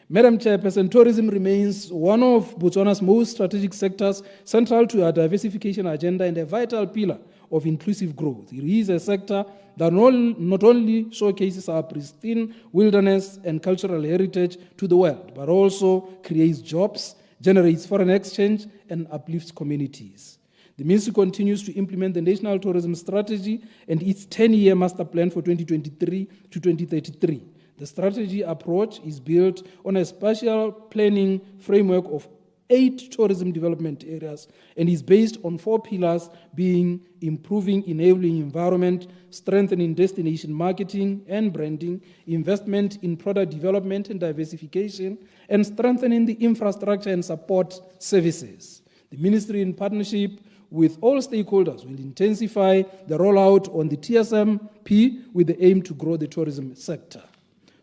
Madam Chairperson, tourism remains one of Botswana's most strategic sectors, central to our diversification agenda and a vital pillar of inclusive growth. It is a sector that not only showcases our pristine wilderness and cultural heritage to the world, but also creates jobs, generates foreign exchange, and uplifts communities. The Ministry continues to implement the National Tourism Strategy and its 10-year master plan for 2023 to 2033. The strategy approach is built on a spatial planning framework of 8 tourism development areas and is based on 4 pillars, being improving enabling environment, strengthening destination marketing and branding, investment in product development and diversification, and strengthening the infrastructure and support services. The Ministry, in partnership with all stakeholders, will intensify the rollout on the TSMP with the aim to grow the tourism sector.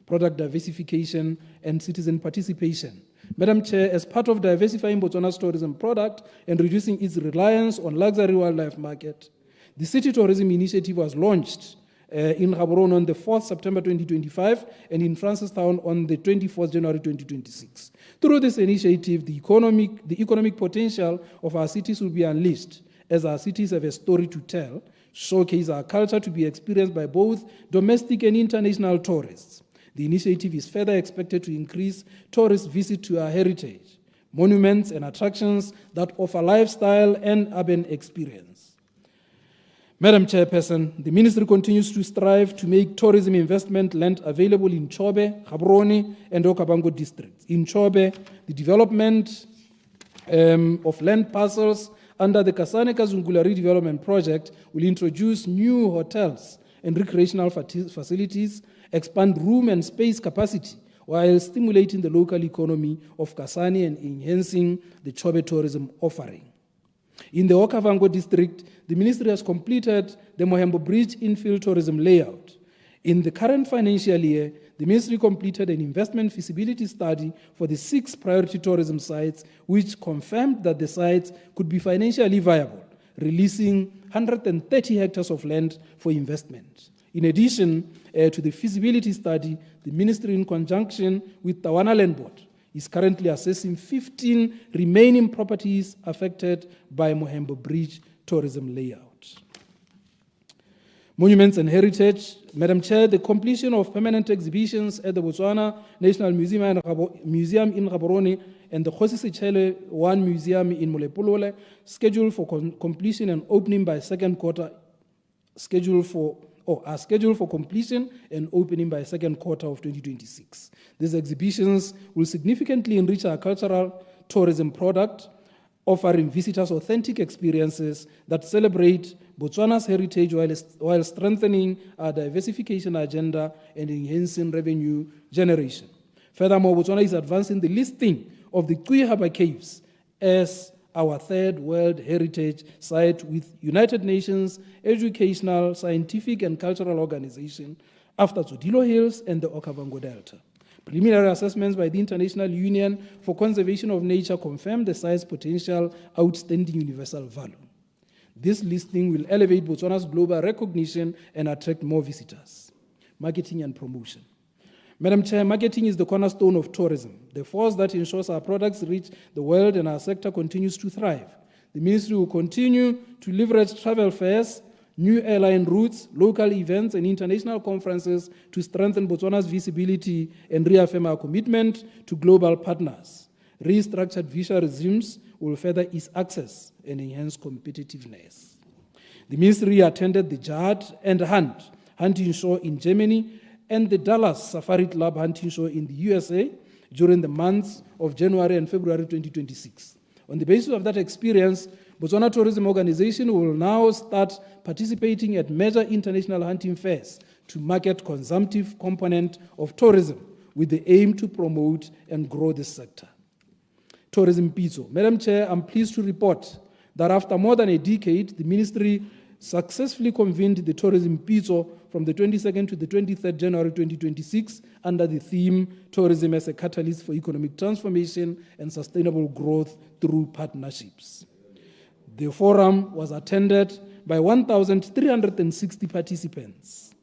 Product diversification and citizen participation. Madam Chair, as part of diversifying Botswana's tourism product and reducing its reliance on luxury wildlife market, the City Tourism Initiative was launched in Gaborone on the 4th September 2025 and in Francistown on the 24th January 2026. Through this initiative, the economic potential of our cities will be unleashed, as our cities have a story to tell, showcase our culture to be experienced by both domestic and international tourists. The initiative is further expected to increase tourist visits to our heritage, monuments and attractions that offer lifestyle and urban experience. Madam Chairperson, the Ministry continues to strive to make tourism investment land available in 𝗕𝗶𝗹𝗹, Gaborone, and 𝗕𝗏𝗡𝗡𝗏 districts. In 𝗕𝗶𝗹, the development of land parcels under the Kasane-Kazungula redevelopment project will introduce new hotels and recreational facilities, expand room and space capacity, while stimulating the local economy of Kasane and enhancing the 𝗕𝗶𝗹 tourism offering. In the 𝗕𝗏𝗡𝗦 district, the Ministry has completed the Mohembo Bridge infill tourism layout. In the current financial year, the Ministry completed an investment feasibility study for the 6 priority tourism sites, which confirmed that the sites could be financially viable, releasing 130 hectares of land for investment. In addition to the feasibility study, the Ministry, in conjunction with Tawana Land Board, is currently assessing 15 remaining properties affected by Mohembo Bridge tourism layout. Monuments and heritage. Madam Chair, the completion of permanent exhibitions at the Botswana National Museum in Gaborone and the 𝗪𝗪𝗪 𝗪𝗪𝗪 Museum in Molepolole, scheduled for completion and opening by second quarter, are scheduled for completion and opening by second quarter of 2026. These exhibitions will significantly enrich our cultural tourism product, offering visitors authentic experiences that celebrate Botswana's heritage while strengthening our diversification agenda and enhancing revenue generation. Furthermore, Botswana is advancing the listing of the 𝗔𝗽𝗽𝗿 caves as our 3rd World Heritage Site with United Nations Educational, Scientific and Cultural Organization after Zodilo Hills and the Okavango Delta. Preliminary assessments by the International Union for Conservation of Nature confirm the site's potential outstanding universal value. This listing will elevate Botswana's global recognition and attract more visitors. Marketing and promotion. Madam Chair, marketing is the cornerstone of tourism, the force that ensures our products reach the world and our sector continues to thrive. The Ministry will continue to leverage travel fairs, new airline routes, local events, and international conferences to strengthen Botswana's visibility and reaffirm our commitment to global partners. Restructured visa regimes will further ease access and enhance competitiveness. The Ministry attended the 𝗤𝗏𝗧𝗏 and hunting show in Germany and the Dallas Safari Club hunting show in the USA during the months of January and February 2026. On the basis of that experience, Botswana Tourism Organization will now start participating at major international hunting fairs to market consumptive component of tourism with the aim to promote and grow this sector. Tourism 𝗔𝗍𝒄. Madam Chair, I'm pleased to report that after more than a decade, the Ministry successfully convened the Tourism 𝗔𝗍𝒄 from the 22nd to the 23rd January 2026 under the theme Tourism as a Catalyst for Economic Transformation and Sustainable Growth through Partnerships. The forum was attended by 1,360 participants.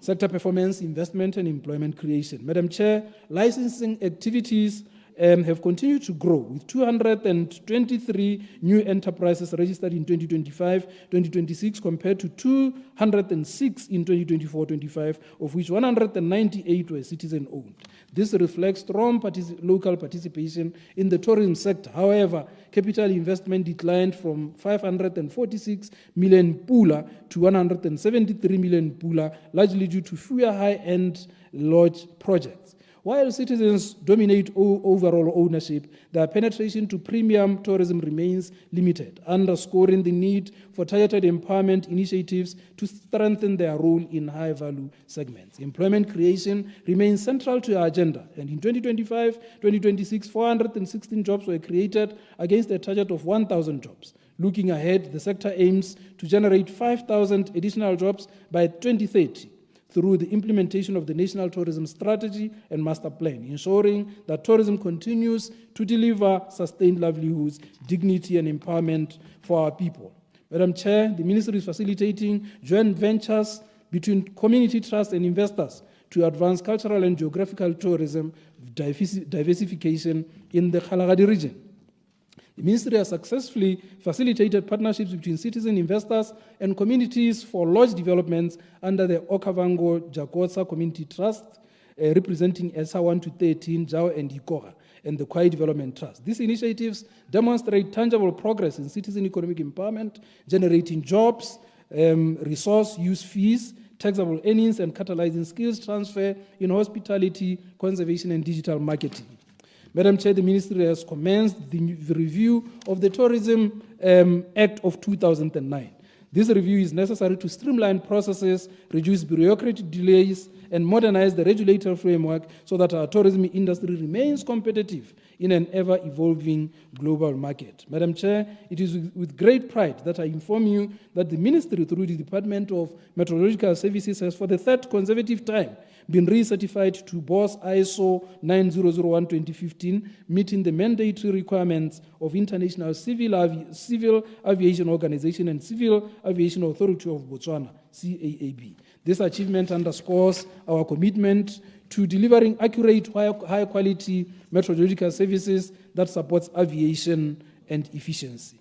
Sector performance, investment, and employment creation. Madam Chair, licensing activities have continued to grow with 223 new enterprises registered in 2025-2026 compared to 206 in 2024-25, of which 198 were citizen-owned. This reflects strong local participation in the tourism sector. However, capital investment declined from 546 million pula to 173 million pula, largely due to fewer high-end lodge projects. While citizens dominate overall ownership, their penetration to premium tourism remains limited, underscoring the need for targeted empowerment initiatives to strengthen their role in high-value segments. Employment creation remains central to our agenda, and in 2025-2026, 416 jobs were created against a target of 1,000 jobs. Looking ahead, the sector aims to generate 5,000 additional jobs by 2030. Through the implementation of the National Tourism Strategy and Master Plan, ensuring that tourism continues to deliver sustained livelihoods, dignity, and empowerment for our people. Madam Chair, the Ministry is facilitating joint ventures between community trust and investors to advance cultural and geographical tourism diversification in the 𝗕𝗏𝗏𝗏 region. The Ministry has successfully facilitated partnerships between citizen investors and communities for lodge developments under the 𝗕𝗏𝗏𝗏 Jakotsa Community Trust, representing ESA 1 to 13, 𝗤𝗏 and 𝗕𝗏𝗏𝗏, and the 𝗔𝗨 Development Trust. These initiatives demonstrate tangible progress in citizen economic empowerment, generating jobs, resource use fees, taxable earnings, and catalyzing skills transfer in hospitality, conservation, and digital marketing. Madam Chair, the Ministry has commenced the review of the Tourism Act of 2009. This review is necessary to streamline processes, reduce bureaucratic delays, and modernize the regulatory framework so that our tourism industry remains competitive in an ever-evolving global market. Madam Chair, it is with great pride that I inform you that the Ministry, through the Department of Meteorological Services, has for the third consecutive time been recertified to BOSS ISO 9001:2015, meeting the mandatory requirements of International Civil Aviation Organization and Civil Aviation Authority of Botswana, CAAB. This achievement underscores our commitment to delivering accurate, high-quality meteorological services that supports aviation and efficiency.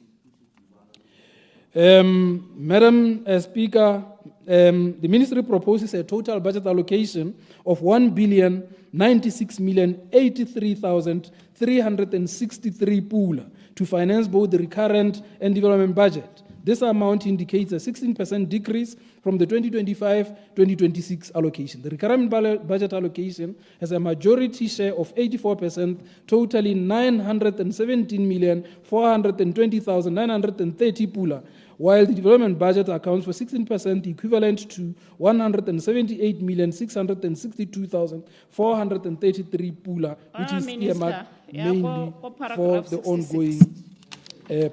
Madam Speaker, the Ministry proposes a total budget allocation of 1,096,083,363 pula to finance both the recurrent and development budget. This amount indicates a 16% decrease from the 2025-2026 allocation. The recurrent budget allocation has a majority share of 84%, totaling 917,420,930 pula, while the development budget accounts for 16%, equivalent to 178,662,433 pula, which is earmarked mainly for the ongoing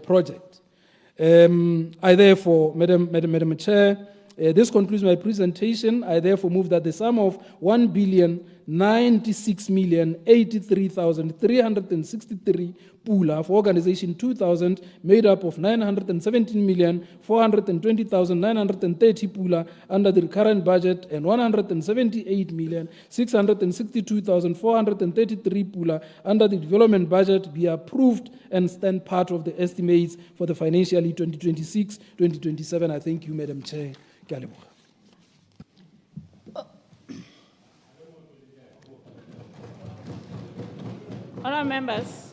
project. I therefore, Madam Chair, this concludes my presentation. I therefore move that the sum of 1,096,083,363 pula for Organization 2000, made up of 917,420,930 pula under the current budget and 178,662,433 pula under the development budget, be approved and stand part of the estimates for the financial year 2026-2027. I thank you, Madam Chair. Honourable members,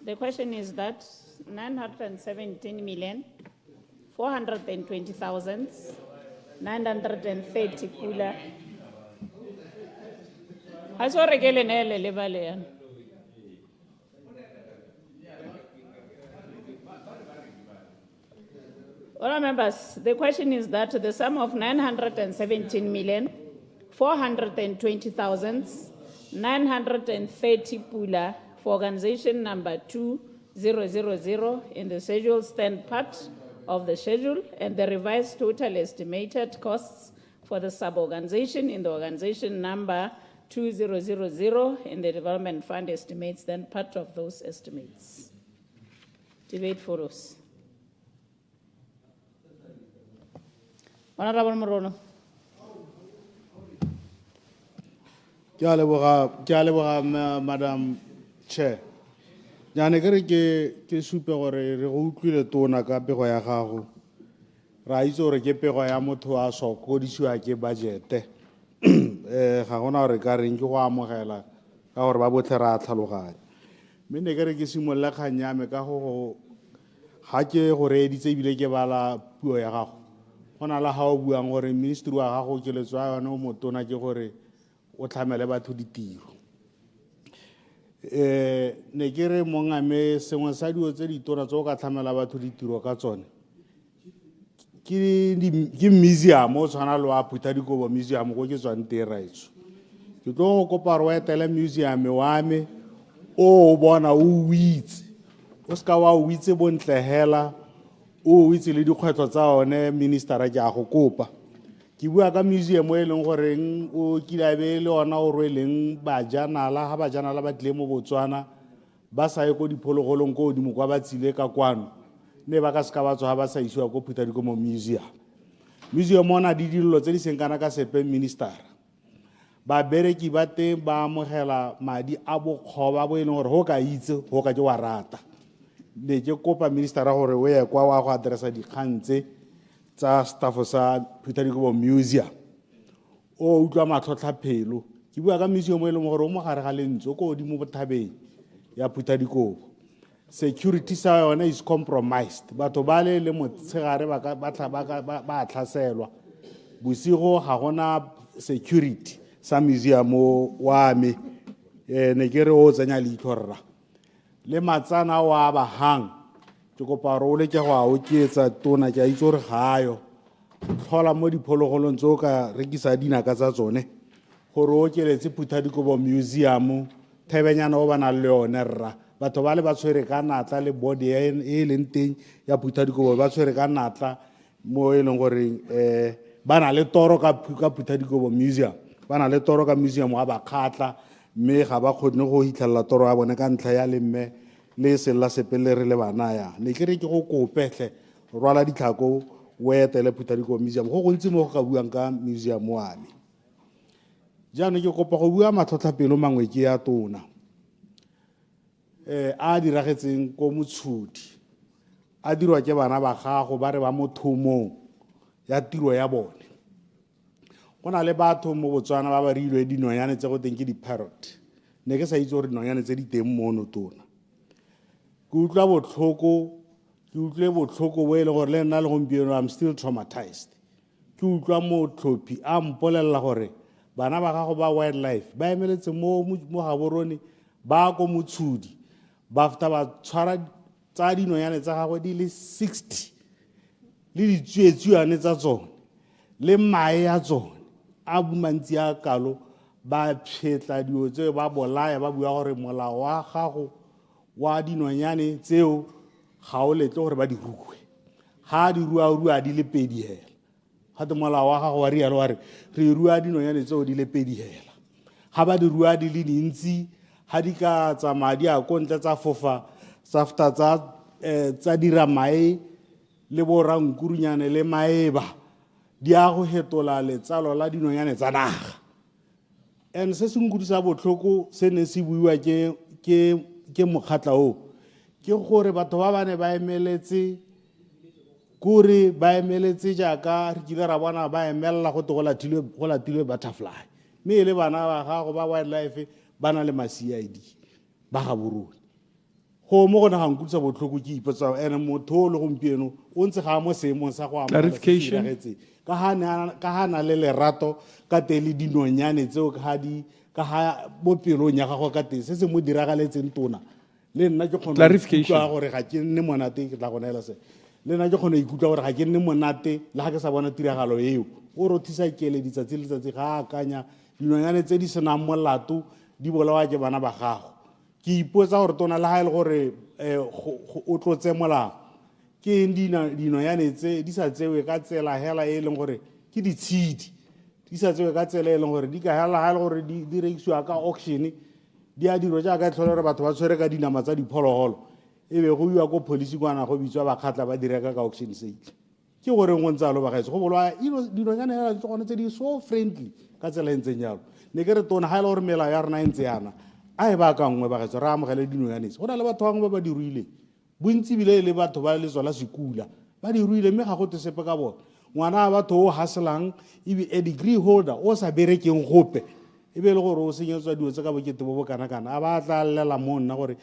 the question is that 917,420,930 pula. I saw regale nele lebalean. Honourable members, the question is that the sum of 917,420,930 pula for organization number 2000 in the schedule stand part of the schedule, and the revised total estimated costs for the sub-organization in the organization number 2000 and the Development Fund estimates, then part of those estimates. Debate follows. Honorable Morono. Ke a leboga, Madam Chair. Jane ke re ke supe gore re go utlwile tona ka pego ya gago. Ra itse gore ke pego ya motho a sokodisiwa ke budget. Ga gona gore ka reng ke go amogela ka gore ba botlhe ra tlhaloganya. Mme ne ke re ke simolla kgang ya me ka go ga ke go reeditse ebile ke bala puo ya gago. Go na le ga o buang gore ministry wa gago keletso ya yone o motona ke gore o tlhamele batho ditiro. Ne ke re mongame sengwe sa dio tse ditona tse o ka tlhamela batho ditiro ka tsone ke museum o tshwana le wa 𝗢𝗢𝗍𝗧𝗘 museum go ke tswang teng raitso. Ke tlo go kopa re etele museum wa me o bona o itse o ska wa o itse bontle hela o itse le dikgwetlho tsa one ministera ke a go kopa. Ke bua ka museum e leng goreng o kilabe le ona o rweleng bajanala ha bajanala ba tle mo Botswana ba sa ye go diphologolong go di mo kwa ba tsile ka kwano ne ba ka ska ba tswa ba sa isiwa go 𝗢𝗢𝗍𝗧𝗘 museum ona di dillo tse di seng kana ka sepe minister ba bereki ba teng ba amogela madi a bokgoba bo e leng gore go ka itse go ka ke wa rata. Ne ke kopa ministera gore o ye kwa wa go addressa dikgang tse tsa staff sa 𝗢𝗢𝗍𝗧𝗘 o utlwa matlhotlhaphelo. Ke bua ka museum e leng gore o mo gare ga lentso ko di mo bothabeng ya 𝗢𝗢𝗍𝗧𝗘. Security sa yone is compromised. Batho ba le motshegare ba tlhaselwa. Bosigo ga gona security sa museum wa me. Ne ke re o tsenya leitlho rra. Le matsana wa ba hang ke kopa re o le ke go a oketsa tona ke a itse gore ga yo tlhola mo diphologolong tse o ka rekisa dinaka tsa tsone gore o keletse 𝗢𝗢𝗍𝗧𝗘 museum thebenyana o bana le yone rra. Batho ba le ba tshwere ka natla le body e leng teng ya 𝗢𝗢𝗍𝗧𝗘 ba tshwere ka natla mo e leng gore ba na le toro ka 𝗢𝗢𝗍𝗧𝗘 museum ba na le toro ka museum wa ba khatla mme ga ba kgone go hitlhella toro ya bone ka ntlha ya lemme le sella sepele re le bana ya. Ne ke re ke go kopetlhe rwala ditlhako o etele 𝗢𝗢𝗍𝗧𝗘 museum go gontsi mo go ka buang ka museum wa me. Jaanong ke kopa go bua matlhotlhapelo mangwe ke ya tona a diragetseng ko motshodi a dirwa ke bana ba gago ba re ba mothomong ya tiro ya bone. Go na le batho mo Botswana ba ba rilwe dinonyane tse go teng ke di-parrot. Ne ke sa itse gore dinonyane tse di teng mono tona. Ke utlwa botlhoko bo e le gore le nna le gompieno I'm still traumatized. Ke utlwa motlhophi a mpolelela gore bana ba gago ba wildlife ba emeletse mo gaborone ba ko motshodi ba fta ba tshwara tsa dinonyane tsa gagwe di le 60 le ditsuetsuane tsa tsone le mae ya tsone a bumantsi a kalo ba phetla dio tse ba bolaya ba bua gore molao wa gago wa dinonyane tseo ga o letle gore ba di rukwe ha di rua di le pedi hela ga te molao wa gago wa rialo wa re rua dinonyane tseo di le pedi hela ha ba di rua di le dintsi ha di ka tsamaya di a kontle tsa fofa safta tsa dira mae le borankurunyane le maeba di a go hetola letsalo la dinonyane tsa naga. And se se nkudisa botlhoko se ne se buiwa ke mokgatla o ke gore batho ba bane ba emeletse kore ba emeletse jaaka re kile ra bona ba emella go go latilwe butterfly mme le bana ba gago ba wildlife ba na le ma-CID ba ga borone go mo gona ga nkutsa botlhoko ke ipotsa ene motho le gompieno o ntse ga mo seemong sa go Clarification. ka ha na le lerato ka tele dinonyane tseo ka ha mo pelong ya gago ka teng se se mo diragaletseng tona le nna ke kgona Clarification. gore ga ke nne monate ke tla go neela se le nna ke kgona ikutlwa gore ga ke nne monate le ga ke sa bona tiragalo eo o rothisa kele ditsatsi le letsatsi ga akanya dinonyane tse di senang molato di bolawa ke bana ba gago. Ke ipotsa gore tona le ha ile gore o tlotse molao ke dinonyane tse di sa tsewe ka tsela hela e leng gore ke ditshedi di sa tsewe ka tsela e leng gore di ka halagala gore di rekisiwa ka auction di a dirwa jaaka tlhole gore batho ba tshwere ka dinama tsa diphologolo e be go iwa ko police kwana go bitswa bakgatla ba di reka ka auction sale ke gore go ntse alo bagaetso go bolwa dinonyane hela di tsone tse di so friendly ka tsela e ntseng jalo ne ke re tona ha e le gore mela ya rena e ntse yana a e ba ka nngwe bagaetso re amogele dinonyane tse go na le batho bangwe ba ba di ruileng bontsi bile le batho ba le tswala sekula ba di ruile mme ga go te sepe ka bona ngwana wa batho o hustlang ebe a degree holder o sa berekeng gope e be le gore o senyetswa dio tse ka bokete bo kana a ba tla llela monna gore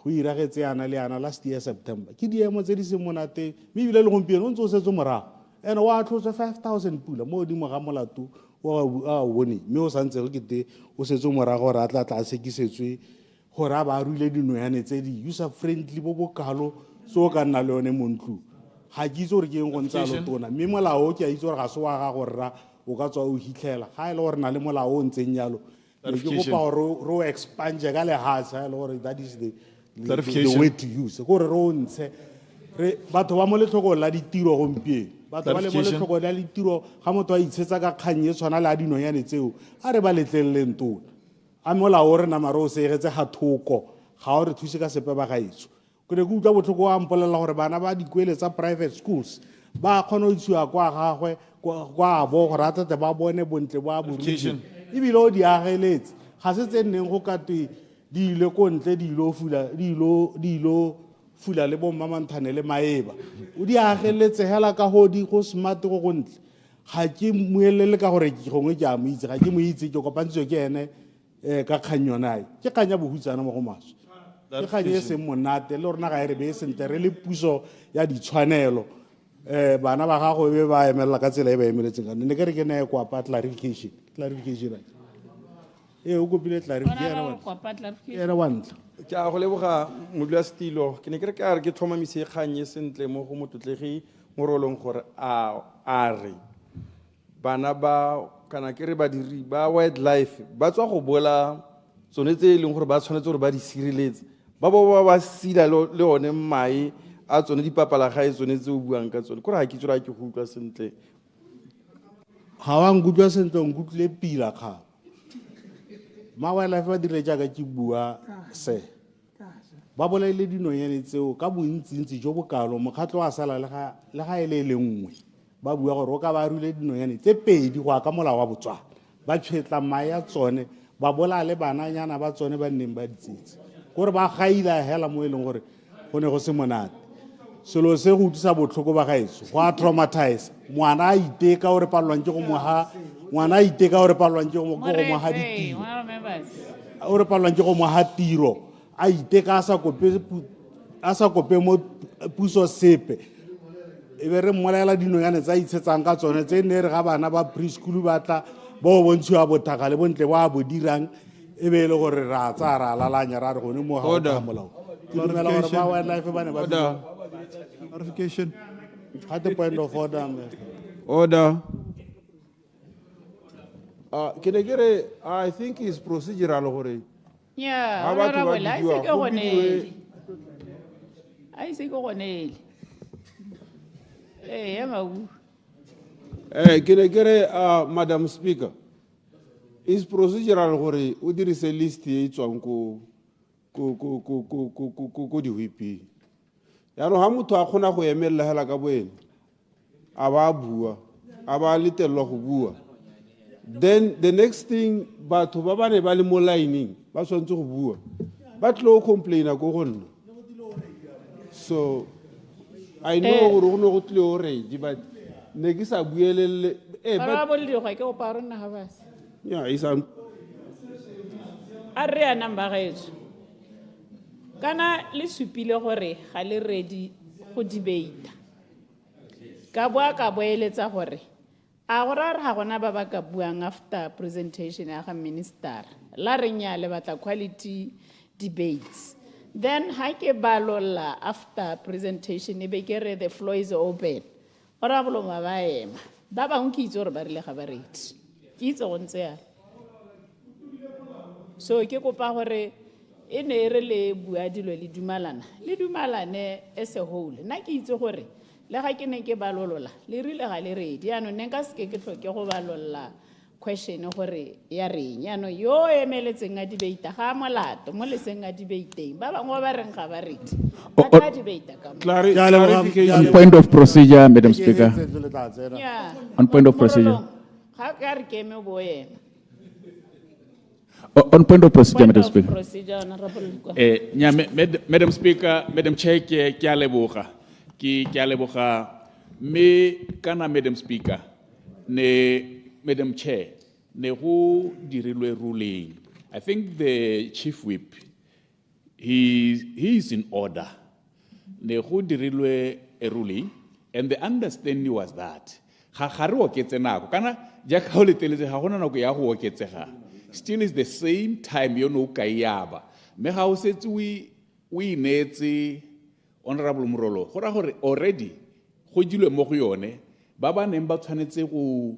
go iragetse yana le yana last year September ke diemo tse di se monate mme ebile le gompieno o ntse o setse morago ene wa tlhotswe 5,000 pula mo godimo ga molato a bone mme o santse go kete o setse morago gore a tla sekisetswe gore a ba ruile dinonyane tse di user friendly bo bokalo so o ka nna le yone mo ntlong ga ke itse gore ke eng go ntse a lo tona mme molao ke a itse gore ga se wa ga gore o ka tswa o hitlhela ga e le gore na le molao o ntseng jalo ke kopa gore ro expanje ka lehatsa e le gore that is the way to use gore ro ntshe batho ba mo letlhokong la ditiro gompieno batho ba le mo letlhokong la ditiro ga motho a itshetsa ka kgang e tshwana le a dinonyane tseo a re ba letleleleng tona a molao o re namare o segetse ga thoko ga o re thuse ka sepe ba gaetso ke ne ke utlwa botlhoko a mpolelela gore bana ba dikwele tsa private schools ba kgona go isiwa kwa gagwe kwa bo gore a tlete ba bone bontle bo a boruti ebile o di ageletse ga se tse nneng go katwe di ile ko ntle di ilo fula le bommamanthane le maeba o di ageletse hela ka go di go smart go go ntle ga ke moelele ka gore ke gongwe ke a mo itse ga ke mo itse ke kopantswe ke ene ka kgang yonae ke kgang ya bohutsana mo go maswe ke kgang e seng monate le rona ga e re be e sentle re le puso ya ditshwanelo bana ba gago be ba emelela ka tsela e ba emeletseng ka ne ke re ke ne kwa pa clarification o kopile clarification ena wa ntla ke a go leboga modulasetilo ke ne ke re ka re ke tlhomamise kgang e sentle mo go motlotlegi mo rolong gore a re bana ba kana ke re badiri ba wildlife ba tswa go bola tsone tse e leng gore ba tshwanetse gore ba di sireletse ba ba sila le one mae a tsone dipapalagae tsone tse o buang ka tsone kore ga ke tsora ke go utlwa sentle ga wa nkutlwa sentle o nkutlwile pila kga ma wildlife ba dire jaaka ke bua se ba bolaile dinonyane tseo ka bontsintsi jo bokalo mokgatlho wa sala le ga e le nngwe ba bua gore o ka ba ruile dinonyane tse pedi go ka molao wa botswana ba tshwetla mae ya tsone ba bola le bananyana ba tsone ba nneng ba ditsetse gore ba gaila hela mo e leng gore go ne go se monate selo se go utlwisa botlhoko ba gaetso go a traumatize ngwana a iteka gore palelwang ke go moga ngwana a iteka gore palelwang ke go moga ditiro gore palelwang ke go moga tiro a iteka a sa kope mo puso sepe e be re mmolaela dinonyane tsa itshetsang ka tsone tse ne re ga bana ba preschool ba tla bo bontshiwa bothaka le bontle ba bo dirang e be le gore ra tsa ra lalanya ra re gone mo ga molao ke dumela gore ba wildlife ba ne ba clarification at the point of order ke ne ke re I think is procedural gore Yeah, Ha batho ba honorable, bidiwa, go I say go gonele. Eh, ya mau. ke ne ke re Madam Speaker is procedural gore o dirise list e tswang ko di-whip yaanong ga motho a kgona go emelela hela ka boene a ba bua a ba letelelwa go bua then the next thing batho ba ba ne ba le mo lining ba tshwanetse go bua ba tlile go complaina ko go nna so I know gore go ne go tlile go rage but ne ke sa buelele Ba bole di go ke go pa rona ha base. yeah is a re a namba gaetso kana le supile gore ga le ready go debate ka boa ka boeletsa gore a gora re ga gona ba ba ka buang after presentation ya ga minister la re nya le batla quality debates then ha ke balolla after presentation e be ke re the floor is open ora bolo ma ba ema ba bang ke itse gore ba rile ga ba ready ke itse go ntse ya so ke kopa gore e ne re le bua dilo le dumalane as a whole na ke itse gore le ga ke ne ke balolola le rile ga le ready ano ne ka se ke tlhoke go balolla question gore ya reng yaanong yo emeletseng a debate ga a molato mo leseng a debateng ba bangwe ba reng ga ba rete ba tla debate ka mo. On point of procedure, Madam Speaker. Yeah. On point of procedure. Ga ka re ke eme bo ena. On point of procedure, Madam Speaker. Procedure, Honorable Madam Speaker, Madam Chair, ke a leboga. Ke a leboga. Me kana Madam Speaker, ne Madam Chair, ne go dirilwe ruling. I think the Chief Whip, he is in order. Ne go dirilwe a ruling, and the understanding was that ga re oketse nako kana jaka ho leteletse ga gona nako ya go oketsega. Still is the same time you know kayaba. Me ga o setse we inetse Honorable Morolo. Gora gore already go dilwe mo go yone ba ba neng ba tshwanetse go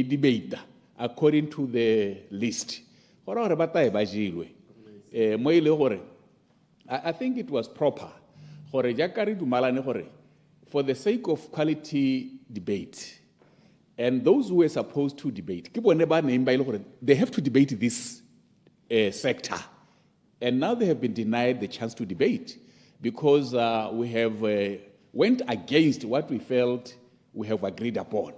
debate according to the list. Gora gore ba tae ba jilwe. Mo ile gore I think it was proper gore jaka re dumalane gore for the sake of quality debate and those who were supposed to debate they have to debate this sector, and now they have been denied the chance to debate because we have went against what we felt we have agreed upon.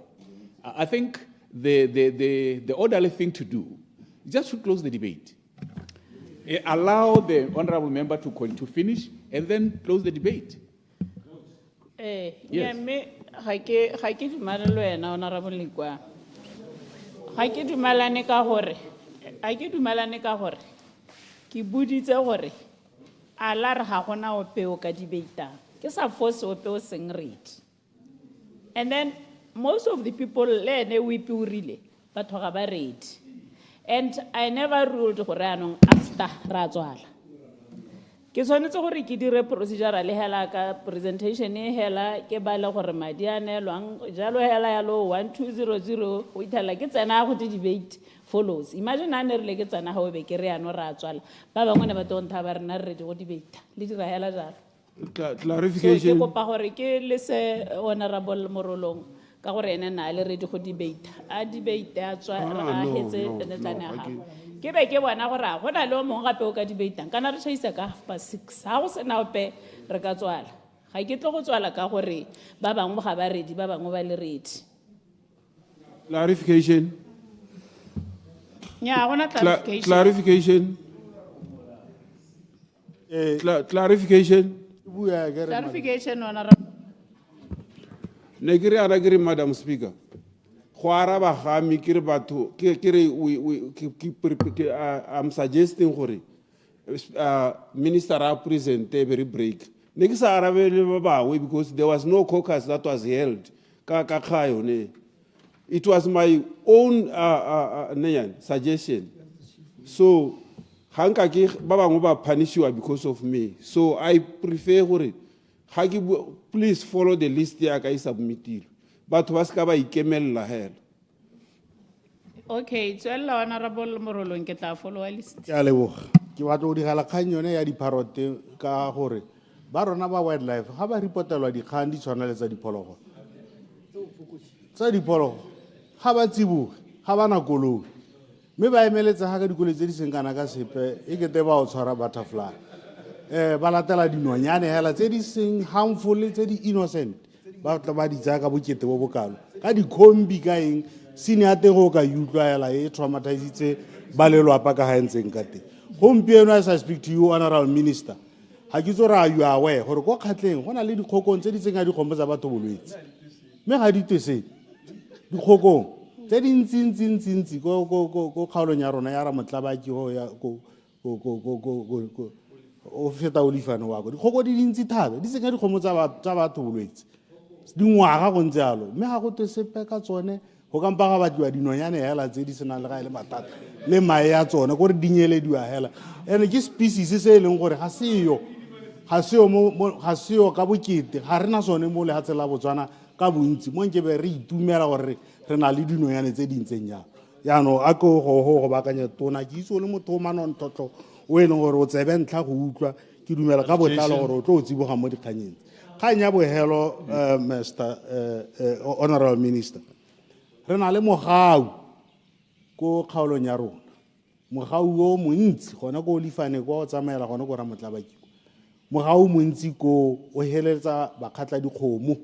I think the orderly thing to do is just to close the debate. Allow the honorable member to finish and then close the debate. Yes. Ga ke dumela le wena Honorable Lekwa. Ga ke dumelane ka gore ke buditse gore a la re ga gona opeo ka debate ke sa force opeo seng read. And then most of the people le ne we piurile batho ga ba read. And I never ruled gore anong after ra tswala. Ke tshwanetse gore ke dire procedure le hela ka presentation e hela ke ba le gore madi a nelwang jalo hela ya lo 1200 o ithala ke tsena go debate follows. Imagine a ne re le ke tsena ga o be ke re ano ra tswala ba bangwe ne ba tonta ba rena re go debate le dira hela jalo. Clarification. Ke kopa gore ke le se Honorable Morolong ka gore ene na le ready go debate a debate a tswa a hetse ne tsana ha ke be ke bona gore go na le mo gape o ka debate kana re tshisa ka 6:30 ha go sena ope re ka tswala ga ke tlo go tswala ka gore ba bangwe ga ba ready ba bangwe ba le ready. Clarification. Yeah, I want clarification. Clarification. Clarification. Clarification, Honorable. Negiri aragiri, Madam Speaker. I'm suggesting gore Minister represent every break. Because there was no caucus that was held. It was my own suggestion. So Baba punish you because of me. So I prefer please follow the list here I submitted. But waskaba ikemel la her. Okay, so Honorable Morolo nke ta follow a list. Ke a leboga. Ke batla go digala kgang yone ya diparote ka gore ba rona ba wildlife ga ba reportelwa dikgang di tshwana le tsa diphologolo. Tsa diphologolo ga ba tsiboge ga ba na koloi. Me ba emeletsa ga ka dikoloi tse di seng kana ka sepe e kete ba o tshwara butterfly. Ba latela dinonyane hela tse di seng harmful tse di innocent. Ba tla ba di tsaka bokete bo bokalo ka di khombi ka eng senior go ka utlwaela e traumatizitse ba lelwapa ka ha entseng ka teng gompieno as I speak to you Honorable Minister ha ke tsora you are aware gore go khatleng gona le dikgokong tse di tsenga di khombo tsa batho bolwetse me ga di tese dikgokong tse di ntsi go kgaolong ya rona ya ra motlabaki ho ya go o feta o lifano wa go dikgoko di ntsi thata di tsenga di khombo tsa batho bolwetse dingwaga go ntse alo me ga go tesepe ka tsone go ka mpa ga batliwa dinonyane hela tse di sena le ga ile matata le mae ya tsone gore di nyelediwa hela ene ke species se e leng gore ga seyo ka bokete ga rena sone mo le ha tsela Botswana ka bontsi mo nke be re itumela gore re na le dinonyane tse di ntseng jalo yaano a go bakanya tona ke itse le motho o manon tlotlo o e leng gore o tsebe ntla go utlwa ke dumela ka botlalo gore o tlo o tsiboga mo dikganyeng kanya bo hello Mr. Honorable Minister re na le mogau ko kgaolong ya rona mogau o montsi gona ko Olifane kwa o tsamaela gona ko Ramotlabaki mogau montsi ko o heletsa bakgatla dikgomo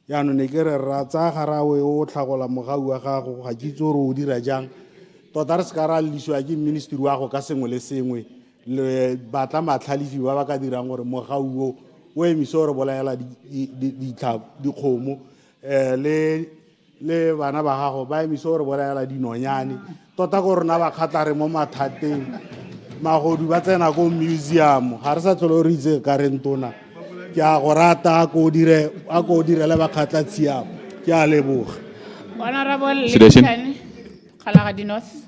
yaanong ne ke re ra tsa garawe o tlhagola mogau wa gago ga ke itse gore o dira jang tota re se ka ra lesiwa ke ministry wa go ka sengwe le sengwe le batla matlhalefi ba ba ka dirang gore mogau o emise gore bolaela dikgomo le bana ba gago ba emise gore bolaela dinonyane tota ko rona ba kgatla re mo mathateng magodu ba tsena ko museum ga re sa tlhole re itse ka reng tona ke a go rata a ko direle bakgatla tshiamo ke a leboga Honorable Lincoln Hlaga North.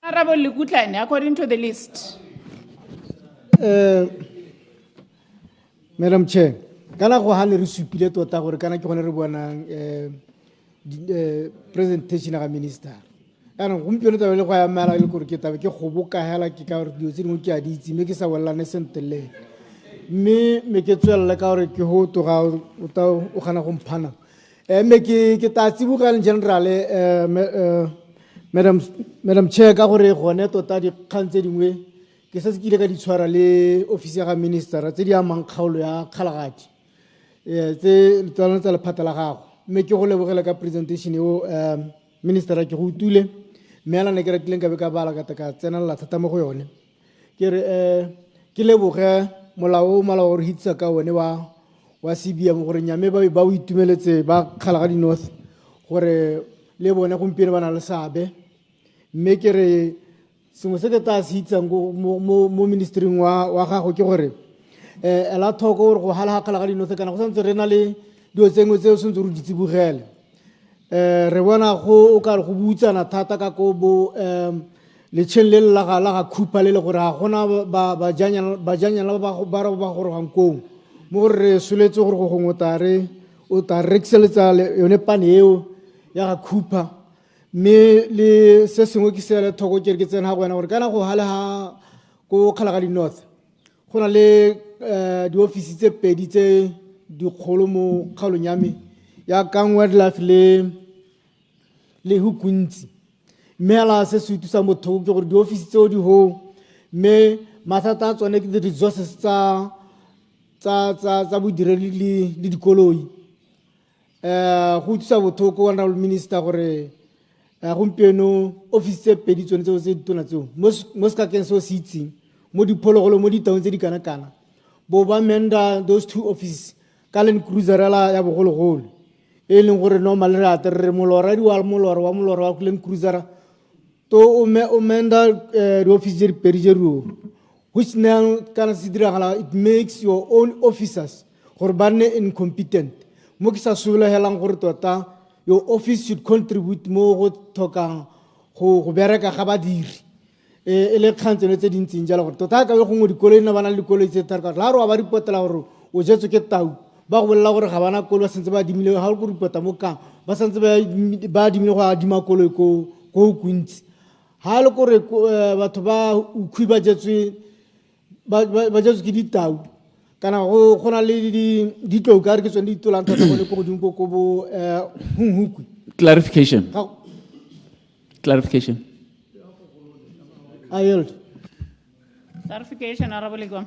Honorable Likutlane, according to the list. Madam Chair, kana go hane re supile tota gore kana ke gone re bonang presentation ga minister. Ana gompieno taba le go ya mala le gore ke tabe ke go bokagela ke ka gore dio tse dingwe ke a di itse me ke sa wellane sentele. Me ke tswela ka gore ke ho toga o ta o gana go mphana. Me ke ta tsibuga in general Madam Chair ka gore gone tota di kgantse dingwe ke se ke ile ka di tshwara le office ya ga minister tse di amang kgaolo ya kgalagadi tse tsona tsa le phatala gago me ke go lebogela ka presentation eo minister ke go utule me ala ne ke rekileng ka be ka bala ka tsena la thata mo go yone ke re ke leboge molao re hitsa ka one wa CBM gore nyame ba o itumeletse ba kgalagadi north gore le bone gompieno ba na le sabe me ke re sengwe se ke ta se hitsang mo ministering wa gago ke gore ela thoko gore go hala kgalagadi north kana go santse re na le dio tsengwe tse o sentse re di tsibogele re bona go o ka re go butsana thata ka ko bo le tšheng le la ga khupa le gore ga gona ba janyana ba gore gang kong mo gore re soletse gore go gongwe o ta rekseletsa yone pane eo ya ga khupa me le se sengwe ke se le thoko ke ke tsena go wena gore kana go hala ha ko kgalagadi north go na le di office tse pedi tse di kgolo mo kgaolong ya me ya kang wildlife le 𝗔𝗪𝗧𝗧𝗘 me ala se se thusa motho ke gore di office tseo di ho me mathata a tsone ke di resources tsa bodiredi le dikoloi go thusa botho ko honorable minister gore gompieno office tse pedi tsone tseo tse ditona tseo mo sekakeng seo se itseng mo diphologolo mo ditaong tse di kana-kana bo ba menda those two offices ka Land Cruiser ya bogologolo e leng gore normal re aterere molora wa Land Cruiser to o menda the office di pedi jeru which now kana se diragala it makes your own officers gore ba nne incompetent mo ke sa sola helang gore tota your office should contribute mo go tlhokang go bereka ga badiri le kgantseno tse dintseng jalo gore tota ka be gongwe dikoloi na bana le dikoloi tse tarka la ro ba ripotela gore o jetse ke tau ba go bolela gore ga bana koloi ba sentse ba dimile ga go ripota mo kang ba sentse ba dimile go adima koloi ko kuntsi ha le gore batho ba ukhwi ba jetswe ke ditau kana go gona le ditlou ka re ke tsone ditolang thata go le ko godimo ko bo hukwi Clarification. I yield. Clarification, Honorable Igom.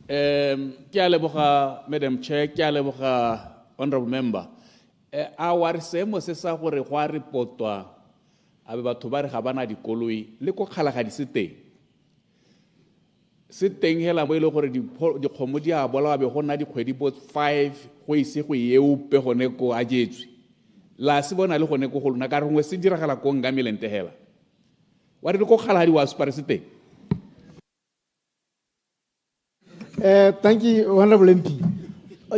Ke a leboga Madam Chair, ke a leboga honorable member. A wa re seemo se sa gore go a reportwa a be batho ba re ga bana dikoloi le ko kgalagadi se teng hela mo ile gore dikgomo di a bola be go nna dikgwedi bo 5 go ise go eupe gone ko a jetswe la se bona le gone ko go lona ka re ngwe se diragala ko nga melente hela wa re ko kgalagadi wa spare se teng. Thank you, Honorable MP.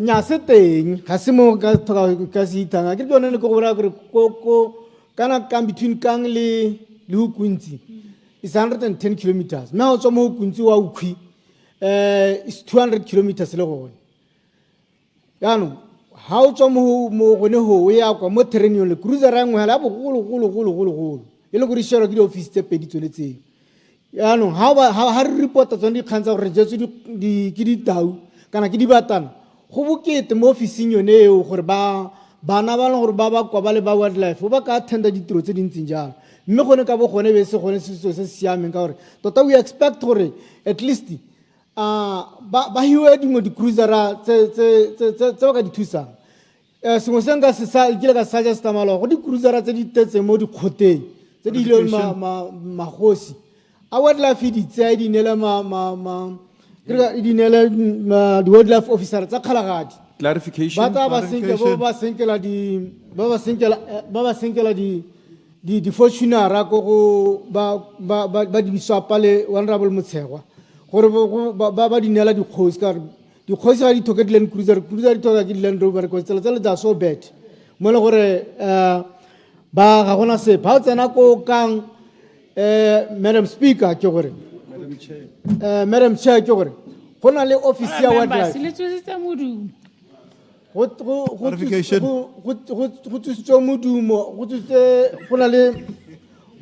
Nya se teng ga se mo ka thoka ka se itanga ke tsone le go bona gore ko kana kam between kang le 𝗔𝗪𝗠𝗧𝗧𝗘 is 110 kilometers. Now it's more kunzi wa ukwi is 200 kilometers le gone. Yano how to mo gone ho ya kwa mo terrain le cruiser rangwe hala bo golo. Ile go rishero ke office tse pedi tsone tse. Yano ha re report tsone di khantsha gore jetso di ke ditau kana ke di batana go bokete mo officing yone eo gore bana ba le gore ba kwa ba le ba wildlife ba ka attenda ditiro tse dintseng jalo mme gone ka bo gone be se gone se siameng ka gore tota we expect gore at least ba hiwe dingwe di-cruisera tse ba ka di thusang sengwe se nka kile ka suggesta malo go di-cruisera tse di tetseng mo dikgoteng tse di ileng magosi a wildlife di tseya di neela di-wildlife officer tsa kgalagadi Clarification. ba senkela di-fortunera ko go ba di biswapa le honorable Motshegwa gore ba di neela dikgosi ka dikgosi ga di thoke di-land cruiser di thoka ke di-land rover because tsela tse le tsa so bad mo le gore ba ga gona sepe ga o tsena ko kang Madam Speaker ke gore Madam Chair ke gore go na le office ya wildlife go tsitswe modumo go tsitswe go na le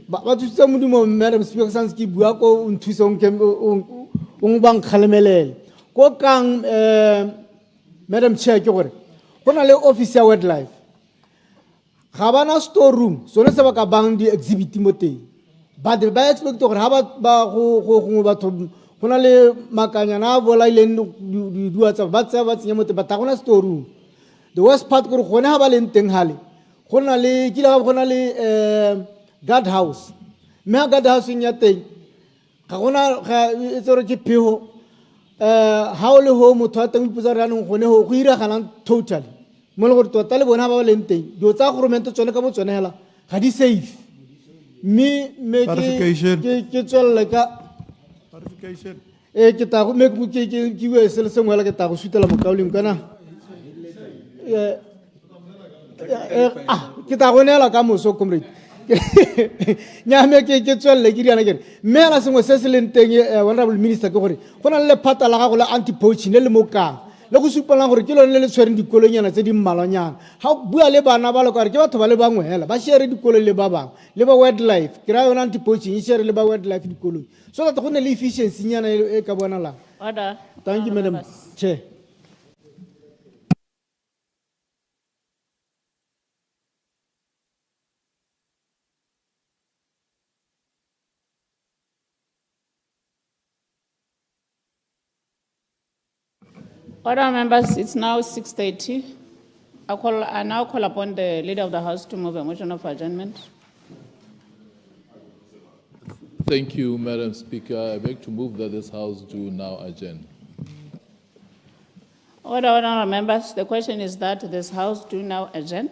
ba tsitswe modumo Madam Speaker sans ki bua ko nthusa o bang khalemelele ko kang Madam Chair ke gore go na le office ya wildlife ga bana store room sone se ba ka bang di exhibit mo teng but ba expect gore ha ba go batho go na le makanyana a bola ileng di tsa ba tsenya mo teng ba ta gona store room. The worst part gore gone ha ba leng teng hale go na le guard house mme guard house ya teng ga gona e tsore ke phego ha o le ho motho a teng iputsa re anong gone go iragalang total mo le gore tota le bona ba ba leng teng dio tsa government tsone ka bo tsone hela ga di safe me ke tswelle ka ke ta go me ke bue se le sengwe la ke ta go sutela mokaoleng kana ke ta go neela ka moso comrade nyame ke tswelle ke diana kere mme la sengwe se se leng teng honorable minister ke gore go na le phata la gago la anti-poaching le mo kang le go supelang gore ke lone le tshwereng dikolonyana tse di mmalwanyana ga o bua le bana ba le gore ke batho ba le bangwe hela ba share dikolo le ba bangwe le ba wildlife ke ra yona anti-poaching e share le ba wildlife dikolong so that go ne le efficiency nyana e ka bonalang. Thank you Madam Chair. Order members, it's now 6:30. I now call upon the Leader of the House to move a motion of adjournment. Thank you, Madam Speaker. I beg to move that this House do now adjourn. Order members, the question is that this House do now adjourn.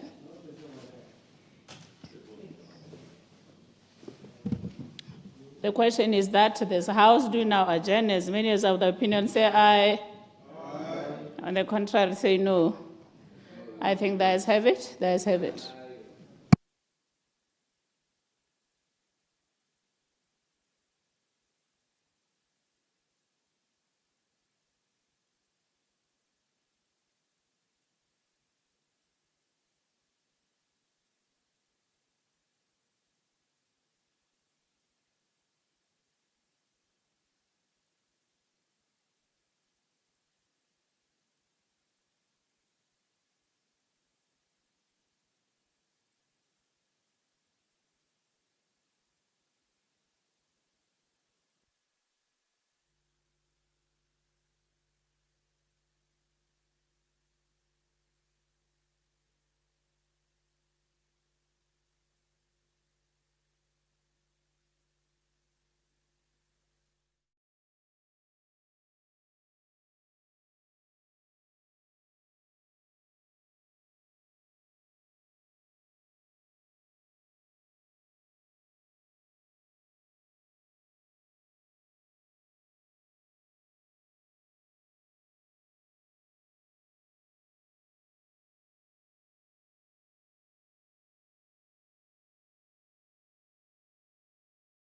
The question is that this House do now adjourn. As many as of the opinion say aye. On the contrary, say no. I think the ayes have it. The ayes have it.